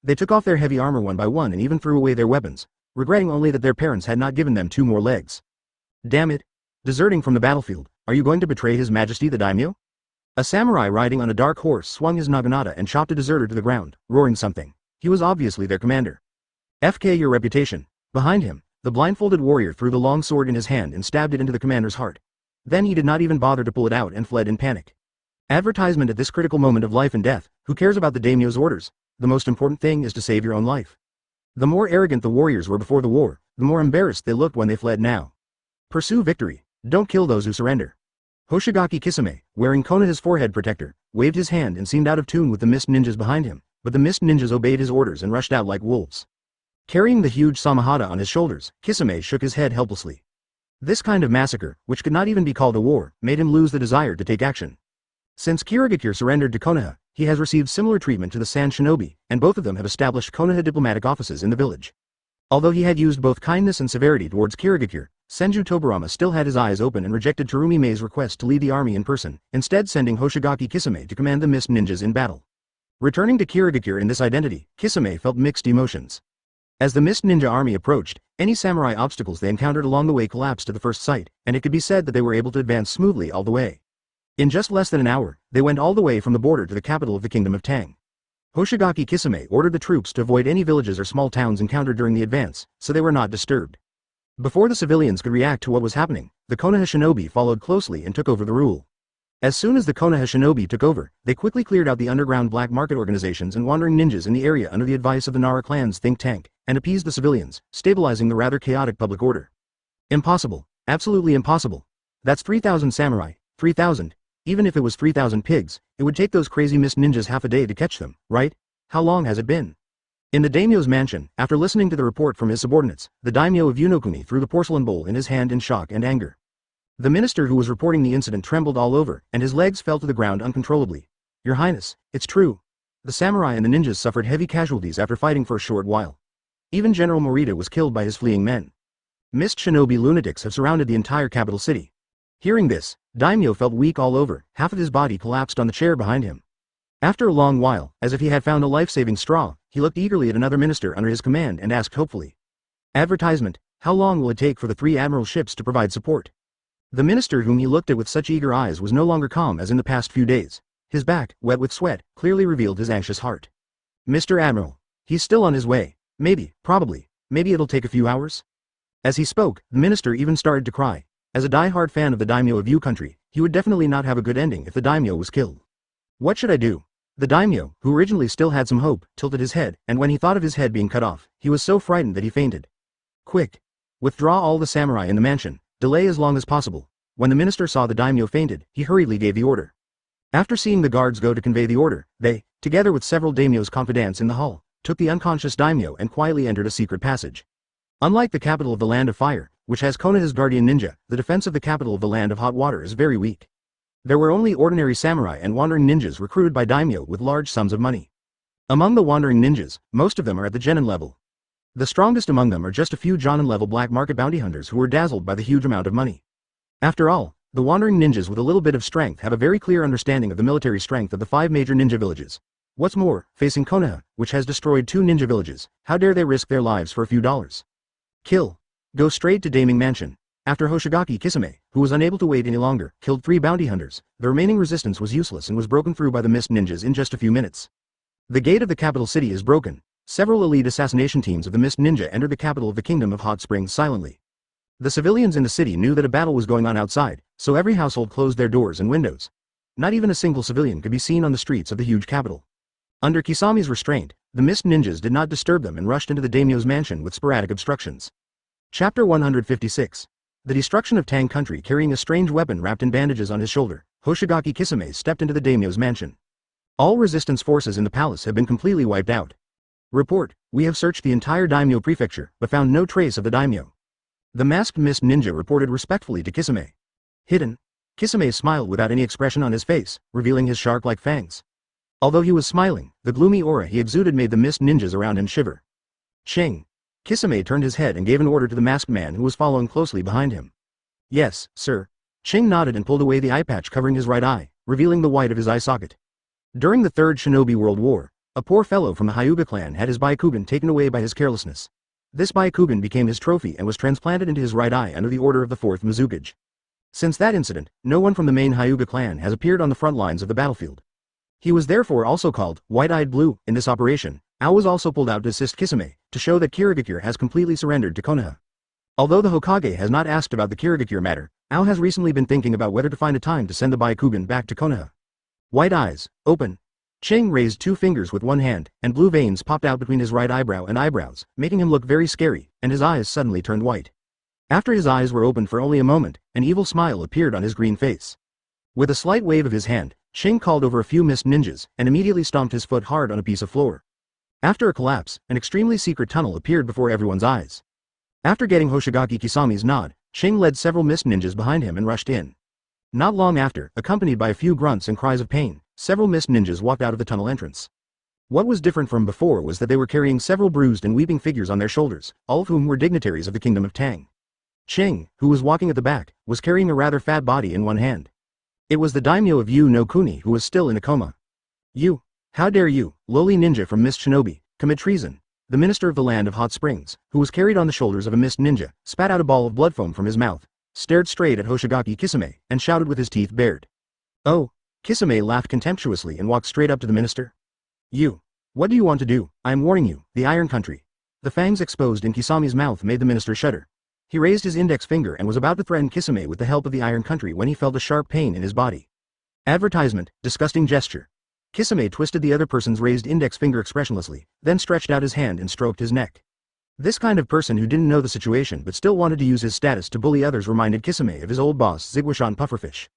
They took off their heavy armor one by one and even threw away their weapons, regretting only that their parents had not given them 2 more legs. Damn it! Deserting from the battlefield, are you going to betray His Majesty the daimyo? A samurai riding on a dark horse swung his naginata and chopped a deserter to the ground, roaring something. He was obviously their commander. FK your reputation. Behind him, the blindfolded warrior threw the long sword in his hand and stabbed it into the commander's heart. Then he did not even bother to pull it out and fled in panic. Advertisement at this critical moment of life and death, who cares about the daimyo's orders? The most important thing is to save your own life. The more arrogant the warriors were before the war, the more embarrassed they looked when they fled now. Pursue victory. Don't kill those who surrender. Hoshigaki Kisame, wearing Konoha's forehead protector, waved his hand and seemed out of tune with the mist ninjas behind him, but the mist ninjas obeyed his orders and rushed out like wolves. Carrying the huge samahata on his shoulders, Kisame shook his head helplessly. This kind of massacre, which could not even be called a war, made him lose the desire to take action. Since Kirigakure surrendered to Konoha, he has received similar treatment to the Sand Shinobi, and both of them have established Konoha diplomatic offices in the village. Although he had used both kindness and severity towards Kirigakure, Senju Tobirama still had his eyes open and rejected Terumi Mei's request to lead the army in person, instead sending Hoshigaki Kisame to command the mist ninjas in battle. Returning to Kirigakure in this identity, Kisame felt mixed emotions. As the mist ninja army approached, any samurai obstacles they encountered along the way collapsed at the first sight, and it could be said that they were able to advance smoothly all the way. In just less than an hour, they went all the way from the border to the capital of the kingdom of Tang. Hoshigaki Kisame ordered the troops to avoid any villages or small towns encountered during the advance, so they were not disturbed. Before the civilians could react to what was happening, the Konoha shinobi followed closely and took over the rule. As soon as the Konoha shinobi took over, they quickly cleared out the underground black market organizations and wandering ninjas in the area under the advice of the Nara clan's think tank, and appeased the civilians, stabilizing the rather chaotic public order. Impossible. Absolutely impossible. That's 3,000 samurai, 3,000. Even if it was 3,000 pigs, it would take those crazy mist ninjas half a day to catch them, right? How long has it been? In the daimyo's mansion, after listening to the report from his subordinates, the daimyo of Unokuni threw the porcelain bowl in his hand in shock and anger. The minister who was reporting the incident trembled all over, and his legs fell to the ground uncontrollably. Your Highness, it's true. The samurai and the ninjas suffered heavy casualties after fighting for a short while. Even General Morita was killed by his fleeing men. Mist shinobi lunatics have surrounded the entire capital city. Hearing this, Daimyo felt weak all over, half of his body collapsed on the chair behind him. After a long while, as if he had found a life-saving straw, he looked eagerly at another minister under his command and asked hopefully. Advertisement, how long will it take for the 3 admiral ships to provide support? The minister whom he looked at with such eager eyes was no longer calm as in the past few days. His back, wet with sweat, clearly revealed his anxious heart. Mr. Admiral. He's still on his way. Maybe, probably, maybe it'll take a few hours? As he spoke, the minister even started to cry. As a die-hard fan of the daimyo of U country, he would definitely not have a good ending if the daimyo was killed. What should I do? The daimyo, who originally still had some hope, tilted his head, and when he thought of his head being cut off, he was so frightened that he fainted. Quick! Withdraw all the samurai in the mansion, delay as long as possible. When the minister saw the daimyo fainted, he hurriedly gave the order. After seeing the guards go to convey the order, they, together with several daimyo's confidants in the hall, took the unconscious daimyo and quietly entered a secret passage. Unlike the capital of the Land of Fire, which has Konoha's guardian ninja, the defense of the capital of the Land of Hot Water is very weak. There were only ordinary samurai and wandering ninjas recruited by daimyo with large sums of money. Among the wandering ninjas, most of them are at the genin level. The strongest among them are just a few jonin level black market bounty hunters who were dazzled by the huge amount of money. After all, the wandering ninjas with a little bit of strength have a very clear understanding of the military strength of the 5 major ninja villages. What's more, facing Konoha, which has destroyed 2 ninja villages, how dare they risk their lives for a few dollars? Kill. Go straight to Daiming Mansion. After Hoshigaki Kisame, who was unable to wait any longer, killed 3 bounty hunters, the remaining resistance was useless and was broken through by the mist ninjas in just a few minutes. The gate of the capital city is broken. Several elite assassination teams of the mist ninja entered the capital of the Kingdom of Hot Springs silently. The civilians in the city knew that a battle was going on outside, so every household closed their doors and windows. Not even a single civilian could be seen on the streets of the huge capital. Under Kisami's restraint, the mist ninjas did not disturb them and rushed into the daimyo's mansion with sporadic obstructions. Chapter 156. The destruction of Tang country. Carrying a strange weapon wrapped in bandages on his shoulder, Hoshigaki Kisame stepped into the daimyo's mansion. All resistance forces in the palace have been completely wiped out. Report, we have searched the entire daimyo prefecture, but found no trace of the daimyo. The masked mist ninja reported respectfully to Kisame. Hidden? Kisame smiled without any expression on his face, revealing his shark-like fangs. Although he was smiling, the gloomy aura he exuded made the mist ninjas around him shiver. Ching! Kisame turned his head and gave an order to the masked man who was following closely behind him. Yes, sir. Ching nodded and pulled away the eye patch covering his right eye, revealing the white of his eye socket. During the Third Shinobi World War, a poor fellow from the Hyuga clan had his Byakugan taken away by his carelessness. This Byakugan became his trophy and was transplanted into his right eye under the order of the 4th Mizukage. Since that incident, no one from the main Hyuga clan has appeared on the front lines of the battlefield. He was therefore also called White-Eyed Blue. In this operation, Ao was also pulled out to assist Kisame, to show that Kirigakure has completely surrendered to Konoha. Although the Hokage has not asked about the Kirigakure matter, Ao has recently been thinking about whether to find a time to send the Byakugan back to Konoha. White eyes, open. Ching raised 2 fingers with one hand, and blue veins popped out between his right eyebrow and eyebrows, making him look very scary, and his eyes suddenly turned white. After his eyes were opened for only a moment, an evil smile appeared on his green face. With a slight wave of his hand, Ching called over a few mist ninjas, and immediately stomped his foot hard on a piece of floor. After a collapse, an extremely secret tunnel appeared before everyone's eyes. After getting Hoshigaki Kisame's nod, Ching led several mist ninjas behind him and rushed in. Not long after, accompanied by a few grunts and cries of pain, several mist ninjas walked out of the tunnel entrance. What was different from before was that they were carrying several bruised and weeping figures on their shoulders, all of whom were dignitaries of the kingdom of Tang. Ching, who was walking at the back, was carrying a rather fat body in one hand. It was the daimyo of Yu no Kuni who was still in a coma. You, how dare you, lowly ninja from Mist Shinobi, commit treason? The minister of the land of hot springs, who was carried on the shoulders of a mist ninja, spat out a ball of blood foam from his mouth, stared straight at Hoshigaki Kisame, and shouted with his teeth bared. Oh! Kisame laughed contemptuously and walked straight up to the minister. You! What do you want to do? I am warning you, the Iron Country. The fangs exposed in Kisame's mouth made the minister shudder. He raised his index finger and was about to threaten Kisame with the help of the Iron Country when he felt a sharp pain in his body. Advertisement, disgusting gesture. Kisame twisted the other person's raised index finger expressionlessly, then stretched out his hand and stroked his neck. This kind of person who didn't know the situation but still wanted to use his status to bully others reminded Kisame of his old boss Ziguishan Pufferfish.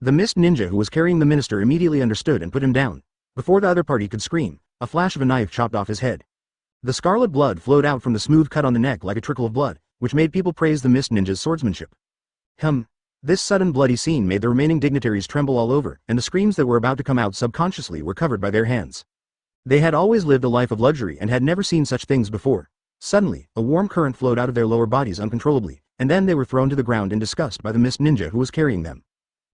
The mist ninja who was carrying the minister immediately understood and put him down. Before the other party could scream, a flash of a knife chopped off his head. The scarlet blood flowed out from the smooth cut on the neck like a trickle of blood, which made people praise the mist ninja's swordsmanship. This sudden bloody scene made the remaining dignitaries tremble all over, and the screams that were about to come out subconsciously were covered by their hands. They had always lived a life of luxury and had never seen such things before. Suddenly, a warm current flowed out of their lower bodies uncontrollably, and then they were thrown to the ground in disgust by the mist ninja who was carrying them.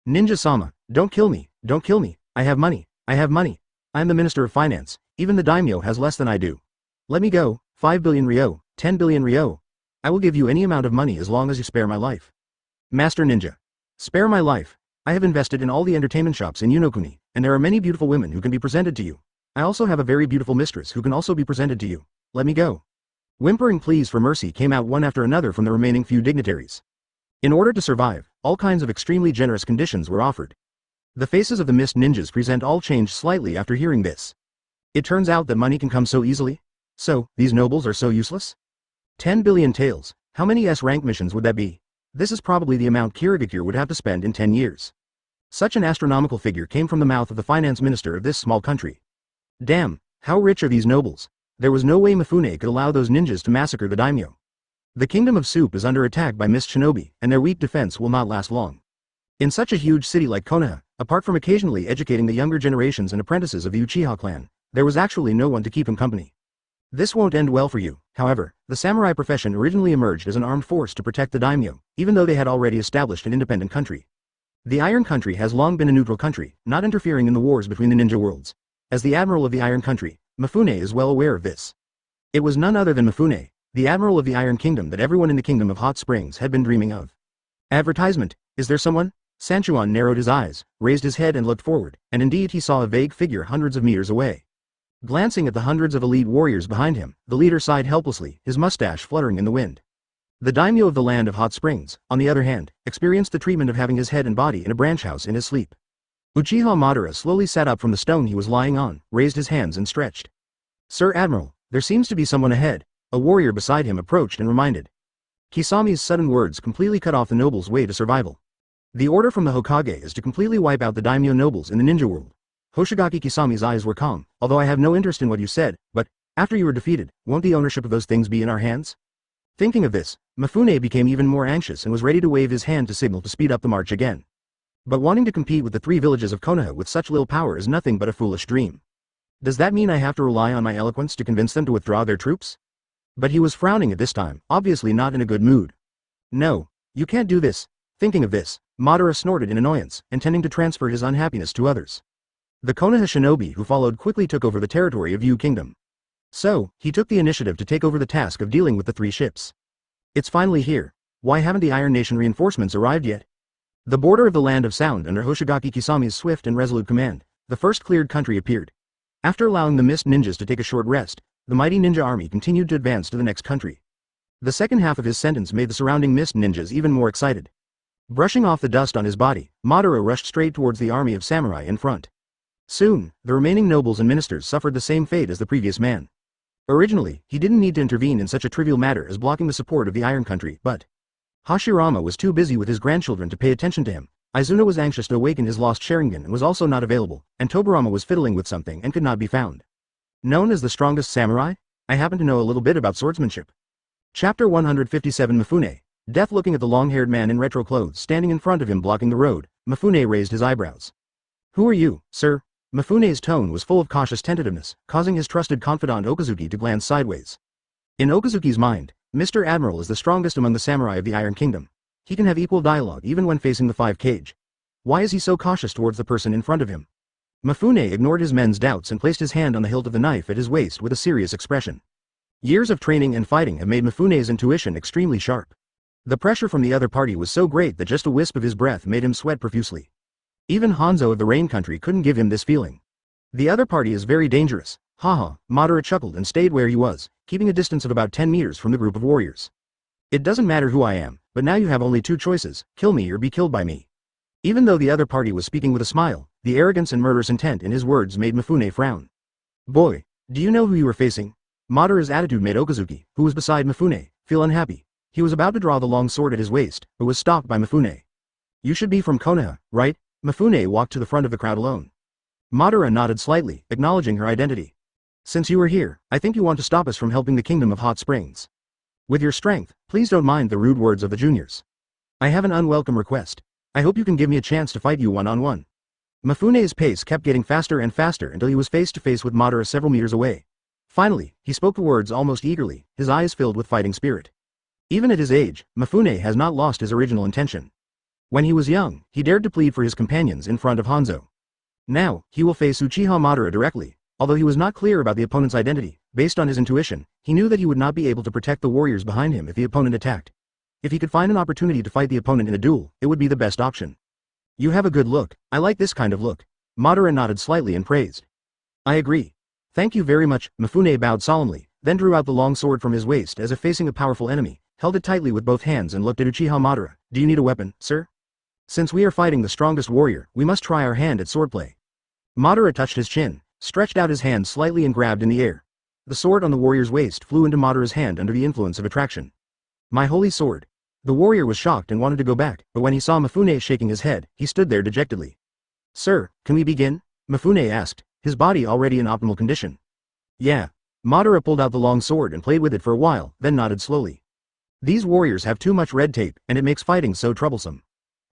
Ninja-sama, don't kill me, don't kill me, I have money, I have money. I am the Minister of Finance, even the daimyo has less than I do. Let me go, 5 billion ryo, 10 billion ryo. I will give you any amount of money as long as you spare my life. Master Ninja. Spare my life. I have invested in all the entertainment shops in Unokuni, and there are many beautiful women who can be presented to you. I also have a very beautiful mistress who can also be presented to you. Let me go. Whimpering pleas for mercy came out one after another from the remaining few dignitaries. In order to survive, all kinds of extremely generous conditions were offered. The faces of the mist ninjas present all changed slightly after hearing this. It turns out that money can come so easily? So, these nobles are so useless? 10 billion taels, how many S-rank missions would that be? This is probably the amount Kirigakure would have to spend in 10 years. Such an astronomical figure came from the mouth of the finance minister of this small country. Damn, how rich are these nobles? There was no way Mifune could allow those ninjas to massacre the daimyo. The kingdom of Soup is under attack by Mist Shinobi, and their weak defense will not last long. In such a huge city like Konoha, apart from occasionally educating the younger generations and apprentices of the Uchiha clan, there was actually no one to keep him company. This won't end well for you. However, the samurai profession originally emerged as an armed force to protect the daimyo, even though they had already established an independent country. The Iron Country has long been a neutral country, not interfering in the wars between the ninja worlds. As the admiral of the Iron Country, Mifune is well aware of this. It was none other than Mifune, the admiral of the Iron Kingdom that everyone in the Kingdom of Hot Springs had been dreaming of. Advertisement, is there someone? Sanchuan narrowed his eyes, raised his head and looked forward, and indeed he saw a vague figure hundreds of meters away. Glancing at the hundreds of elite warriors behind him, the leader sighed helplessly, his mustache fluttering in the wind. The daimyo of the land of hot springs, on the other hand, experienced the treatment of having his head and body in a branch house in his sleep. Uchiha Madara slowly sat up from the stone he was lying on, raised his hands and stretched. Sir Admiral, there seems to be someone ahead. A warrior beside him approached and reminded. Kisame's sudden words completely cut off the noble's way to survival. The order from the Hokage is to completely wipe out the daimyo nobles in the ninja world. Hoshigaki Kisame's eyes were calm, although I have no interest in what you said, but, after you were defeated, won't the ownership of those things be in our hands? Thinking of this, Mifune became even more anxious and was ready to wave his hand to signal to speed up the march again. But wanting to compete with the 3 villages of Konoha with such little power is nothing but a foolish dream. Does that mean I have to rely on my eloquence to convince them to withdraw their troops? But he was frowning at this time, obviously not in a good mood. No, you can't do this. Thinking of this, Madara snorted in annoyance, intending to transfer his unhappiness to others. The Konoha shinobi who followed quickly took over the territory of Yu Kingdom. So, he took the initiative to take over the task of dealing with the 3 ships. It's finally here. Why haven't the Iron Nation reinforcements arrived yet? The border of the Land of Sound under Hoshigaki Kisami's swift and resolute command, the first cleared country appeared. After allowing the Mist Ninjas to take a short rest, the mighty ninja army continued to advance to the next country. The second half of his sentence made the surrounding Mist Ninjas even more excited. Brushing off the dust on his body, Madara rushed straight towards the army of samurai in front. Soon, the remaining nobles and ministers suffered the same fate as the previous man. Originally, he didn't need to intervene in such a trivial matter as blocking the support of the Iron Country, but Hashirama was too busy with his grandchildren to pay attention to him. Izuna was anxious to awaken his lost Sharingan and was also not available, and Tobirama was fiddling with something and could not be found. Known as the strongest samurai? I happen to know a little bit about swordsmanship. Chapter 157 Mifune. Death. Looking at the long-haired man in retro clothes standing in front of him blocking the road, Mifune raised his eyebrows. Who are you, sir? Mifune's tone was full of cautious tentativeness, causing his trusted confidant Okazuki to glance sideways. In Okazuki's mind, Mr. Admiral is the strongest among the samurai of the Iron Kingdom. He can have equal dialogue even when facing the 5 cage. Why is he so cautious towards the person in front of him? Mifune ignored his men's doubts and placed his hand on the hilt of the knife at his waist with a serious expression. Years of training and fighting have made Mifune's intuition extremely sharp. The pressure from the other party was so great that just a wisp of his breath made him sweat profusely. Even Hanzo of the Rain Country couldn't give him this feeling. The other party is very dangerous. Haha, Madara chuckled and stayed where he was, keeping a distance of about 10 meters from the group of warriors. It doesn't matter who I am, but now you have only 2 choices, kill me or be killed by me. Even though the other party was speaking with a smile, the arrogance and murderous intent in his words made Mifune frown. Boy, do you know who you are facing? Madara's attitude made Okazuki, who was beside Mifune, feel unhappy. He was about to draw the long sword at his waist, but was stopped by Mifune. You should be from Konoha, right? Mifune walked to the front of the crowd alone. Madara nodded slightly, acknowledging her identity. Since you are here, I think you want to stop us from helping the Kingdom of Hot Springs. With your strength, please don't mind the rude words of the juniors. I have an unwelcome request. I hope you can give me a chance to fight you one-on-one. Mifune's pace kept getting faster and faster until he was face to face with Madara several meters away. Finally, he spoke the words almost eagerly, his eyes filled with fighting spirit. Even at his age, Mifune has not lost his original intention. When he was young, he dared to plead for his companions in front of Hanzo. Now, he will face Uchiha Madara directly. Although he was not clear about the opponent's identity, based on his intuition, he knew that he would not be able to protect the warriors behind him if the opponent attacked. If he could find an opportunity to fight the opponent in a duel, it would be the best option. You have a good look. I like this kind of look. Madara nodded slightly and praised. I agree. Thank you very much. Mifune bowed solemnly, then drew out the long sword from his waist as if facing a powerful enemy, held it tightly with both hands and looked at Uchiha Madara. Do you need a weapon, sir? Since we are fighting the strongest warrior, we must try our hand at swordplay. Madara touched his chin, stretched out his hand slightly and grabbed in the air. The sword on the warrior's waist flew into Madara's hand under the influence of attraction. My holy sword. The warrior was shocked and wanted to go back, but when he saw Mifune shaking his head, he stood there dejectedly. Sir, can we begin? Mifune asked, his body already in optimal condition. Yeah. Madara pulled out the long sword and played with it for a while, then nodded slowly. These warriors have too much red tape, and it makes fighting so troublesome.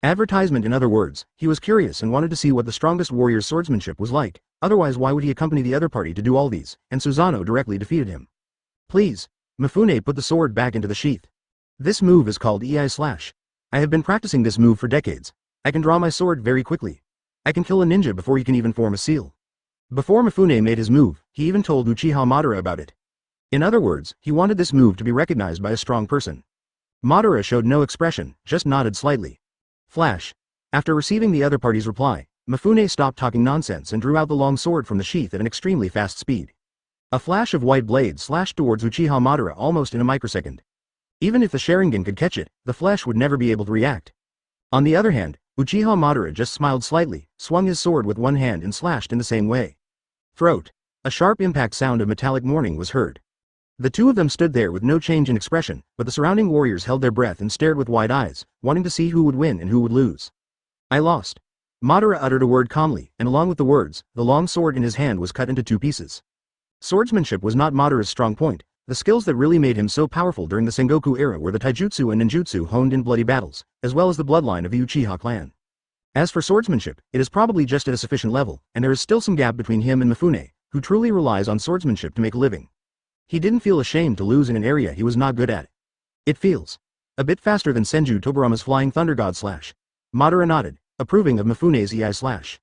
Advertisement, in other words, he was curious and wanted to see what the strongest warrior's swordsmanship was like, otherwise why would he accompany the other party to do all these, and Susanoo directly defeated him. Please. Mifune put the sword back into the sheath. This move is called EI Slash. I have been practicing this move for decades. I can draw my sword very quickly. I can kill a ninja before he can even form a seal. Before Mifune made his move, he even told Uchiha Madara about it. In other words, he wanted this move to be recognized by a strong person. Madara showed no expression, just nodded slightly. Flash. After receiving the other party's reply, Mifune stopped talking nonsense and drew out the long sword from the sheath at an extremely fast speed. A flash of white blade slashed towards Uchiha Madara almost in a microsecond. Even if the Sharingan could catch it, the flesh would never be able to react. On the other hand, Uchiha Madara just smiled slightly, swung his sword with one hand and slashed in the same way. Throat. A sharp impact sound of metallic mourning was heard. The two of them stood there with no change in expression, but the surrounding warriors held their breath and stared with wide eyes, wanting to see who would win and who would lose. I lost. Madara uttered a word calmly, and along with the words, the long sword in his hand was cut into 2 pieces. Swordsmanship was not Madara's strong point. The skills that really made him so powerful during the Sengoku era were the taijutsu and ninjutsu honed in bloody battles, as well as the bloodline of the Uchiha clan. As for swordsmanship, it is probably just at a sufficient level, and there is still some gap between him and Mifune, who truly relies on swordsmanship to make a living. He didn't feel ashamed to lose in an area he was not good at. It feels a bit faster than Senju Tobirama's Flying Thunder God Slash. Madara nodded, approving of Mifune's EI slash.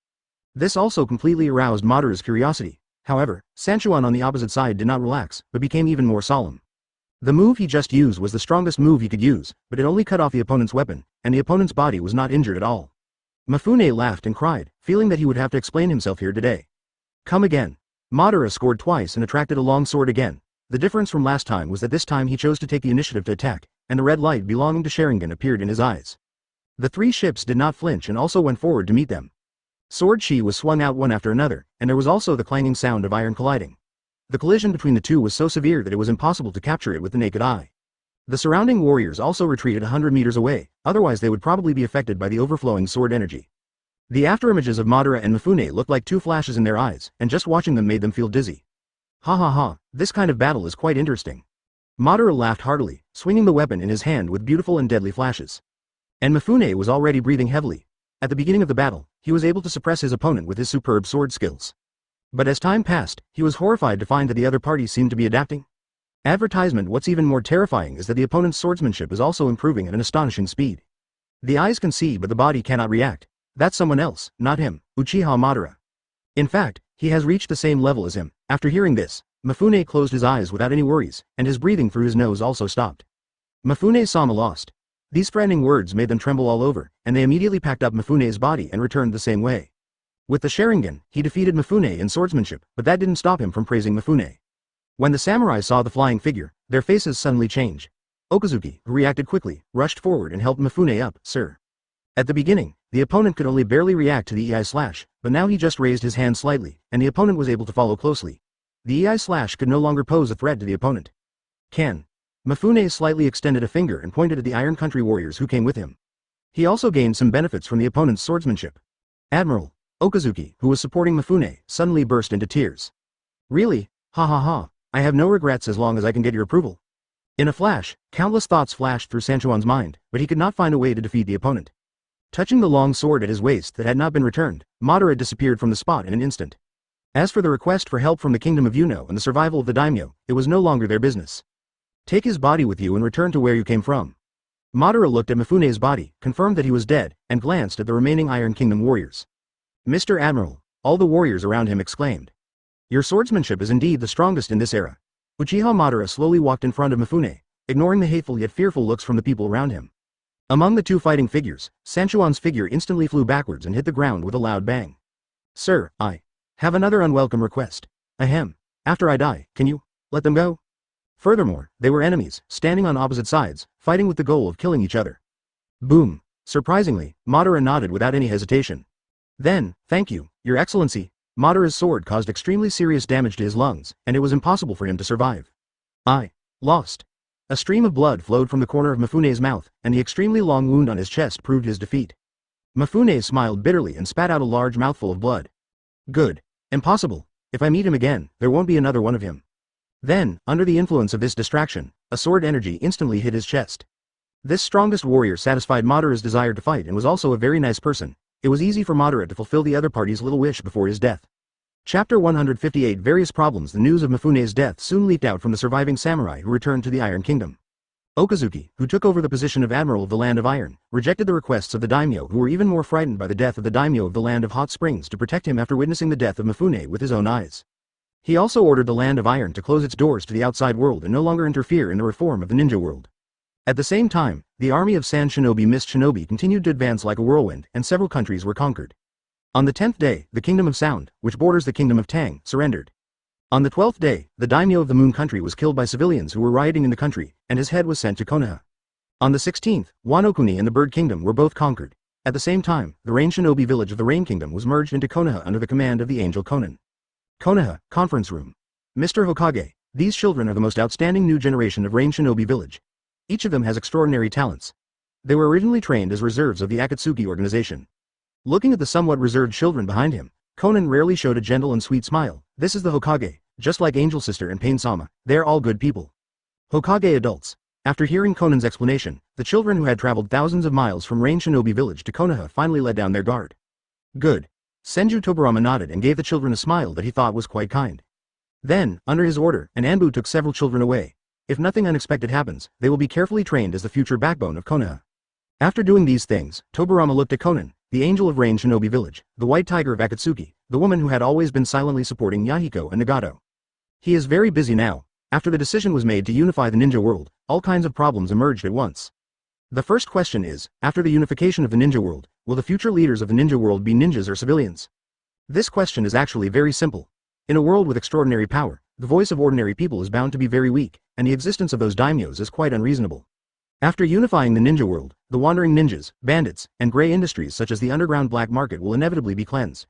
This also completely aroused Madara's curiosity. However, Sanchuan on the opposite side did not relax, but became even more solemn. The move he just used was the strongest move he could use, but it only cut off the opponent's weapon, and the opponent's body was not injured at all. Mifune laughed and cried, feeling that he would have to explain himself here today. Come again. Madara scored twice and attracted a long sword again. The difference from last time was that this time he chose to take the initiative to attack, and the red light belonging to Sharingan appeared in his eyes. The three ships did not flinch and also went forward to meet them. Sword chi was swung out one after another, and there was also the clanging sound of iron colliding. The collision between the two was so severe that it was impossible to capture it with the naked eye. The surrounding warriors also retreated 100 meters away, otherwise they would probably be affected by the overflowing sword energy. The afterimages of Madara and Mifune looked like two flashes in their eyes, and just watching them made them feel dizzy. Ha ha ha, this kind of battle is quite interesting. Madara laughed heartily, swinging the weapon in his hand with beautiful and deadly flashes. And Mifune was already breathing heavily. At the beginning of the battle, he was able to suppress his opponent with his superb sword skills. But as time passed, he was horrified to find that the other party seemed to be adapting. Advertisement. What's even more terrifying is that the opponent's swordsmanship is also improving at an astonishing speed. The eyes can see but the body cannot react. That's someone else, not him, Uchiha Madara. In fact, he has reached the same level as him. After hearing this, Mifune closed his eyes without any worries, and his breathing through his nose also stopped. Mifune Sama lost. These threatening words made them tremble all over, and they immediately packed up Mifune's body and returned the same way. With the Sharingan, he defeated Mifune in swordsmanship, but that didn't stop him from praising Mifune. When the samurai saw the flying figure, their faces suddenly changed. Okazuki, who reacted quickly, rushed forward and helped Mifune up. Sir. At the beginning, the opponent could only barely react to the EI slash, but now he just raised his hand slightly, and the opponent was able to follow closely. The EI slash could no longer pose a threat to the opponent. Can. Mifune slightly extended a finger and pointed at the Iron Country warriors who came with him. He also gained some benefits from the opponent's swordsmanship. Admiral Okazuki, who was supporting Mifune, suddenly burst into tears. Really? Ha ha ha, I have no regrets as long as I can get your approval. In a flash, countless thoughts flashed through Sanchuan's mind, but he could not find a way to defeat the opponent. Touching the long sword at his waist that had not been returned, Madara disappeared from the spot in an instant. As for the request for help from the kingdom of Yuno and the survival of the daimyo, it was no longer their business. Take his body with you and return to where you came from. Madara looked at Mifune's body, confirmed that he was dead, and glanced at the remaining Iron Kingdom warriors. Mr. Admiral, all the warriors around him exclaimed. Your swordsmanship is indeed the strongest in this era. Uchiha Madara slowly walked in front of Mifune, ignoring the hateful yet fearful looks from the people around him. Among the two fighting figures, Sanchuan's figure instantly flew backwards and hit the ground with a loud bang. Sir, I have another unwelcome request. Ahem. After I die, can you let them go? Furthermore, they were enemies, standing on opposite sides, fighting with the goal of killing each other. Boom. Surprisingly, Madara nodded without any hesitation. Then, thank you, Your Excellency. Madara's sword caused extremely serious damage to his lungs, and it was impossible for him to survive. I lost. A stream of blood flowed from the corner of Mifune's mouth, and the extremely long wound on his chest proved his defeat. Mifune smiled bitterly and spat out a large mouthful of blood. Good. Impossible. If I meet him again, there won't be another one of him. Then, under the influence of this distraction, a sword energy instantly hit his chest. This strongest warrior satisfied Madara's desire to fight and was also a very nice person. It was easy for Madara to fulfill the other party's little wish before his death. Chapter 158 Various Problems. The news of Mifune's death soon leaked out from the surviving samurai who returned to the Iron Kingdom. Okazuki, who took over the position of Admiral of the Land of Iron, rejected the requests of the daimyo who were even more frightened by the death of the daimyo of the Land of Hot Springs to protect him after witnessing the death of Mifune with his own eyes. He also ordered the Land of Iron to close its doors to the outside world and no longer interfere in the reform of the ninja world. At the same time, the army of Sand Shinobi Mist Shinobi continued to advance like a whirlwind, and several countries were conquered. On the 10th day, the Kingdom of Sound, which borders the Kingdom of Tang, surrendered. On the 12th day, the daimyo of the Moon Country was killed by civilians who were rioting in the country, and his head was sent to Konoha. On the 16th, Wano-kuni and the Bird Kingdom were both conquered. At the same time, the Rain Shinobi village of the Rain Kingdom was merged into Konoha under the command of the Angel Conan. Konoha, Conference Room. Mr. Hokage, these children are the most outstanding new generation of Rain Shinobi village. Each of them has extraordinary talents. They were originally trained as reserves of the Akatsuki organization. Looking at the somewhat reserved children behind him, Conan rarely showed a gentle and sweet smile. This is the Hokage, just like Angel Sister and Pain-sama, they're all good people. Hokage adults. After hearing Conan's explanation, the children who had traveled thousands of miles from Rain Shinobi village to Konoha finally let down their guard. Good. Senju Tobirama nodded and gave the children a smile that he thought was quite kind. Then, under his order, an Anbu took several children away. If nothing unexpected happens, they will be carefully trained as the future backbone of Konoha. After doing these things, Tobirama looked at Konan, the angel of rain Shinobi village, the white tiger of Akatsuki, the woman who had always been silently supporting Yahiko and Nagato. He is very busy now. After the decision was made to unify the ninja world, all kinds of problems emerged at once. The first question is, after the unification of the ninja world, will the future leaders of the ninja world be ninjas or civilians? This question is actually very simple. In a world with extraordinary power, the voice of ordinary people is bound to be very weak, and the existence of those daimyos is quite unreasonable. After unifying the ninja world, the wandering ninjas, bandits, and gray industries such as the underground black market will inevitably be cleansed.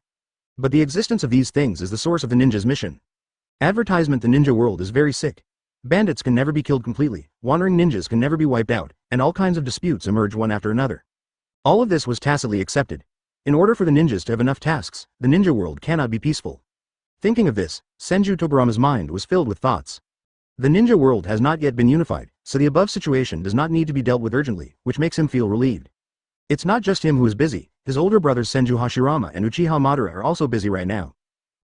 But the existence of these things is the source of the ninja's mission. Advertisement: the ninja world is very sick. Bandits can never be killed completely, wandering ninjas can never be wiped out, and all kinds of disputes emerge one after another. All of this was tacitly accepted. In order for the ninjas to have enough tasks, the ninja world cannot be peaceful. Thinking of this, Senju Tobirama's mind was filled with thoughts. The ninja world has not yet been unified, so the above situation does not need to be dealt with urgently, which makes him feel relieved. It's not just him who is busy, his older brothers Senju Hashirama and Uchiha Madara are also busy right now.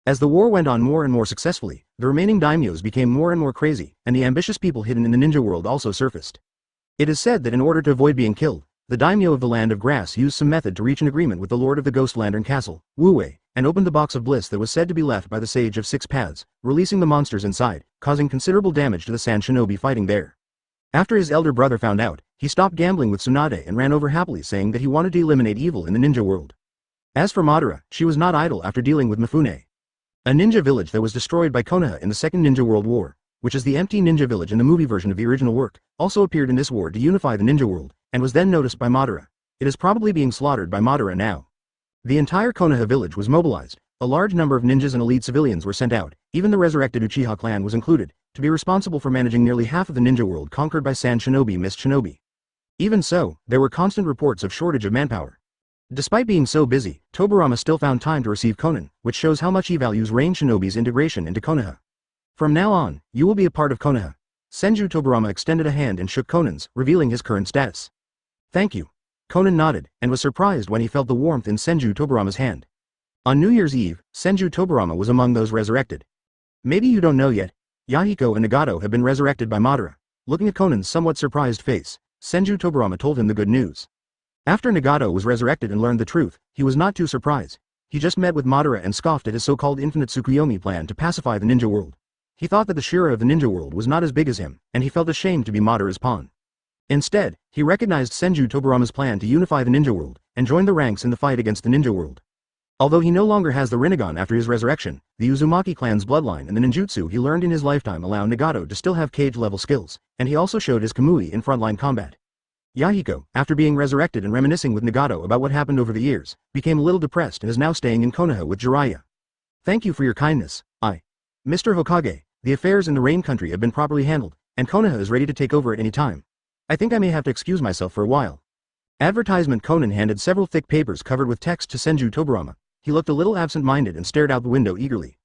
As the war went on more and more successfully, the remaining daimyos became more and more crazy, and the ambitious people hidden in the ninja world also surfaced. It is said that in order to avoid being killed, the daimyo of the Land of Grass used some method to reach an agreement with the Lord of the Ghost Lantern Castle, Wu Wei, and opened the box of bliss that was said to be left by the Sage of Six Paths, releasing the monsters inside, causing considerable damage to the Sand Shinobi fighting there. After his elder brother found out, he stopped gambling with Tsunade and ran over happily, saying that he wanted to eliminate evil in the ninja world. As for Madara, she was not idle after dealing with Mifune, a ninja village that was destroyed by Konoha in the Second Ninja World War, which is the empty ninja village in the movie version of the original work, also appeared in this war to unify the ninja world, and was then noticed by Madara. It is probably being slaughtered by Madara now. The entire Konoha village was mobilized, a large number of ninjas and elite civilians were sent out, even the resurrected Uchiha clan was included, to be responsible for managing nearly half of the ninja world conquered by Sand Shinobi Mist Shinobi. Even so, there were constant reports of shortage of manpower. Despite being so busy, Tobirama still found time to receive Konan, which shows how much he values Rain Shinobi's integration into Konoha. From now on, you will be a part of Konoha. Senju Tobirama extended a hand and shook Konan's, revealing his current status. Thank you. Konan nodded, and was surprised when he felt the warmth in Senju Tobirama's hand. On New Year's Eve, Senju Tobirama was among those resurrected. Maybe you don't know yet, Yahiko and Nagato have been resurrected by Madara. Looking at Konan's somewhat surprised face, Senju Tobirama told him the good news. After Nagato was resurrected and learned the truth, he was not too surprised. He just met with Madara and scoffed at his so-called infinite Tsukuyomi plan to pacify the ninja world. He thought that the Shira of the ninja world was not as big as him, and he felt ashamed to be Madara's pawn. Instead, he recognized Senju Tobirama's plan to unify the ninja world, and join the ranks in the fight against the ninja world. Although he no longer has the Rinnegan after his resurrection, the Uzumaki clan's bloodline and the ninjutsu he learned in his lifetime allow Nagato to still have cage-level skills, and he also showed his Kamui in frontline combat. Yahiko, after being resurrected and reminiscing with Nagato about what happened over the years, became a little depressed and is now staying in Konoha with Jiraiya. Thank you for your kindness, Mr. Hokage. The affairs in the Rain Country have been properly handled, and Konoha is ready to take over at any time. I think I may have to excuse myself for a while. Advertisement. Konan handed several thick papers covered with text to Senju Tobirama. He looked a little absent-minded and stared out the window eagerly.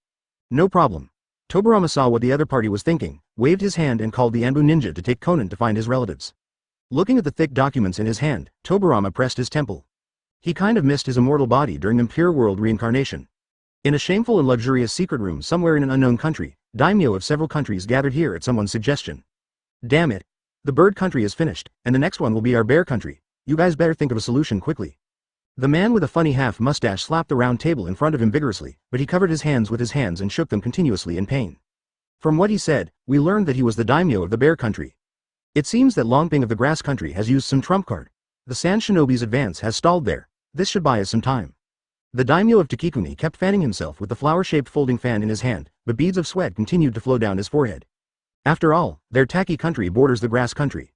No problem. Tobirama saw what the other party was thinking, waved his hand and called the Anbu ninja to take Konan to find his relatives. Looking at the thick documents in his hand, Tobirama pressed his temple. He kind of missed his immortal body during Impure World Reincarnation. In a shameful and luxurious secret room somewhere in an unknown country, daimyo of several countries gathered here at someone's suggestion. Damn it. The bird country is finished, and the next one will be our bear country. You guys better think of a solution quickly. The man with a funny half mustache slapped the round table in front of him vigorously, but he covered his hands with his hands and shook them continuously in pain. From what he said, we learned that he was the daimyo of the bear country. It seems that Longping of the grass country has used some trump card. The Sand Shinobi's advance has stalled there. This should buy us some time. The daimyo of Takikuni kept fanning himself with the flower-shaped folding fan in his hand, but beads of sweat continued to flow down his forehead. After all, their Taki country borders the grass country.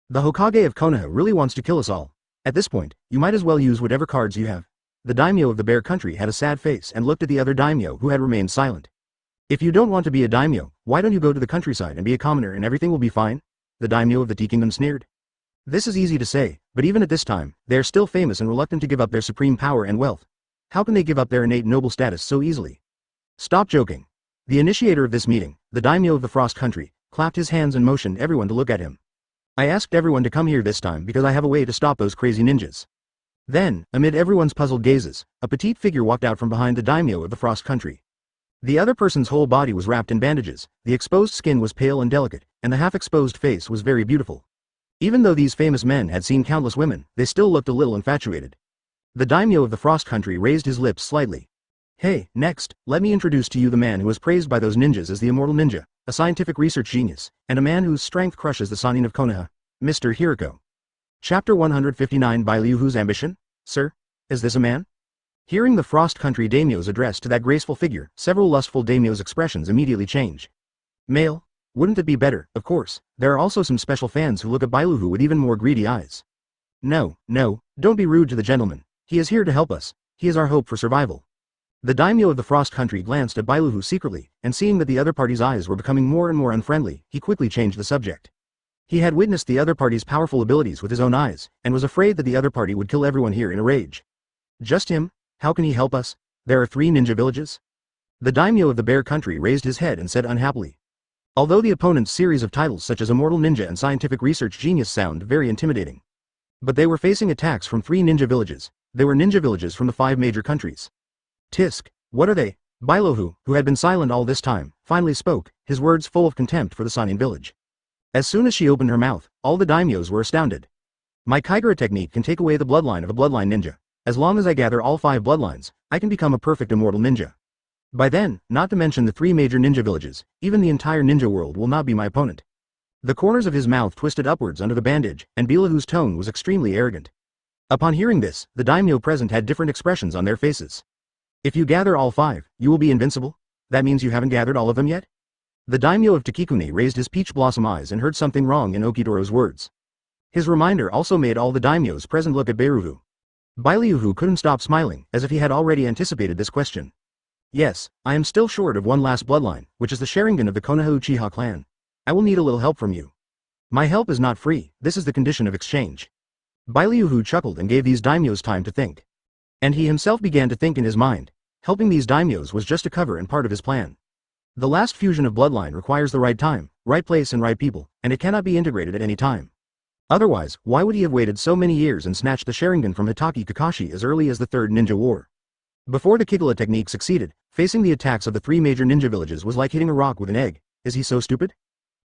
The Hokage of Konoha really wants to kill us all. At this point, you might as well use whatever cards you have. The daimyo of the bear country had a sad face and looked at the other daimyo who had remained silent. If you don't want to be a daimyo, why don't you go to the countryside and be a commoner and everything will be fine? The daimyo of the Tea Kingdom sneered. This is easy to say, but even at this time, they are still famous and reluctant to give up their supreme power and wealth. How can they give up their innate noble status so easily? Stop joking. The initiator of this meeting, the daimyo of the Frost Country, clapped his hands and motioned everyone to look at him. I asked everyone to come here this time because I have a way to stop those crazy ninjas. Then, amid everyone's puzzled gazes, a petite figure walked out from behind the daimyo of the Frost Country. The other person's whole body was wrapped in bandages, the exposed skin was pale and delicate, and the half-exposed face was very beautiful. Even though these famous men had seen countless women, they still looked a little infatuated. The daimyo of the Frost Country raised his lips slightly. Hey, next, let me introduce to you the man who was praised by those ninjas as the immortal ninja, a scientific research genius, and a man whose strength crushes the Sannin of Konoha, Mr. Hiriko. Chapter 159 By Liuhu's ambition? Sir? Is this a man? Hearing the Frost Country daimyo's address to that graceful figure, several lustful daimyo's expressions immediately change. Male? Wouldn't it be better, of course, there are also some special fans who look at Bailuhu with even more greedy eyes. No, don't be rude to the gentleman. He is here to help us. He is our hope for survival. The daimyo of the Frost Country glanced at Bailuhu secretly, and seeing that the other party's eyes were becoming more and more unfriendly, he quickly changed the subject. He had witnessed the other party's powerful abilities with his own eyes, and was afraid that the other party would kill everyone here in a rage. Just him? How can he help us? There are 3 ninja villages? The daimyo of the Bear Country raised his head and said unhappily. Although the opponent's series of titles such as Immortal Ninja and Scientific Research Genius sound very intimidating. But they were facing attacks from 3 ninja villages. They were ninja villages from the 5 major countries. Tisk, what are they? Bailuhu, who had been silent all this time, finally spoke, his words full of contempt for the Sannin village. As soon as she opened her mouth, all the daimyos were astounded. My Kaigura technique can take away the bloodline of a bloodline ninja. As long as I gather all 5 bloodlines, I can become a perfect immortal ninja. By then, not to mention the 3 major ninja villages, even the entire ninja world will not be my opponent. The corners of his mouth twisted upwards under the bandage, and Bailuhu's tone was extremely arrogant. Upon hearing this, the daimyo present had different expressions on their faces. If you gather all 5, you will be invincible? That means you haven't gathered all of them yet? The daimyo of Takikuni raised his peach blossom eyes and heard something wrong in Okidoro's words. His reminder also made all the daimyos present look at Bailuhu. Bailuhu couldn't stop smiling, as if he had already anticipated this question. Yes, I am still short of one last bloodline, which is the Sharingan of the Konoha Uchiha clan. I will need a little help from you. My help is not free, this is the condition of exchange. Bailuhu chuckled and gave these daimyos time to think. And he himself began to think in his mind. Helping these daimyos was just a cover and part of his plan. The last fusion of bloodline requires the right time, right place and right people, and it cannot be integrated at any time. Otherwise, why would he have waited so many years and snatched the Sharingan from Hitaki Kakashi as early as the Third Ninja War? Before the Kigula technique succeeded, facing the attacks of the 3 major ninja villages was like hitting a rock with an egg. Is he so stupid?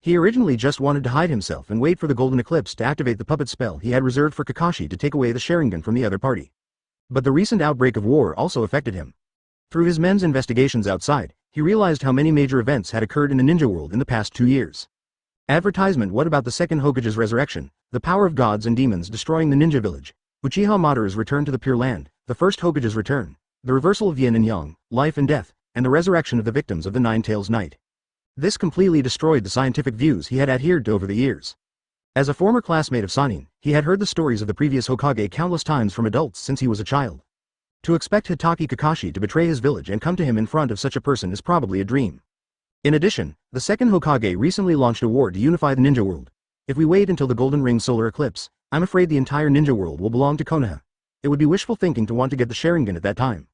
He originally just wanted to hide himself and wait for the golden eclipse to activate the puppet spell he had reserved for Kakashi to take away the Sharingan from the other party. But the recent outbreak of war also affected him. Through his men's investigations outside, he realized how many major events had occurred in the ninja world in the past 2 years. Advertisement: what about the Second Hokage's resurrection, the power of gods and demons destroying the ninja village, Uchiha Madara's return to the Pure Land, the First Hokage's return, the reversal of yin and yang, life and death, and the resurrection of the victims of the Nine Tails Night. This completely destroyed the scientific views he had adhered to over the years. As a former classmate of Sannin, he had heard the stories of the previous Hokage countless times from adults since he was a child. To expect Hitaki Kakashi to betray his village and come to him in front of such a person is probably a dream. In addition, the Second Hokage recently launched a war to unify the ninja world. If we wait until the Golden Ring solar eclipse, I'm afraid the entire ninja world will belong to Konoha. It would be wishful thinking to want to get the Sharingan at that time.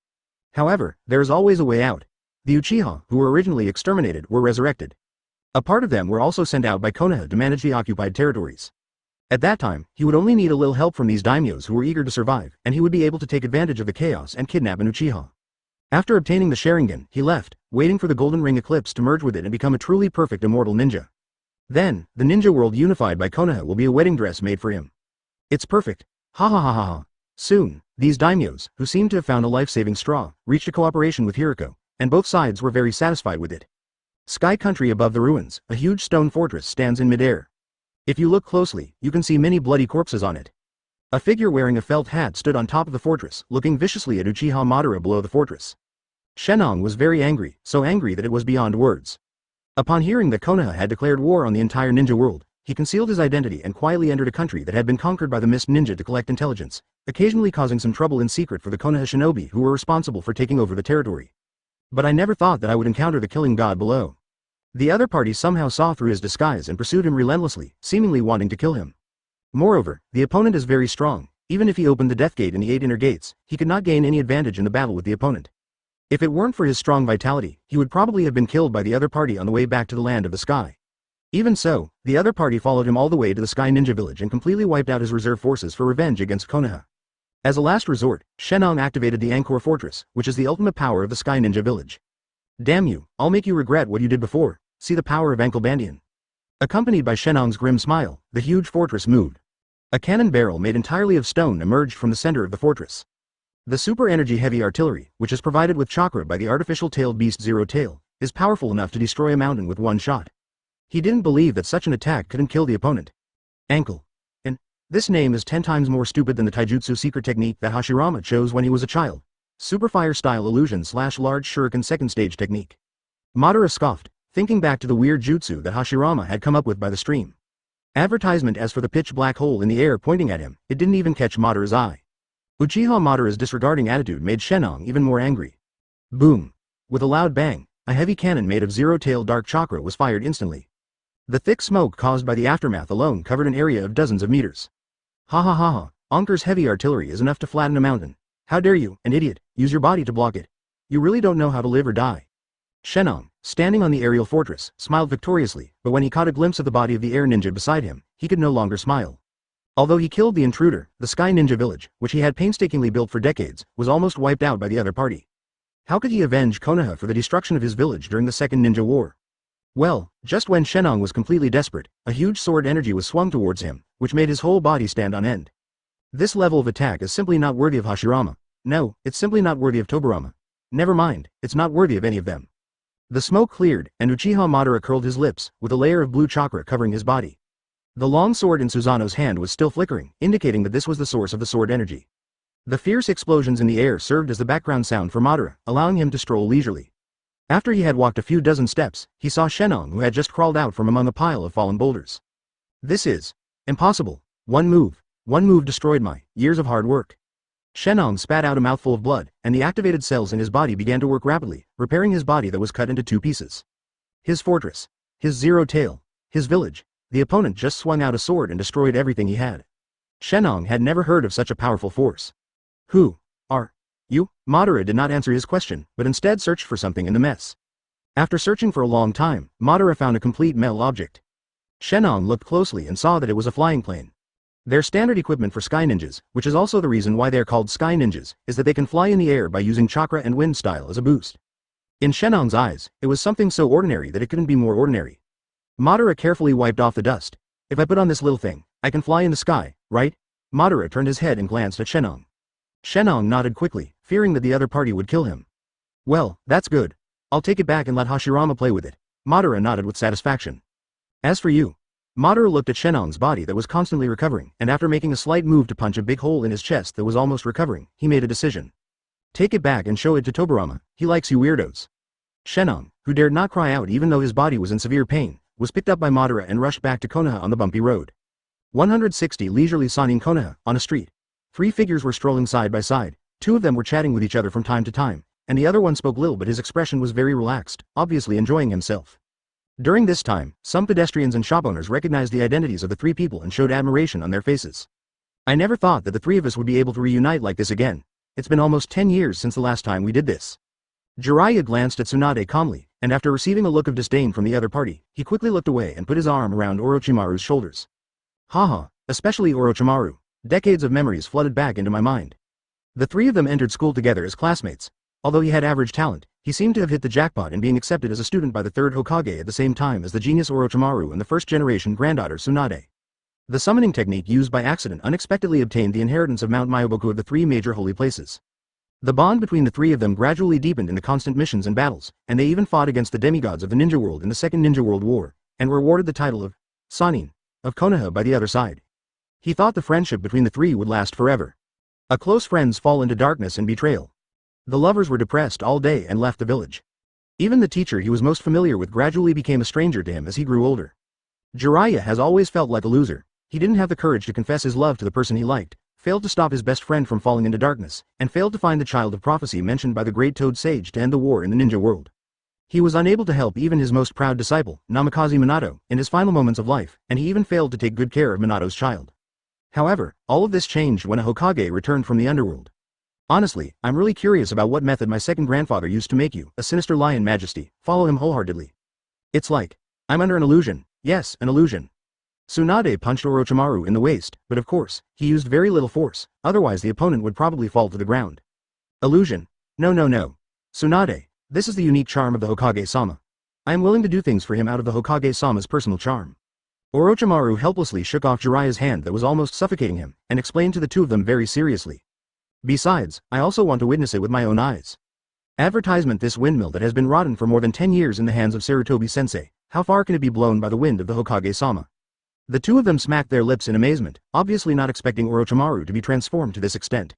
However, there is always a way out. The Uchiha, who were originally exterminated, were resurrected. A part of them were also sent out by Konoha to manage the occupied territories. At that time, he would only need a little help from these daimyos who were eager to survive, and he would be able to take advantage of the chaos and kidnap an Uchiha. After obtaining the Sharingan, he left, waiting for the Golden Ring eclipse to merge with it and become a truly perfect immortal ninja. Then, the ninja world unified by Konoha will be a wedding dress made for him. It's perfect. Ha ha ha ha ha. Soon, these daimyos, who seemed to have found a life-saving straw, reached a cooperation with Hiriko, and both sides were very satisfied with it. Sky Country above the ruins, a huge stone fortress stands in midair. If you look closely, you can see many bloody corpses on it. A figure wearing a felt hat stood on top of the fortress, looking viciously at Uchiha Madara below the fortress. Shenong was very angry, so angry that it was beyond words. Upon hearing that Konoha had declared war on the entire ninja world, he concealed his identity and quietly entered a country that had been conquered by the Mist Ninja to collect intelligence, occasionally causing some trouble in secret for the Konoha shinobi who were responsible for taking over the territory. But I never thought that I would encounter the killing god below. The other party somehow saw through his disguise and pursued him relentlessly, seemingly wanting to kill him. Moreover, the opponent is very strong. Even if he opened the death gate and the 8 inner gates, he could not gain any advantage in the battle with the opponent. If it weren't for his strong vitality, he would probably have been killed by the other party on the way back to the land of the sky. Even so, the other party followed him all the way to the Sky Ninja Village and completely wiped out his reserve forces for revenge against Konoha. As a last resort, Shenong activated the Angkor Fortress, which is the ultimate power of the Sky Ninja Village. Damn you, I'll make you regret what you did before. See the power of Ankle Bandian. Accompanied by Shenong's grim smile, the huge fortress moved. A cannon barrel made entirely of stone emerged from the center of the fortress. The super energy heavy artillery, which is provided with chakra by the artificial tailed beast Zero Tail, is powerful enough to destroy a mountain with one shot. He didn't believe that such an attack couldn't kill the opponent. Ankle. And this name is 10 times more stupid than the taijutsu secret technique that Hashirama chose when he was a child. Super fire style illusion / large shuriken second stage technique. Madara scoffed, thinking back to the weird jutsu that Hashirama had come up with by the stream. Advertisement as for the pitch black hole in the air pointing at him, it didn't even catch Madara's eye. Uchiha Madara's disregarding attitude made Shenong even more angry. Boom. With a loud bang, a heavy cannon made of zero-tail dark chakra was fired instantly. The thick smoke caused by the aftermath alone covered an area of dozens of meters. Ha ha ha ha, Anker's heavy artillery is enough to flatten a mountain. How dare you, an idiot, use your body to block it. You really don't know how to live or die. Shenong, standing on the aerial fortress, smiled victoriously, but when he caught a glimpse of the body of the air ninja beside him, he could no longer smile. Although he killed the intruder, the Sky Ninja village, which he had painstakingly built for decades, was almost wiped out by the other party. How could he avenge Konoha for the destruction of his village during the Second Ninja War? Well, just when Shenong was completely desperate, a huge sword energy was swung towards him, which made his whole body stand on end. This level of attack is simply not worthy of Hashirama. No, it's simply not worthy of Tobirama. Never mind, it's not worthy of any of them. The smoke cleared, and Uchiha Madara curled his lips, with a layer of blue chakra covering his body. The long sword in Susanoo's hand was still flickering, indicating that this was the source of the sword energy. The fierce explosions in the air served as the background sound for Madara, allowing him to stroll leisurely. After he had walked a few dozen steps, he saw Shenong who had just crawled out from among a pile of fallen boulders. This is impossible. One move destroyed my years of hard work. Shenong spat out a mouthful of blood, and the activated cells in his body began to work rapidly, repairing his body that was cut into 2 pieces. His fortress, his zero tail, his village. The opponent just swung out a sword and destroyed everything he had. Shenong had never heard of such a powerful force. Who are you? Madara did not answer his question, but instead searched for something in the mess. After searching for a long time, Madara found a complete metal object. Shenong looked closely and saw that it was a flying plane. Their standard equipment for sky ninjas, which is also the reason why they are called sky ninjas, is that they can fly in the air by using chakra and wind style as a boost. In Shenong's eyes, it was something so ordinary that it couldn't be more ordinary. Madara carefully wiped off the dust. If I put on this little thing, I can fly in the sky, right? Madara turned his head and glanced at Shenong. Shenong nodded quickly, fearing that the other party would kill him. Well, that's good. I'll take it back and let Hashirama play with it. Madara nodded with satisfaction. As for you. Madara looked at Shenong's body that was constantly recovering, and after making a slight move to punch a big hole in his chest that was almost recovering, he made a decision. Take it back and show it to Tobirama. He likes you weirdos. Shenong, who dared not cry out even though his body was in severe pain, was picked up by Madara and rushed back to Konoha on the bumpy road. 160 leisurely signing Konoha, on a street. 3 figures were strolling side by side, 2 of them were chatting with each other from time to time, and the other one spoke little but his expression was very relaxed, obviously enjoying himself. During this time, some pedestrians and shop owners recognized the identities of the 3 people and showed admiration on their faces. I never thought that the 3 of us would be able to reunite like this again. It's been almost 10 years since the last time we did this. Jiraiya glanced at Tsunade calmly, and after receiving a look of disdain from the other party, he quickly looked away and put his arm around Orochimaru's shoulders. Haha, especially Orochimaru. Decades of memories flooded back into my mind. The 3 of them entered school together as classmates. Although he had average talent, he seemed to have hit the jackpot in being accepted as a student by the 3rd Hokage at the same time as the genius Orochimaru and the first-generation granddaughter Tsunade. The summoning technique used by accident unexpectedly obtained the inheritance of Mount Myoboku of the 3 major holy places. The bond between the 3 of them gradually deepened in the constant missions and battles, and they even fought against the demigods of the Ninja World in the Second Ninja World War, and were awarded the title of Sannin of Konoha by the other side. He thought the friendship between the 3 would last forever. A close friends fall into darkness and betrayal. The lovers were depressed all day and left the village. Even the teacher he was most familiar with gradually became a stranger to him as he grew older. Jiraiya has always felt like a loser. He didn't have the courage to confess his love to the person he liked, failed to stop his best friend from falling into darkness, and failed to find the child of prophecy mentioned by the great Toad Sage to end the war in the ninja world. He was unable to help even his most proud disciple, Namikaze Minato, in his final moments of life, and he even failed to take good care of Minato's child. However, all of this changed when a Hokage returned from the underworld. Honestly, I'm really curious about what method my second grandfather used to make you, a sinister lion majesty, follow him wholeheartedly. It's like, I'm under an illusion, yes, an illusion. Tsunade punched Orochimaru in the waist, but of course, he used very little force, otherwise the opponent would probably fall to the ground. Illusion. No. Tsunade, this is the unique charm of the Hokage-sama. I am willing to do things for him out of the Hokage-sama's personal charm. Orochimaru helplessly shook off Jiraiya's hand that was almost suffocating him, and explained to the two of them very seriously. Besides, I also want to witness it with my own eyes. Advertisement: this windmill that has been rotten for more than 10 years in the hands of Sarutobi-sensei, how far can it be blown by the wind of the Hokage-sama? The two of them smacked their lips in amazement, obviously not expecting Orochimaru to be transformed to this extent.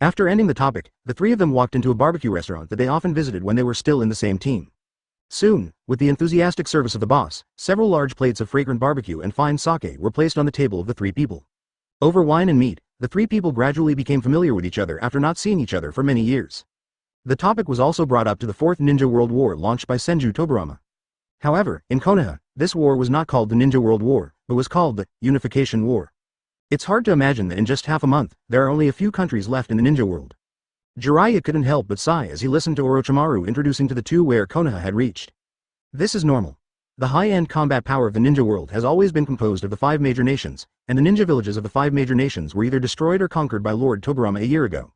After ending the topic, the three of them walked into a barbecue restaurant that they often visited when they were still in the same team. Soon, with the enthusiastic service of the boss, several large plates of fragrant barbecue and fine sake were placed on the table of the three people. Over wine and meat, the three people gradually became familiar with each other after not seeing each other for many years. The topic was also brought up to the Fourth Ninja World War launched by Senju Tobirama. However, in Konoha, this war was not called the Ninja World War, but was called the Unification War. It's hard to imagine that in just half a month, there are only a few countries left in the ninja world. Jiraiya couldn't help but sigh as he listened to Orochimaru introducing to the two where Konoha had reached. This is normal. The high-end combat power of the ninja world has always been composed of the 5 major nations, and the ninja villages of the 5 major nations were either destroyed or conquered by Lord Tobirama a year ago.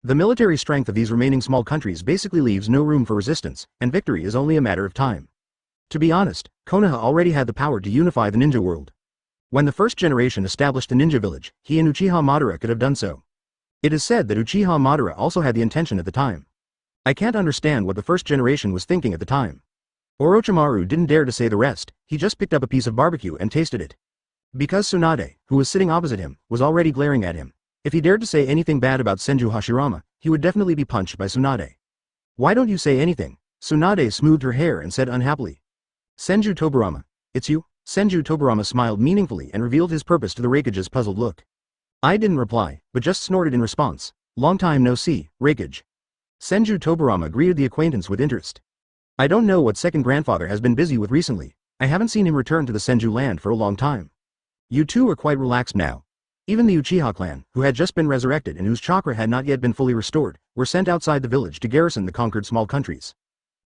The military strength of these remaining small countries basically leaves no room for resistance, and victory is only a matter of time. To be honest, Konoha already had the power to unify the ninja world. When the first generation established the ninja village, he and Uchiha Madara could have done so. It is said that Uchiha Madara also had the intention at the time. I can't understand what the first generation was thinking at the time. Orochimaru didn't dare to say the rest, he just picked up a piece of barbecue and tasted it. Because Tsunade, who was sitting opposite him, was already glaring at him. If he dared to say anything bad about Senju Hashirama, he would definitely be punched by Tsunade. Why don't you say anything? Tsunade smoothed her hair and said unhappily. Senju Tobirama, it's you? Senju Tobirama smiled meaningfully and revealed his purpose to the Raikage's puzzled look. I didn't reply, but just snorted in response. Long time no see, Raikage. Senju Tobirama greeted the acquaintance with interest. I don't know what second grandfather has been busy with recently. I haven't seen him return to the Senju land for a long time. You two are quite relaxed now. Even the Uchiha clan, who had just been resurrected and whose chakra had not yet been fully restored, were sent outside the village to garrison the conquered small countries.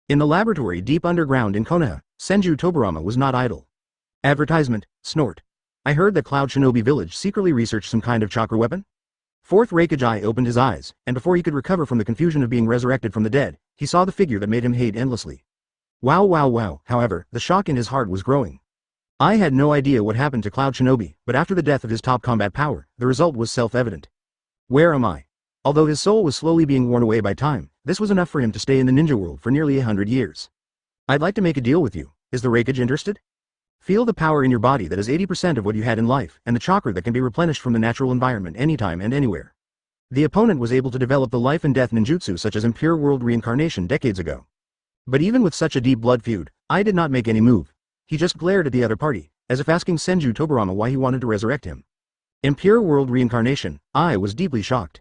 In the laboratory deep underground in Konoha, Senju Tobirama was not idle. Advertisement, snort. I heard that Cloud Shinobi village secretly researched some kind of chakra weapon? Fourth Raikage opened his eyes, and before he could recover from the confusion of being resurrected from the dead, he saw the figure that made him hate endlessly. Wow, however, the shock in his heart was growing. I had no idea what happened to Cloud Shinobi, but after the death of his top combat power, the result was self-evident. Where am I? Although his soul was slowly being worn away by time, this was enough for him to stay in the ninja world for nearly 100 years. I'd like to make a deal with you. Is the Raikage interested? Feel the power in your body that is 80% of what you had in life, and the chakra that can be replenished from the natural environment anytime and anywhere. The opponent was able to develop the life and death ninjutsu such as Impure World Reincarnation decades ago. But even with such a deep blood feud, I did not make any move. He just glared at the other party, as if asking Senju Tobirama why he wanted to resurrect him. Impure World Reincarnation, I was deeply shocked.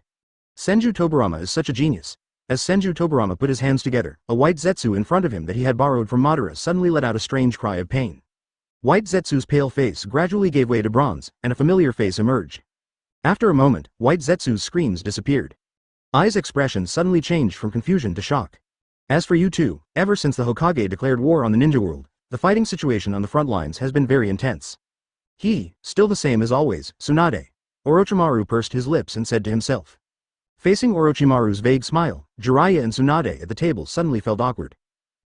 Senju Tobirama is such a genius. As Senju Tobirama put his hands together, a white Zetsu in front of him that he had borrowed from Madara suddenly let out a strange cry of pain. White Zetsu's pale face gradually gave way to bronze, and a familiar face emerged. After a moment, White Zetsu's screams disappeared. Ai's expression suddenly changed from confusion to shock. As for you two, ever since the Hokage declared war on the ninja world, the fighting situation on the front lines has been very intense. He, still the same as always, Tsunade. Orochimaru pursed his lips and said to himself. Facing Orochimaru's vague smile, Jiraiya and Tsunade at the table suddenly felt awkward.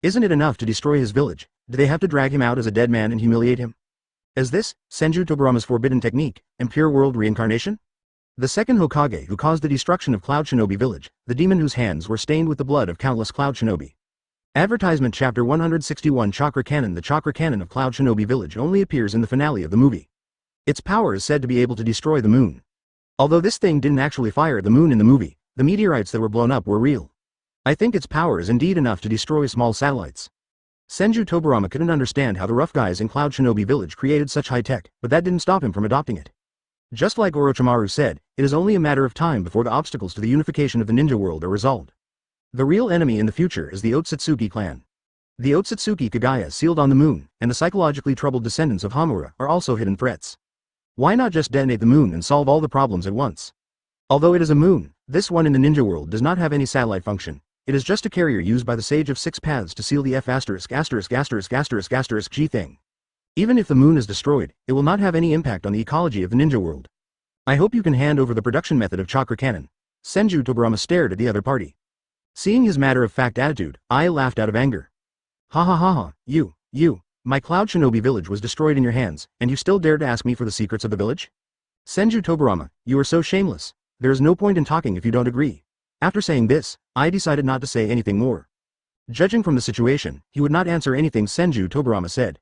Isn't it enough to destroy his village? Do they have to drag him out as a dead man and humiliate him? Is this Senju Tobirama's forbidden technique, Impure World Reincarnation? The second Hokage who caused the destruction of Cloud Shinobi village, the demon whose hands were stained with the blood of countless Cloud Shinobi. Advertisement Chapter 161 Chakra Cannon. The Chakra Cannon of Cloud Shinobi village only appears in the finale of the movie. Its power is said to be able to destroy the moon. Although this thing didn't actually fire the moon in the movie, the meteorites that were blown up were real. I think its power is indeed enough to destroy small satellites. Senju Tobirama couldn't understand how the rough guys in Cloud Shinobi village created such high tech, but that didn't stop him from adopting it. Just like Orochimaru said, it is only a matter of time before the obstacles to the unification of the ninja world are resolved. The real enemy in the future is the Otsutsuki clan. The Otsutsuki Kagaya sealed on the moon, and the psychologically troubled descendants of Hamura are also hidden threats. Why not just detonate the moon and solve all the problems at once? Although it is a moon, this one in the ninja world does not have any satellite function. It is just a carrier used by the Sage of Six Paths to seal the F***G thing. Even if the moon is destroyed, it will not have any impact on the ecology of the ninja world. I hope you can hand over the production method of Chakra Cannon. Senju Tobirama stared at the other party. Seeing his matter-of-fact attitude, I laughed out of anger. Ha, you, My Cloud Shinobi village was destroyed in your hands, and you still dare to ask me for the secrets of the village? Senju Tobirama, you are so shameless. There is no point in talking if you don't agree. After saying this, I decided not to say anything more. Judging from the situation, he would not answer anything Senju Tobirama said.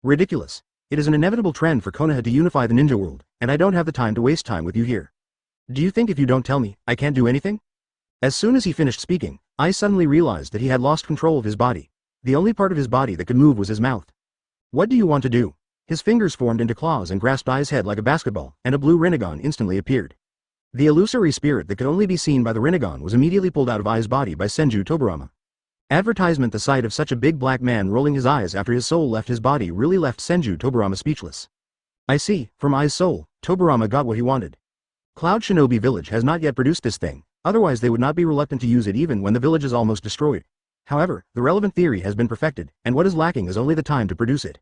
Ridiculous. It is an inevitable trend for Konoha to unify the ninja world, and I don't have the time to waste time with you here. Do you think if you don't tell me, I can't do anything? As soon as he finished speaking, I suddenly realized that he had lost control of his body. The only part of his body that could move was his mouth. What do you want to do? His fingers formed into claws and grasped Ai's head like a basketball, and a blue Rinnegan instantly appeared. The illusory spirit that could only be seen by the Rinnegan was immediately pulled out of Ai's body by Senju Tobirama. Advertisement. The sight of such a big black man rolling his eyes after his soul left his body really left Senju Tobirama speechless. I see, from Ai's soul, Tobirama got what he wanted. Cloud Shinobi village has not yet produced this thing, otherwise they would not be reluctant to use it even when the village is almost destroyed. However, the relevant theory has been perfected, and what is lacking is only the time to produce it.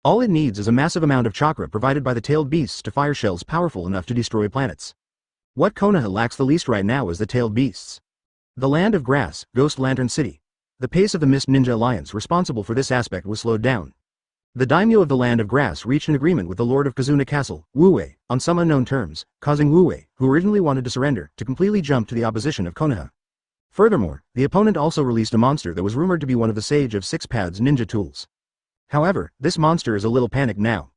All it needs is a massive amount of chakra provided by the tailed beasts to fire shells powerful enough to destroy planets. What Konoha lacks the least right now is the tailed beasts. The Land of Grass, Ghost Lantern City. The pace of the Mist Ninja Alliance responsible for this aspect was slowed down. The daimyo of the Land of Grass reached an agreement with the Lord of Kazuna Castle, Wu Wei, on some unknown terms, causing Wu Wei, who originally wanted to surrender, to completely jump to the opposition of Konoha. Furthermore, the opponent also released a monster that was rumored to be one of the Sage of Six Paths ninja tools. However, this monster is a little panicked now.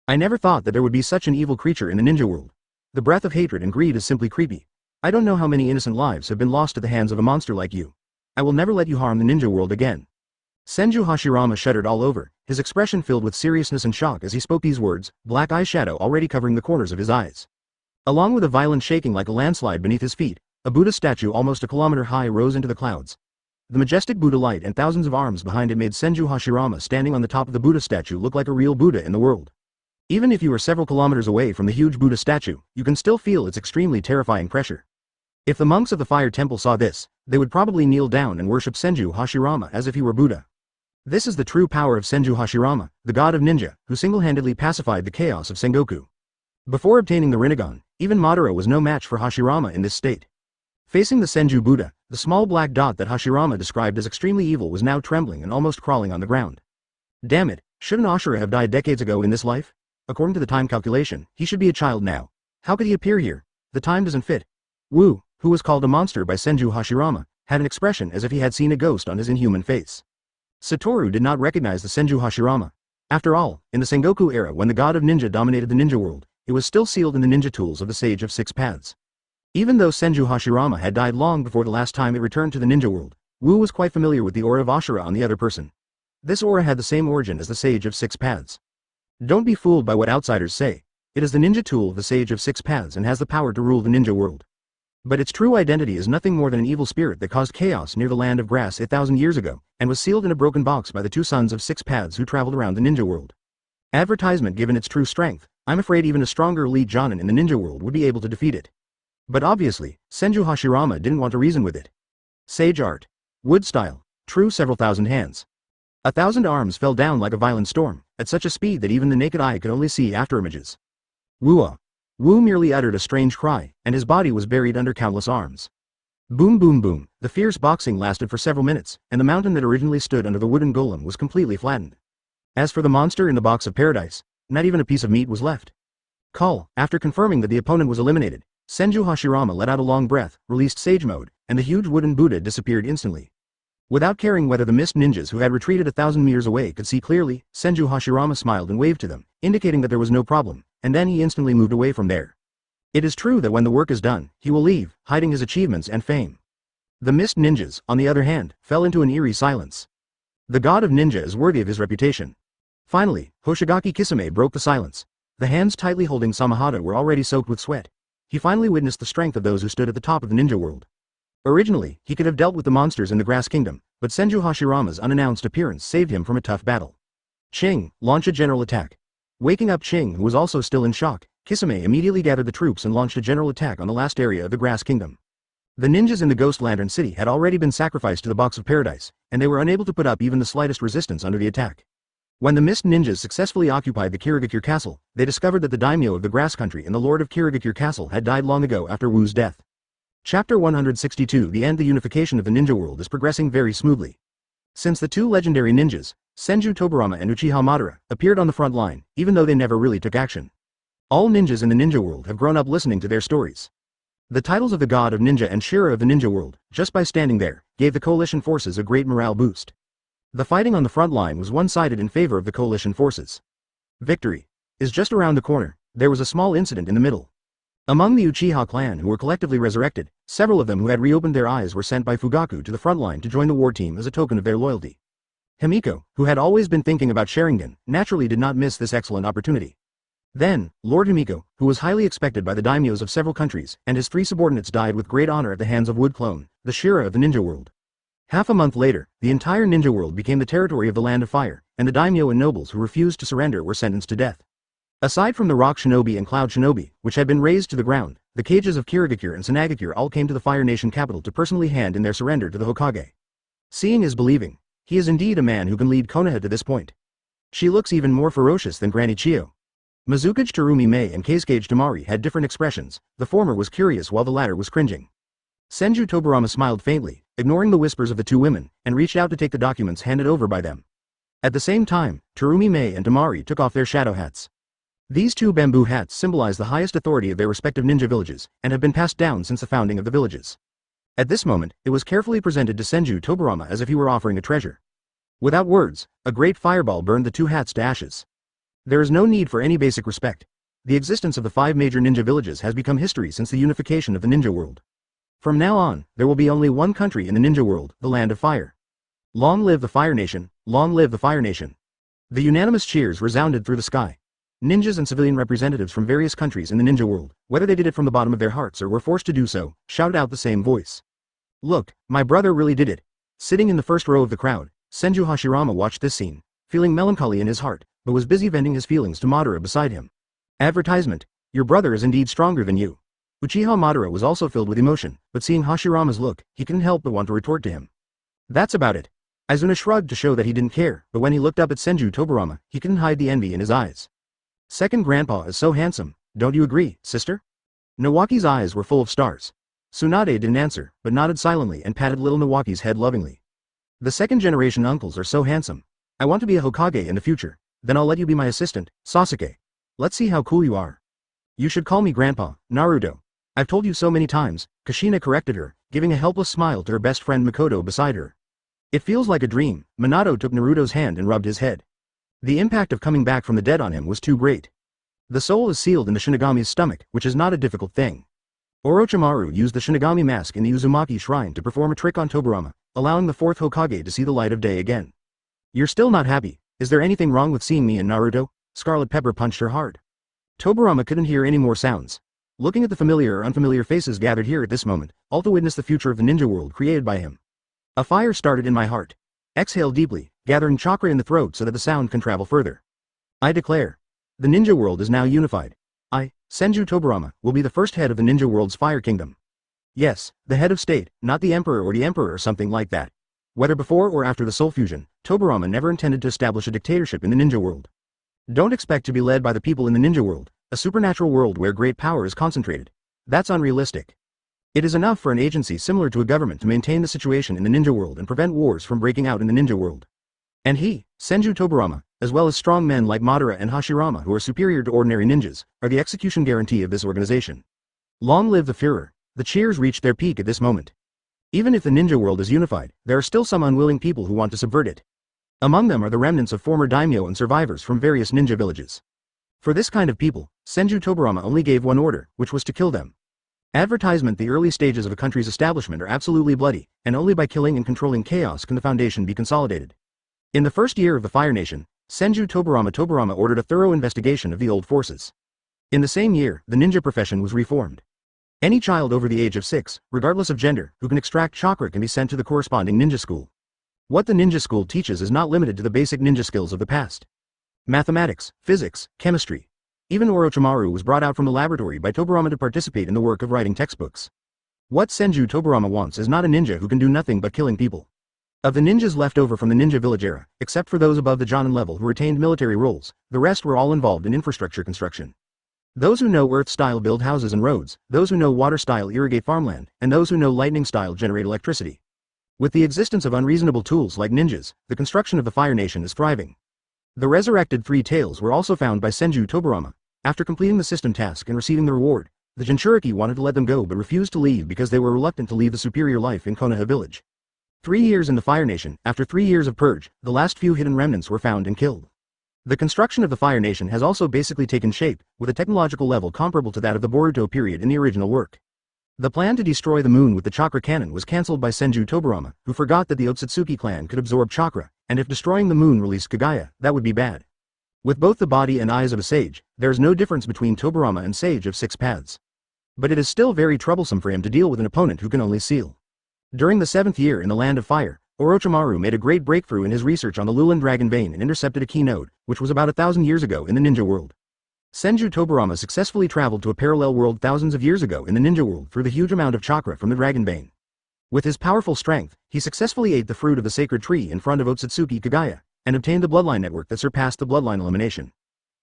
I never thought that there would be such an evil creature in the ninja world. The breath of hatred and greed is simply creepy. I don't know how many innocent lives have been lost at the hands of a monster like you. I will never let you harm the ninja world again. Senju Hashirama shuddered all over, his expression filled with seriousness and shock as he spoke these words, black eyeshadow already covering the corners of his eyes. Along with a violent shaking like a landslide beneath his feet, a Buddha statue almost a kilometer high rose into the clouds. The majestic Buddha light and thousands of arms behind it made Senju Hashirama standing on the top of the Buddha statue look like a real Buddha in the world. Even if you are several kilometers away from the huge Buddha statue, you can still feel its extremely terrifying pressure. If the monks of the Fire Temple saw this, they would probably kneel down and worship Senju Hashirama as if he were Buddha. This is the true power of Senju Hashirama, the god of ninja, who single-handedly pacified the chaos of Sengoku. Before obtaining the Rinnegan, even Madara was no match for Hashirama in this state. Facing the Senju Buddha, the small black dot that Hashirama described as extremely evil was now trembling and almost crawling on the ground. Damn it, shouldn't Ashura have died decades ago in this life? According to the time calculation, he should be a child now. How could he appear here? The time doesn't fit. Wu, who was called a monster by Senju Hashirama, had an expression as if he had seen a ghost on his inhuman face. Satoru did not recognize the Senju Hashirama. After all, in the Sengoku era when the god of ninja dominated the ninja world, it was still sealed in the ninja tools of the Sage of Six Paths. Even though Senju Hashirama had died long before the last time it returned to the ninja world, Wu was quite familiar with the aura of Ashura on the other person. This aura had the same origin as the Sage of Six Paths. Don't be fooled by what outsiders say. It is the ninja tool of the Sage of Six Paths and has the power to rule the ninja world. But its true identity is nothing more than an evil spirit that caused chaos near the Land of Grass 1,000 years ago, and was sealed in a broken box by the two sons of Six Paths who traveled around the ninja world. Advertisement given its true strength, I'm afraid even a stronger elite Jonin in the ninja world would be able to defeat it. But obviously, Senju Hashirama didn't want to reason with it. Sage art. Wood style. True several thousand hands. 1,000 arms fell down like a violent storm, at such a speed that even the naked eye could only see afterimages. Woo-ah. Wu merely uttered a strange cry, and his body was buried under countless arms. Boom boom boom, the fierce boxing lasted for several minutes, and the mountain that originally stood under the wooden golem was completely flattened. As for the monster in the box of paradise, not even a piece of meat was left. After confirming that the opponent was eliminated, Senju Hashirama let out a long breath, released Sage Mode, and the huge wooden Buddha disappeared instantly. Without caring whether the mist ninjas who had retreated 1,000 meters away could see clearly, Senju Hashirama smiled and waved to them, indicating that there was no problem, and then he instantly moved away from there. It is true that when the work is done, he will leave, hiding his achievements and fame. The mist ninjas, on the other hand, fell into an eerie silence. The god of ninja is worthy of his reputation. Finally, Hoshigaki Kisame broke the silence. The hands tightly holding Samahata were already soaked with sweat. He finally witnessed the strength of those who stood at the top of the ninja world. Originally, he could have dealt with the monsters in the Grass Kingdom, but Senju Hashirama's unannounced appearance saved him from a tough battle. Ching, launch a general attack. Waking up Ching, who was also still in shock, Kisame immediately gathered the troops and launched a general attack on the last area of the Grass Kingdom. The ninjas in the Ghost Lantern City had already been sacrificed to the Box of Paradise, and they were unable to put up even the slightest resistance under the attack. When the Mist Ninjas successfully occupied the Kirigakure Castle, they discovered that the daimyo of the Grass Country and the Lord of Kirigakure Castle had died long ago after Wu's death. Chapter 162 The End. The unification of the ninja world is progressing very smoothly. Since the two legendary ninjas, Senju Tobirama and Uchiha Madara, appeared on the front line, even though they never really took action. All ninjas in the ninja world have grown up listening to their stories. The titles of the God of Ninja and Shira of the ninja world, just by standing there, gave the coalition forces a great morale boost. The fighting on the front line was one-sided in favor of the coalition forces. Victory is just around the corner. There was a small incident in the middle. Among the Uchiha clan who were collectively resurrected, several of them who had reopened their eyes were sent by Fugaku to the front line to join the war team as a token of their loyalty. Himiko, who had always been thinking about Sharingan, naturally did not miss this excellent opportunity. Then, Lord Himiko, who was highly expected by the daimyos of several countries, and his 3 subordinates died with great honor at the hands of Wood Clone, the Shira of the ninja world. Half a month later, the entire ninja world became the territory of the Land of Fire, and the daimyo and nobles who refused to surrender were sentenced to death. Aside from the Rock Shinobi and Cloud Shinobi, which had been razed to the ground, the cages of Kirigakure and Sanagakure all came to the Fire Nation capital to personally hand in their surrender to the Hokage. Seeing is believing. He is indeed a man who can lead Konoha to this point. She looks even more ferocious than Granny Chio. Mizukage Terumi Mei and Keisuke Tamari had different expressions, the former was curious while the latter was cringing. Senju Tobirama smiled faintly, ignoring the whispers of the 2 women, and reached out to take the documents handed over by them. At the same time, Terumi Mei and Tamari took off their shadow hats. These 2 bamboo hats symbolize the highest authority of their respective ninja villages, and have been passed down since the founding of the villages. At this moment, it was carefully presented to Senju Tobirama as if he were offering a treasure. Without words, a great fireball burned the 2 hats to ashes. There is no need for any basic respect. The existence of the 5 major ninja villages has become history since the unification of the ninja world. From now on, there will be only one country in the ninja world, the Land of Fire. Long live the Fire Nation, long live the Fire Nation. The unanimous cheers resounded through the sky. Ninjas and civilian representatives from various countries in the ninja world, whether they did it from the bottom of their hearts or were forced to do so, shouted out the same voice. Look, my brother really did it. Sitting in the first row of the crowd, Senju Hashirama watched this scene, feeling melancholy in his heart, but was busy venting his feelings to Madara beside him. Advertisement. Your brother is indeed stronger than you. Uchiha Madara was also filled with emotion, but seeing Hashirama's look, he couldn't help but want to retort to him. That's about it. Izuna shrugged to show that he didn't care, but when he looked up at Senju Tobirama, he couldn't hide the envy in his eyes. Second grandpa is so handsome, don't you agree, sister? Nawaki's eyes were full of stars. Tsunade didn't answer, but nodded silently and patted little Nawaki's head lovingly. The second generation uncles are so handsome. I want to be a Hokage in the future. Then I'll let you be my assistant, Sasuke. Let's see how cool you are. You should call me Grandpa, Naruto. I've told you so many times, Kushina corrected her, giving a helpless smile to her best friend Makoto beside her. It feels like a dream. Minato took Naruto's hand and rubbed his head. The impact of coming back from the dead on him was too great. The soul is sealed in the Shinigami's stomach, which is not a difficult thing. Orochimaru used the Shinigami mask in the Uzumaki shrine to perform a trick on Tobirama, allowing the 4th Hokage to see the light of day again. You're still not happy. Is there anything wrong with seeing me and Naruto? Scarlet Pepper punched her hard. Tobirama couldn't hear any more sounds. Looking at the familiar or unfamiliar faces gathered here at this moment, all to witness the future of the ninja world created by him. A fire started in my heart. Exhale deeply, gathering chakra in the throat so that the sound can travel further. I declare. The ninja world is now unified. I, Senju Tobirama, will be the first head of the ninja world's fire kingdom. Yes, the head of state, not the emperor or the emperor or something like that. Whether before or after the soul fusion, Tobirama never intended to establish a dictatorship in the ninja world. Don't expect to be led by the people in the ninja world, a supernatural world where great power is concentrated. That's unrealistic. It is enough for an agency similar to a government to maintain the situation in the ninja world and prevent wars from breaking out in the ninja world. And he, Senju Tobirama, as well as strong men like Madara and Hashirama who are superior to ordinary ninjas, are the execution guarantee of this organization. Long live the Führer. The cheers reached their peak at this moment. Even if the ninja world is unified, there are still some unwilling people who want to subvert it. Among them are the remnants of former daimyo and survivors from various ninja villages. For this kind of people, Senju Tobirama only gave one order, which was to kill them. Advertisement. The early stages of a country's establishment are absolutely bloody, and only by killing and controlling chaos can the foundation be consolidated. In the first year of the Fire Nation, Senju Tobirama ordered a thorough investigation of the old forces. In the same year, the ninja profession was reformed. Any child over the age of 6, regardless of gender, who can extract chakra can be sent to the corresponding ninja school. What the ninja school teaches is not limited to the basic ninja skills of the past. Mathematics, physics, chemistry. Even Orochimaru was brought out from the laboratory by Tobirama to participate in the work of writing textbooks. What Senju Tobirama wants is not a ninja who can do nothing but killing people. Of the ninjas left over from the ninja village era, except for those above the Jonin level who retained military roles, the rest were all involved in infrastructure construction. Those who know earth-style build houses and roads, those who know water-style irrigate farmland, and those who know lightning-style generate electricity. With the existence of unreasonable tools like ninjas, the construction of the Fire Nation is thriving. The resurrected three tails were also found by Senju Tobirama. After completing the system task and receiving the reward, the Jinchuriki wanted to let them go but refused to leave because they were reluctant to leave the superior life in Konoha village. 3 years in the Fire Nation, after 3 years of purge, the last few hidden remnants were found and killed. The construction of the Fire Nation has also basically taken shape, with a technological level comparable to that of the Boruto period in the original work. The plan to destroy the moon with the chakra cannon was cancelled by Senju Tobirama, who forgot that the Otsutsuki clan could absorb chakra, and if destroying the moon released Kaguya, that would be bad. With both the body and eyes of a sage, there is no difference between Tobirama and Sage of Six Paths. But it is still very troublesome for him to deal with an opponent who can only seal. During the 7th year in the Land of Fire, Orochimaru made a great breakthrough in his research on the Lulan Dragon Vein and intercepted a key node, which was about 1,000 years ago in the Ninja World. Senju Tobirama successfully traveled to a parallel world thousands of years ago in the Ninja World through the huge amount of chakra from the Dragon Vein. With his powerful strength, he successfully ate the fruit of the sacred tree in front of Otsutsuki Kaguya, and obtained the bloodline network that surpassed the bloodline elimination.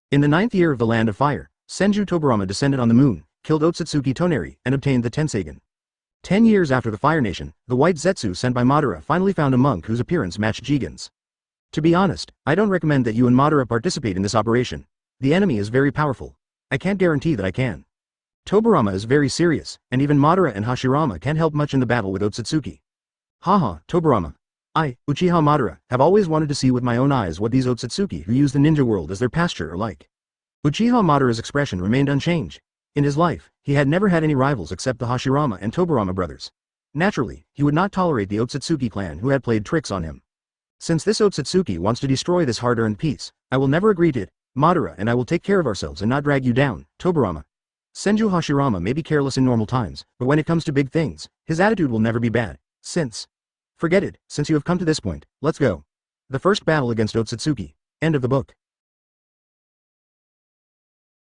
In the 9th year of the Land of Fire, Senju Tobirama descended on the moon, killed Otsutsuki Toneri, and obtained the Tenseigan. 10 years after the Fire Nation, the White Zetsu sent by Madara finally found a monk whose appearance matched Jigen's. To be honest, I don't recommend that you and Madara participate in this operation. The enemy is very powerful. I can't guarantee that I can. Tobirama is very serious, and even Madara and Hashirama can't help much in the battle with Otsutsuki. Haha, Tobirama. I, Uchiha Madara, have always wanted to see with my own eyes what these Otsutsuki who use the ninja world as their pasture are like. Uchiha Madara's expression remained unchanged. In his life, he had never had any rivals except the Hashirama and Tobirama brothers. Naturally, he would not tolerate the Otsutsuki clan who had played tricks on him. Since this Otsutsuki wants to destroy this hard-earned peace, I will never agree to it. Madara and I will take care of ourselves and not drag you down, Tobirama. Senju Hashirama may be careless in normal times, but when it comes to big things, his attitude will never be bad. Forget it, since you have come to this point, let's go. The first battle against Otsutsuki. End of the book.